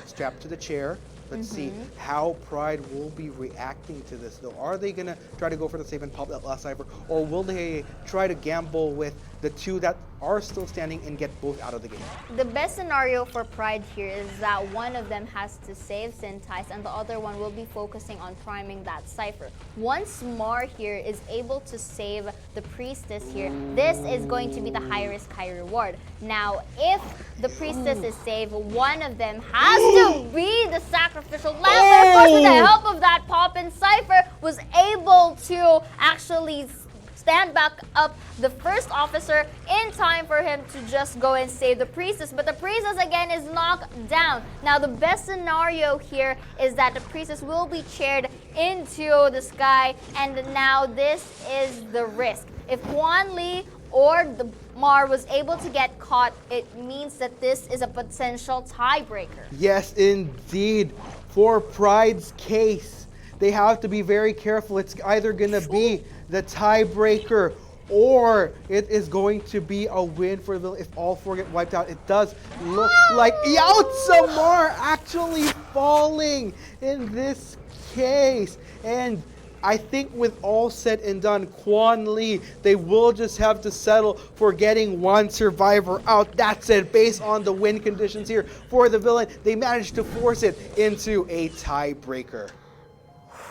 Strapped to the chair. Let's see how Pride will be reacting to this, though. Are they going to try to go for the save and pop that last cipher, or will they try to gamble with the 2 that are still standing and get both out of the game. The best scenario for Pride here is that one of them has to save Syntice and the other one will be focusing on priming that Cypher. Once Mar here is able to save the Priestess here, this is going to be the high risk, high reward. Now, if the Priestess is saved, one of them has to be the sacrificial lamb. But of course, with the help of that Pop-In, Cypher was able to actually stand back up the first officer in time for him to just go and save the Priestess. But the Priestess again is knocked down. Now the best scenario here is that the Priestess will be chaired into the sky, and now this is the risk. If Quan Lee or the Mar was able to get caught, it means that this is a potential tiebreaker. Yes, indeed. For Pride's case, they have to be very careful. It's either going to be the tiebreaker or it is going to be a win for the if all four get wiped out. It does look like Yautsamar actually falling in this case. And I think with all said and done, Quan Lee, they will just have to settle for getting one survivor out. That's it. Based on the win conditions here for the villain, they managed to force it into a tiebreaker.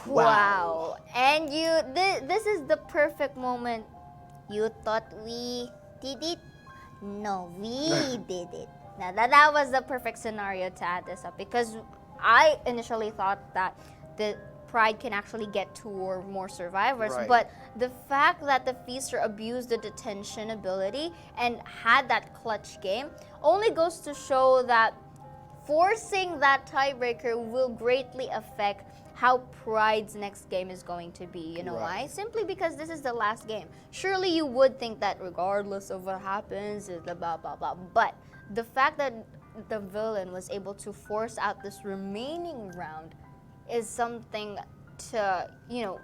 Wow. And this is the perfect moment. You thought we did it? No, we did it. Now that was the perfect scenario to add this up, because I initially thought that the Pride can actually get 2 or more survivors, but the fact that the Feaster abused the detention ability and had that clutch game only goes to show that forcing that tiebreaker will greatly affect how Pride's next game is going to be. You know why? Simply because this is the last game. Surely you would think that regardless of what happens, is the blah, blah, blah. But the fact that the villain was able to force out this remaining round is something to, you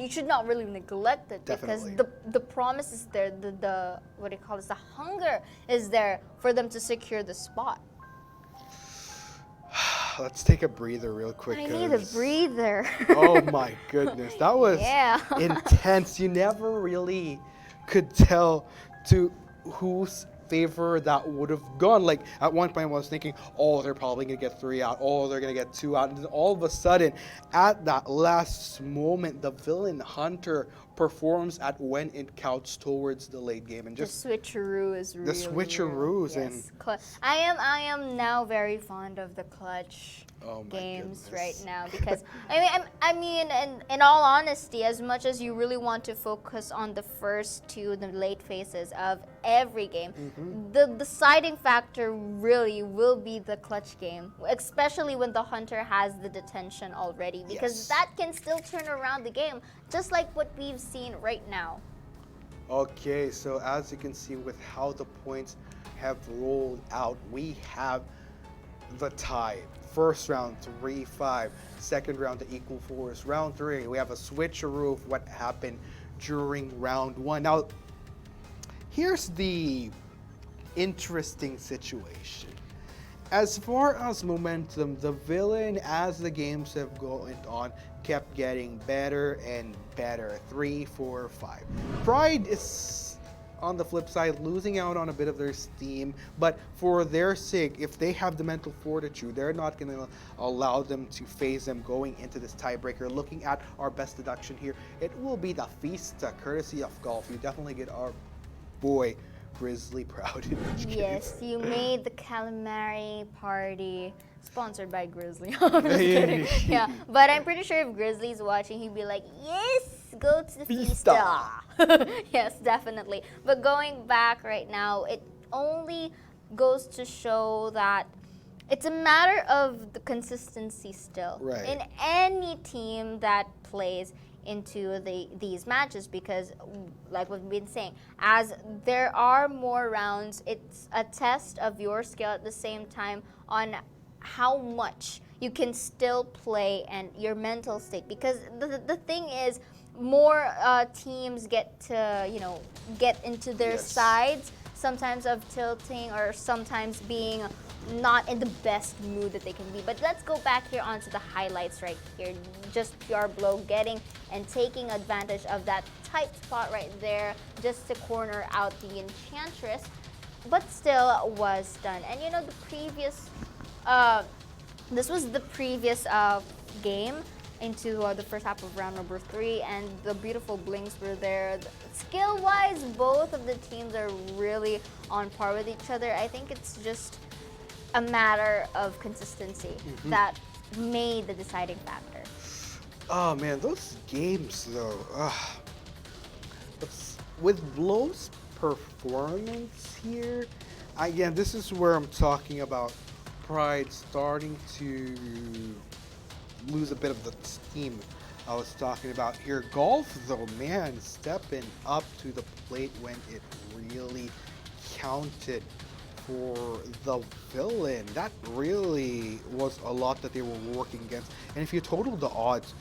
should not really neglect it. Definitely. Because the promise is there, the what do you call this, the hunger is there for them to secure the spot. Let's take a breather real quick. I need a breather. Oh my goodness, that was intense. You never really could tell to whose favor that would have gone. Like at one point I was thinking, oh, they're probably gonna get 3 out, oh, they're gonna get 2 out, and then all of a sudden at that last moment the villain Hunter performs at when it counts towards the late game, and just the switcheroo is really the switcheroos. Yes. I am now very fond of the clutch Oh my games goodness. right now, because I mean, in all honesty, as much as you really want to focus on the first 2, the late phases of every game, the deciding factor really will be the clutch game, especially when the Hunter has the detention already, because that can still turn around the game, just like what we've seen right now. Okay, so as you can see with how the points have rolled out, we have the tie. First round 3-5, second round to equal force. Round 3, we have a switcheroo of what happened during round 1. Now, here's the interesting situation. As far as momentum, the villain, as the games have gone on, kept getting better and better. 3, 4, 5. Pride is, on the flip side, losing out on a bit of their steam, but for their sake, if they have the mental fortitude, they're not going to allow them to phase them going into this tiebreaker. Looking at our best deduction here, it will be the Fiesta, courtesy of Golf. You definitely get our boy Grizzly proud in each case. Yes, you made the calamari party sponsored by Grizzly. I'm just kidding. Yeah, but I'm pretty sure if Grizzly's watching, he'd be like, yes, go to the Fiesta. Yes, definitely. But going back right now, it only goes to show that it's a matter of the consistency still. Right. In any team that plays into these matches, because like we've been saying, as there are more rounds, it's a test of your skill at the same time on how much you can still play and your mental state, because the thing is, more teams get to get into their sides, sometimes of tilting or sometimes being not in the best mood that they can be. But let's go back here onto the highlights right here. Just pure blow getting and taking advantage of that tight spot right there just to corner out the Enchantress, but still was done. And you know, the previous, this was the previous game into the first half of round number 3, and the beautiful blinks were there. Skill-wise, both of the teams are really on par with each other. I think it's just a matter of consistency that made the deciding factor. Oh man, those games though. With Blow's performance here, again, this is where I'm talking about Pride starting to lose a bit of the steam I was talking about here. Golf though, man, stepping up to the plate when it really counted for the villain. That really was a lot that they were working against. And if you total the odds,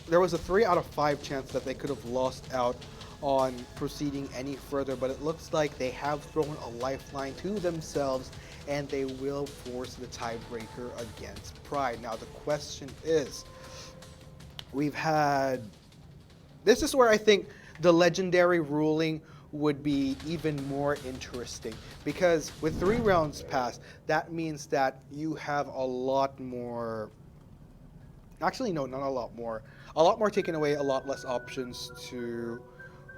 there was a 3 out of 5 chance that they could have lost out on proceeding any further, but it looks like they have thrown a lifeline to themselves and they will force the tiebreaker against Pride. Now the question is, this is where I think the legendary ruling would be even more interesting, because with 3 rounds passed, that means that you have a lot more, actually no, not a lot more taken away, a lot less options to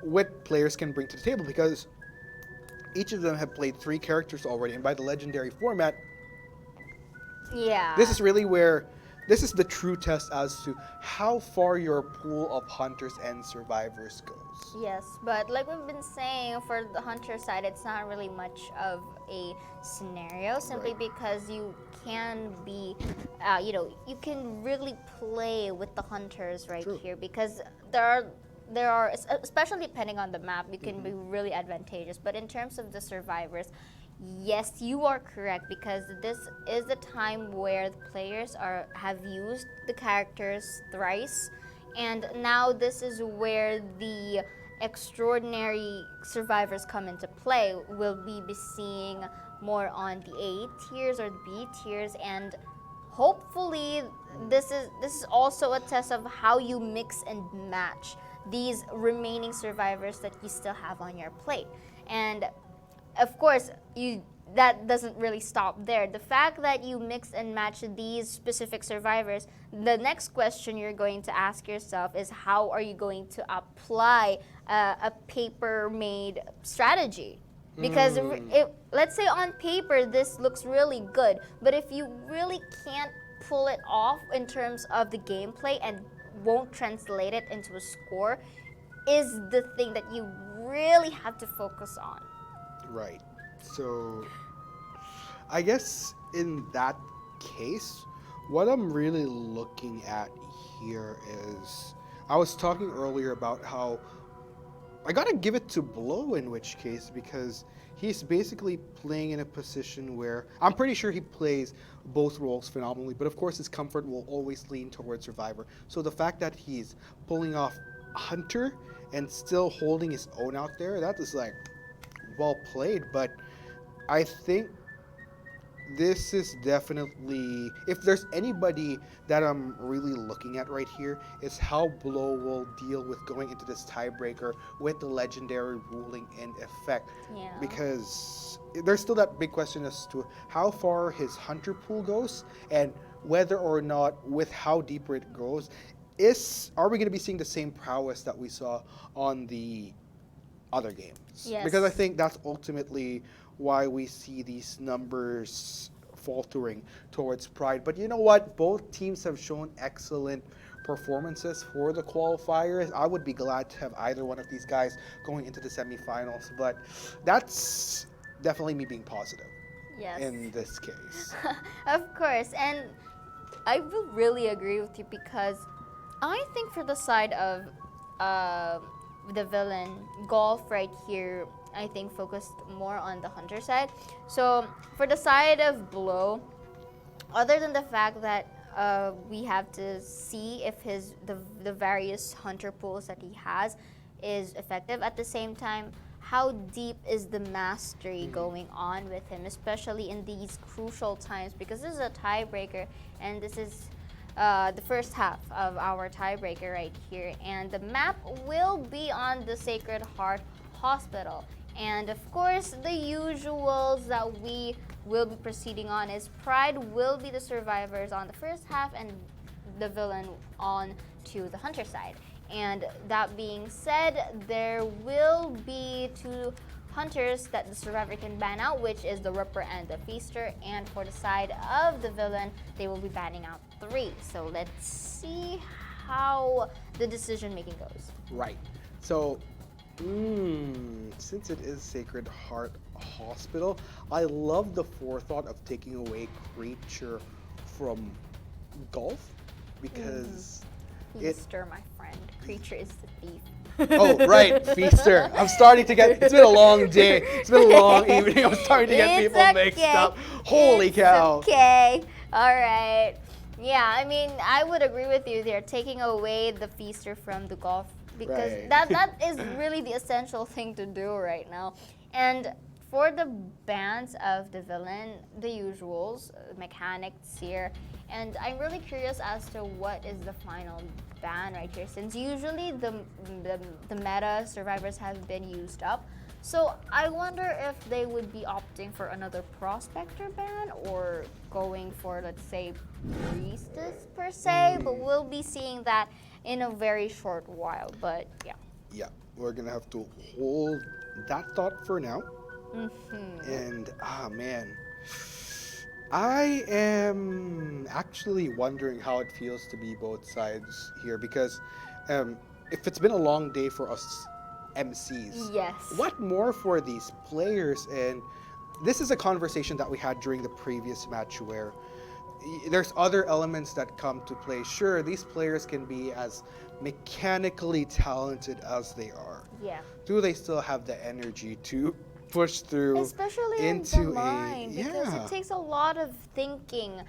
what players can bring to the table, because each of them have played 3 characters already, and by the legendary format, Yeah. this is really where this is the true test as to how far your pool of hunters and survivors goes. Yes, but like we've been saying, for the hunter side, it's not really much of a scenario, simply Right. because you can be, you can really play with the hunters right True. here, because there are, especially depending on the map, you can be really advantageous. But in terms of the survivors, yes, you are correct, because this is the time where the players have used the characters thrice, and now this is where the extraordinary survivors come into play. Will we be seeing more on the A tiers or the B tiers? And hopefully this is also a test of how you mix and match these remaining survivors that you still have on your plate. And of course, that doesn't really stop there. The fact that you mix and match these specific survivors, the next question you're going to ask yourself is, how are you going to apply a paper-made strategy? Because let's say on paper this looks really good, but if you really can't pull it off in terms of the gameplay and won't translate it into a score, is the thing that you really have to focus on. Right. So I guess in that case, what I'm really looking at here is, I was talking earlier about how I gotta give it to Blow in which case, because he's basically playing in a position where I'm pretty sure he plays both roles phenomenally, but of course his comfort will always lean towards Survivor. So the fact that he's pulling off Hunter and still holding his own out there, that is like well played. But I think this is definitely, if there's anybody that I'm really looking at right here, is how Blow will deal with going into this tiebreaker with the legendary ruling in effect. Yeah. Because there's still that big question as to how far his hunter pool goes, and whether or not, with how deeper it goes, are we going to be seeing the same prowess that we saw on the other games? Yes. Because I think that's ultimately why we see these numbers faltering towards Pride. But you know what? Both teams have shown excellent performances for the qualifiers. I would be glad to have either one of these guys going into the semifinals, but that's definitely me being positive Yes. in this case. Of course, and I will really agree with you, because I think for the side of the villain, Golf right here, I think focused more on the hunter side. So for the side of Blow, other than the fact that we have to see if the various hunter pools that he has is effective, at the same time, how deep is the mastery going on with him, especially in these crucial times, because this is a tiebreaker, and this is the first half of our tiebreaker right here, and the map will be on the Sacred Heart Hospital. And of course, the usuals that we will be proceeding on is Pride will be the survivors on the first half and the villain on to the Hunter side. And that being said, there will be 2 hunters that the survivor can ban out, which is the Ripper and the Feaster. And for the side of the villain, they will be banning out 3. So let's see how the decision making goes. Right. So, since it is Sacred Heart Hospital, I love the forethought of taking away Creature from Golf because Feaster, my friend. Creature is the thief. Oh, right, Feaster. I'm starting to get, it's been a long day. It's been a long evening. I'm starting to get people mixed up. Holy cow. Okay. All right. Yeah, I mean, I would agree with you. They're taking away the Feaster from the Golf because Right. that is really the essential thing to do right now. And for the bans of the villain, the usuals, mechanics here, and I'm really curious as to what is the final ban right here, since usually the meta survivors have been used up. So I wonder if they would be opting for another prospector ban or going for, let's say, priestess per se, but we'll be seeing that in a very short while. But yeah. Yeah, we're gonna have to hold that thought for now. And man, I am actually wondering how it feels to be both sides here because if it's been a long day for us MCs, Yes. what more for these players? And this is a conversation that we had during the previous match where there's other elements that come to play. Sure, these players can be as mechanically talented as they are. Yeah. Do they still have the energy to push through Especially into in the mind, because it takes a lot of thinking,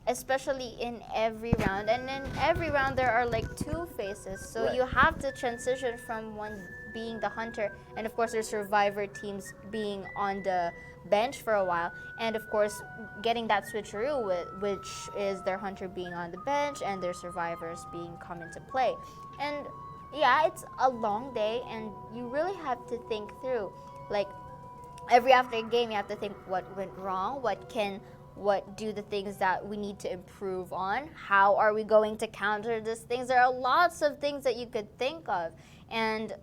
especially in every round. And in every round, there are like 2 phases. So Right. you have to transition from one being the hunter, and of course, their survivor teams being on the bench for a while. And of course, getting that switcheroo, which is their hunter being on the bench and their survivors being come into play. And yeah, it's a long day, and you really have to think through. Like, every after game, you have to think what went wrong, what do the things that we need to improve on, how are we going to counter these things. There are lots of things that you could think of, and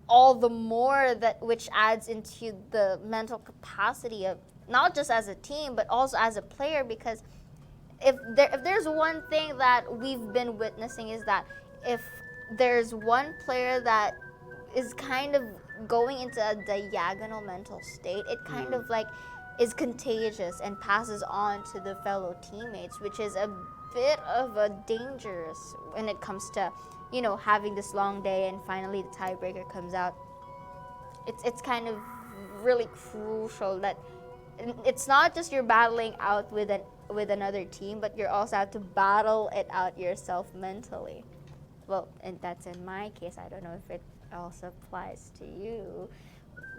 all the more that which adds into the mental capacity of not just as a team but also as a player, because if there's one thing that we've been witnessing is that if there's one player that is kind of going into a diagonal mental state, it kind of like is contagious and passes on to the fellow teammates, which is a bit of a dangerous when it comes to, you know, having this long day and finally the tiebreaker comes out. It's kind of really crucial that it's not just you're battling out with another team, but you also have to battle it out yourself mentally. Well, and that's in my case. I don't know if it also applies to you.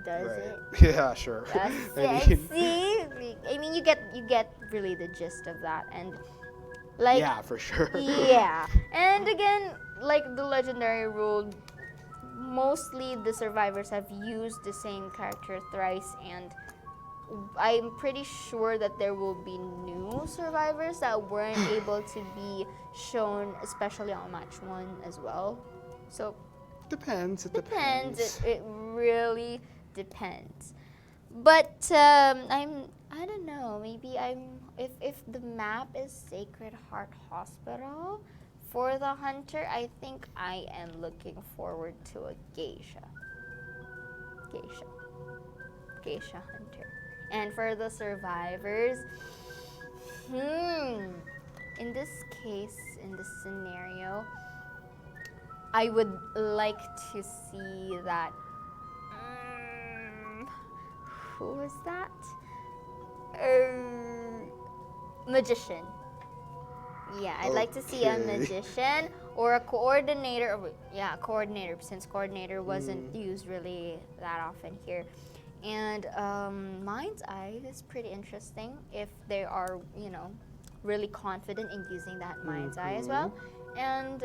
Does it? Yeah, sure. Yes, I see, mean, I mean, you get really the gist of that, and like yeah, for sure. yeah, and again, like the legendary rule, mostly the survivors have used the same character thrice, and I'm pretty sure that there will be new survivors that weren't able to be shown, especially on match 1 as well. So Depends. It depends. depends. It really depends. But I don't know. Maybe if the map is Sacred Heart Hospital for the hunter, I think I am looking forward to a geisha hunter. And for the survivors, in this case, in this scenario, I would like to see that. Who was that? Magician. Yeah, I'd like to see a Okay. magician or a coordinator. Coordinator, since coordinator wasn't used really that often here. And Mind's Eye is pretty interesting if they are, really confident in using that Mind's Eye as well. And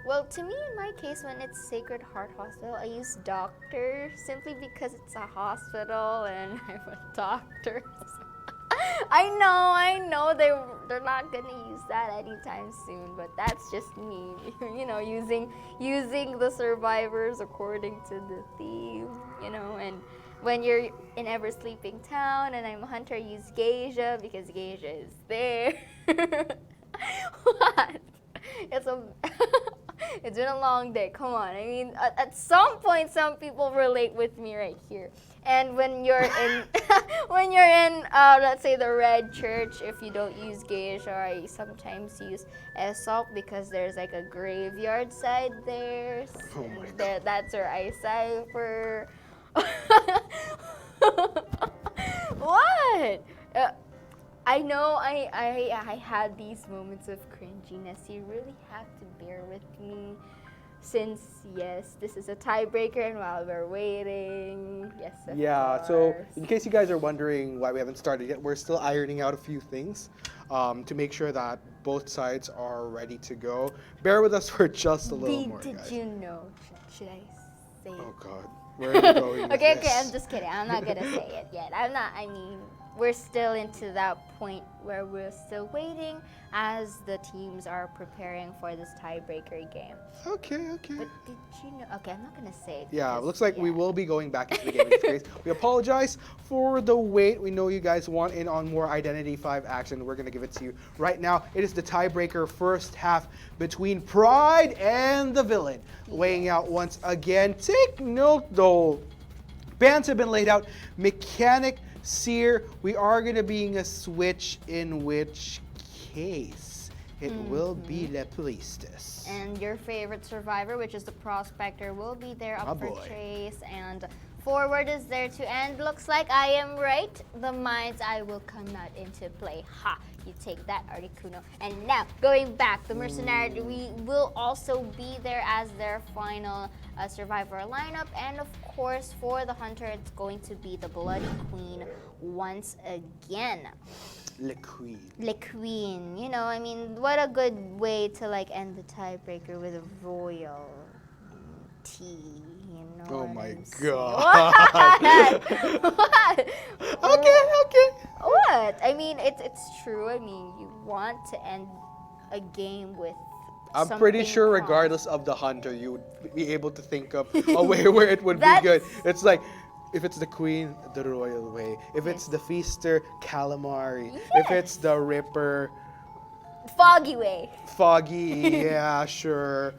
well, to me, in my case, when it's Sacred Heart Hospital, I use doctor simply because it's a hospital and I'm a doctor. I know they're not gonna use that anytime soon, but that's just me, using the survivors according to the theme, and when you're in Ever Sleeping Town and I'm a hunter, I use Geisha because Geisha is there. What? It's been a long day. Come on. I mean, at some point, some people relate with me right here. And when you're in, let's say the Red Church, if you don't use Geisha, I sometimes use Aesop because there's like a graveyard side there. Oh my God. That's where I cipher. What? I know I had these moments of cringiness. You really have to bear with me since, yes, this is a tiebreaker and while we're waiting, yes, of So course. in case you guys are wondering why we haven't started yet, we're still ironing out a few things to make sure that both sides are ready to go. Bear with us for just a little more, Did guys. you know? Should I say it? Oh God, where are you going with Okay, this? I'm just kidding. I'm not gonna say it yet. We're still into that point where we're still waiting as the teams are preparing for this tiebreaker game. Okay. But did you know? Okay, I'm not gonna say it. Yeah, because- looks like we yeah. will be going back into the game in this case. We apologize for the wait. We know you guys want in on more Identity 5 action. We're going to give it to you right now. It is the tiebreaker first half between Pride and the Villain. Weighing out once again. Take note though. Bans have been laid out. Mechanic, Seer. We are going to be a switch in which case it will be Le Priestess. And your favorite survivor, which is the Prospector, will be there up My for boy. chase. And Forward is there to end. Looks like I am right. The Mind's Eye will come out into play. Ha! You take that, Articuno. And now, going back, the Mercenary we will also be there as their final survivor lineup. And of course, for the Hunter, it's going to be the Bloody Queen once again. Le Queen. Le Queen, what a good way to end the tiebreaker with a royal tea, Oh what my I'm saying? God. What? Okay. What? I mean, it's true. I mean, you want to end a game with I'm pretty something sure, fun. regardless of the Hunter, you would be able to think of a way where it would be That's- good. It's like, if it's the Queen, the royal way. If it's the Feaster, calamari. If it's the Ripper, Foggy way. foggy. Yeah, sure.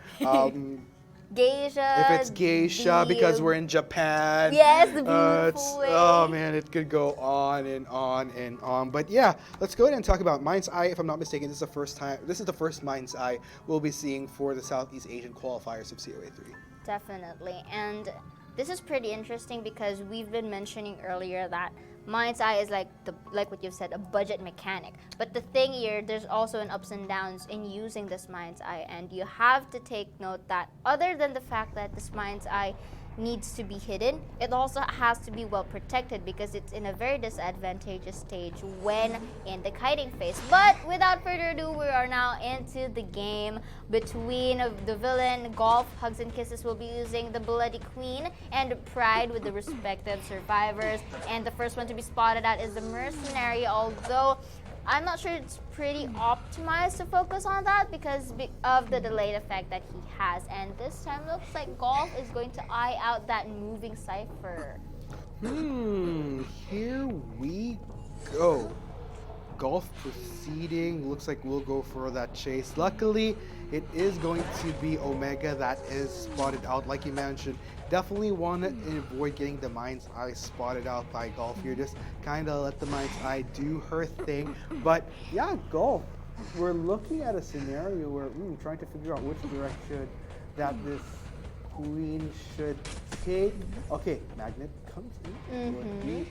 Geisha. If it's geisha, because we're in Japan. Yes, the it's- beautiful way. Oh man, it could go on and on and on. But yeah, let's go ahead and talk about Mind's Eye. If I'm not mistaken, this is the first Mind's Eye we'll be seeing for the Southeast Asian qualifiers of COA3. Definitely. And this is pretty interesting because we've been mentioning earlier that Mind's Eye is like what you've said, a budget mechanic. But the thing here, there's also an ups and downs in using this Mind's Eye, and you have to take note that other than the fact that this Mind's Eye needs to be hidden, it also has to be well protected because it's in a very disadvantageous stage when in the kiting phase. But without further ado, we are now into the game between the Villain, Golf, Hugs and Kisses will be using the Bloody Queen, and Pride with the respective survivors. And the first one to be spotted out is the Mercenary, although I'm not sure it's pretty optimized to focus on that because of the delayed effect that he has. And this time looks like Golf is going to eye out that moving cipher. Here we go. Golf proceeding. Looks like we'll go for that chase. Luckily, it is going to be Omega that is spotted out. Like you mentioned, definitely want to avoid getting the Mind's Eye spotted out by Golf here. Just kind of let the Mind's Eye do her thing. But yeah, Golf. We're looking at a scenario where trying to figure out which direction that this Queen should take. Okay, Magnet comes in. Would be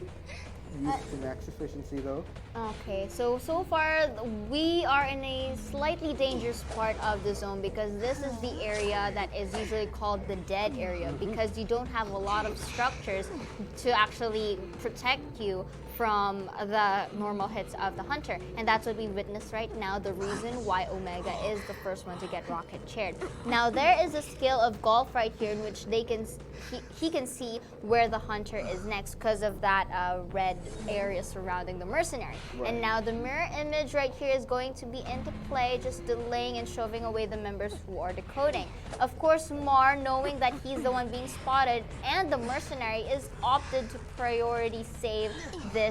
used to max efficiency though. Okay, so far we are in a slightly dangerous part of the zone because this is the area that is usually called the dead area because you don't have a lot of structures to actually protect you from the normal hits of the hunter, and that's what we witness right now, the reason why Omega is the first one to get rocket chaired. Now there is a skill of golf right here in which he can see where the hunter is next because of that red area surrounding the mercenary. Right. And now the mirror image right here is going to be into play, just delaying and shoving away the members who are decoding. Of course, Mar, knowing that he's the one being spotted and the mercenary, is opted to priority save this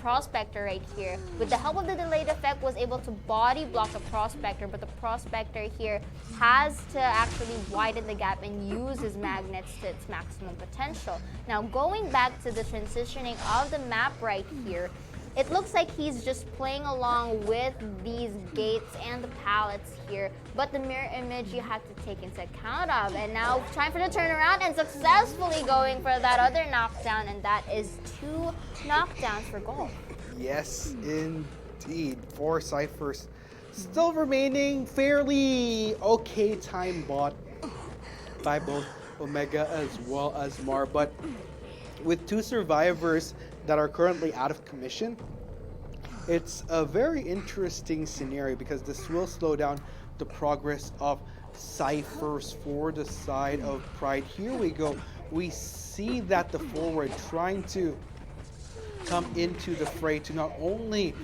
prospector right here. With the help of the delayed effect, was able to body block the prospector, but the prospector here has to actually widen the gap and use his magnets to its maximum potential. Now going back to the transitioning of the map right here, it looks like he's just playing along with these gates and the pallets here, but the mirror image you have to take into account of. And now trying for the turnaround and successfully going for that other knockdown, and that is 2 knockdowns for Golf. Yes, indeed. 4 ciphers still remaining, fairly okay time bought by both Omega as well as Mar, but with 2 survivors that are currently out of commission, it's a very interesting scenario because this will slow down the progress of ciphers for the side of Pride. Here we go. We see that the forward trying to come into the fray to not only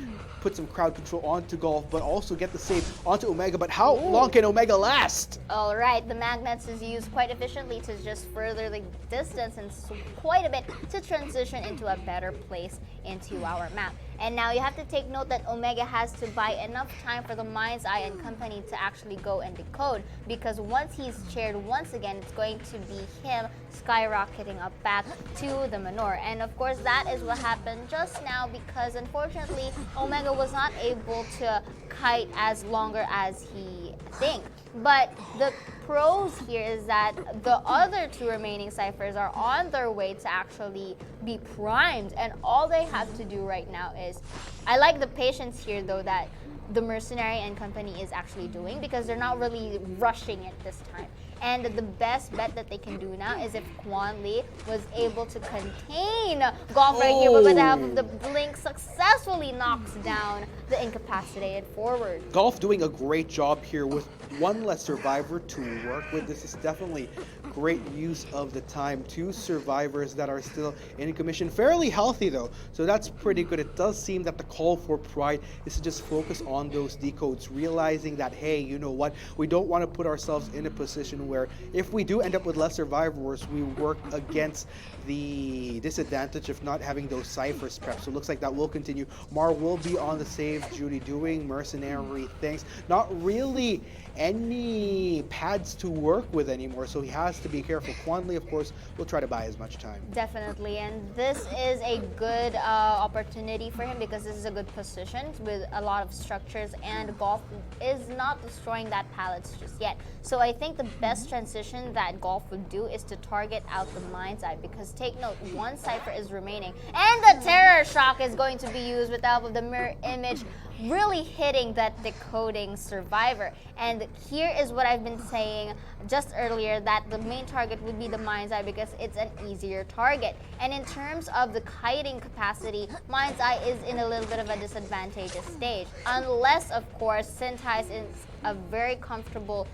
put some crowd control onto Golf, but also get the save onto Omega. But how long can Omega last? All right, the magnets is used quite efficiently to just further the distance and quite a bit to transition into a better place into our map. And now you have to take note that Omega has to buy enough time for the Mind's Eye and company to actually go and decode, because once he's chaired once again, it's going to be him skyrocketing up back to the Manor. And of course, that is what happened just now because unfortunately, Omega was not able to kite as longer as he think. But the pros here is that the other 2 remaining ciphers are on their way to actually be primed, and all they have to do right now is, I like the patience here though that the mercenary and company is actually doing, because they're not really rushing it this time. And the best bet that they can do now is if Quan Lee was able to contain Golf right here, but with the help of the blink successfully knocks down the incapacitated forward. Golf doing a great job here with 1 less survivor to work with. This is definitely great use of the time. 2 survivors that are still in commission, fairly healthy though, so that's pretty good. It does seem that the call for Pride is to just focus on those decodes, realizing that, hey, you know what, we don't want to put ourselves in a position where if we do end up with less survivors, we work against the disadvantage of not having those ciphers prepped. So it looks like that will continue. Mar will be on the save duty, doing mercenary things. Not really any pads to work with anymore, so he has to be careful. Quan Lee, of course, will try to buy as much time. Definitely, and this is a good opportunity for him because this is a good position with a lot of structures, and Golf is not destroying that pallets just yet. So I think the best transition that Golf would do is to target out the Mind's Eye, because take note, 1 cipher is remaining, and the Terror Shock is going to be used with the help of the mirror image, really hitting that decoding survivor. And here is what I've been saying just earlier, that the main target would be the Mind's Eye because it's an easier target. And in terms of the kiting capacity, Mind's Eye is in a little bit of a disadvantageous stage, unless of course Sentai is a very comfortable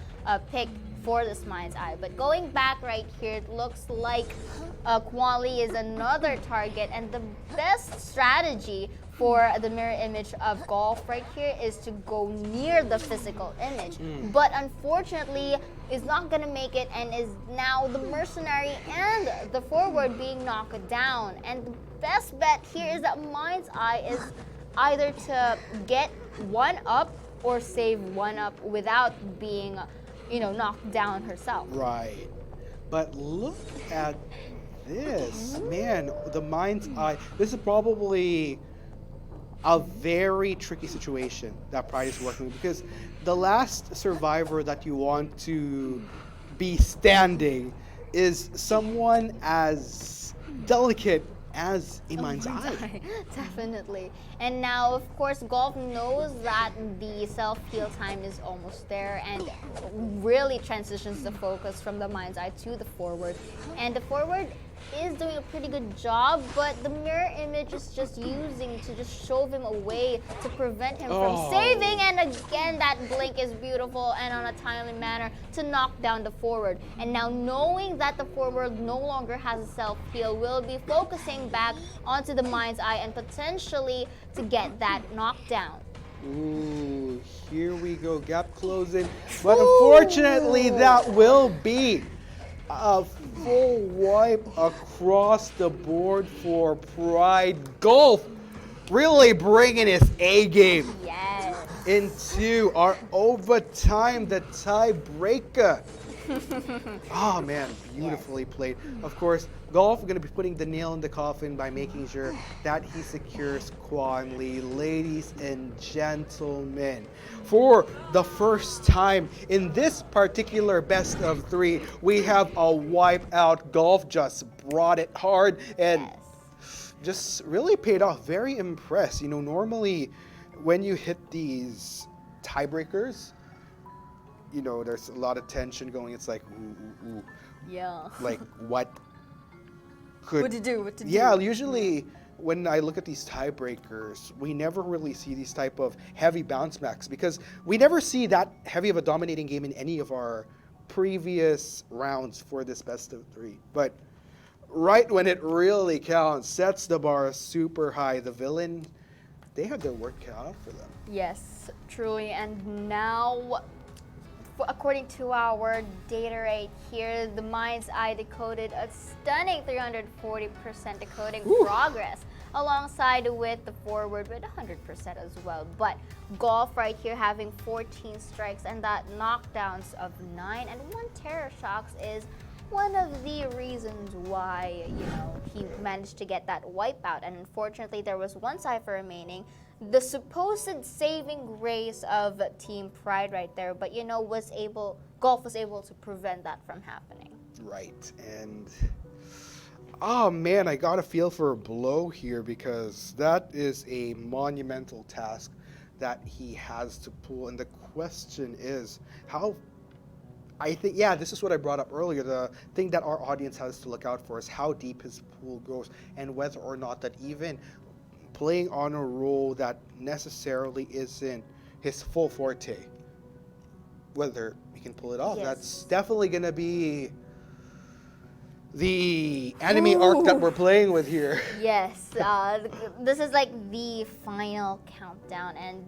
pick for this Mind's Eye. But going back right here, it looks like Quan Lee is another target, and the best strategy for the mirror image of Golf right here is to go near the physical image. But unfortunately, is not gonna make it, and is now the mercenary and the forward being knocked down. And the best bet here is that Mind's Eye is either to get 1 up or save 1 up without being, knocked down herself. Right. But look at this. Man, the Mind's Eye. This is probably a very tricky situation that Pride is working with, because the last survivor that you want to be standing is someone as delicate as a mind's eye. Definitely. And now, of course, Golf knows that the self-heal time is almost there and really transitions the focus from the mind's eye to the forward. And the forward is doing a pretty good job, but the mirror image is just using to just shove him away to prevent him from saving. And again, that blink is beautiful and on a timely manner to knock down the forward. And now knowing that the forward no longer has a self-heal, will be focusing back onto the mind's eye and potentially to get that knockdown. Ooh, here we go, gap closing. But unfortunately, that will be a full wipe across the board for Pride. Golf really bringing his A game into our overtime, the tiebreaker. Oh man, beautifully played. Of course, Golf going to be putting the nail in the coffin by making sure that he secures Quan Lee. Ladies and gentlemen, for the first time in this particular best of 3, we have a wipeout. Golf just brought it hard and just really paid off. Very impressed. You know, normally when you hit these tiebreakers, you know, there's a lot of tension going. It's like, ooh. Yeah. Like, what could... What to do? Yeah, usually when I look at these tiebreakers, we never really see these type of heavy bounce backs because we never see that heavy of a dominating game in any of our previous rounds for this best of 3. But right when it really counts, sets the bar super high. The villain, they have their work cut out for them. Yes, truly. And now, according to our data right here, the mind's eye decoded a stunning 340% decoding progress, alongside with the forward with 100% as well. But Golf right here having 14 strikes and that knockdowns of 9 and 1 terror shocks is one of the reasons why, you know, he managed to get that wipeout. And unfortunately, there was 1 cipher remaining, the supposed saving grace of Team Pride right there, but you know, Golf was able to prevent that from happening. Right, and oh man, I got a feel for a blow here because that is a monumental task that he has to pull, and the question is how. I think, yeah, this is what I brought up earlier. The thing that our audience has to look out for is how deep his pool goes and whether or not that even playing on a role that necessarily isn't his full forte, whether he can pull it off. Yes. That's definitely going to be the anime arc that we're playing with here. Yes, this is like the final countdown and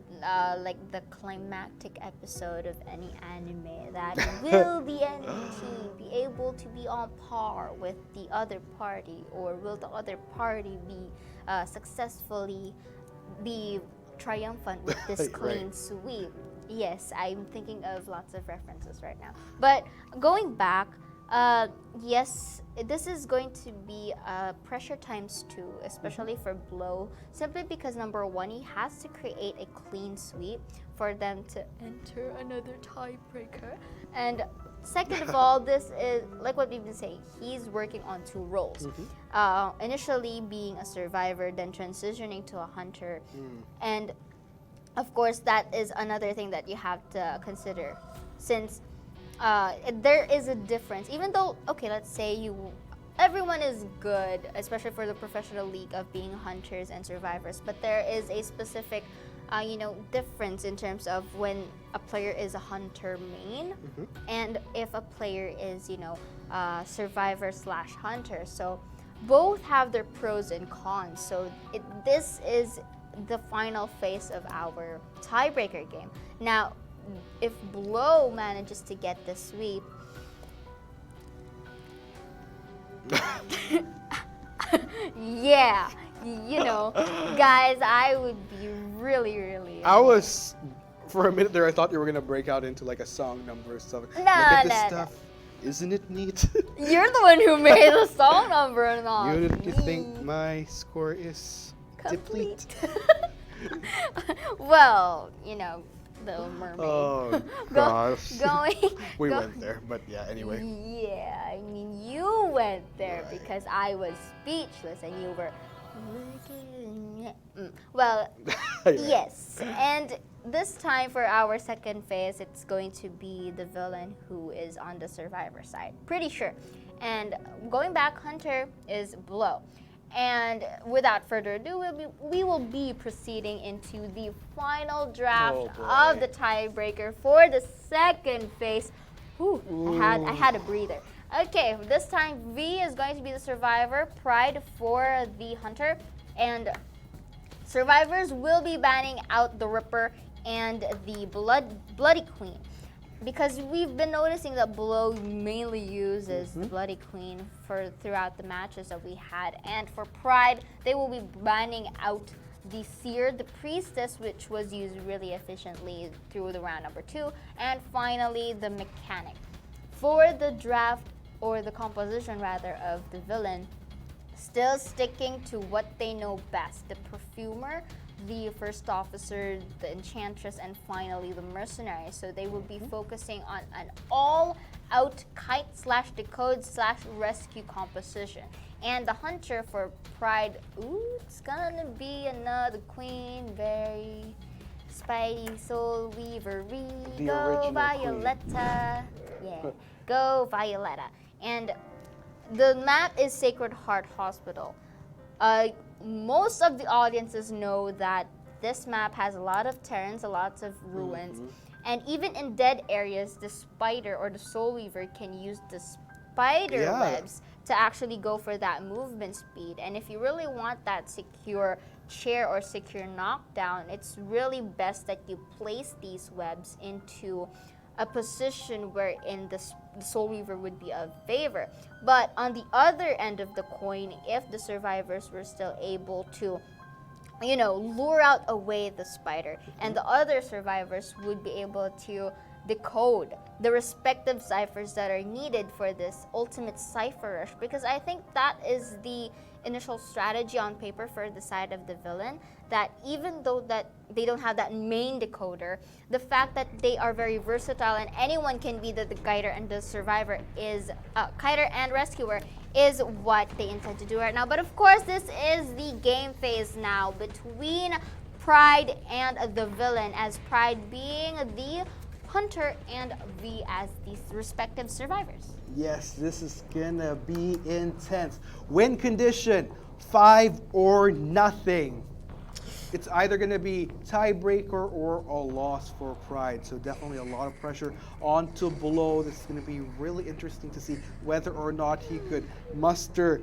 like the climactic episode of any anime that will the enemy team be able to be on par with the other party, or will the other party be successfully be triumphant with this clean sweep? Yes, I'm thinking of lots of references right now. But going back, yes, this is going to be pressure times 2, especially for Blow, simply because number 1, he has to create a clean sweep for them to enter another tiebreaker. And second of all, this is, like what we've been saying, he's working on 2 roles. Initially being a survivor, then transitioning to a hunter. And of course, that is another thing that you have to consider, since there is a difference. Even though, okay, let's say everyone is good, especially for the professional league of being hunters and survivors, but there is a specific, difference in terms of when a player is a hunter main and if a player is, survivor / hunter. So both have their pros and cons. So this is the final phase of our tiebreaker game. Now, if Blow manages to get the sweep, yeah, guys, I would be really, really. I was, for a minute there, I thought you were gonna break out into like a song number or something. No, Look at this no, stuff. Isn't it neat? You're the one who made the song number, not You me. think my score is Complete. deplete? Well, the mermaid. Oh, gosh. Going. We went there, but yeah, anyway. Yeah, I mean, you went there Right. because I was speechless and you were. Well, yes. And this time for our second phase, it's going to be the villain who is on the survivor side. Pretty sure. And going back, Hunter is Blow. And without further ado, we will be proceeding into the final draft Oh, boy. of the tiebreaker for the second phase. Whew, I had a breather. Okay, this time V is going to be the survivor, Pride for the Hunter, and survivors will be banning out the Ripper and the Bloody Queen. Because we've been noticing that Blow mainly uses the Bloody Queen throughout the matches that we had. And for Pride, they will be banning out the Seer, the Priestess, which was used really efficiently through the round number 2. And finally, the Mechanic. For the draft, or the composition rather, of the villain, still sticking to what they know best. The Perfumer, the First Officer, the Enchantress, and finally the Mercenary. So they will be focusing on an all-out kite/decode/rescue composition. And the Hunter for Pride, it's gonna be another Queen, very Spidey, Soul Weaver, The go original Violetta. Yeah, go Violetta. And the map is Sacred Heart Hospital. Most of the audiences know that this map has a lot of turns, a lot of ruins, and even in dead areas, the Spider or the Soul Weaver can use the spider Yeah. webs to actually go for that movement speed. And if you really want that secure chair or secure knockdown, it's really best that you place these webs into a position wherein the Soul Weaver would be of favor. But on the other end of the coin, if the survivors were still able to, lure out away the spider, and the other survivors would be able to decode the respective ciphers that are needed for this ultimate cipher rush, because I think that is the initial strategy on paper for the side of the villain, that even though that they don't have that main decoder, the fact that they are very versatile and anyone can be the guider and the survivor is guider and rescuer is what they intend to do right now. But of course, this is the game phase now between Pride and the villain, as Pride being the Hunter and V as the respective survivors. Yes, this is gonna be intense. Win condition, 5 or nothing. It's either gonna be tiebreaker or a loss for Pride. So definitely a lot of pressure onto Blow. This is gonna be really interesting to see whether or not he could muster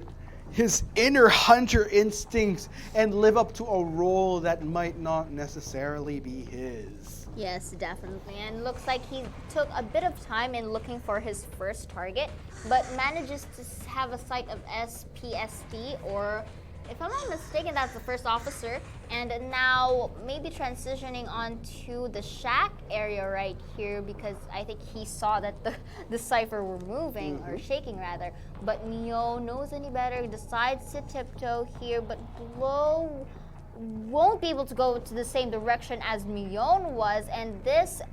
his inner hunter instincts and live up to a role that might not necessarily be his. Yes, definitely. And looks like he took a bit of time in looking for his first target, but manages to have a sight of SPSD, or if I'm not mistaken, that's the First Officer. And now maybe transitioning onto the shack area right here, because I think he saw that the cipher were moving, or shaking rather. But Neo knows any better, decides to tiptoe here, but Blow won't be able to go to the same direction as Mion was, and this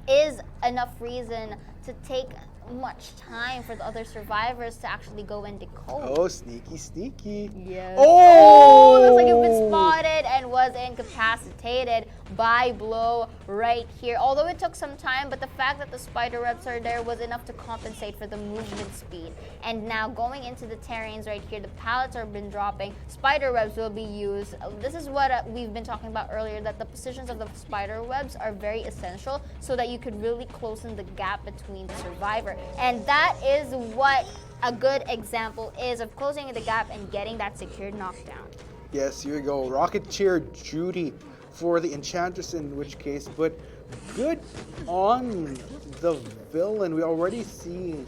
is enough reason to take much time for the other survivors to actually go and decode. Oh, sneaky, sneaky. Yes. Oh! Looks like you've been spotted and was incapacitated by Blow right here. Although it took some time, but the fact that the spider webs are there was enough to compensate for the movement speed. And now going into the terrains right here, the pallets have been dropping. Spider webs will be used. This is what we've been talking about earlier, that the positions of the spider webs are very essential so that you could really close in the gap between the survivor. And that is what a good example is of closing the gap and getting that secured knockdown. Yes, here we go. Rocket Chair Judy for the Enchantress in which case, but good on the villain. We already see,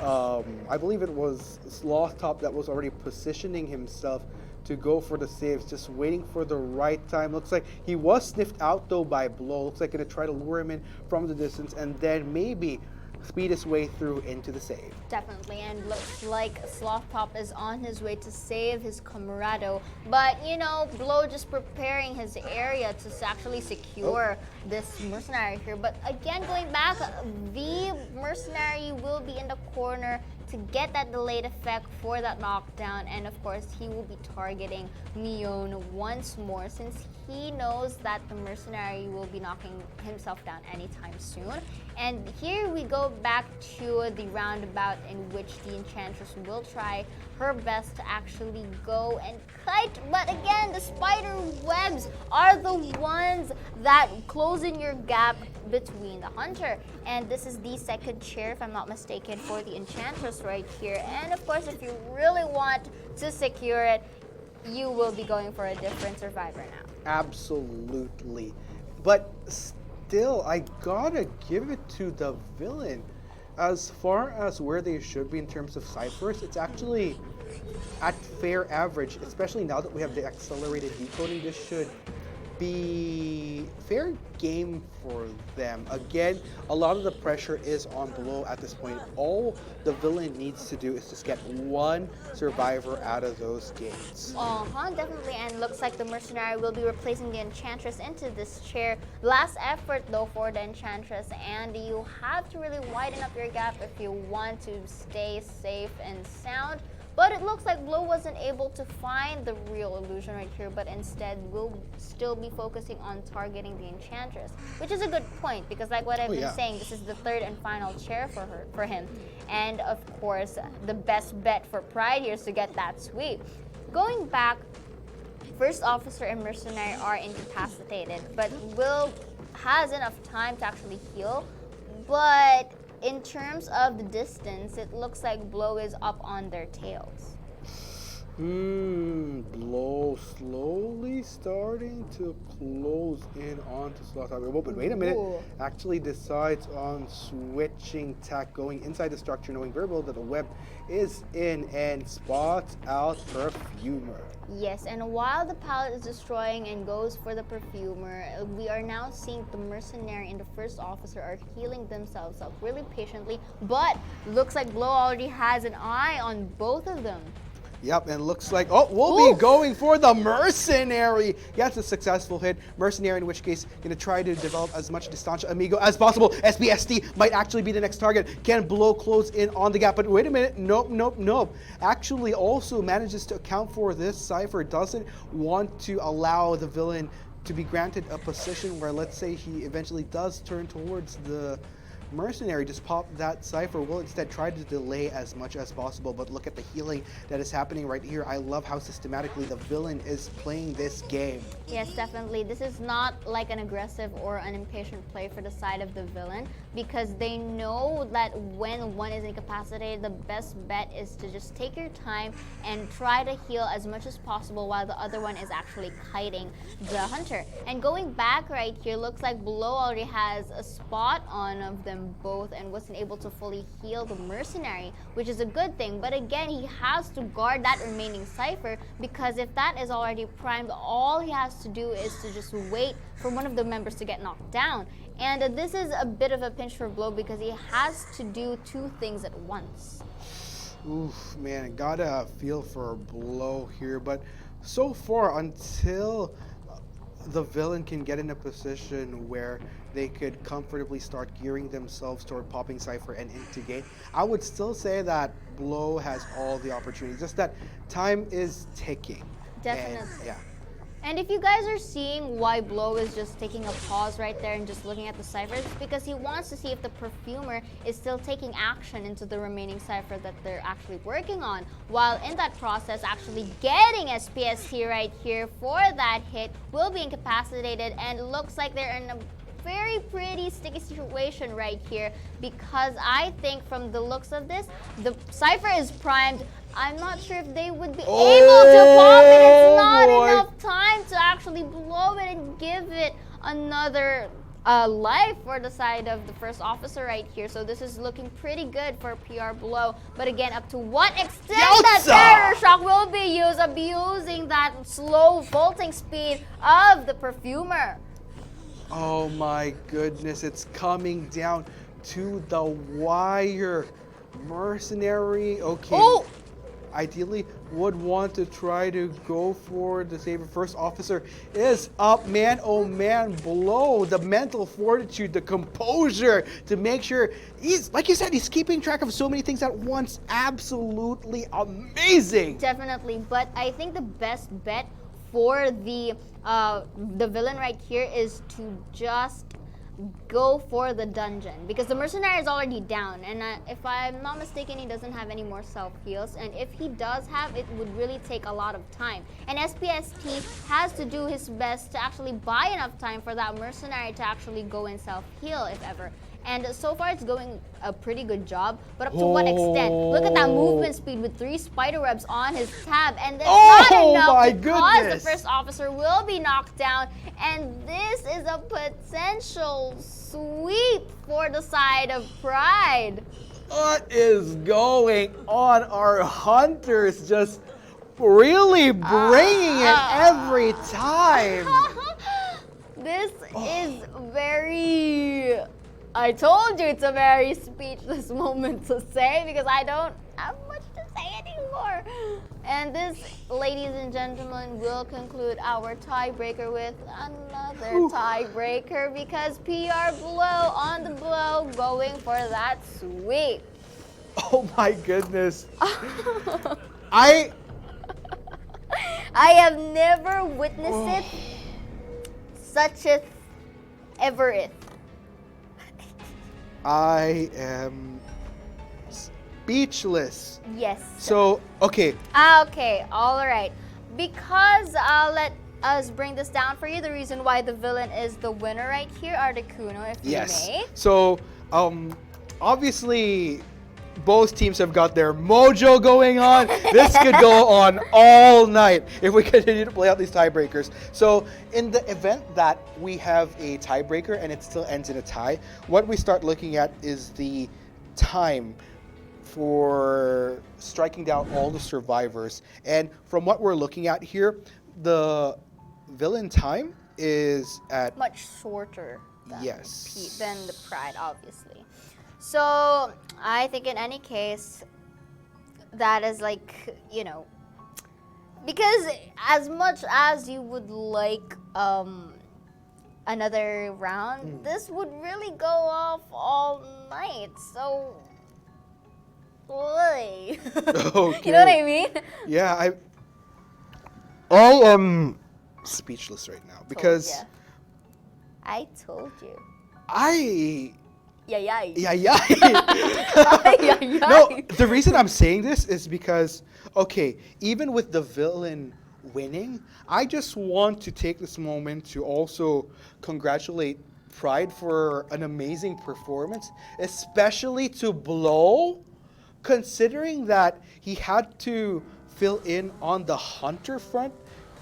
I believe it was Sloth Top that was already positioning himself to go for the saves, just waiting for the right time. Looks like he was sniffed out though by Blow. Looks like gonna try to lure him in from the distance and then maybe speed his way through into the save. Definitely, and looks like Sloth Pop is on his way to save his Camarado. But, you know, Blow just preparing his area to actually secure this Mercenary here. But again, going back, the Mercenary will be in the corner to get that delayed effect for that knockdown, and of course he will be targeting Mion once more since he knows that the Mercenary will be knocking himself down anytime soon. And here we go back to the roundabout in which the Enchantress will try her best to actually go and kite, but again, the spider webs are the ones that close in your gap between the Hunter. And this is the second chair, if I'm not mistaken, for the Enchantress right here. And of course, if you really want to secure it, you will be going for a different survivor now. Absolutely. But still, I gotta give it to the villain. As far as where they should be in terms of ciphers, it's actually at fair average, especially now that we have the accelerated decoding. This should be fair game for them. Again, a lot of the pressure is on Blow at this point. All the villain needs to do is just get one survivor out of those gates. Definitely, and looks like the Mercenary will be replacing the Enchantress into this chair. Last effort though for the Enchantress, and you have to really widen up your gap if you want to stay safe and sound. But it looks like Blow wasn't able to find the real illusion right here, but instead will still be focusing on targeting the Enchantress, which is a good point because like what I've been saying, this is the third and final chair for him. And of course, the best bet for Pride here is to get that sweep. Going back, First Officer and Mercenary are incapacitated, but Will has enough time to actually heal. But in terms of the distance, it looks like Blow is up on their tails. Blow slowly starting to close in onto Sloth. But wait a minute. Actually decides on switching tack, going inside the structure, knowing very well that the web is in, and spots out Perfumer. Yes, and while the pallet is destroying and goes for the Perfumer, we are now seeing the Mercenary and the First Officer are healing themselves up really patiently, but looks like Blow already has an eye on both of them. Yep, and looks like, we'll be going for the Mercenary. Yeah, it's a successful hit. Mercenary, in which case, going to try to develop as much Distancia Amigo as possible. SBSD might actually be the next target. Can Blow close in on the gap? But wait a minute. Nope. Actually also manages to account for this cipher. Doesn't want to allow the villain to be granted a position where, let's say, he eventually does turn towards the Mercenary, just pop that cipher. Will instead try to delay as much as possible, but look at the healing that is happening right here. I love how systematically the villain is playing this game. Yes, definitely. This is not like an aggressive or an impatient play for the side of the villain, because they know that when one is incapacitated, the best bet is to just take your time and try to heal as much as possible while the other one is actually kiting the Hunter. And going back right here, looks like Blow already has a spot on of them both and wasn't able to fully heal the Mercenary, which is a good thing. But again, he has to guard that remaining cipher, because if that is already primed, all he has to do is to just wait for one of the members to get knocked down. And this is a bit of a pinch for Blow because he has to do two things at once. Oof, man, gotta feel for Blow here. But so far, until the villain can get in a position where they could comfortably start gearing themselves toward popping cipher and into gate, I would still say that Blow has all the opportunities. Just that time is ticking. Definitely. And if you guys are seeing why Blow is just taking a pause right there and just looking at the ciphers, it's because he wants to see if the Perfumer is still taking action into the remaining cipher that they're actually working on, while in that process actually getting SPST right here for that hit will be incapacitated, and it looks like they're in a very pretty sticky situation right here, because I think from the looks of this, the cipher is primed. I'm not sure if they would be able to pop it. It's not enough time to actually blow it and give it another life for the side of the First Officer right here. So this is looking pretty good for PR Blow. But again, up to what extent that Terror Shock will be used, abusing that slow vaulting speed of the Perfumer. Oh my goodness, it's coming down to the wire. Mercenary, okay. Oh! Ideally would want to try to go for the saver. First officer is up, man. Oh man, Blow, the mental fortitude, the composure to make sure he's, like you said, he's keeping track of so many things at once. Absolutely amazing. Definitely, but I think the best bet for the villain right here is to just go for the dungeon, because the mercenary is already down, and if I'm not mistaken, he doesn't have any more self heals, and if he does have, it would really take a lot of time, and SPST has to do his best to actually buy enough time for that mercenary to actually go and self heal if ever. And so far it's going a pretty good job, but up to what extent? Look at that movement speed with 3 spiderwebs on his tab, and that's not enough because the first officer will be knocked down, and this is a potential sweep for the side of Pride. What is going on? Our hunters just really bringing it every time. This is very... I told you it's a very speechless moment to say, because I don't have much to say anymore. And this, ladies and gentlemen, will conclude our tiebreaker with another tiebreaker, because PR Blow on the blow going for that sweep. Oh my goodness. I have never witnessed it such a ever. I am speechless. Yes. So, okay. Okay, all right. Because let us bring this down for you. The reason why the villain is the winner right here, Articuno, if you may. So, obviously, both teams have got their mojo going on. This could go on all night if we continue to play out these tiebreakers. So in the event that we have a tiebreaker and it still ends in a tie, what we start looking at is the time for striking down all the survivors. And from what we're looking at here, the villain time is at... much shorter than, yes, than the Pride, obviously. So I think in any case, that is like, you know, because as much as you would like another round, this would really go off all night. So, really. Okay. You know what I mean? Yeah, I am speechless right now because I told you. Yeah. Yeah. No, the reason I'm saying this is because, okay, even with the villain winning, I just want to take this moment to also congratulate Pride for an amazing performance, especially to Blow, considering that he had to fill in on the hunter front.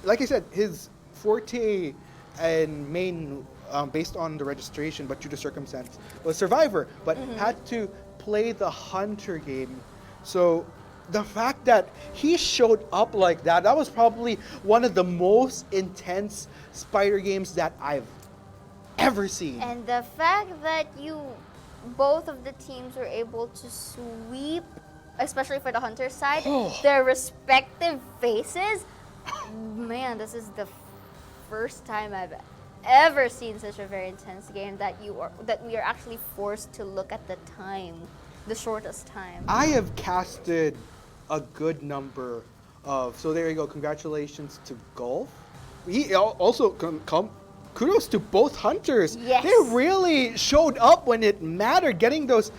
Like I said, his forte and main, based on the registration, but due to circumstance, was Survivor, but had to play the hunter game. So the fact that he showed up like that, that was probably one of the most intense spider games that I've ever seen. And the fact that both of the teams were able to sweep, especially for the hunter side, their respective faces, man, this is the first time I've ever seen such a very intense game that we are actually forced to look at the time, the shortest time. I have casted a good number of, so there you go, congratulations to Golf. He also, kudos to both hunters. Yes. They really showed up when it mattered, getting those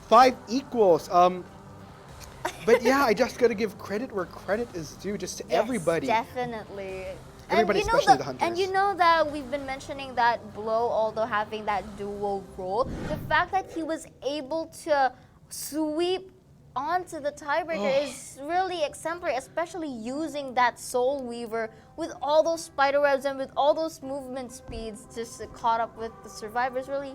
5 equals. But yeah, I just gotta give credit where credit is due, just to everybody. Definitely. Everybody, especially the hunters. And you know that we've been mentioning that Blow, although having that dual role, the fact that he was able to sweep onto the tiebreaker is really exemplary, especially using that Soul Weaver with all those spiderwebs and with all those movement speeds just caught up with the survivors. Really,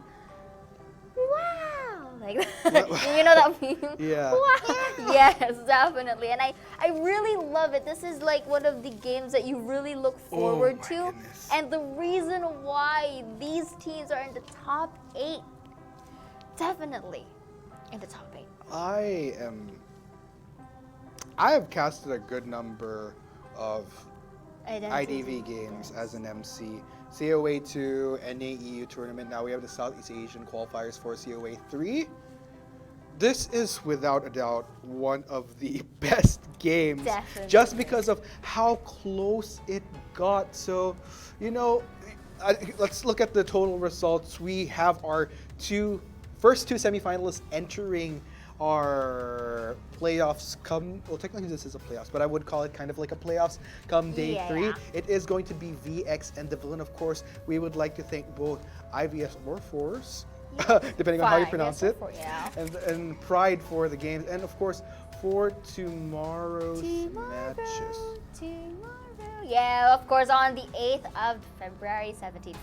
wow! Like that. You know that meme? Yeah. Wow. Yes, definitely. And I really love it. This is like one of the games that you really look forward to. Goodness. And the reason why these teams are in the top 8 definitely in the top 8. I have casted a good number of IDV games as an MC. COA2, NAEU tournament. Now we have the Southeast Asian qualifiers for COA3. This is without a doubt one of the best games. Definitely. Just because of how close it got. So, you know, let's look at the total results. We have our first two semifinalists entering our playoffs well, technically this is a playoffs, but I would call it kind of like a playoffs come day 3. Yeah. It is going to be VX and the Villain, of course. We would like to thank both IVS or Force, depending on how you pronounce it, and Pride for the games, and of course for tomorrow's matches. Yeah, of course, on the 8th of February, 17:15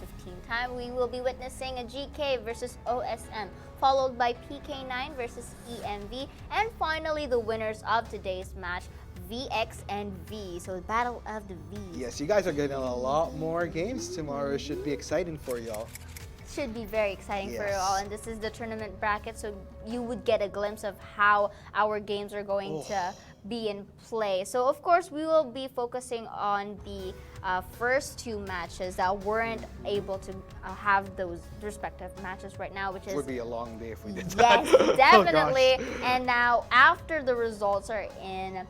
time, we will be witnessing a GK versus OSM, followed by PK9 versus EMV, and finally the winners of today's match, VX and V. So the battle of the V's. Yes, you guys are getting a lot more games tomorrow. It should be exciting for y'all. Should be very exciting for you Yes. all, and this is the tournament bracket, so you would get a glimpse of how our games are going to be in play. So of course we will be focusing on the first 2 matches that weren't able to have those respective matches right now, which It is would be a long day if we did that. yes, Oh, gosh. definitely. And now after the results are in,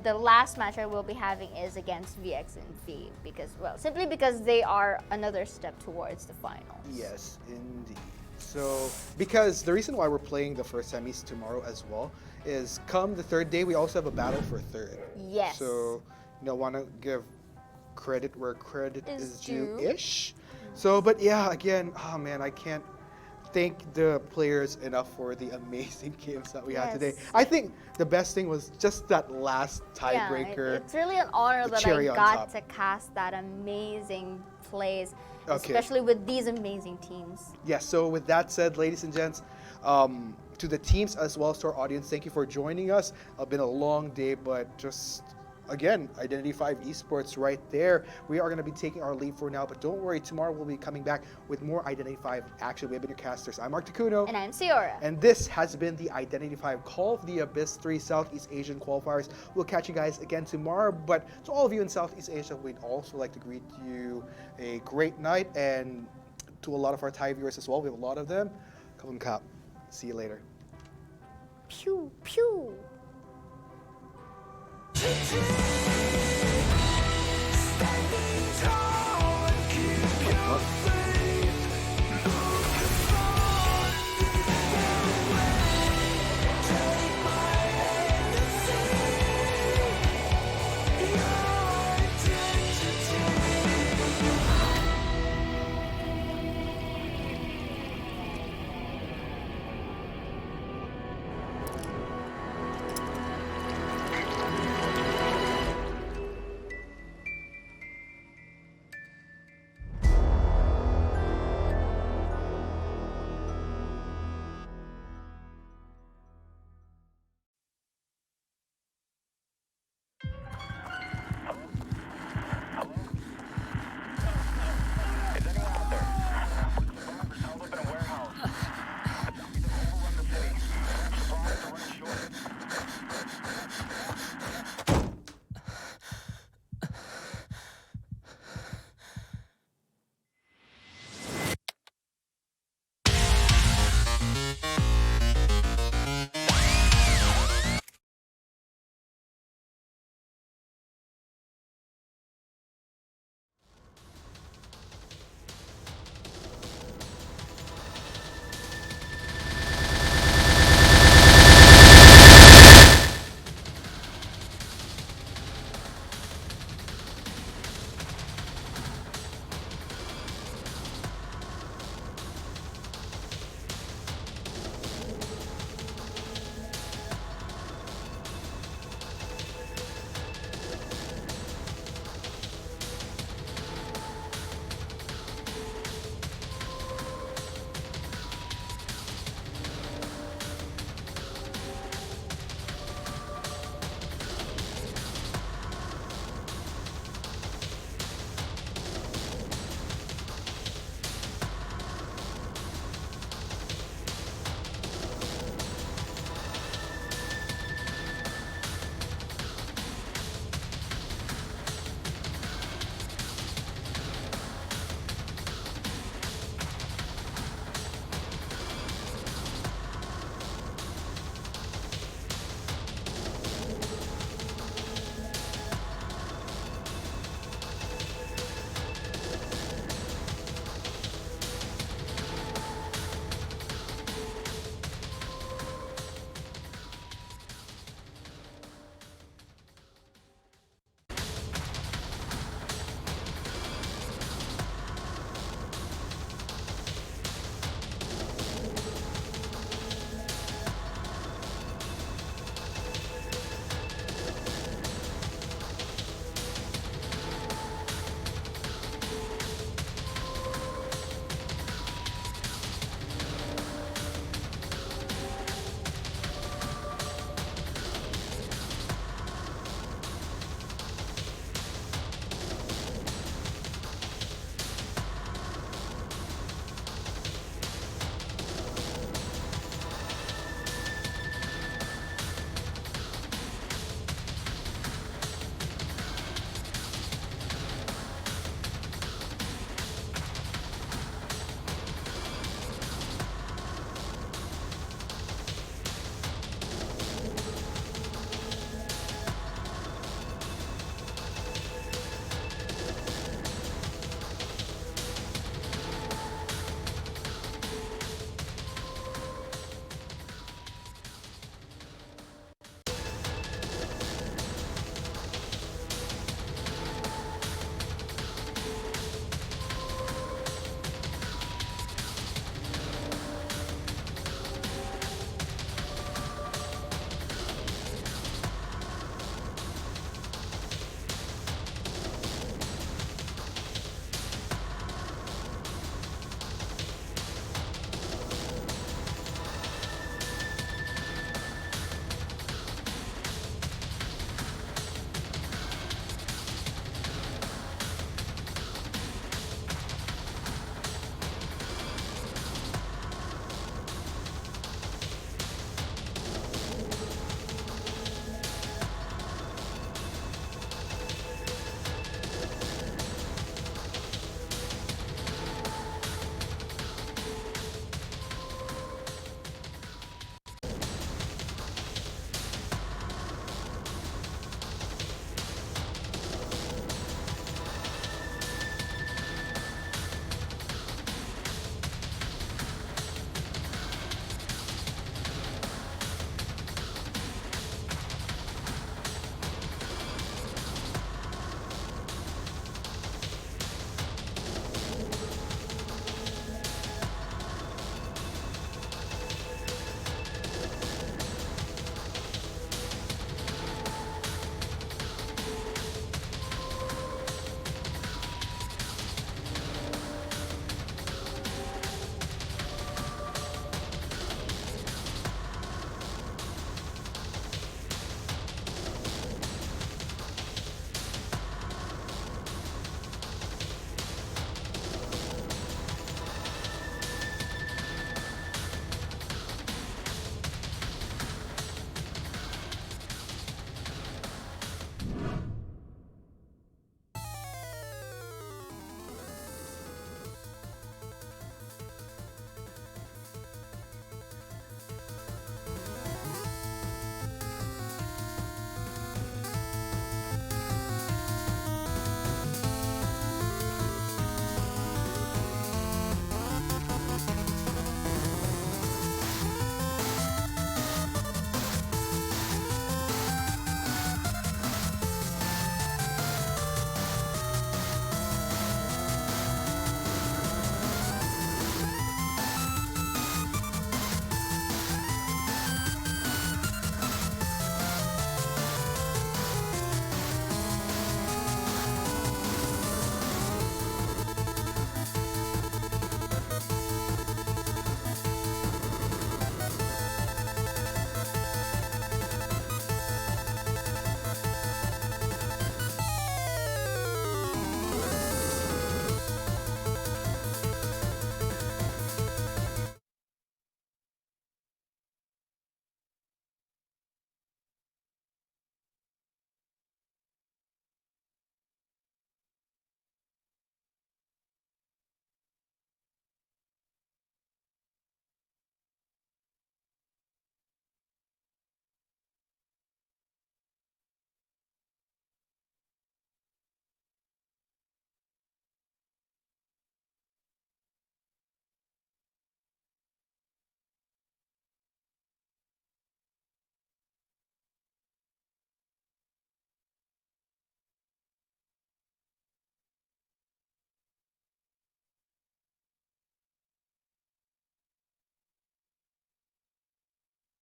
the last match I will be having is against VX and V, because, well, simply because they are another step towards the finals. Yes, indeed. So, because the reason why we're playing the first semis tomorrow as well is come the 3rd day, we also have a battle for 3rd. Yes. So, want to give credit where credit is due. due-ish. So, but yeah, again, oh man, I can't thank the players enough for the amazing games that we had today. Yes. I think the best thing was just that last tiebreaker. Yeah, it's really an honor the that I cherry on got top. to cast that amazing plays, Okay. especially with these amazing teams. Yes, so with that said, ladies and gents, to the teams as well as to our audience, thank you for joining us. It's been a long day, but just, again, Identity 5 Esports right there. We are going to be taking our leave for now, but don't worry, tomorrow we'll be coming back with more Identity 5 action. We have been your casters. I'm Mark Takuno. And I'm Ciora. And this has been the Identity 5 Call of the Abyss 3 Southeast Asian Qualifiers. We'll catch you guys again tomorrow. But to all of you in Southeast Asia, we'd also like to greet you a great night. And to a lot of our Thai viewers as well, we have a lot of them. Come on, Kap. See you later. Pew, pew.